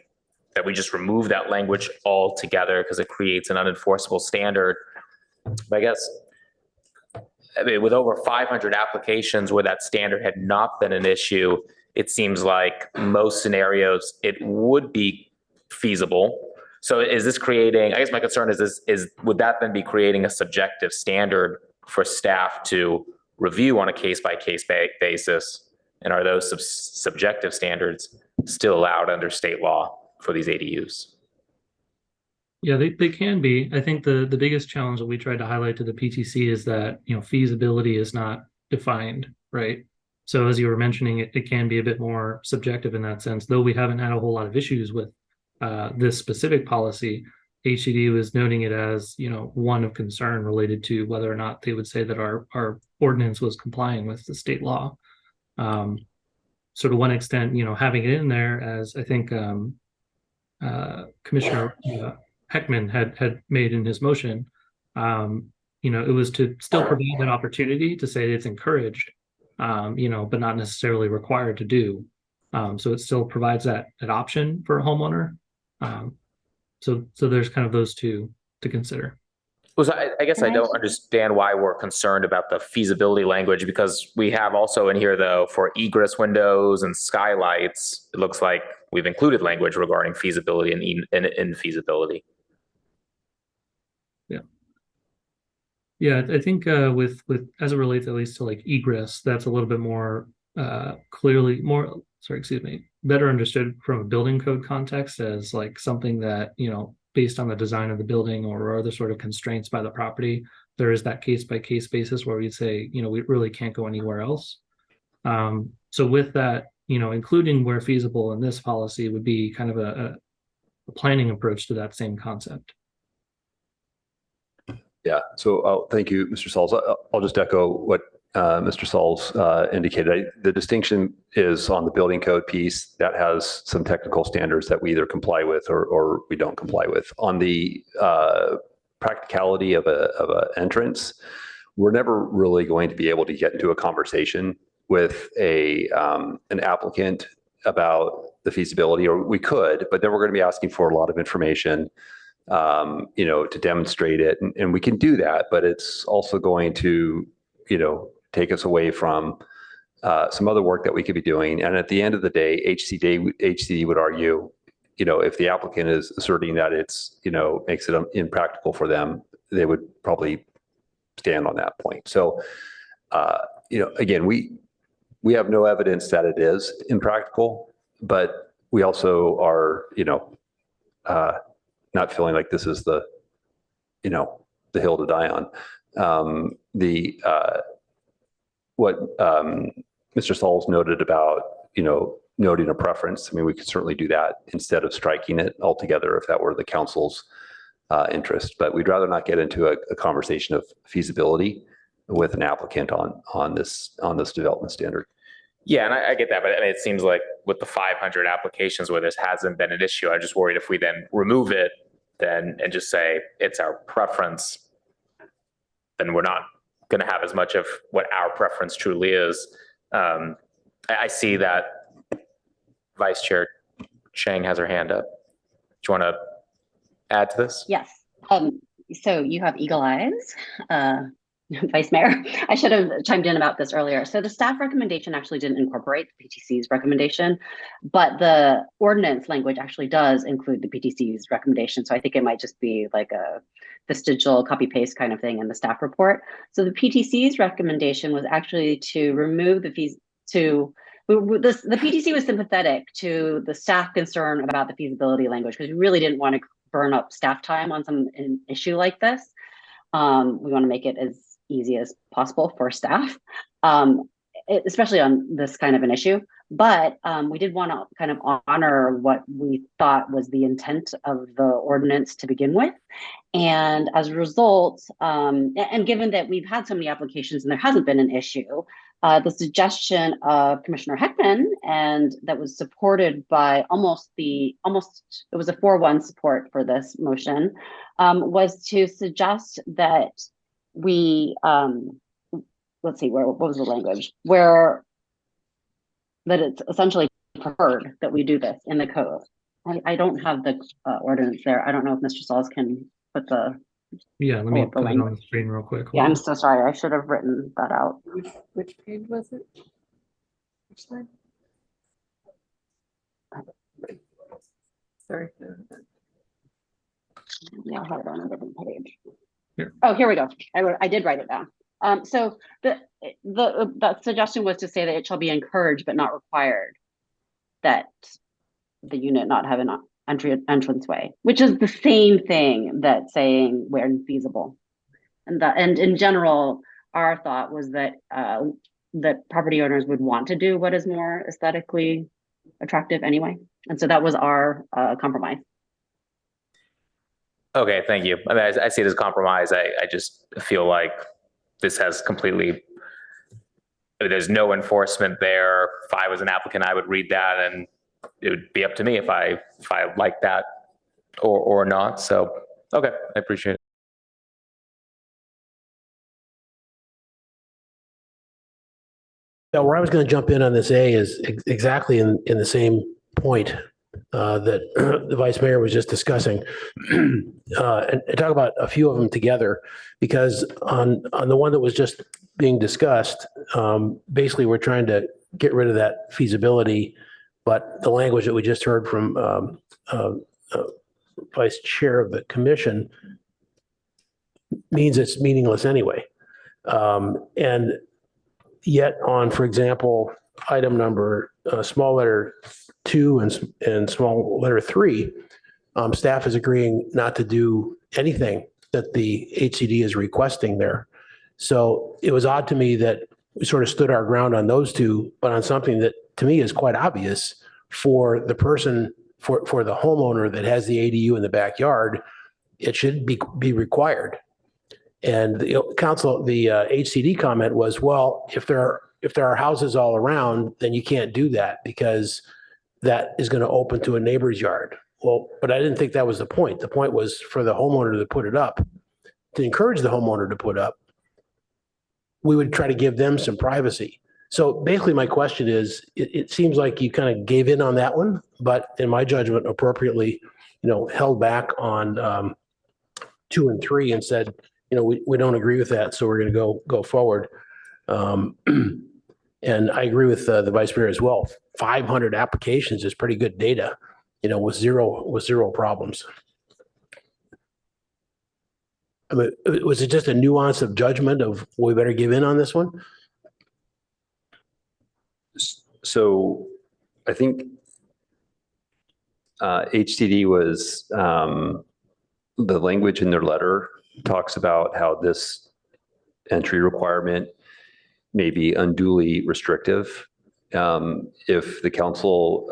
that we just remove that language altogether because it creates an unenforceable standard. But I guess, I mean, with over 500 applications where that standard had not been an issue, it seems like most scenarios it would be feasible. So is this creating, I guess my concern is would that then be creating a subjective standard for staff to review on a case-by-case basis? And are those subjective standards still allowed under state law for these ADUs? Yeah, they can be. I think the biggest challenge that we tried to highlight to the PTC is that, feasibility is not defined, right? So as you were mentioning, it can be a bit more subjective in that sense, though we haven't had a whole lot of issues with this specific policy. HCD was noting it as, one of concern related to whether or not they would say that our ordinance was complying with the state law. So to one extent, having it in there, as I think Commissioner Heckman had made in his motion, it was to still provide that opportunity to say it's encouraged, but not necessarily required to do. So it still provides that option for a homeowner. So there's kind of those two to consider. Well, so I guess I don't understand why we're concerned about the feasibility language, because we have also in here, though, for egress windows and skylights, it looks like we've included language regarding feasibility and infeasibility. Yeah, I think with as it relates at least to like egress, that's a little bit more better understood from a building code context as like something that, based on the design of the building or other sort of constraints by the property, there is that case by case basis where we'd say, we really can't go anywhere else. So with that, including where feasible in this policy would be kind of a planning approach to that same concept. Yeah, so thank you, Mr. Sauls. I'll just echo what Mr. Sauls indicated. The distinction is on the building code piece that has some technical standards that we either comply with or we don't comply with. On the practicality of a entrance, we're never really going to be able to get into a conversation with an applicant about the feasibility, or we could, but then we're going to be asking for a lot of information to demonstrate it. And we can do that, but it's also going to, take us away from some other work that we could be doing. And at the end of the day, HCD would argue, if the applicant is asserting that it's, makes it impractical for them, they would probably stand on that point. So, again, we have no evidence that it is impractical, but we also are, not feeling like this is the hill to die on. What Mr. Sauls noted about, noting a preference, I mean, we could certainly do that instead of striking it altogether if that were the council's interest. But we'd rather not get into a conversation of feasibility with an applicant on this development standard. Yeah, and I get that, but I mean, it seems like with the 500 applications where this hasn't been an issue, I'm just worried if we then remove it and just say it's our preference, then we're not going to have as much of what our preference truly is. I see that Vice Chair Chang has her hand up. Do you want to add to this? Yes. So you have eagle eyes, Vice Mayor. I should have chimed in about this earlier. So the staff recommendation actually didn't incorporate the PTC's recommendation, but the ordinance language actually does include the PTC's recommendation. So I think it might just be like a vestigial copy paste kind of thing in the staff report. So the PTC's recommendation was actually to remove the fees the PTC was sympathetic to the staff concern about the feasibility language because we really didn't want to burn up staff time on an issue like this. We want to make it as easy as possible for staff, especially on this kind of an issue. But we did want to kind of honor what we thought was the intent of the ordinance to begin with. And as a result, and given that we've had so many applications and there hasn't been an issue, the suggestion of Commissioner Heckman, and that was supported by it was a 4-1 support for this motion, was to suggest that we, let's see, what was the language? That it's essentially preferred that we do this in the code. I don't have the ordinance there. I don't know if Mr. Sauls can put the. Yeah, let me pull up the put it on language. the screen real quick. Yeah, Hold I'm on. so sorry. I should have written that out. Which page was it? Which slide? Sorry. Yeah, I'll have it on a different page. Here. Oh, here we go. I did write it down. So the suggestion was to say that it shall be encouraged but not required that the unit not have an entranceway, which is the same thing that saying where feasible. And in general, our thought was that that property owners would want to do what is more aesthetically attractive anyway. And so that was our compromise. Okay, thank you. I mean, I see it as compromise. I just feel like this has completely, I mean, there's no enforcement there. If I was an applicant, I would read that and it would be up to me if I like that or not. So, okay, I appreciate it. Yeah, where I was going to jump in on this A is exactly in the same point that the vice mayor was just discussing, and talk about a few of them together, because on the one that was just being discussed, basically we're trying to get rid of that feasibility, but the language that we just heard from vice chair of the commission means it's meaningless anyway. And yet on, for example, item number small letter 2 and small letter 3, staff is agreeing not to do anything that the HCD is requesting there. So it was odd to me that we sort of stood our ground on those two, but on something that to me is quite obvious for the person, for the homeowner that has the ADU in the backyard, it should be required. And the council, the HCD comment was, well, if there are houses all around, then you can't do that because that is going to open to a neighbor's yard. Well, but I didn't think that was the point. The point was for the homeowner to put it up, to encourage the homeowner to put up. We would try to give them some privacy. So basically my question is, it seems like you kind of gave in on that one, but in my judgment, appropriately, held back on 2 and 3 and said, we don't agree with that, so we're going to go forward. And I agree with the vice mayor as well. 500 applications is pretty good data, with zero problems. I mean, was it just a nuance of judgment of we better give in on this one? So I think HCD was, the language in their letter talks about how this entry requirement may be unduly restrictive. If the council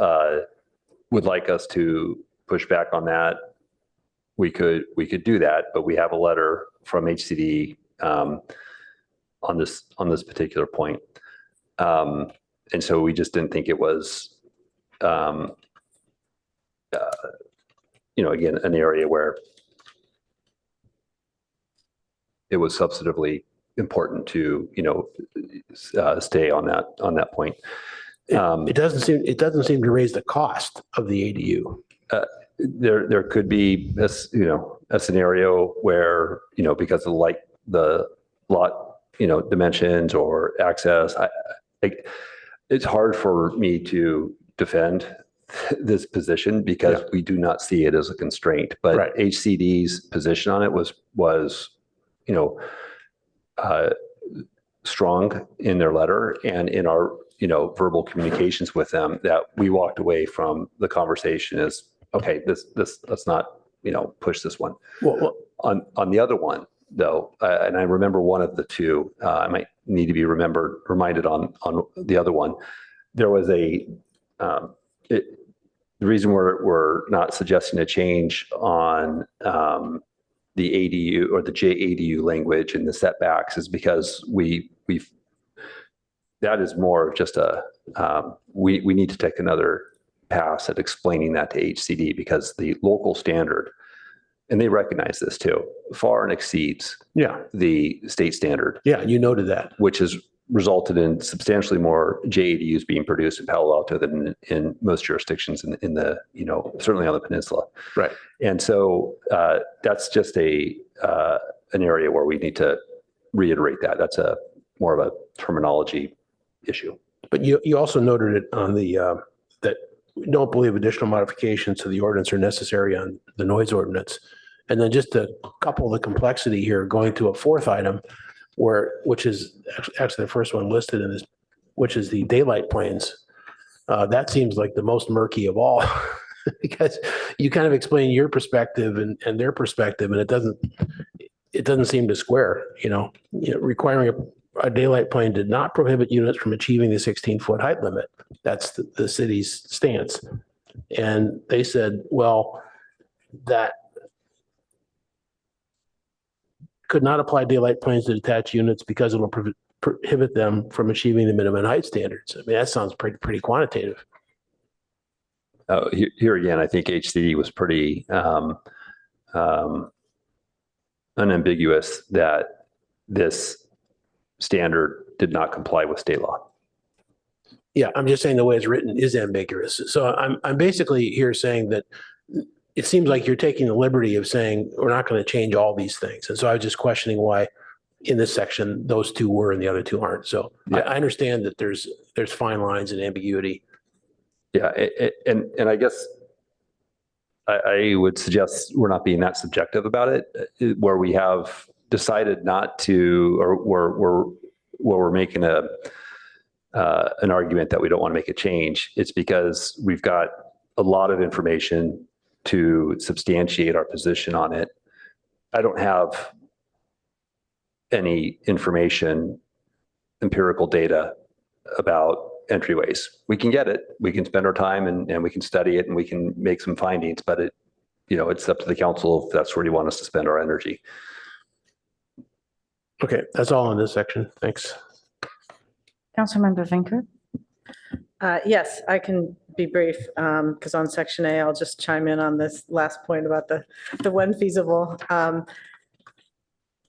would like us to push back on that, we could do that, but we have a letter from HCD on this particular point. And so we just didn't think it was, again, an area where it was substantively important to, stay on that point. It doesn't seem to raise the cost of the ADU. There could be a scenario where, because of the lot, dimensions or access, it's hard for me to defend this position because we do not see it as a constraint, but Right. HCD's position on it was strong in their letter and in our, verbal communications with them, that we walked away from the conversation as, okay, let's not, push this one. Well, on the other one though, and I remember one of the two, I might need to be reminded on the other one. There was the reason we're not suggesting a change on the ADU or the JADU language in the setbacks is because that is more of just we need to take another pass at explaining that to HCD, because the local standard, and they recognize this too, far and exceeds the state standard. Yeah, you noted that. Which is resulted in substantially more JADUs being produced in Palo Alto than in most jurisdictions in the, certainly on the peninsula. Right. And so that's just an area where we need to reiterate that. That's more of a terminology issue. But you also noted it on the, that we don't believe additional modifications to the ordinance are necessary on the noise ordinance. And then just to couple the complexity here, going to a fourth item which is actually the first one listed in this, which is the daylight planes. That seems like the most murky of all because you kind of explain your perspective and their perspective, and it doesn't seem to square, requiring a daylight plane did not prohibit units from achieving the 16-foot height limit. That's the city's stance. And they said, well, that could not apply daylight planes to detached units because it will prohibit them from achieving the minimum height standards. I mean, that sounds pretty quantitative. Here again, I think HCD was pretty unambiguous that this standard did not comply with state law. Yeah, I'm just saying the way it's written is ambiguous. So I'm basically here saying that it seems like you're taking the liberty of saying we're not going to change all these things. And so I was just questioning why in this section those two were and the other two aren't. So yeah. I understand that there's fine lines and ambiguity. Yeah, and I guess I would suggest we're not being that subjective about it, where we have decided not to, or where we're making an argument that we don't want to make a change. It's because we've got a lot of information to substantiate our position on it. I don't have any information, empirical data about entryways. We can get it. We can spend our time and we can study it and we can make some findings, but it's up to the council if that's where you want us to spend our energy. Okay, that's all in this section. Thanks. Councilmember Vinker. Yes, I can be brief because on section A, I'll just chime in on this last point about the when feasible.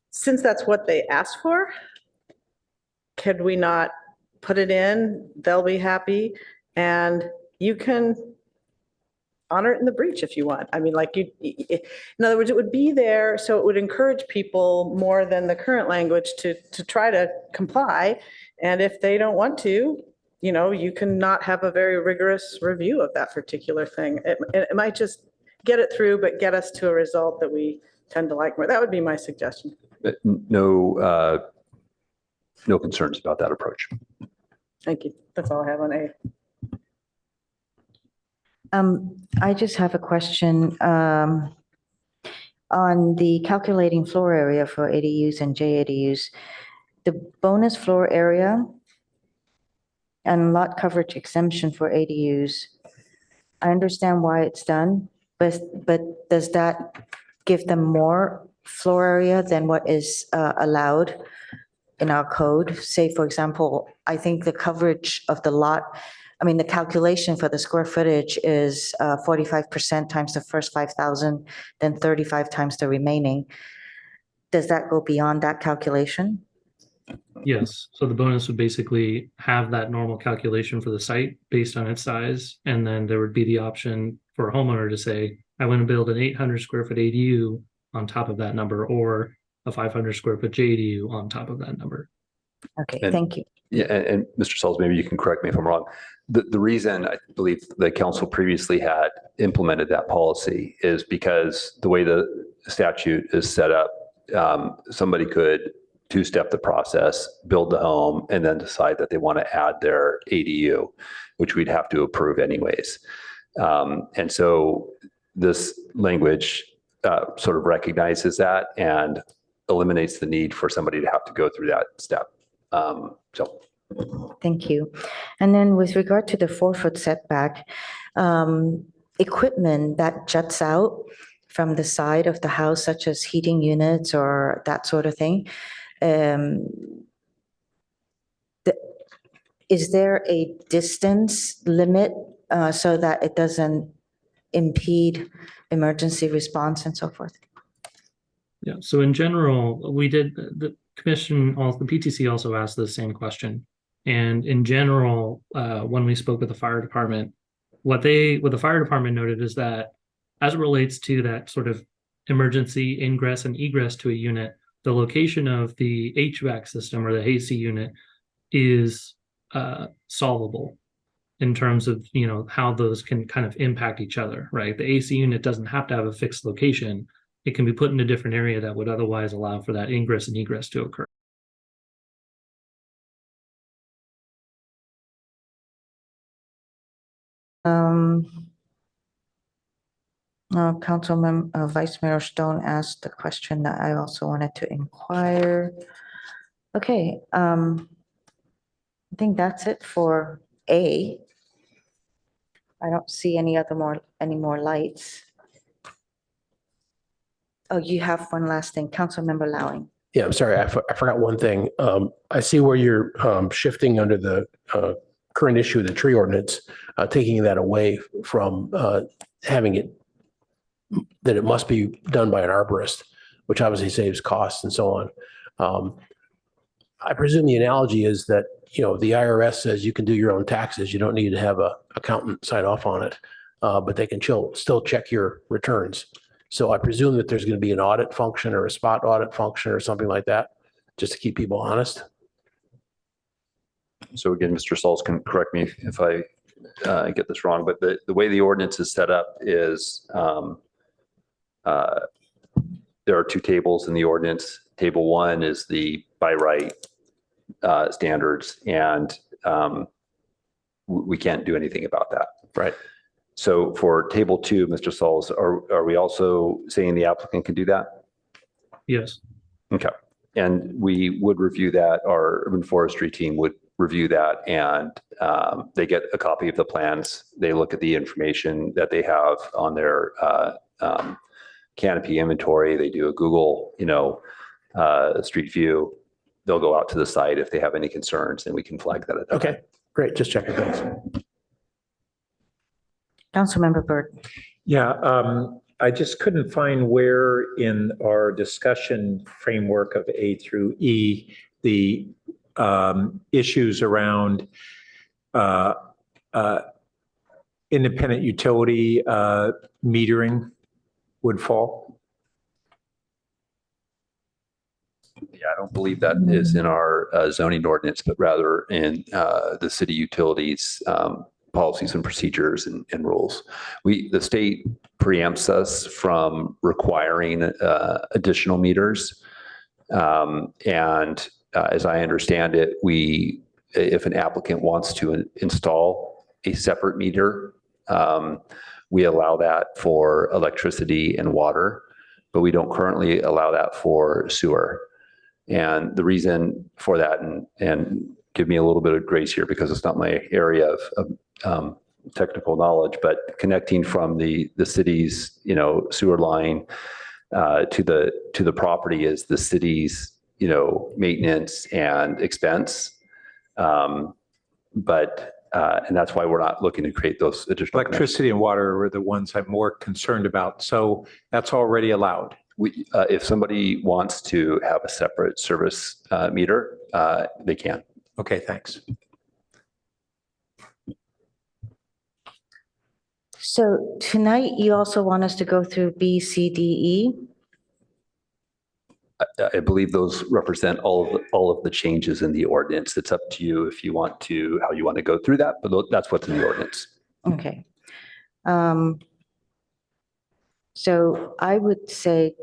Since that's what they asked for, could we not put it in? They'll be happy, and you can honor it in the breach if you want. I mean, in other words, it would be there, so it would encourage people more than the current language to try to comply. And if they don't want to, you can not have a very rigorous review of that particular thing. It might just get it through, but get us to a result that we tend to like more. That would be my suggestion. No concerns about that approach. Thank you. That's all I have on A. I just have a question on the calculating floor area for ADUs and JADUs. The bonus floor area and lot coverage exemption for ADUs, I understand why it's done, but does that give them more floor area than what is allowed in our code? Say, for example, I think the coverage of the lot, the calculation for the square footage is 45% times the first 5,000, then 35 times the remaining. Does that go beyond that calculation? Yes. So the bonus would basically have that normal calculation for the site based on its size. And then there would be the option for a homeowner to say, I want to build an 800 square foot ADU on top of that number, or a 500 square foot JDU on top of that number. Okay, thank you. Yeah, and Mr. Sells, maybe you can correct me if I'm wrong. The reason I believe the council previously had implemented that policy is because the way the statute is set up, somebody could two-step the process, build the home, and then decide that they want to add their ADU, which we'd have to approve anyways. And so this language sort of recognizes that and eliminates the need for somebody to have to go through that step. Thank you. And then with regard to the 4-foot setback, equipment that juts out from the side of the house, such as heating units or that sort of thing, is there a distance limit so that it doesn't impede emergency response and so forth? Yeah. So in general, we did the PTC also asked the same question. And in general, when we spoke with the fire department, what the fire department noted is that as it relates to that sort of emergency ingress and egress to a unit, the location of the HVAC system or the AC unit is solvable in terms of, how those can kind of impact each other, right? The AC unit doesn't have to have a fixed location. It can be put in a different area that would otherwise allow for that ingress and egress to occur. Vice Mayor Stone asked the question that I also wanted to inquire. Okay, I think that's it for A. I don't see any more lights. Oh, you have one last thing, Councilmember Lowing. Yeah, I'm sorry. I forgot one thing. I see where you're shifting under the current issue of the tree ordinance, taking that away from having it, that it must be done by an arborist, which obviously saves costs and so on. I presume the analogy is that, the IRS says you can do your own taxes. You don't need to have an accountant sign off on it, but they can still check your returns. So I presume that there's going to be an audit function or a spot audit function or something like that, just to keep people honest. So again, Mr. Sauls can correct me if I get this wrong, but the way the ordinance is set up is there are two tables in the ordinance. Table 1 is the by right standards, and we can't do anything about that. Right. So for table 2, Mr. Sauls, are we also saying the applicant can do that? Yes. Okay. And we would review that. Our urban forestry team would review that, and they get a copy of the plans. They look at the information that they have on their canopy inventory. They do a Google, street view. They'll go out to the site if they have any concerns, and we can flag that at that Okay, great. Just checking. Thanks. Councilmember Byrd. Yeah, I just couldn't find where in our discussion framework of A through E, the issues around independent utility metering would fall. Yeah, I don't believe that is in our zoning ordinance, but rather in the city utilities policies and procedures and rules. The state preempts us from requiring additional meters. And as I understand it, if an applicant wants to install a separate meter, we allow that for electricity and water, but we don't currently allow that for sewer. And the reason for that, and give me a little bit of grace here because it's not my area of technical knowledge, but connecting from the city's sewer line to the property is the city's maintenance and expense. And that's why we're not looking to create those additional electricity and water are the ones I'm more concerned about. So that's already allowed. If somebody wants to have a separate service meter, they can. Okay, thanks. So tonight you also want us to go through B, C, D, E? I believe those represent all of the changes in the ordinance. It's up to you if you want to, how you want to go through that, but that's what's in the ordinance. Okay. So I would say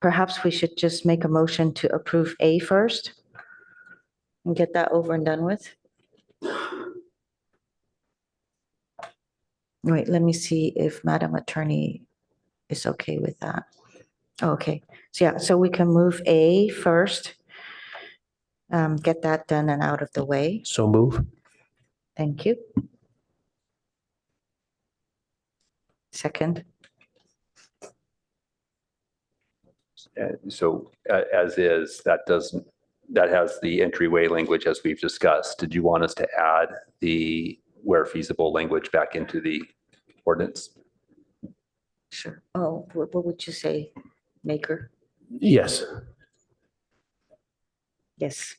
perhaps we should just make a motion to approve A first and get that over and done with. Wait, let me see if Madam Attorney is okay with that. Okay, so yeah, so we can move A first. Get that done and out of the way. So move. Thank you. Second. So as is, that has the entryway language as we've discussed. Did you want us to add the where feasible language back into the ordinance? Sure. Oh, what would you say, Maker? Yes. Yes.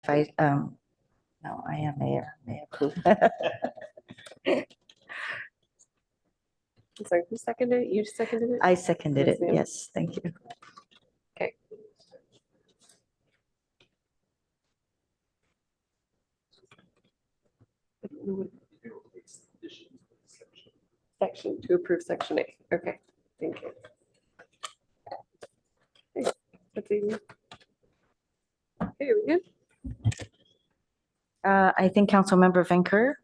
No, I am Mayor Pooh. Sorry, who seconded it? You seconded it? I seconded it. Yes, ma'am. Yes, thank you. Okay. Section, to approve section A. Okay, thank you. Okay, that's easy. Okay, we good? I think Councilmember Venker.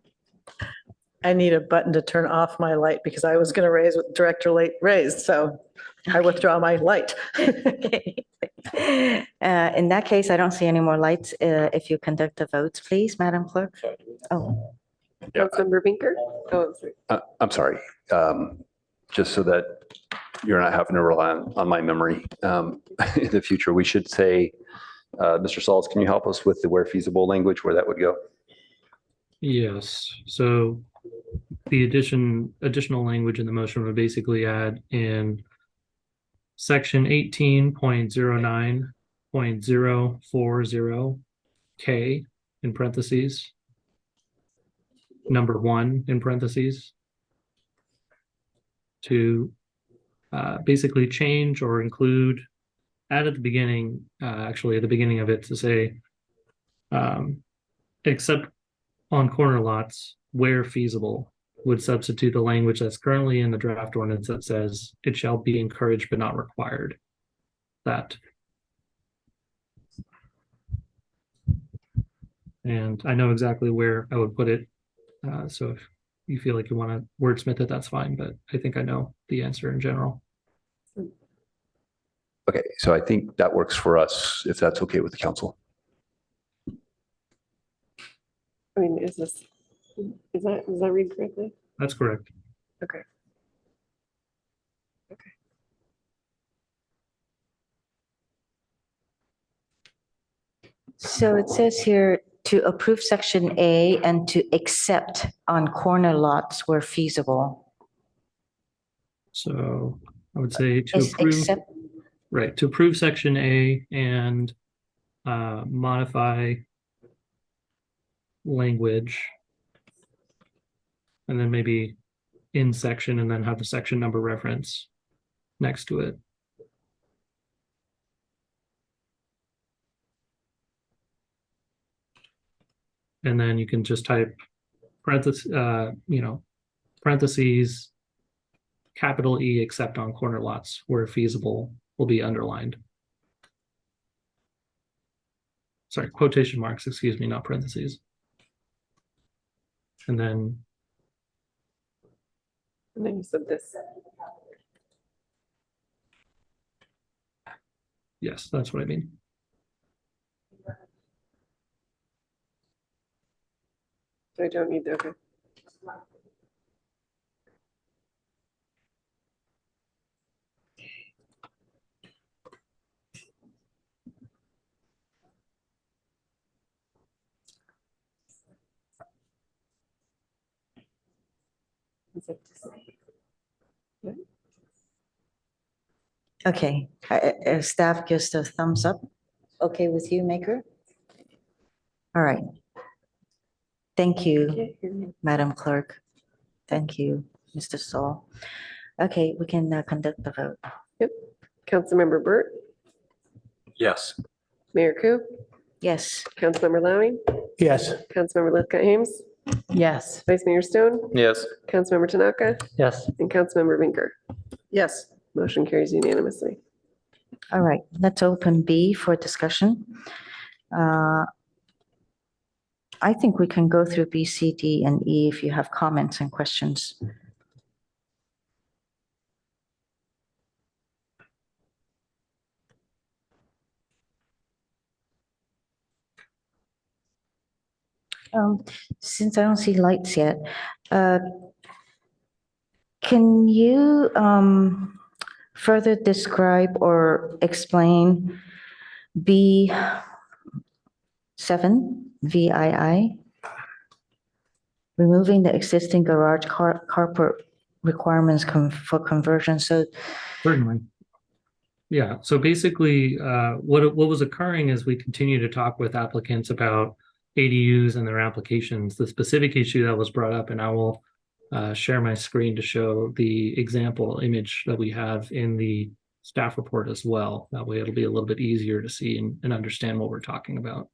I need a button to turn off my light because I was going to raise what Director Late raised, so I withdraw my light. In that case, I don't see any more lights. If you conduct the votes, please, Madam Clerk. Oh, Councilmember Binker? Oh, sorry. I'm sorry. Just so that you're not having to rely on my memory in the future, we should say, Mr. Sauls, can you help us with the where feasible language, where that would go? Yes, so the additional language in the motion would basically add in section 18.09.040 K in parentheses, number 1 in parentheses, to basically change or include, add at the beginning, actually at the beginning of it, to say, except on corner lots where feasible, would substitute the language that's currently in the draft ordinance that says it shall be encouraged but not required. That. And I know exactly where I would put it. So if you feel like you want to wordsmith it, that's fine, but I think I know the answer in general. Okay, so I think that works for us, if that's okay with the council. I mean, does that read correctly? That's correct. Okay. so it says here to approve section A and to accept on corner lots where feasible. So I would say to Is approve, accept, right, to approve section A and modify language. And then maybe in section and then have the section number reference next to it. And then you can just type parentheses, parentheses, capital E, except on corner lots where feasible, will be underlined. Sorry, quotation marks, excuse me, not parentheses. And then you said this. yes, that's what I mean. I don't need, okay. okay, staff gives a thumbs up. Okay with you, Maker? All right. Thank you, Madam Clerk. Thank you, Mr. Saul. Okay, we can conduct the vote. Yep. Councilmember Burt, Yes. Mayor Koo, Yes. Councilmember Lowing, Yes. Councilmember Lithcott Ames, Yes. Vice Mayor Stone, Yes. Councilmember Tanaka, Yes. and Councilmember Binker. Yes. Motion carries unanimously. All right, let's open B for discussion. I think we can go through B, C, D, and E if you have comments and questions. Since I don't see lights yet, can you further describe or explain VII, removing the existing garage carport requirements for conversion. So Certainly. Yeah, so basically, what was occurring as we continue to talk with applicants about ADUs and their applications, the specific issue that was brought up, and I will share my screen to show the example image that we have in the staff report as well. That way it'll be a little bit easier to see and understand what we're talking about.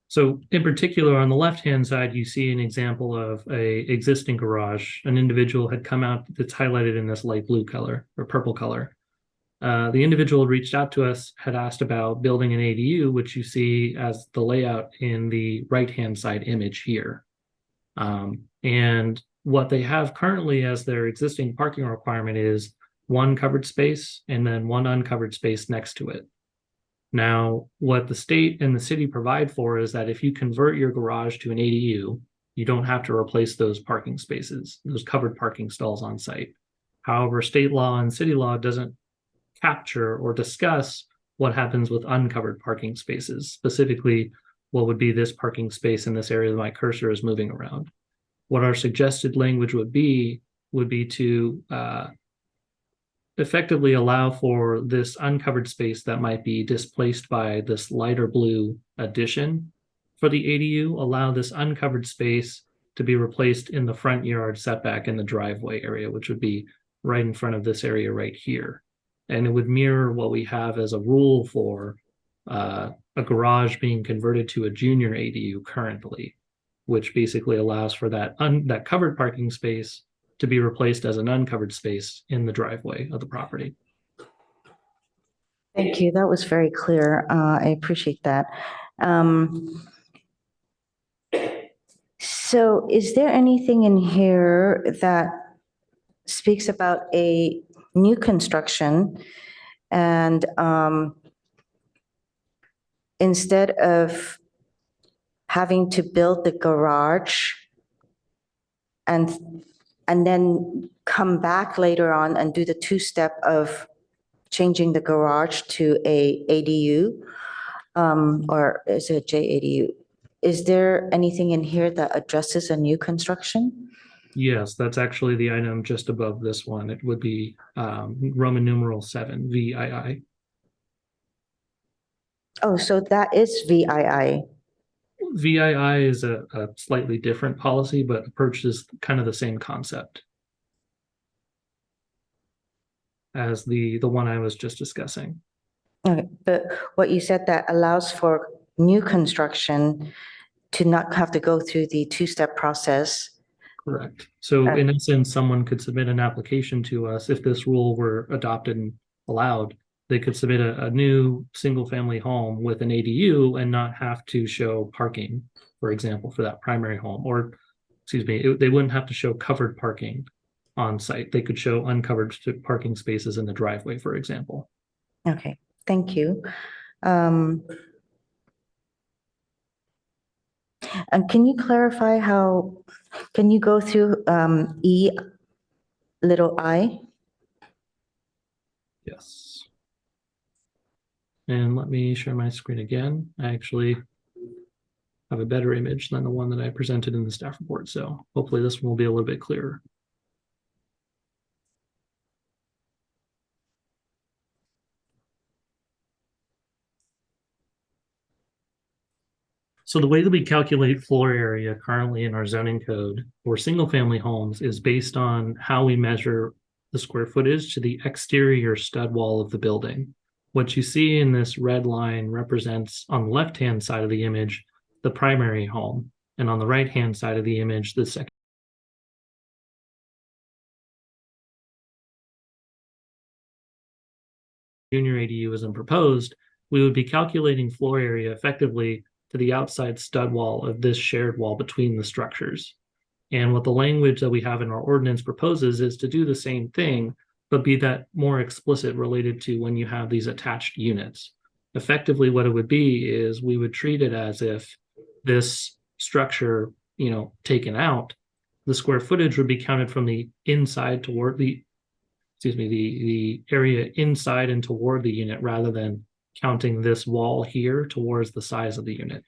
So in particular, on the left-hand side, you see an example of a existing garage. An individual had come out that's highlighted in this light blue color or purple color. The individual had reached out to us, had asked about building an ADU, which you see as the layout in the right-hand side image here. And what they have currently as their existing parking requirement is one covered space and then one uncovered space next to it. Now, what the state and the city provide for is that if you convert your garage to an ADU, you don't have to replace those parking spaces, those covered parking stalls on site. However, state law and city law doesn't capture or discuss what happens with uncovered parking spaces, specifically what would be this parking space in this area that my cursor is moving around. What our suggested language would be to effectively allow for this uncovered space that might be displaced by this lighter blue addition for the ADU, allow this uncovered space to be replaced in the front yard setback in the driveway area, which would be right in front of this area right here. And it would mirror what we have as a rule for a garage being converted to a junior ADU currently, which basically allows for that covered parking space to be replaced as an uncovered space in the driveway of the property. thank you. That was very clear. I appreciate that. So is there anything in here that speaks about a new construction and instead of having to build the garage and then come back later on and do the two-step of changing the garage to a ADU, or is it JADU? Is there anything in here that addresses a new construction? Yes, that's actually the item just above this one. It would be Roman numeral 7, VII. Oh, so that is VII. VII is a slightly different policy, but approaches kind of the same concept as the one I was just discussing. Okay, but what you said that allows for new construction to not have to go through the two-step process. Correct. So in essence, someone could submit an application to us if this rule were adopted and allowed. They could submit a new single-family home with an ADU and not have to show parking, for example, for that primary home. Or, excuse me, they wouldn't have to show covered parking on site. They could show uncovered parking spaces in the driveway, for example. Okay, thank you. And can you clarify can you go through E little I? Yes. And let me share my screen again. I actually have a better image than the one that I presented in the staff report. So hopefully this one will be a little bit clearer. So the way that we calculate floor area currently in our zoning code for single-family homes is based on how we measure the square footage to the exterior stud wall of the building. What you see in this red line represents, on the left-hand side of the image, the primary home, and on the right-hand side of the image, the second. Junior ADU isn't proposed, we would be calculating floor area effectively to the outside stud wall of this shared wall between the structures. And what the language that we have in our ordinance proposes is to do the same thing, but be that more explicit related to when you have these attached units. Effectively, what it would be is we would treat it as if this structure, taken out, the square footage would be counted from the inside toward the area inside and toward the unit rather than counting this wall here towards the size of the unit.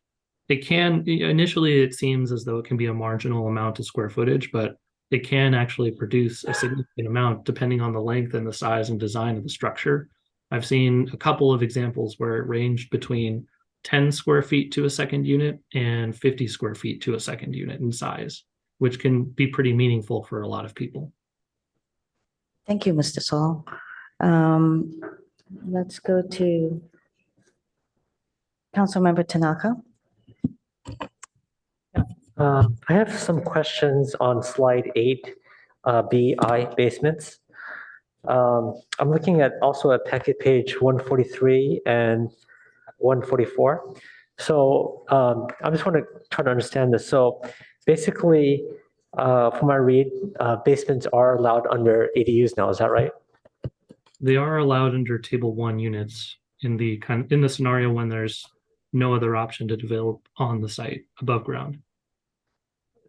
Initially it seems as though it can be a marginal amount of square footage, but it can actually produce a significant amount depending on the length and the size and design of the structure. I've seen a couple of examples where it ranged between 10 square feet to a second unit and 50 square feet to a second unit in size, which can be pretty meaningful for a lot of people. Thank you, Mr. Saul. Let's go to Councilmember Tanaka. I have some questions on slide 8, BI basements. I'm looking at also at packet page 143 and 144. So I just want to try to understand this. So basically, from my read, basements are allowed under ADUs now. Is that right? They are allowed under Table 1 units in the scenario when there's no other option to develop on the site above ground.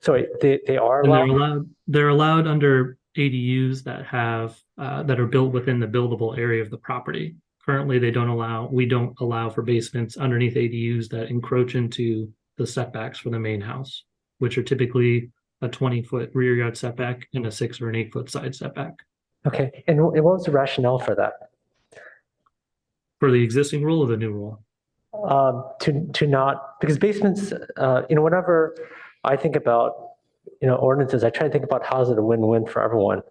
Sorry, they are And allowed? they're allowed under ADUs that have that are built within the buildable area of the property. Currently, we don't allow for basements underneath ADUs that encroach into the setbacks for the main house, which are typically a 20-foot rear yard setback and a 6 or an 8-foot side setback. Okay, and what was the rationale for that? For the existing rule or the new rule? To not, because basements, whenever I think about, ordinances, I try to think about how's it a win-win for everyone.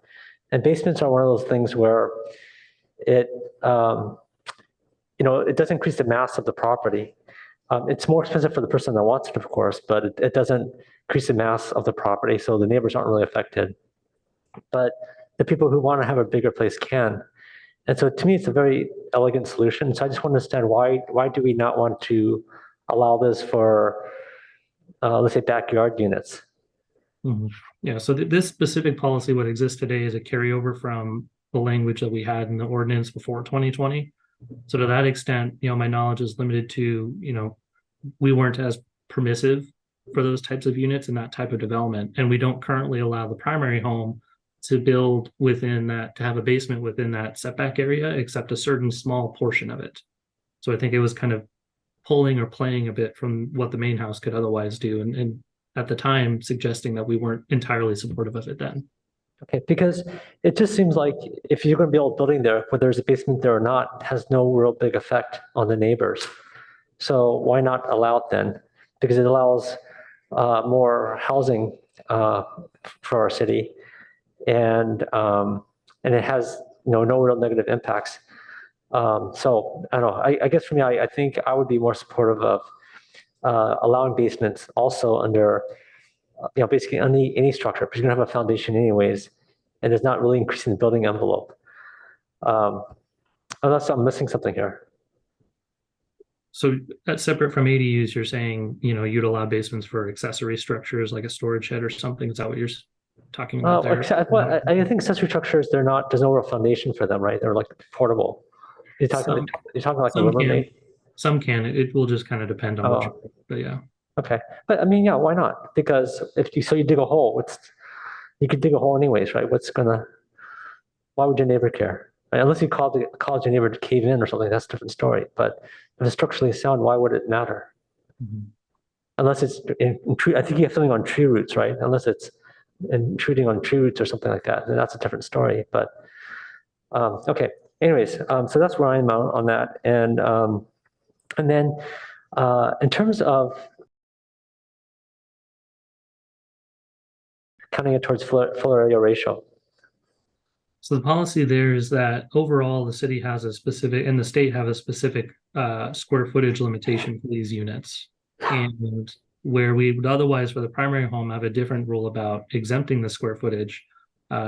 And basements are one of those things where it, it doesn't increase the mass of the property. It's more expensive for the person that wants it, of course, but it doesn't increase the mass of the property, so the neighbors aren't really affected. But the people who want to have a bigger place can. And so to me, it's a very elegant solution. So I just want to understand why do we not want to allow this for, let's say, backyard units? Mm-hmm. Yeah, so this specific policy, what exists today is a carryover from the language that we had in the ordinance before 2020. So to that extent, my knowledge is limited to, we weren't as permissive for those types of units and that type of development. And we don't currently allow the primary home to build within that, to have a basement within that setback area, except a certain small portion of it. So I think it was kind of pulling or playing a bit from what the main house could otherwise do. And at the time, suggesting that we weren't entirely supportive of it then. Okay, because it just seems like if you're going to build a building there, whether there's a basement there or not, has no real big effect on the neighbors. So why not allow it then? Because it allows more housing for our city, and it has no real negative impacts. So I don't know. I guess for me, I think I would be more supportive of allowing basements also under, basically any structure, because you're gonna have a foundation anyways, and it's not really increasing the building envelope. Unless I'm missing something here. So that's separate from ADUs, you're saying, you'd allow basements for accessory structures like a storage shed or something. Is that what you're talking about there? I think accessory structures, there's no real foundation for them, right? They're like portable. You're talking like a Rubbermaid? Some can. It will just kind of depend on what but yeah. Okay, but I mean, yeah, why not? Because if you dig a hole, you could dig a hole anyways, right? Why would your neighbor care? Right? Unless you called your neighbor to cave in or something, that's a different story. But if it's structurally sound, why would it matter? Mm-hmm. Unless it's I think you have something on tree roots, right? Unless it's intruding on tree roots or something like that, then that's a different story. But okay, anyways, so that's where I'm on that. And then in terms of counting it towards floor area ratio. So the policy there is that overall the city has a specific, and the state have a specific square footage limitation for these units. And where we would otherwise for the primary home have a different rule about exempting the square footage,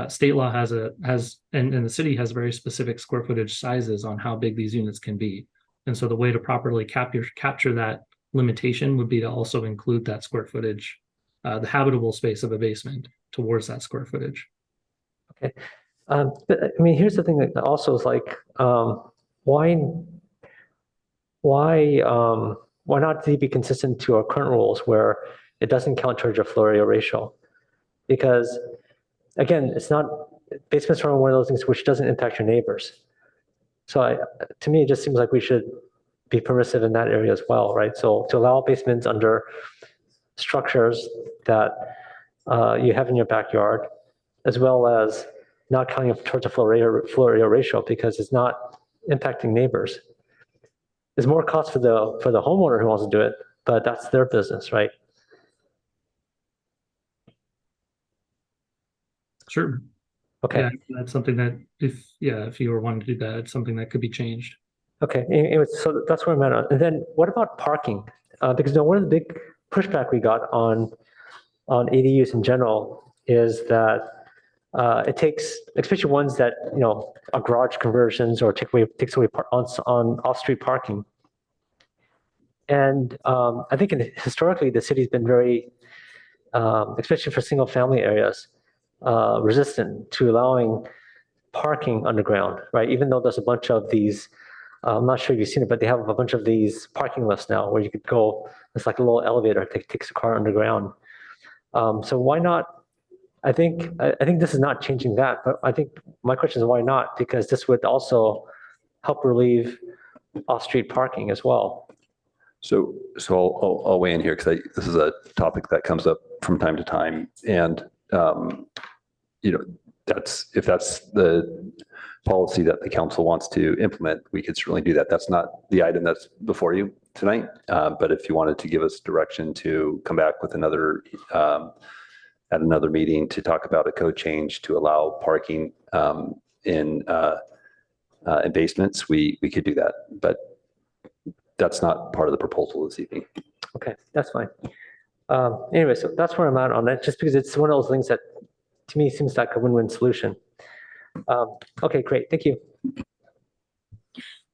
state law and the city has very specific square footage sizes on how big these units can be. And so the way to properly capture that limitation would be to also include that square footage, the habitable space of a basement towards that square footage. Okay. But I mean, here's the thing that also is like, why not be consistent to our current rules where it doesn't count towards your floor area ratio? Because again, basements are one of those things which doesn't impact your neighbors. So to me, it just seems like we should be permissive in that area as well, right? So to allow basements under structures that you have in your backyard, as well as not counting towards a floor area ratio because it's not impacting neighbors. There's more cost for the homeowner who wants to do it, but that's their business, right? Sure. Okay. Yeah, that's something that if you were wanting to do that, it's something that could be changed. Okay, anyway, so that's where I'm at. And then what about parking? Because one of the big pushback we got on ADUs in general is that it takes, especially ones that, are garage conversions or takes away on off-street parking. And I think historically, the city's been very, especially for single-family areas, resistant to allowing parking underground, right? Even though there's a bunch of these, I'm not sure if you've seen it, but they have a bunch of these parking lifts now where you could go, it's like a little elevator that takes a car underground. So why not? I think this is not changing that, but I think my question is why not? Because this would also help relieve off-street parking as well. So I'll weigh in here because this is a topic that comes up from time to time, and if that's the policy that the council wants to implement, we could certainly do that. That's not the item that's before you tonight, but if you wanted to give us direction to come back with another at another meeting to talk about a code change to allow parking in basements, we could do that, but that's not part of the proposal this evening. Okay, that's fine. Anyway, so that's where I'm at on that, just because it's one of those things that to me seems like a win-win solution. Okay, great. Thank you.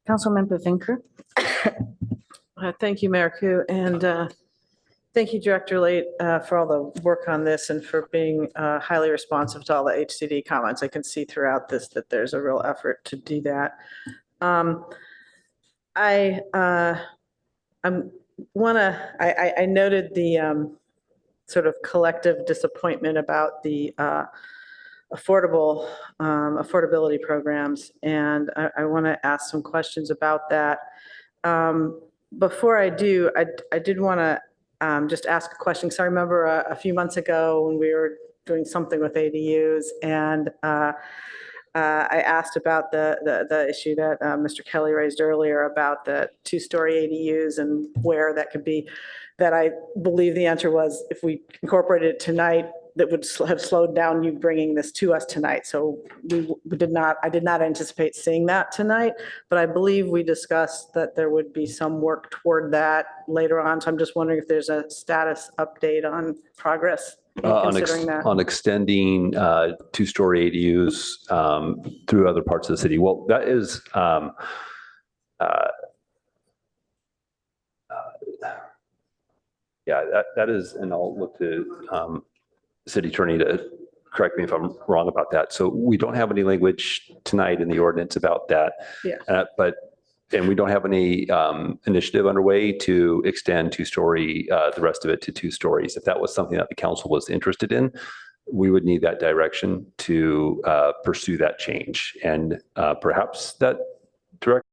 Councilmember Vinker. Thank you, Mayor Ku, and thank you, Director Late, for all the work on this and for being highly responsive to all the HCD comments. I can see throughout this that there's a real effort to do that. I noted the sort of collective disappointment about the affordability programs, and I want to ask some questions about that. Before I do, I did want to just ask a question, because I remember a few months ago when we were doing something with ADUs, and I asked about the issue that Mr. Kelly raised earlier about the two-story ADUs and where that could be. That I believe the answer was if we incorporated it tonight, that would have slowed down you bringing this to us tonight. So I did not anticipate seeing that tonight, but I believe we discussed that there would be some work toward that later on. So I'm just wondering if there's a status update on progress considering that. On extending two-story ADUs through other parts of the city. Well, that is that is, and I'll look to city attorney to correct me if I'm wrong about that. So we don't have any language tonight in the ordinance about that. Yeah. And we don't have any initiative underway to extend two-story, the rest of it to 2 stories. If that was something that the council was interested in, we would need that direction to pursue that change. And perhaps that direct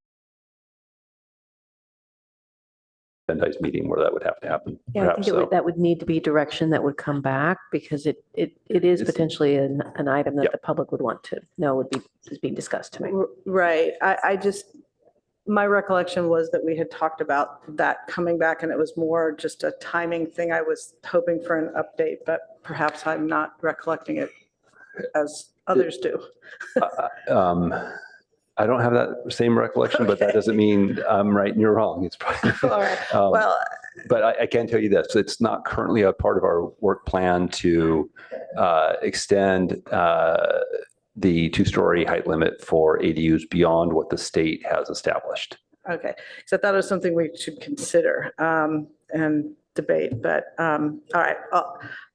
meeting where that would have to happen. Yeah, I think that would need to be direction that would come back, because it is potentially an item that the public would want to know is being discussed tonight. Right. My recollection was that we had talked about that coming back, and it was more just a timing thing. I was hoping for an update, but perhaps I'm not recollecting it as others do. I don't have that same recollection, but that doesn't mean I'm right and you're wrong. It's probably, all right. Well, but I can tell you this, it's not currently a part of our work plan to extend the 2-story height limit for ADUs beyond what the state has established. Okay, so I thought it was something we should consider and debate, but all right.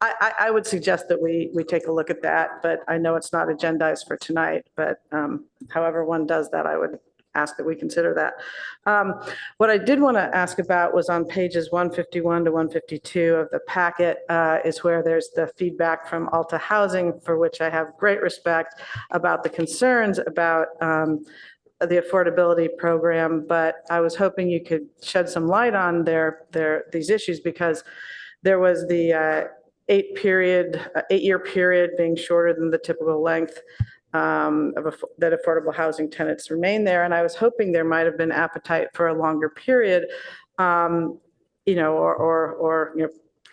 I would suggest that we take a look at that, but I know it's not agendized for tonight, but however one does that, I would ask that we consider that. What I did want to ask about was on pages 151 to 152 of the packet is where there's the feedback from Alta Housing, for which I have great respect, about the concerns about the affordability program, but I was hoping you could shed some light on these issues, because there was the 8-year period being shorter than the typical length that affordable housing tenants remain there. And I was hoping there might have been appetite for a longer period, or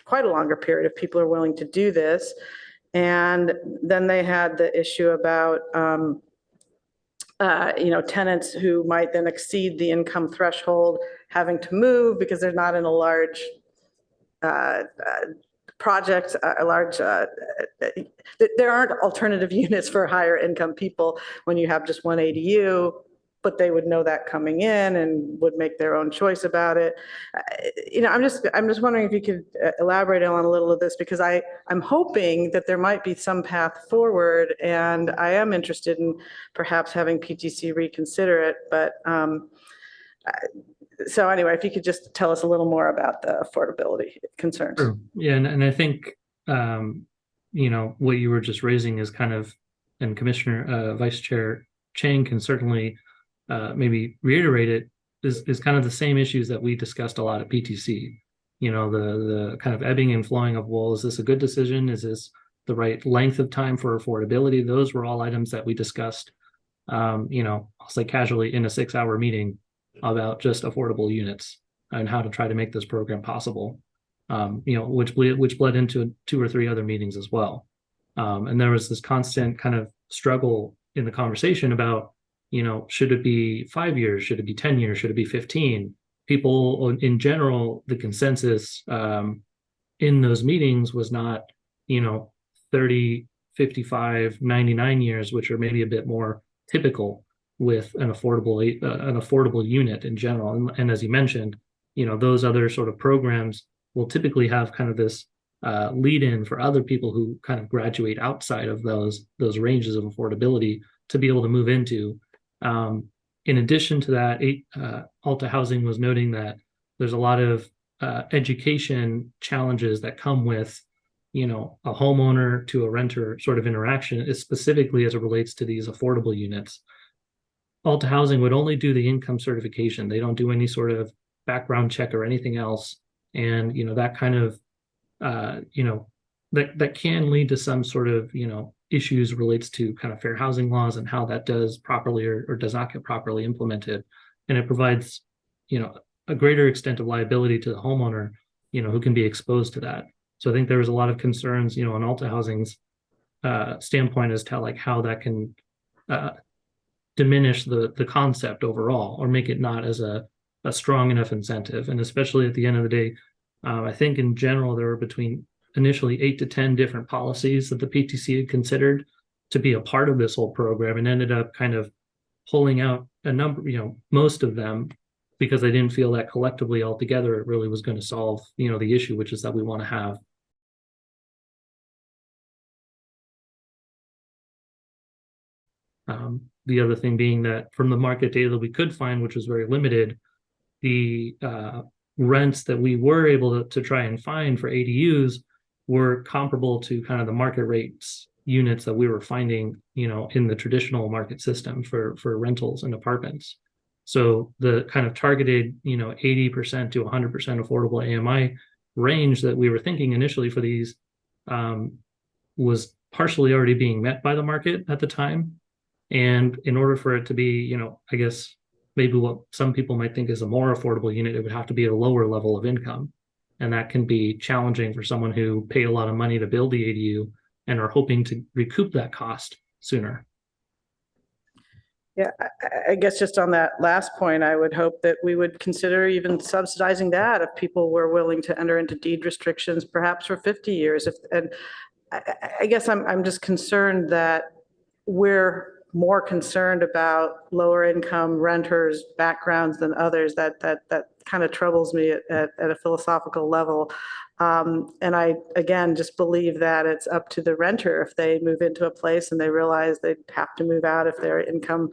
quite a longer period if people are willing to do this. And then they had the issue about, tenants who might then exceed the income threshold having to move because they're not in a large project, there aren't alternative units for higher income people when you have just one ADU, but they would know that coming in and would make their own choice about it. I'm just wondering if you could elaborate on a little of this, because I'm hoping that there might be some path forward, and I am interested in perhaps having PTC reconsider it. But so anyway, if you could just tell us a little more about the affordability concerns. Sure. Yeah, and I think what you were just raising is kind of, and Commissioner Vice Chair Chang can certainly maybe reiterate it, is kind of the same issues that we discussed a lot at PTC. The kind of ebbing and flowing of, well, is this a good decision? Is this the right length of time for affordability? Those were all items that we discussed, I'll say casually, in a 6-hour meeting about just affordable units and how to try to make this program possible, which bled into 2 or 3 other meetings as well. And there was this constant kind of struggle in the conversation about, should it be 5 years? Should it be 10 years? Should it be 15? People in general, the consensus in those meetings was not, 30, 55, 99 years, which are maybe a bit more typical with an affordable unit in general. And as you mentioned, those other sort of programs will typically have kind of this lead in for other people who kind of graduate outside of those ranges of affordability to be able to move into. In addition to that, Alta Housing was noting that there's a lot of education challenges that come with, a homeowner to a renter sort of interaction, specifically as it relates to these affordable units. Alta Housing would only do the income certification. They don't do any sort of background check or anything else. And, that kind of, that can lead to some sort of, issues relates to kind of fair housing laws and how that does properly or does not get properly implemented. And it provides, a greater extent of liability to the homeowner, who can be exposed to that. So I think there was a lot of concerns, on Alta Housing's standpoint as to like how that can diminish the concept overall, or make it not as a strong enough incentive. And especially at the end of the day, I think in general, there were between initially 8 to 10 different policies that the PTC had considered to be a part of this whole program, and ended up kind of pulling out a number, most of them, because they didn't feel that collectively altogether it really was going to solve, the issue, which is that we want to have the other thing being that from the market data that we could find, which was very limited, the rents that we were able to try and find for ADUs were comparable to kind of the market rates units that we were finding, in the traditional market system for rentals and apartments. So the kind of targeted, 80% to 100% affordable AMI range that we were thinking initially for these was partially already being met by the market at the time. And in order for it to be, I guess maybe what some people might think is a more affordable unit, it would have to be at a lower level of income. And that can be challenging for someone who paid a lot of money to build the ADU and are hoping to recoup that cost sooner. Yeah, I guess just on that last point, I would hope that we would consider even subsidizing that if people were willing to enter into deed restrictions, perhaps for 50 years. And I guess I'm just concerned that we're more concerned about lower income renters' backgrounds than others. That kind of troubles me at a philosophical level. And I, again, just believe that it's up to the renter if they move into a place and they realize they have to move out if their income,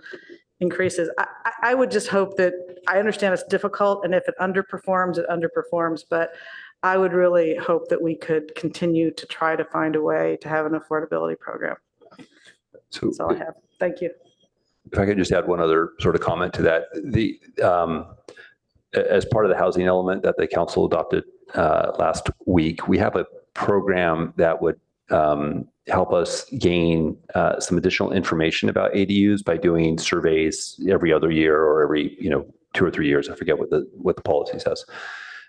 increases. I would just hope that, I understand it's difficult, and if it underperforms, it underperforms, but I would really hope that we could continue to try to find a way to have an affordability program. So That's all I have. Thank you. if I could just add one other sort of comment to that, as part of the housing element that the council adopted last week, we have a program that would help us gain some additional information about ADUs by doing surveys every other year or every 2 or 3 years. I forget what the policy says.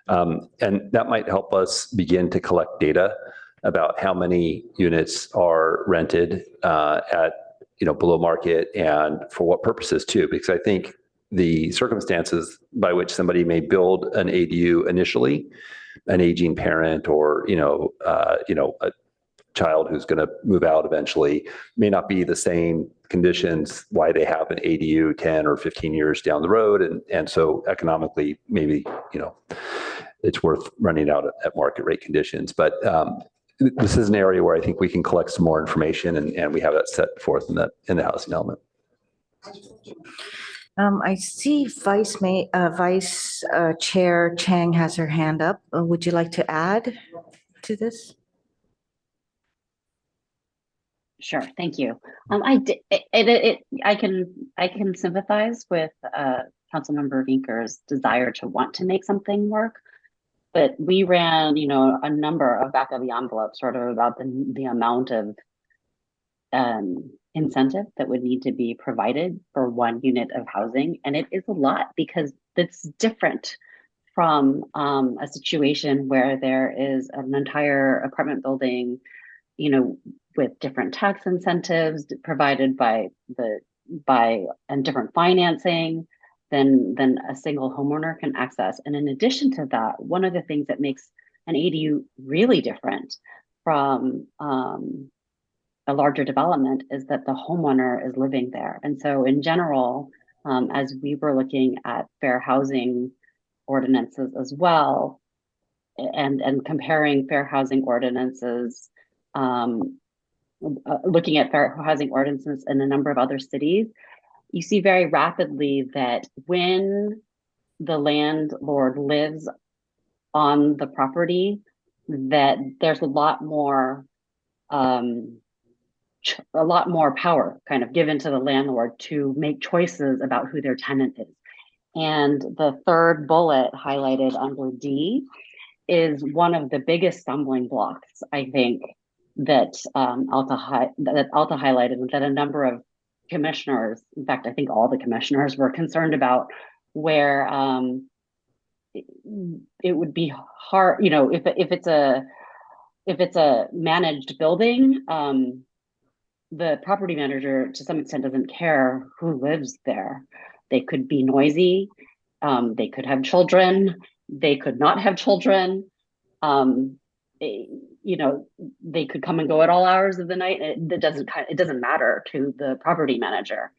And that might help us begin to collect data about how many units are rented at below market and for what purposes too, because I think the circumstances by which somebody may build an ADU initially, an aging parent or a child who's going to move out eventually, may not be the same conditions why they have an ADU 10 or 15 years down the road, and so economically maybe it's worth running out at market rate conditions. But this is an area where I think we can collect some more information, and we have that set forth in the housing element. I see Vice Chair Chang has her hand up. Would you like to add to this? Sure, thank you. I can sympathize with Councilmember Vinker's desire to want to make something work, but we ran, a number of back of the envelope sort of about the amount of incentive that would need to be provided for one unit of housing, and it is a lot because it's different from a situation where there is an entire apartment building, with different tax incentives provided by and different financing than a single homeowner can access. And in addition to that, one of the things that makes an ADU really different from a larger development is that the homeowner is living there. And so in general, as we were looking at fair housing ordinances as well, and comparing fair housing ordinances, looking at fair housing ordinances in a number of other cities, you see very rapidly that when the landlord lives on the property, that there's a lot more power kind of given to the landlord to make choices about who their tenant is. And the third bullet highlighted under D is one of the biggest stumbling blocks, I think, that Alta highlighted, and that a number of commissioners, in fact, I think all the commissioners were concerned about, where it would be hard, if it's a managed building, the property manager to some extent doesn't care who lives there. They could be noisy, they could have children, they could not have children. They could come and go at all hours of the night. It doesn't matter to the property manager,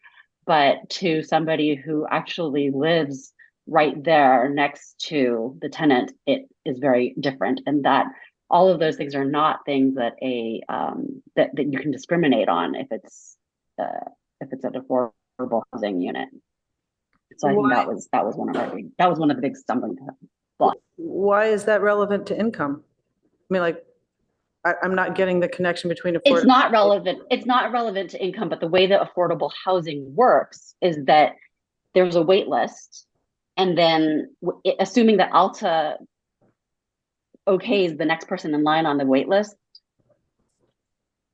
but to somebody who actually lives right there next to the tenant, it is very different. And that all of those things are not things that that you can discriminate on if it's an affordable housing unit. So I think that was one of the big stumbling blocks. Why is that relevant to income? I mean, I'm not getting the connection between affordable. It's not relevant. It's not relevant to income, but the way that affordable housing works is that there's a wait list, and then assuming that Alta okays the next person in line on the wait list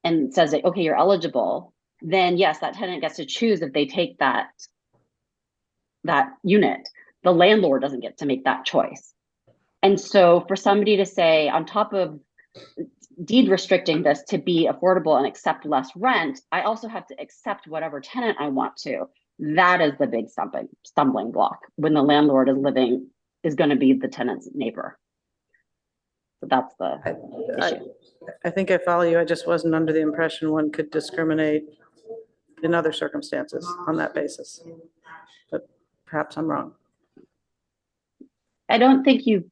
and says that, okay, you're eligible, then yes, that tenant gets to choose if they take that unit. The landlord doesn't get to make that choice. And so for somebody to say, on top of deed restricting this to be affordable and accept less rent, I also have to accept whatever tenant I want to. That is the big stumbling block when the landlord is going to be the tenant's neighbor. So that's the issue. I think I follow you. I just wasn't under the impression one could discriminate in other circumstances on that basis, but perhaps I'm wrong. I don't think you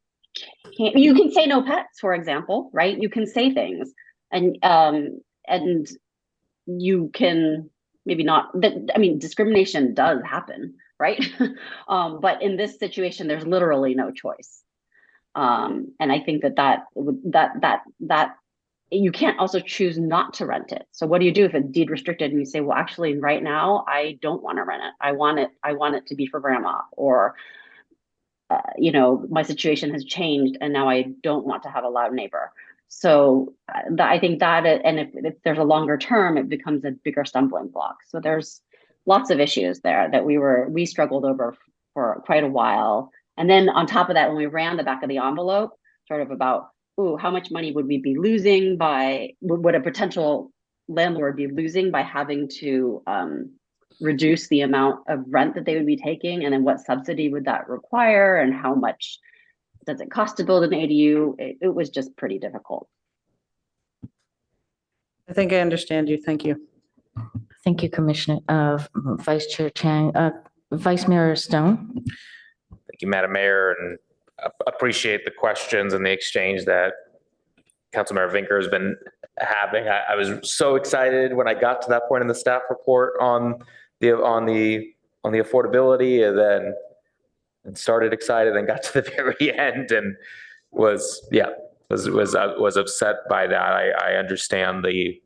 can say no pets, for example, right? You can say things, and you can, maybe not that, I mean, discrimination does happen, right? But in this situation, there's literally no choice. And I think that you can't also choose not to rent it. So what do you do if it's deed restricted and you say, well, actually right now, I don't want to rent it. I want it to be for grandma, or my situation has changed and now I don't want to have a loud neighbor. So I think that, and if there's a longer term, it becomes a bigger stumbling block. So there's lots of issues there that we struggled over for quite a while. And then on top of that, when we ran the back of the envelope, sort of about, ooh, how much money would we be losing would a potential landlord be losing by having to reduce the amount of rent that they would be taking, and then what subsidy would that require, and how much does it cost to build an ADU? It was just pretty difficult. I think I understand you. Thank you. Thank you, Commissioner, Vice Chair Chang, Vice Mayor Stone. Thank you, Madam Mayor, and appreciate the questions and the exchange that Councilmember Vinker has been having. I was so excited when I got to that point in the staff report on the affordability, and then started excited and got to the very end and was upset by that. I understand the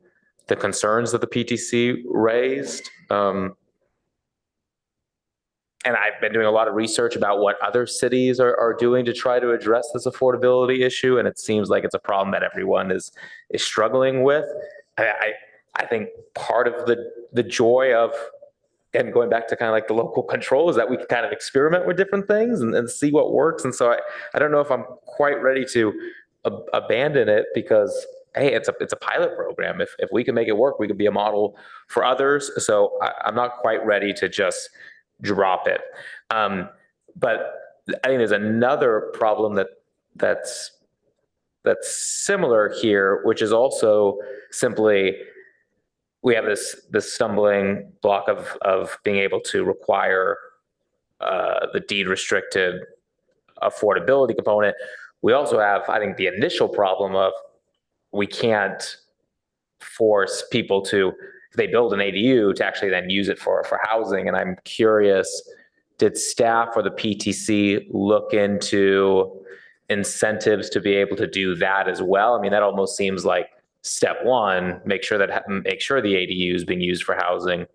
concerns that the PTC raised. And I've been doing a lot of research about what other cities are doing to try to address this affordability issue. And it seems like it's a problem that everyone is struggling with. I think part of the joy of, and going back to kind of like the local control, is that we can kind of experiment with different things and see what works. And so I don't know if I'm quite ready to abandon it, because hey, it's a pilot program. If we can make it work, we could be a model for others. So I'm not quite ready to just drop it. But I think there's another problem that's similar here, which is also simply, we have this stumbling block of being able to require the deed restricted affordability component. We also have, I think, the initial problem of we can't force people to, if they build an ADU, to actually then use it for housing. And I'm curious, did staff or the PTC look into incentives to be able to do that as well? I mean, that almost seems like step one, make sure the ADU is being used for housing.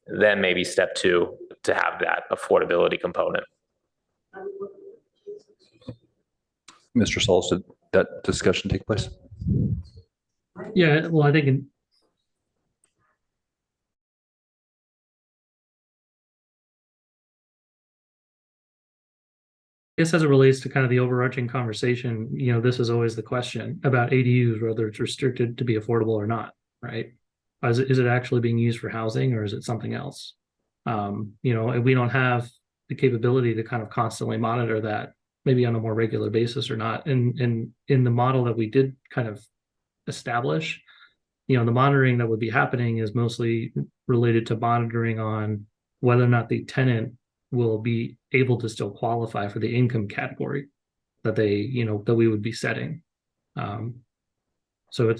Then maybe step two, to have that affordability component. Mr. Sauls, did that discussion take place? Yeah, well, I think as it relates to kind of the overarching conversation, this is always the question about ADUs, whether it's restricted to be affordable or not, right? Is it actually being used for housing, or is it something else? And we don't have the capability to kind of constantly monitor that, maybe on a more regular basis or not. And in the model that we did kind of establish, the monitoring that would be happening is mostly related to monitoring on whether or not the tenant will be able to still qualify for the income category that that we would be setting. So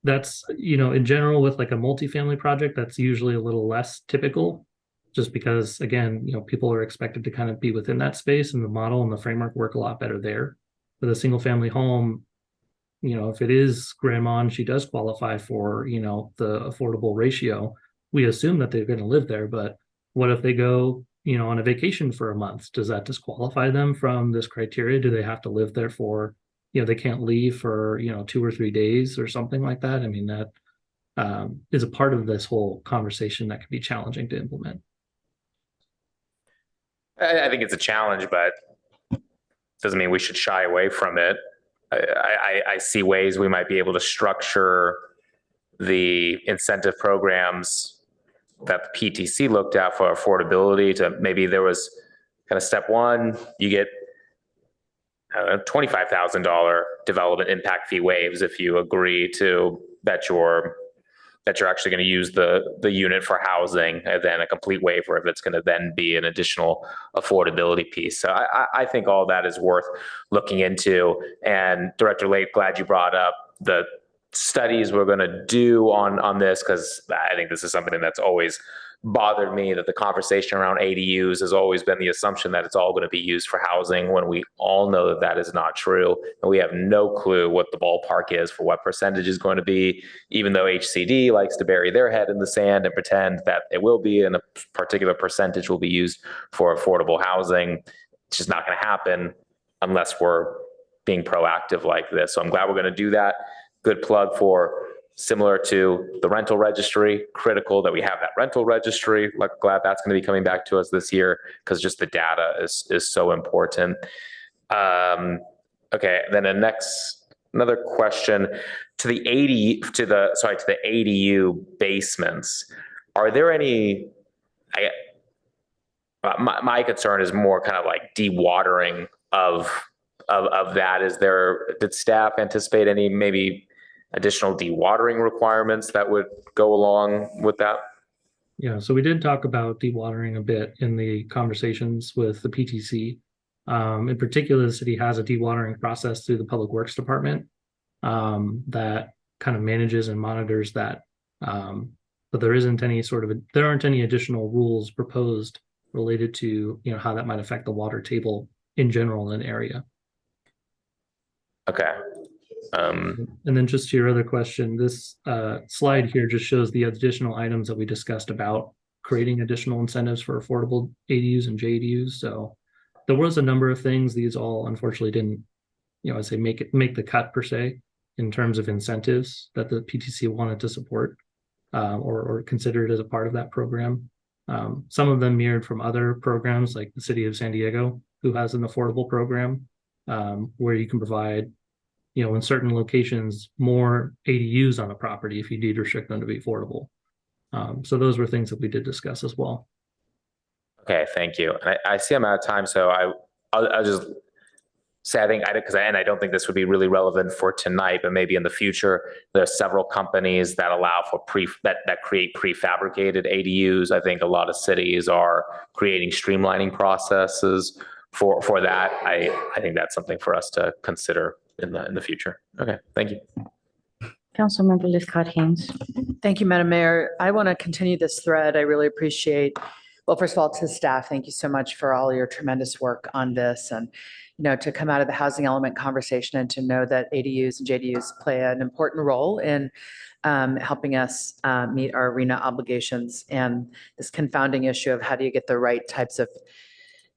that's in general, with like a multifamily project, that's usually a little less typical, just because, again, people are expected to kind of be within that space, and the model and the framework work a lot better there. With a single family home, if it is grandma and she does qualify for, the affordable ratio, we assume that they're going to live there. But what if they go, on a vacation for a month? Does that disqualify them from this criteria? Do they have to live there for, they can't leave for, 2 or 3 days or something like that? I mean, that is a part of this whole conversation that can be challenging to implement. I think it's a challenge, but doesn't mean we should shy away from it. I see ways we might be able to structure the incentive programs that the PTC looked at for affordability. To maybe there was kind of step one, you get $25,000 development impact fee waves if you agree to that you're actually going to use the unit for housing, and then a complete waiver if it's going to then be an additional affordability piece. So I think all that is worth looking into. And Director Lake, glad you brought up the studies we're going to do on this, because I think this is something that's always bothered me, that the conversation around ADUs has always been the assumption that it's all going to be used for housing, when we all know that that is not true. And we have no clue what the ballpark is for what percentage is going to be, even though HCD likes to bury their head in the sand and pretend that it will be, and a particular percentage will be used for affordable housing. It's just not going to happen unless we're being proactive like this. So I'm glad we're going to do that. Good plug for, similar to the rental registry, critical that we have that rental registry. Glad that's going to be coming back to us this year, because just the data is so important. Okay, then another question to the ADU basements. Are there any? My concern is more kind of like dewatering of that. Did staff anticipate any maybe additional dewatering requirements that would go along with that? Yeah, so we did talk about dewatering a bit in the conversations with the PTC. In particular, the city has a dewatering process through the Public Works Department that kind of manages and monitors that. But there aren't any additional rules proposed related to, how that might affect the water table in general in an area. Okay. And then just to your other question, this slide here just shows the additional items that we discussed about creating additional incentives for affordable ADUs and JDUs. So there was a number of things. These all unfortunately didn't, I'd say make the cut per se in terms of incentives that the PTC wanted to support or considered as a part of that program. Some of them mirrored from other programs, like the city of San Diego, who has an affordable program where you can provide, in certain locations, more ADUs on a property if you deed restrict them to be affordable. So those were things that we did discuss as well. Okay, thank you. I see I'm out of time, so I'll just say, I don't think this would be really relevant for tonight, but maybe in the future, there are several companies that allow for that create prefabricated ADUs. I think a lot of cities are creating streamlining processes for that. I think that's something for us to consider in the future. Okay, thank you. Councilmember Lythcott Haynes. Thank you, Madam Mayor. I want to continue this thread. I really appreciate, well, first of all, to staff, thank you so much for all your tremendous work on this. And, to come out of the housing element conversation and to know that ADUs and JDUs play an important role in helping us meet our RENA obligations, and this confounding issue of how do you get the right types of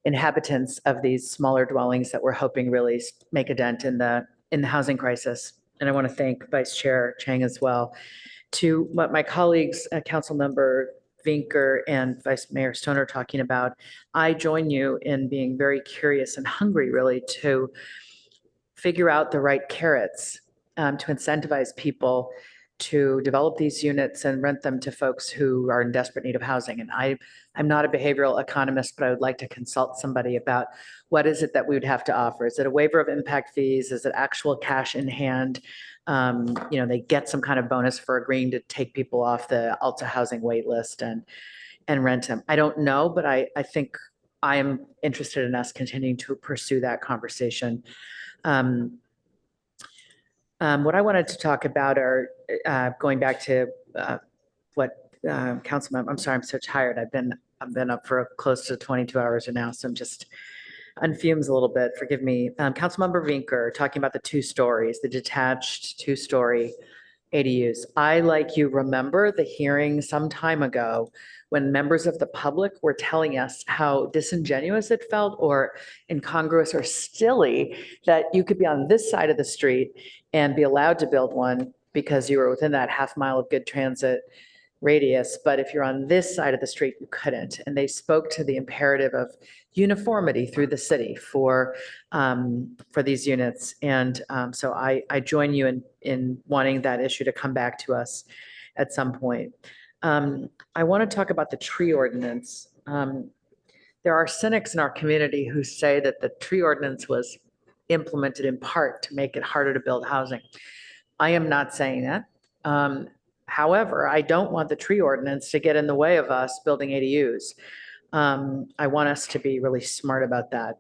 inhabitants of these smaller dwellings that we're hoping really make a dent in the housing crisis. And I want to thank Vice Chair Chang as well. To what my colleagues, Councilmember Vinker and Vice Mayor Stone are talking about, I join you in being very curious and hungry really to figure out the right carrots to incentivize people to develop these units and rent them to folks who are in desperate need of housing. And I'm not a behavioral economist, but I would like to consult somebody about what is it that we would have to offer. Is it a waiver of impact fees? Is it actual cash in hand? They get some kind of bonus for agreeing to take people off the Alta housing wait list and rent them. I don't know, but I think I am interested in us continuing to pursue that conversation. What I wanted to talk about are going back to what Councilmember, I'm sorry, I'm so tired. I've been up for close to 22 hours now, so I'm just on fumes a little bit. Forgive me. Councilmember Vinker talking about the 2 stories, the detached 2-story ADUs. I, like you, remember the hearing some time ago when members of the public were telling us how disingenuous it felt or incongruous or silly that you could be on this side of the street and be allowed to build one because you were within that half mile of good transit radius. But if you're on this side of the street, you couldn't. And they spoke to the imperative of uniformity through the city for these units. And so I join you in wanting that issue to come back to us at some point. I want to talk about the tree ordinance. There are cynics in our community who say that the tree ordinance was implemented in part to make it harder to build housing. I am not saying that. However, I don't want the tree ordinance to get in the way of us building ADUs. I want us to be really smart about that.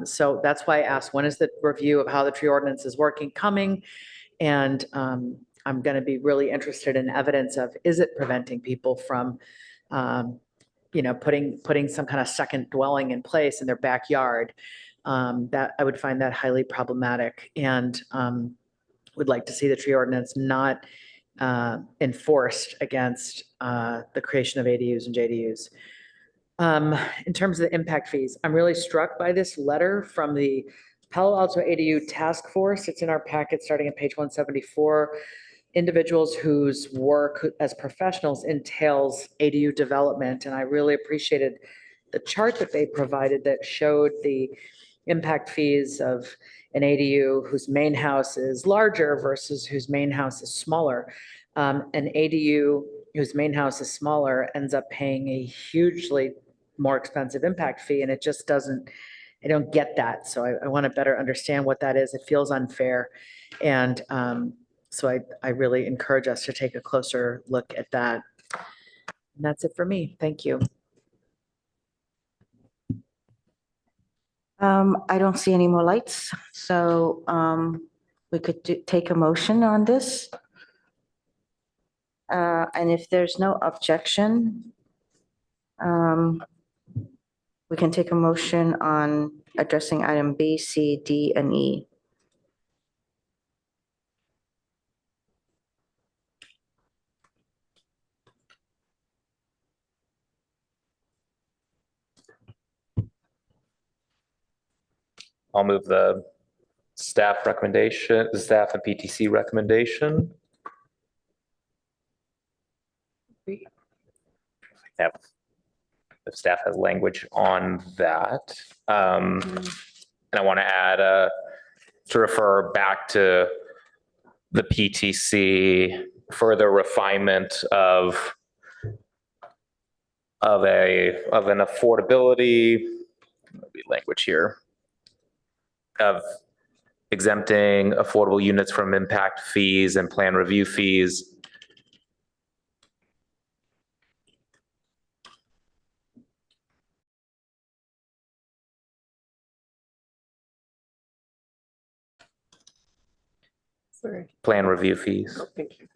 So that's why I asked, when is the review of how the tree ordinance is working coming? And I'm going to be really interested in evidence of, is it preventing people from, putting some kind of second dwelling in place in their backyard? That I would find that highly problematic, and would like to see the tree ordinance not enforced against the creation of ADUs and JDUs. In terms of the impact fees, I'm really struck by this letter from the Palo Alto ADU Task Force. It's in our packet starting at page 174. Individuals whose work as professionals entails ADU development. And I really appreciated the chart that they provided that showed the impact fees of an ADU whose main house is larger versus whose main house is smaller. An ADU whose main house is smaller ends up paying a hugely more expensive impact fee, and it just doesn't, I don't get that. So I want to better understand what that is. It feels unfair. And so I really encourage us to take a closer look at that. And that's it for me. Thank you. I don't see any more lights, so we could take a motion on this. And if there's no objection, we can take a motion on addressing item B, C, D, and E. I'll move the staff recommendation, the staff and PTC recommendation. If staff has language on that. And I want to add to refer back to the PTC, further refinement of an affordability language here of exempting affordable units from impact fees and plan review fees. Sorry. Plan review fees. Oh, thank you.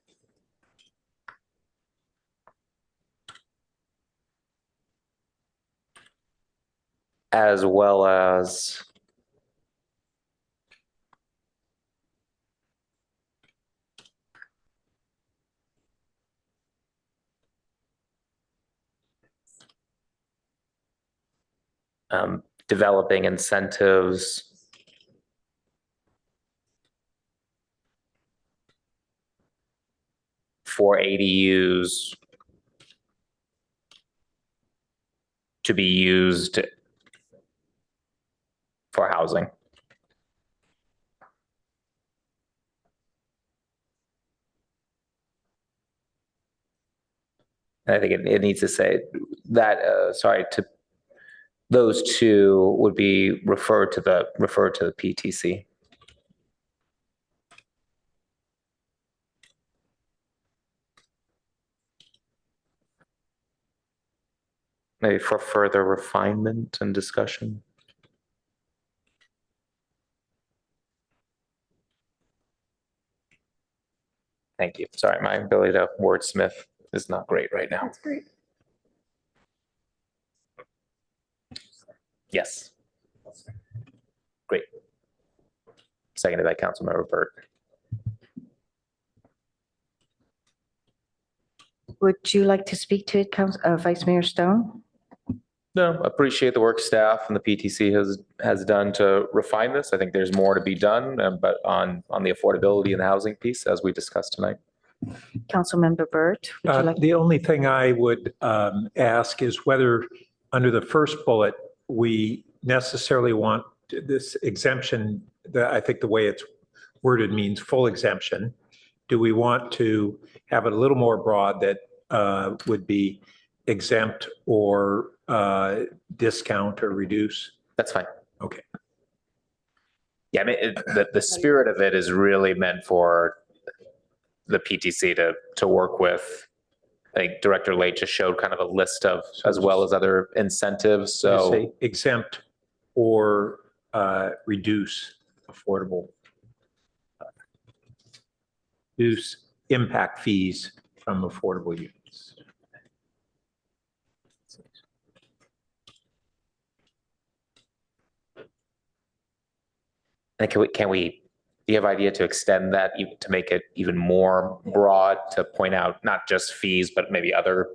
As well as developing incentives for ADUs to be used for housing. I think it needs to say that, to those two would be referred to the PTC. Maybe for further refinement and discussion. Thank you. Sorry, my ability to wordsmith is not great right now. That's great. Yes. Great. Seconded by Councilmember Burt. Would you like to speak to it, Vice Mayor Stone? No, appreciate the work staff and the PTC has done to refine this. I think there's more to be done, but on the affordability and the housing piece, as we discussed tonight. Councilmember Burt, would you like? The only thing I would ask is whether under the first bullet, we necessarily want this exemption, that I think the way it's worded means full exemption. Do we want to have it a little more broad that would be exempt or discount or reduce? That's fine. Okay. Yeah, I mean, the spirit of it is really meant for the PTC to work with. I think Director Late just showed kind of a list of, as well as other incentives. So say exempt or reduce affordable use impact fees from affordable units. And do you have idea to extend that to make it even more broad, to point out not just fees, but maybe other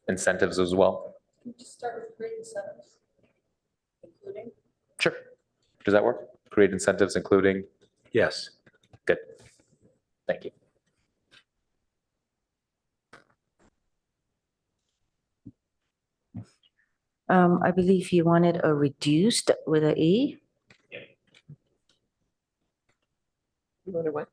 incentives as well? Can you just start with great incentives? Including? Sure. Does that work? Create incentives, including? Yes. Good. Thank you. I believe you wanted a reduced with a E. You wonder what?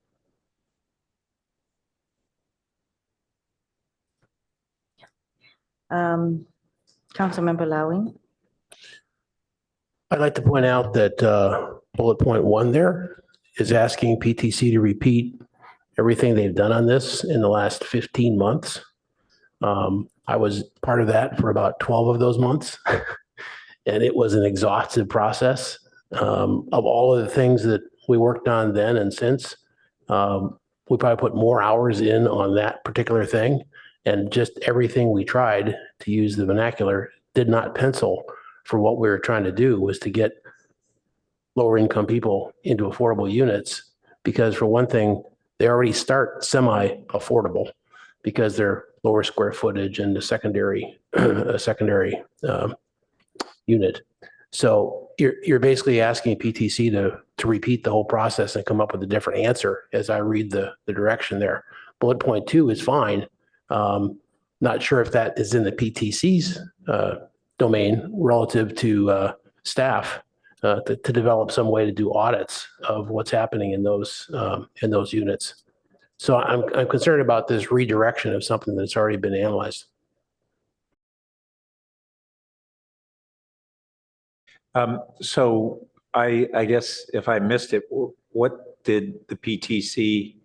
Councilmember Lowing. I'd like to point out that bullet point 1 there is asking PTC to repeat everything they've done on this in the last 15 months. I was part of that for about 12 of those months, and it was an exhaustive process. Of all of the things that we worked on then and since, we probably put more hours in on that particular thing, and just everything we tried, to use the vernacular, did not pencil for what we were trying to do, was to get lower income people into affordable units. Because for one thing, they already start semi-affordable because they're lower square footage and a secondary unit. So you're basically asking PTC to repeat the whole process and come up with a different answer as I read the direction there. Bullet point 2 is fine. Not sure if that is in the PTC's domain relative to staff to develop some way to do audits of what's happening in those units. So I'm concerned about this redirection of something that's already been analyzed. So I guess if I missed it, what did the PTC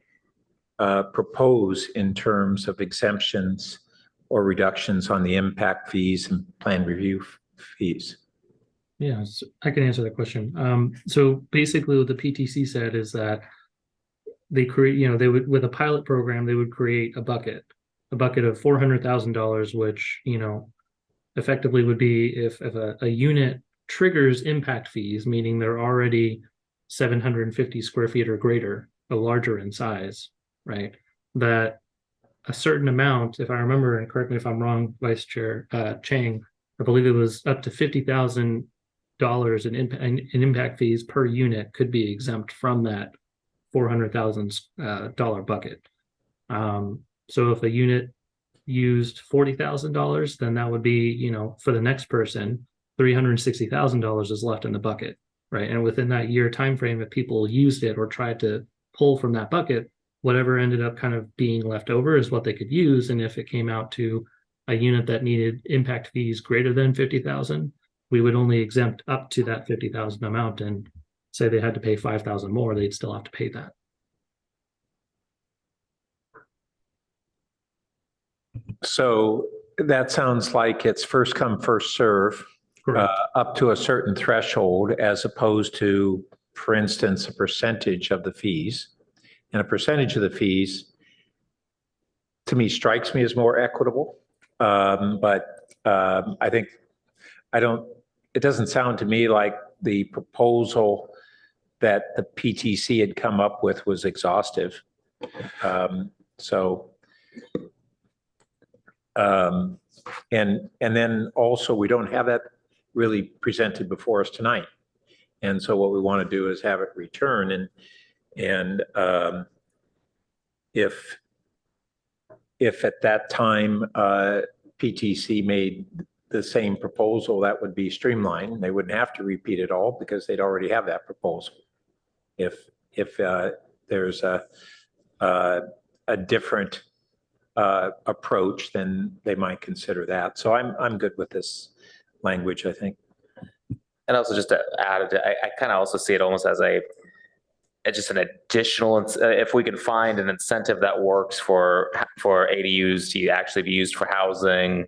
propose in terms of exemptions or reductions on the impact fees and plan review fees? Yeah, so I can answer that question. So basically what the PTC said is that they create, they would, with a pilot program, they would create a bucket of $400,000, which, effectively would be if a unit triggers impact fees, meaning they're already 750 square feet or greater, or larger in size, right? That a certain amount, if I remember, and correct me if I'm wrong, Vice Chair Chang, I believe it was up to $50,000 in impact fees per unit could be exempt from that $400,000 bucket. So if a unit used $40,000, then that would be, for the next person, $360,000 is left in the bucket, right? And within that year timeframe, if people used it or tried to pull from that bucket, whatever ended up kind of being left over is what they could use. And if it came out to a unit that needed impact fees greater than 50,000, we would only exempt up to that 50,000 amount, and say they had to pay 5,000 more, they'd still have to pay that. So that sounds like it's first come, first serve, up to a certain threshold, as opposed to, for instance, a percentage of the fees. And a percentage of the fees, to me, strikes me as more equitable. But I think, it doesn't sound to me like the proposal that the PTC had come up with was exhaustive. And then also, we don't have that really presented before us tonight. And so what we want to do is have it return, and if at that time PTC made the same proposal, that would be streamlined. They wouldn't have to repeat it all because they'd already have that proposal. If there's a different approach, then they might consider that. So I'm good with this language, I think. And also, just to add, I kind of also see it almost as just an additional, if we can find an incentive that works for ADUs to actually be used for housing,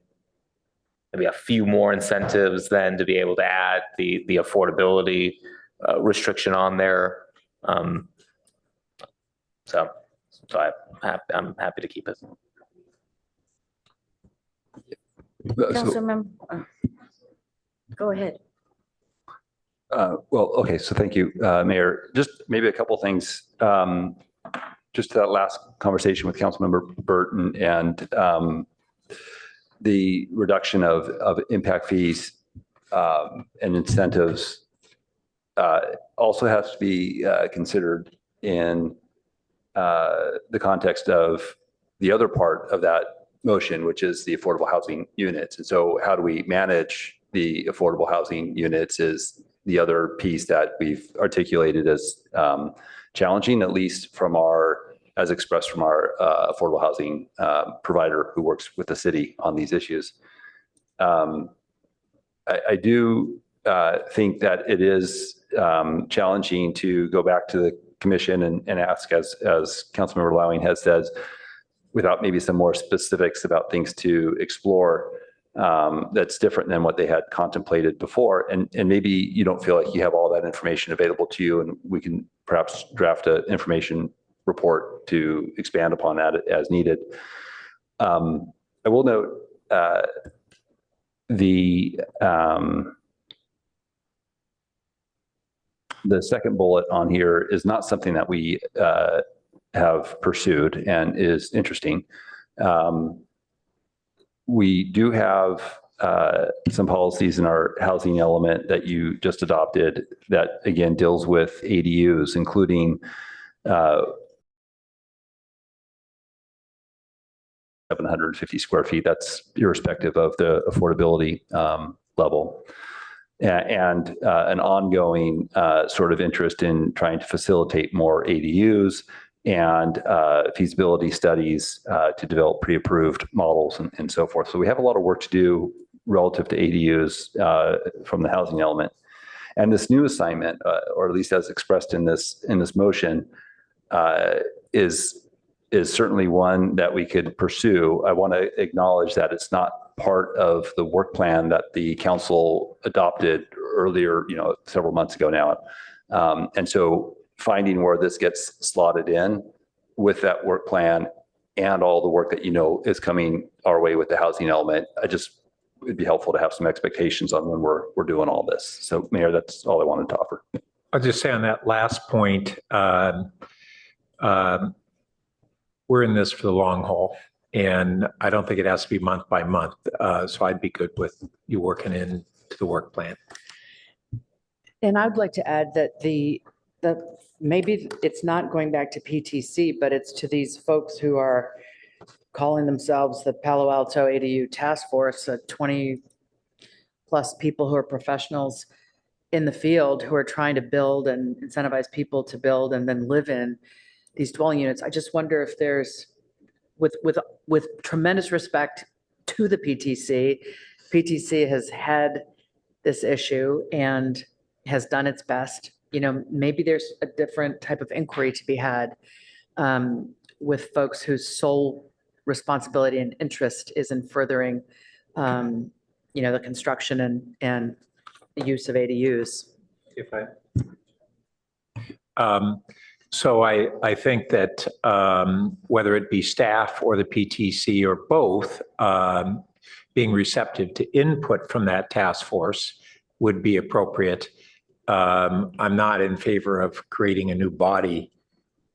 maybe a few more incentives then to be able to add the affordability restriction on there. So So I'm happy to keep it. Councilmember, go ahead. Well, okay, so thank you, Mayor. Just maybe a couple of things. Just that last conversation with Councilmember Burton and the reduction of impact fees and incentives also has to be considered in the context of the other part of that motion, which is the affordable housing units. And so how do we manage the affordable housing units is the other piece that we've articulated as challenging, at least from as expressed from our affordable housing provider who works with the city on these issues. I do think that it is challenging to go back to the commission and ask, as Councilmember Lowing has said, without maybe some more specifics about things to explore that's different than what they had contemplated before. And maybe you don't feel like you have all that information available to you, and we can perhaps draft an information report to expand upon that as needed. I will note the second bullet on here is not something that we have pursued and is interesting. We do have some policies in our housing element that you just adopted that, again, deals with ADUs, including 750 square feet. That's irrespective of the affordability level. And an ongoing sort of interest in trying to facilitate more ADUs and feasibility studies to develop pre-approved models and so forth. So we have a lot of work to do relative to ADUs from the housing element. And this new assignment, or at least as expressed in this motion, is certainly one that we could pursue. I want to acknowledge that it's not part of the work plan that the council adopted earlier, several months ago now. And so finding where this gets slotted in with that work plan and all the work that is coming our way with the housing element, it'd be helpful to have some expectations on when we're doing all this. So Mayor, that's all I wanted to offer. I'll just say on that last point, we're in this for the long haul, and I don't think it has to be month by month. So I'd be good with you working into the work plan. And I'd like to add that maybe it's not going back to PTC, but it's to these folks who are calling themselves the Palo Alto ADU Task Force, 20 plus people who are professionals in the field who are trying to build and incentivize people to build and then live in these dwelling units. I just wonder if there's, with tremendous respect to the PTC has had this issue and has done its best. Maybe there's a different type of inquiry to be had with folks whose sole responsibility and interest is in furthering, the construction and the use of ADUs. So I think that whether it be staff or the PTC or both, being receptive to input from that task force would be appropriate. I'm not in favor of creating a new body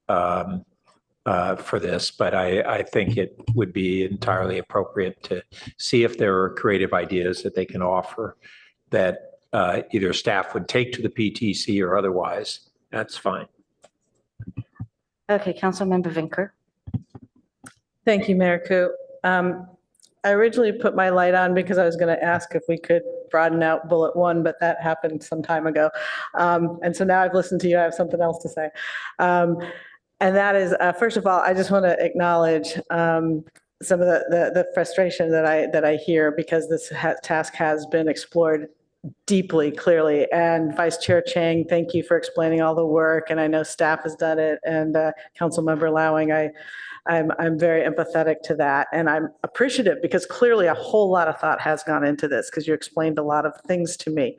for this, but I think it would be entirely appropriate to see if there are creative ideas that they can offer that either staff would take to the PTC or otherwise. That's fine. Okay, Councilmember Vinker. Thank you, Mayor Ku. I originally put my light on because I was going to ask if we could broaden out bullet one, but that happened some time ago. And so now I've listened to you, I have something else to say. And that is, first of all, I just want to acknowledge some of the frustration that I hear because this task has been explored deeply, clearly. And Vice Chair Chang, thank you for explaining all the work. And I know staff has done it. And Councilmember Lowing, I'm very empathetic to that. And I'm appreciative because clearly a whole lot of thought has gone into this because you explained a lot of things to me.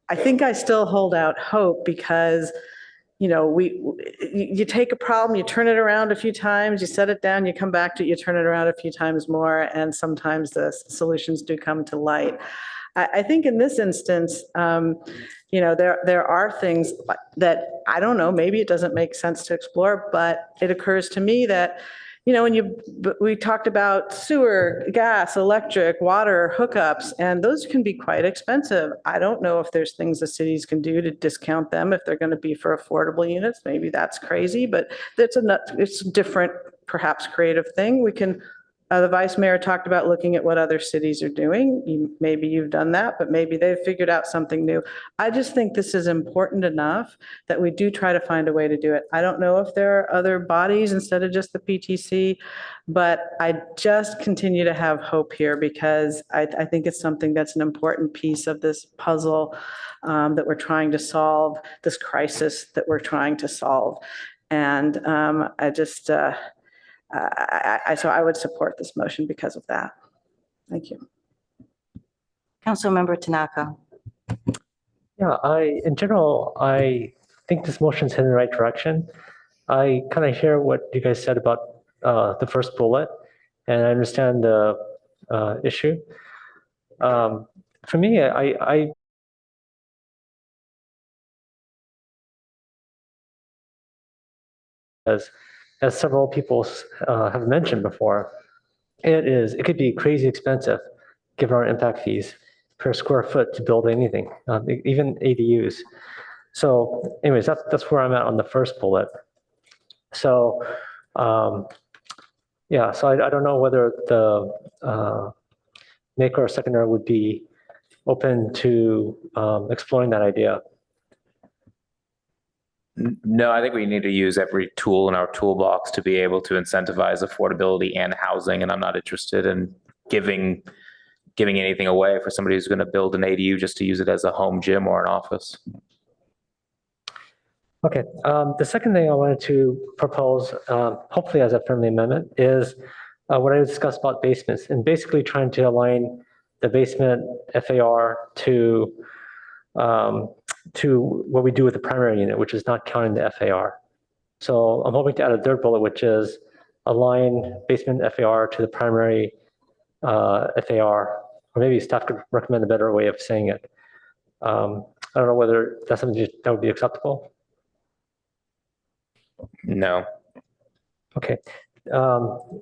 I think I still hold out hope because you take a problem, you turn it around a few times, you set it down, you come back to it, you turn it around a few times more, and sometimes the solutions do come to light. I think in this instance, there are things that, I don't know, maybe it doesn't make sense to explore, but it occurs to me that, we talked about sewer, gas, electric, water hookups, and those can be quite expensive. I don't know if there's things the cities can do to discount them if they're going to be for affordable units. Maybe that's crazy, but it's a different, perhaps creative thing. We can. The vice mayor talked about looking at what other cities are doing. Maybe you've done that, but maybe they've figured out something new. I just think this is important enough that we do try to find a way to do it. I don't know if there are other bodies instead of just the PTC, but I just continue to have hope here because I think it's something that's an important piece of this puzzle that we're trying to solve, this crisis that we're trying to solve. And so I would support this motion because of that. Thank you. Councilmember Tanaka. Yeah, in general, I think this motion's heading in the right direction. I kind of hear what you guys said about the first bullet, and I understand the issue. For me, as several people have mentioned before, it could be crazy expensive given our impact fees per square foot to build anything, even ADUs. So anyways, that's where I'm at on the first bullet. So yeah, so I don't know whether the maker or seconder would be open to exploring that idea. No, I think we need to use every tool in our toolbox to be able to incentivize affordability and housing. And I'm not interested in giving anything away for somebody who's going to build an ADU just to use it as a home gym or an office. Okay. The second thing I wanted to propose, hopefully as a friendly amendment, is what I discussed about basements and basically trying to align the basement FAR to what we do with the primary unit, which is not counting the FAR. So I'm hoping to add a third bullet, which is align basement FAR to the primary FAR, or maybe staff could recommend a better way of saying it. I don't know whether that's something that would be acceptable. No. Okay. Okay,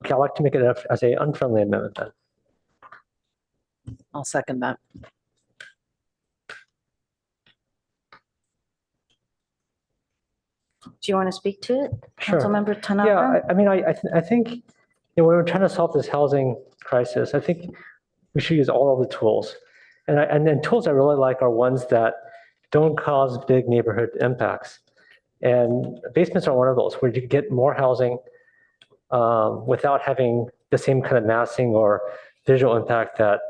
I'd like to make it as an unfriendly amendment then. I'll second that. Do you want to speak to it? Sure. Councilmember Tanaka? Yeah, I mean, I think when we're trying to solve this housing crisis, I think we should use all of the tools. And then tools I really like are ones that don't cause big neighborhood impacts. And basements are one of those where you get more housing without having the same kind of massing or visual impact that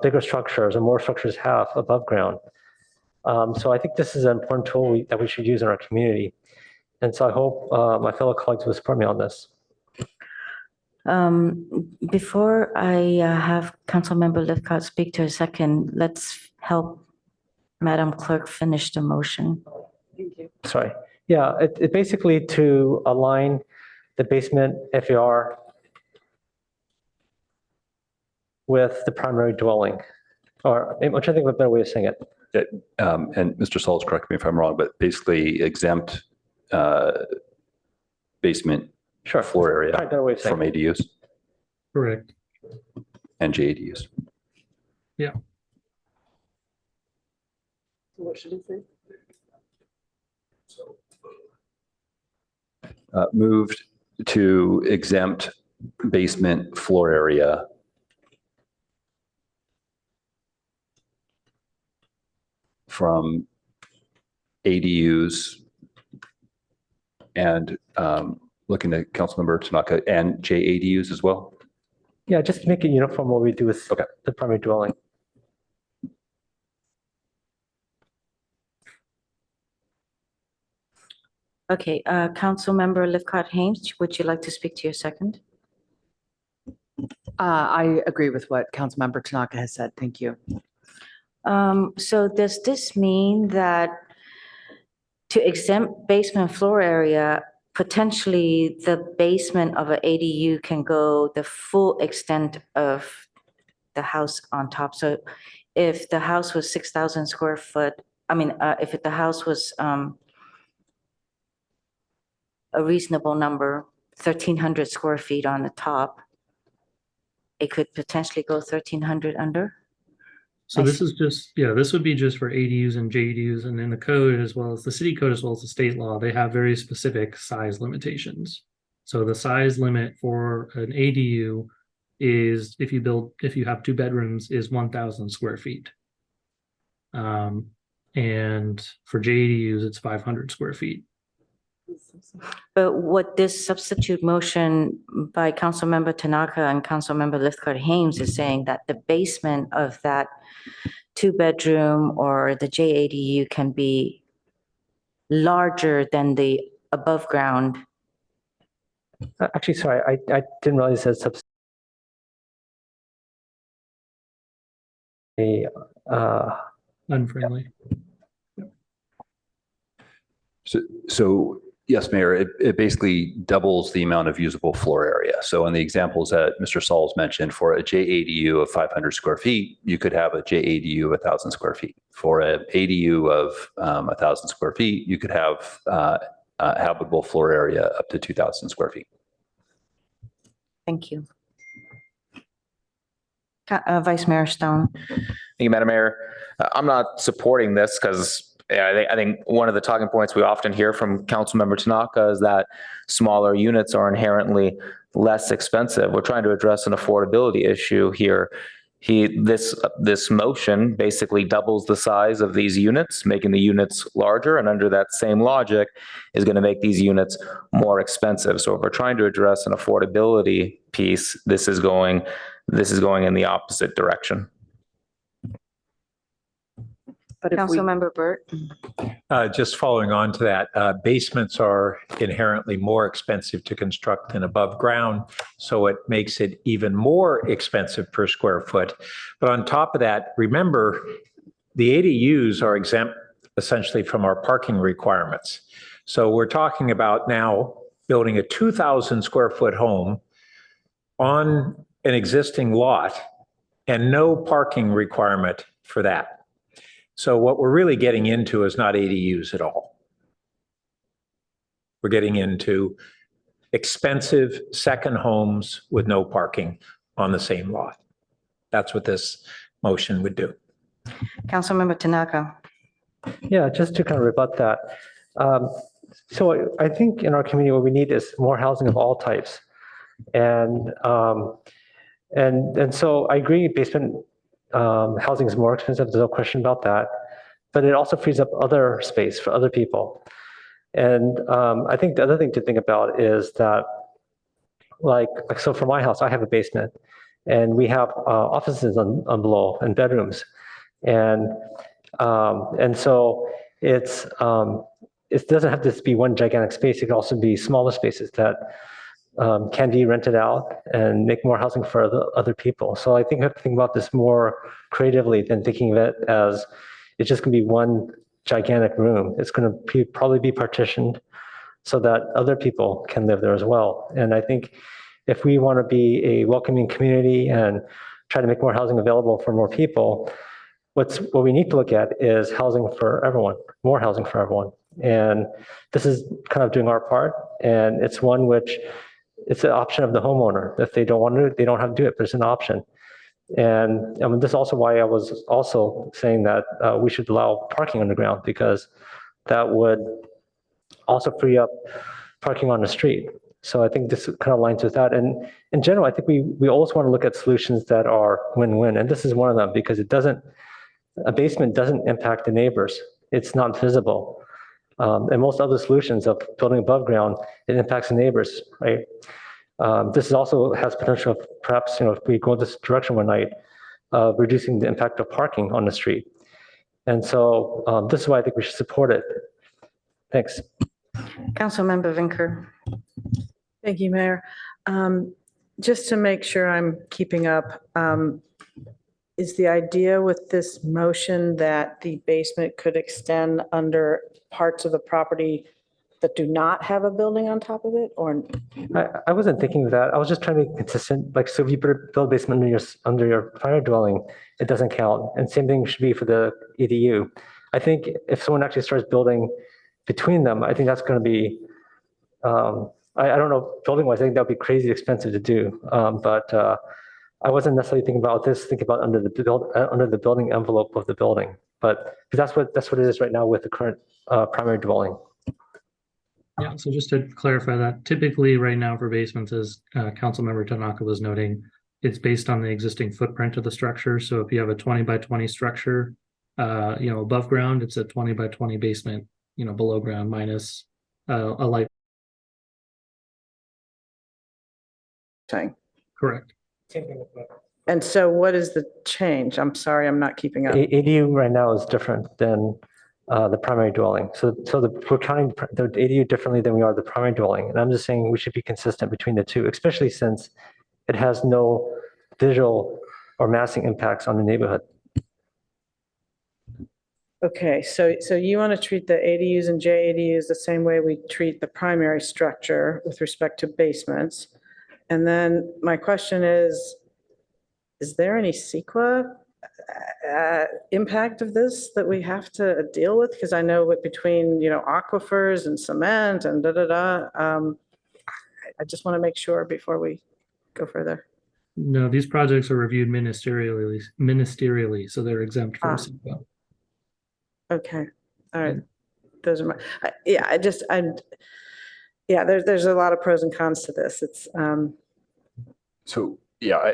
bigger structures or more structures have above ground. So I think this is an important tool that we should use in our community. And so I hope my fellow colleagues will support me on this. Before I have Councilmember Lifcott speak to a second, let's help Madam Clerk finish the motion. Thank you. Sorry. Yeah, it basically to align the basement FAR with the primary dwelling, or I'm trying to think of a better way of saying it. And Mr. Sauls, correct me if I'm wrong, but basically exempt basement floor area from ADUs Correct. and JADUs. Yeah. What should it say? Moved to exempt basement floor area from ADUs and looking at Councilmember Tanaka and JADUs as well. Yeah, just make it uniform what we do with the primary dwelling. Okay, Councilmember Lifcott Haynes, would you like to speak to your second? I agree with what Councilmember Tanaka has said. Thank you. So does this mean that to exempt basement floor area, potentially the basement of an ADU can go the full extent of the house on top. So if the house was 6,000 square foot, if the house was a reasonable number, 1,300 square feet on the top, it could potentially go 1,300 under? So this is just, this would be just for ADUs and JDUs, and in the code, as well as the city code, as well as the state law, they have very specific size limitations. So the size limit for an ADU is, if you have 2 bedrooms, is 1,000 square feet. And for JDUs, it's 500 square feet. But what this substitute motion by Councilmember Tanaka and Councilmember Lithcott-Hames is saying that the basement of that 2-bedroom or the JADU can be larger than the above ground. Actually, sorry, I didn't realize it said unfriendly. So yes, Mayor, it basically doubles the amount of usable floor area. So in the examples that Mr. Sauls mentioned, for a JADU of 500 square feet, you could have a JADU of 1,000 square feet. For an ADU of 1,000 square feet, you could have habitable floor area up to 2,000 square feet. Thank you. Vice Mayor Stone. Thank you, Madam Mayor. I'm not supporting this because I think one of the talking points we often hear from Councilmember Tanaka is that smaller units are inherently less expensive. We're trying to address an affordability issue here. This motion basically doubles the size of these units, making the units larger, and under that same logic is going to make these units more expensive. So if we're trying to address an affordability piece, this is going in the opposite direction. Councilmember Burt. Just following on to that, basements are inherently more expensive to construct than above ground, so it makes it even more expensive per square foot. But on top of that, remember, the ADUs are exempt essentially from our parking requirements. So we're talking about now building a 2,000 square foot home on an existing lot and no parking requirement for that. So what we're really getting into is not ADUs at all. We're getting into expensive second homes with no parking on the same lot. That's what this motion would do. Councilmember Tanaka. Yeah, just to kind of rebut that. So I think in our community, what we need is more housing of all types. And so I agree, basement housing is more expensive, there's no question about that, but it also frees up other space for other people. And I think the other thing to think about is that, so for my house, I have a basement, and we have offices on below and bedrooms, and so it doesn't have to be one gigantic space. It can also be smaller spaces that can be rented out and make more housing for other people. So I think we have to think about this more creatively than thinking of it as it's just going to be one gigantic room. It's going to probably be partitioned so that other people can live there as well. And I think if we want to be a welcoming community and try to make more housing available for more people, what we need to look at is housing for everyone, more housing for everyone. And this is kind of doing our part, and it's one which it's an option of the homeowner. If they don't want to do it, they don't have to do it, but it's an option. And this is also why I was also saying that we should allow parking underground, because that would also free up parking on the street. So I think this kind of aligns with that. And in general, I think we always want to look at solutions that are win-win. And this is one of them, because a basement doesn't impact the neighbors. It's not visible. And most other solutions of building above ground, it impacts the neighbors, right? This also has potential of perhaps, if we go this direction one night, reducing the impact of parking on the street. And so this is why I think we should support it. Thanks. Councilmember Vinker. Thank you, Mayor. Just to make sure I'm keeping up, is the idea with this motion that the basement could extend under parts of the property that do not have a building on top of it, or? I wasn't thinking of that. I was just trying to be consistent. Like, so if you build a basement under your primary dwelling, it doesn't count. And same thing should be for the ADU. I think if someone actually starts building between them, I think that's going to be, I don't know, building wise, I think that would be crazy expensive to do. But I wasn't necessarily thinking about this, thinking about under the building envelope of the building. But that's what it is right now with the current primary dwelling. Yeah, so just to clarify that, typically right now for basements, as Councilmember Tanaka was noting, it's based on the existing footprint of the structure. So if you have a 20 by 20 structure, above ground, it's a 20 by 20 basement, below ground minus a light. Thing. Correct. And so what is the change? I'm sorry, I'm not keeping up. ADU right now is different than the primary dwelling. So we're counting the ADU differently than we are the primary dwelling. And I'm just saying we should be consistent between the two, especially since it has no visual or massing impacts on the neighborhood. Okay, so you want to treat the ADUs and JADUs the same way we treat the primary structure with respect to basements. And then my question is there any CEQA impact of this that we have to deal with? Because I know between, aquifers and cement and I just want to make sure before we go further. No, these projects are reviewed ministerially, so they're exempt from CEQA. Okay, all right. Those are there's a lot of pros and cons to this. It's So, yeah,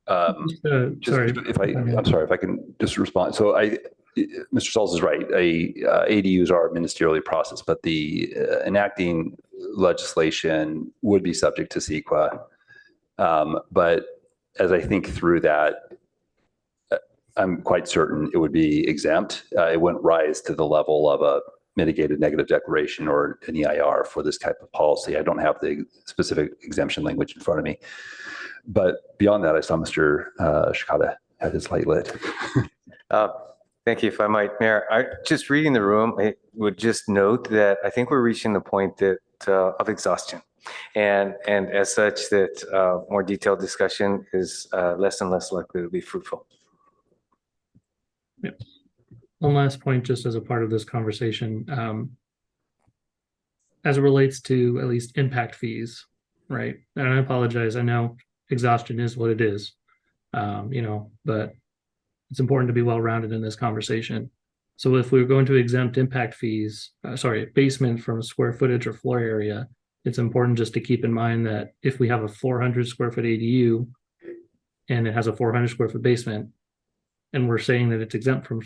sorry. I'm sorry if I can just respond. So Mr. Sauls is right. ADUs are ministerially processed, but the enacting legislation would be subject to CEQA. But as I think through that, I'm quite certain it would be exempt. It wouldn't rise to the level of a mitigated negative declaration or an EIR for this type of policy. I don't have the specific exemption language in front of me. But beyond that, I saw Mr. Shikata had his light lit. Thank you, if I might, Mayor. Just reading the room, I would just note that I think we're reaching the point of exhaustion. And as such, that more detailed discussion is less and less likely to be fruitful. Yeah. One last point, just as a part of this conversation, as it relates to at least impact fees, right? And I apologize. I know exhaustion is what it is, but it's important to be well-rounded in this conversation. So if we're going to exempt impact fees, basement from square footage or floor area, it's important just to keep in mind that if we have a 400 square foot ADU and it has a 400 square foot basement, and we're saying that it's exempt from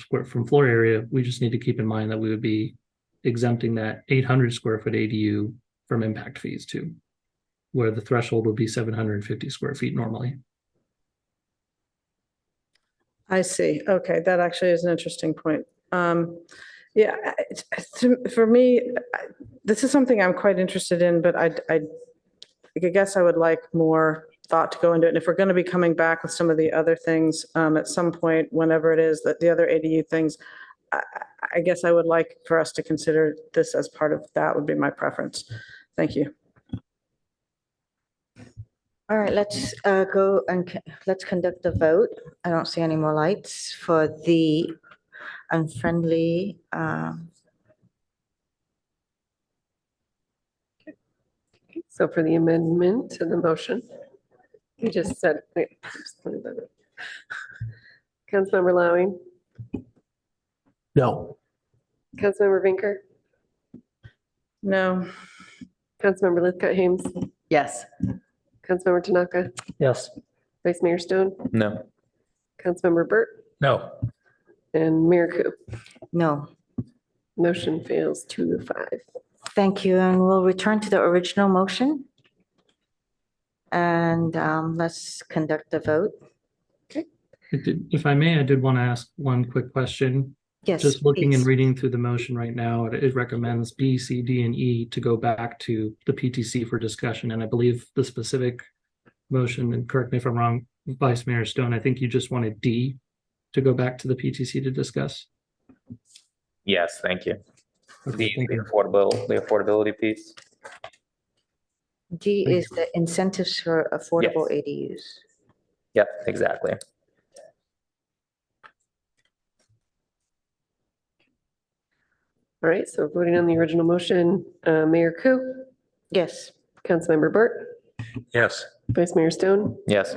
floor area, we just need to keep in mind that we would be exempting that 800 square foot ADU from impact fees too, where the threshold would be 750 square feet normally. I see. Okay, that actually is an interesting point. For me, this is something I'm quite interested in, but I guess I would like more thought to go into it. And if we're going to be coming back with some of the other things at some point, whenever it is that the other ADU things, I guess I would like for us to consider this as part of that would be my preference. Thank you. All right, let's go and let's conduct the vote. I don't see any more lights for the unfriendly. So for the amendment to the motion, you just said, Councilmember Lowing, No. Councilmember Vinker, No. Councilmember Lithcutt-Hames, Yes. Councilmember Tanaka, Yes. Vice Mayor Stone, No. Councilmember Burt, No. and Mayor Coop. No. Motion fails 2-5. Thank you, and we'll return to the original motion. And let's conduct the vote. If I may, I did want to ask one quick question. Yes, Just looking and please. reading through the motion right now, it recommends B, C, D, and E to go back to the PTC for discussion. And I believe the specific motion, and correct me if I'm wrong, Vice Mayor Stone, I think you just wanted D to go back to the PTC to discuss. Yes, thank you. The affordability piece. G is the incentives for affordable ADUs. Yep, exactly. All right, so voting on the original motion, Mayor Ku, Yes. Councilmember Burt, Yes. Vice Mayor Stone, Yes.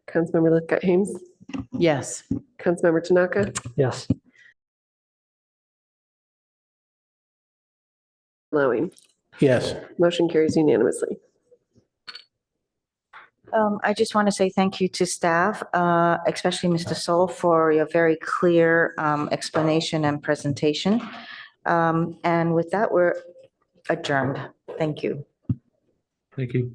Councilmember Lithcott Hames, Yes. Councilmember Tanaka, Yes. allowing. Yes. Motion carries unanimously. I just want to say thank you to staff, especially Mr. Sol, for your very clear explanation and presentation. And with that, we're adjourned. Thank you. Thank you.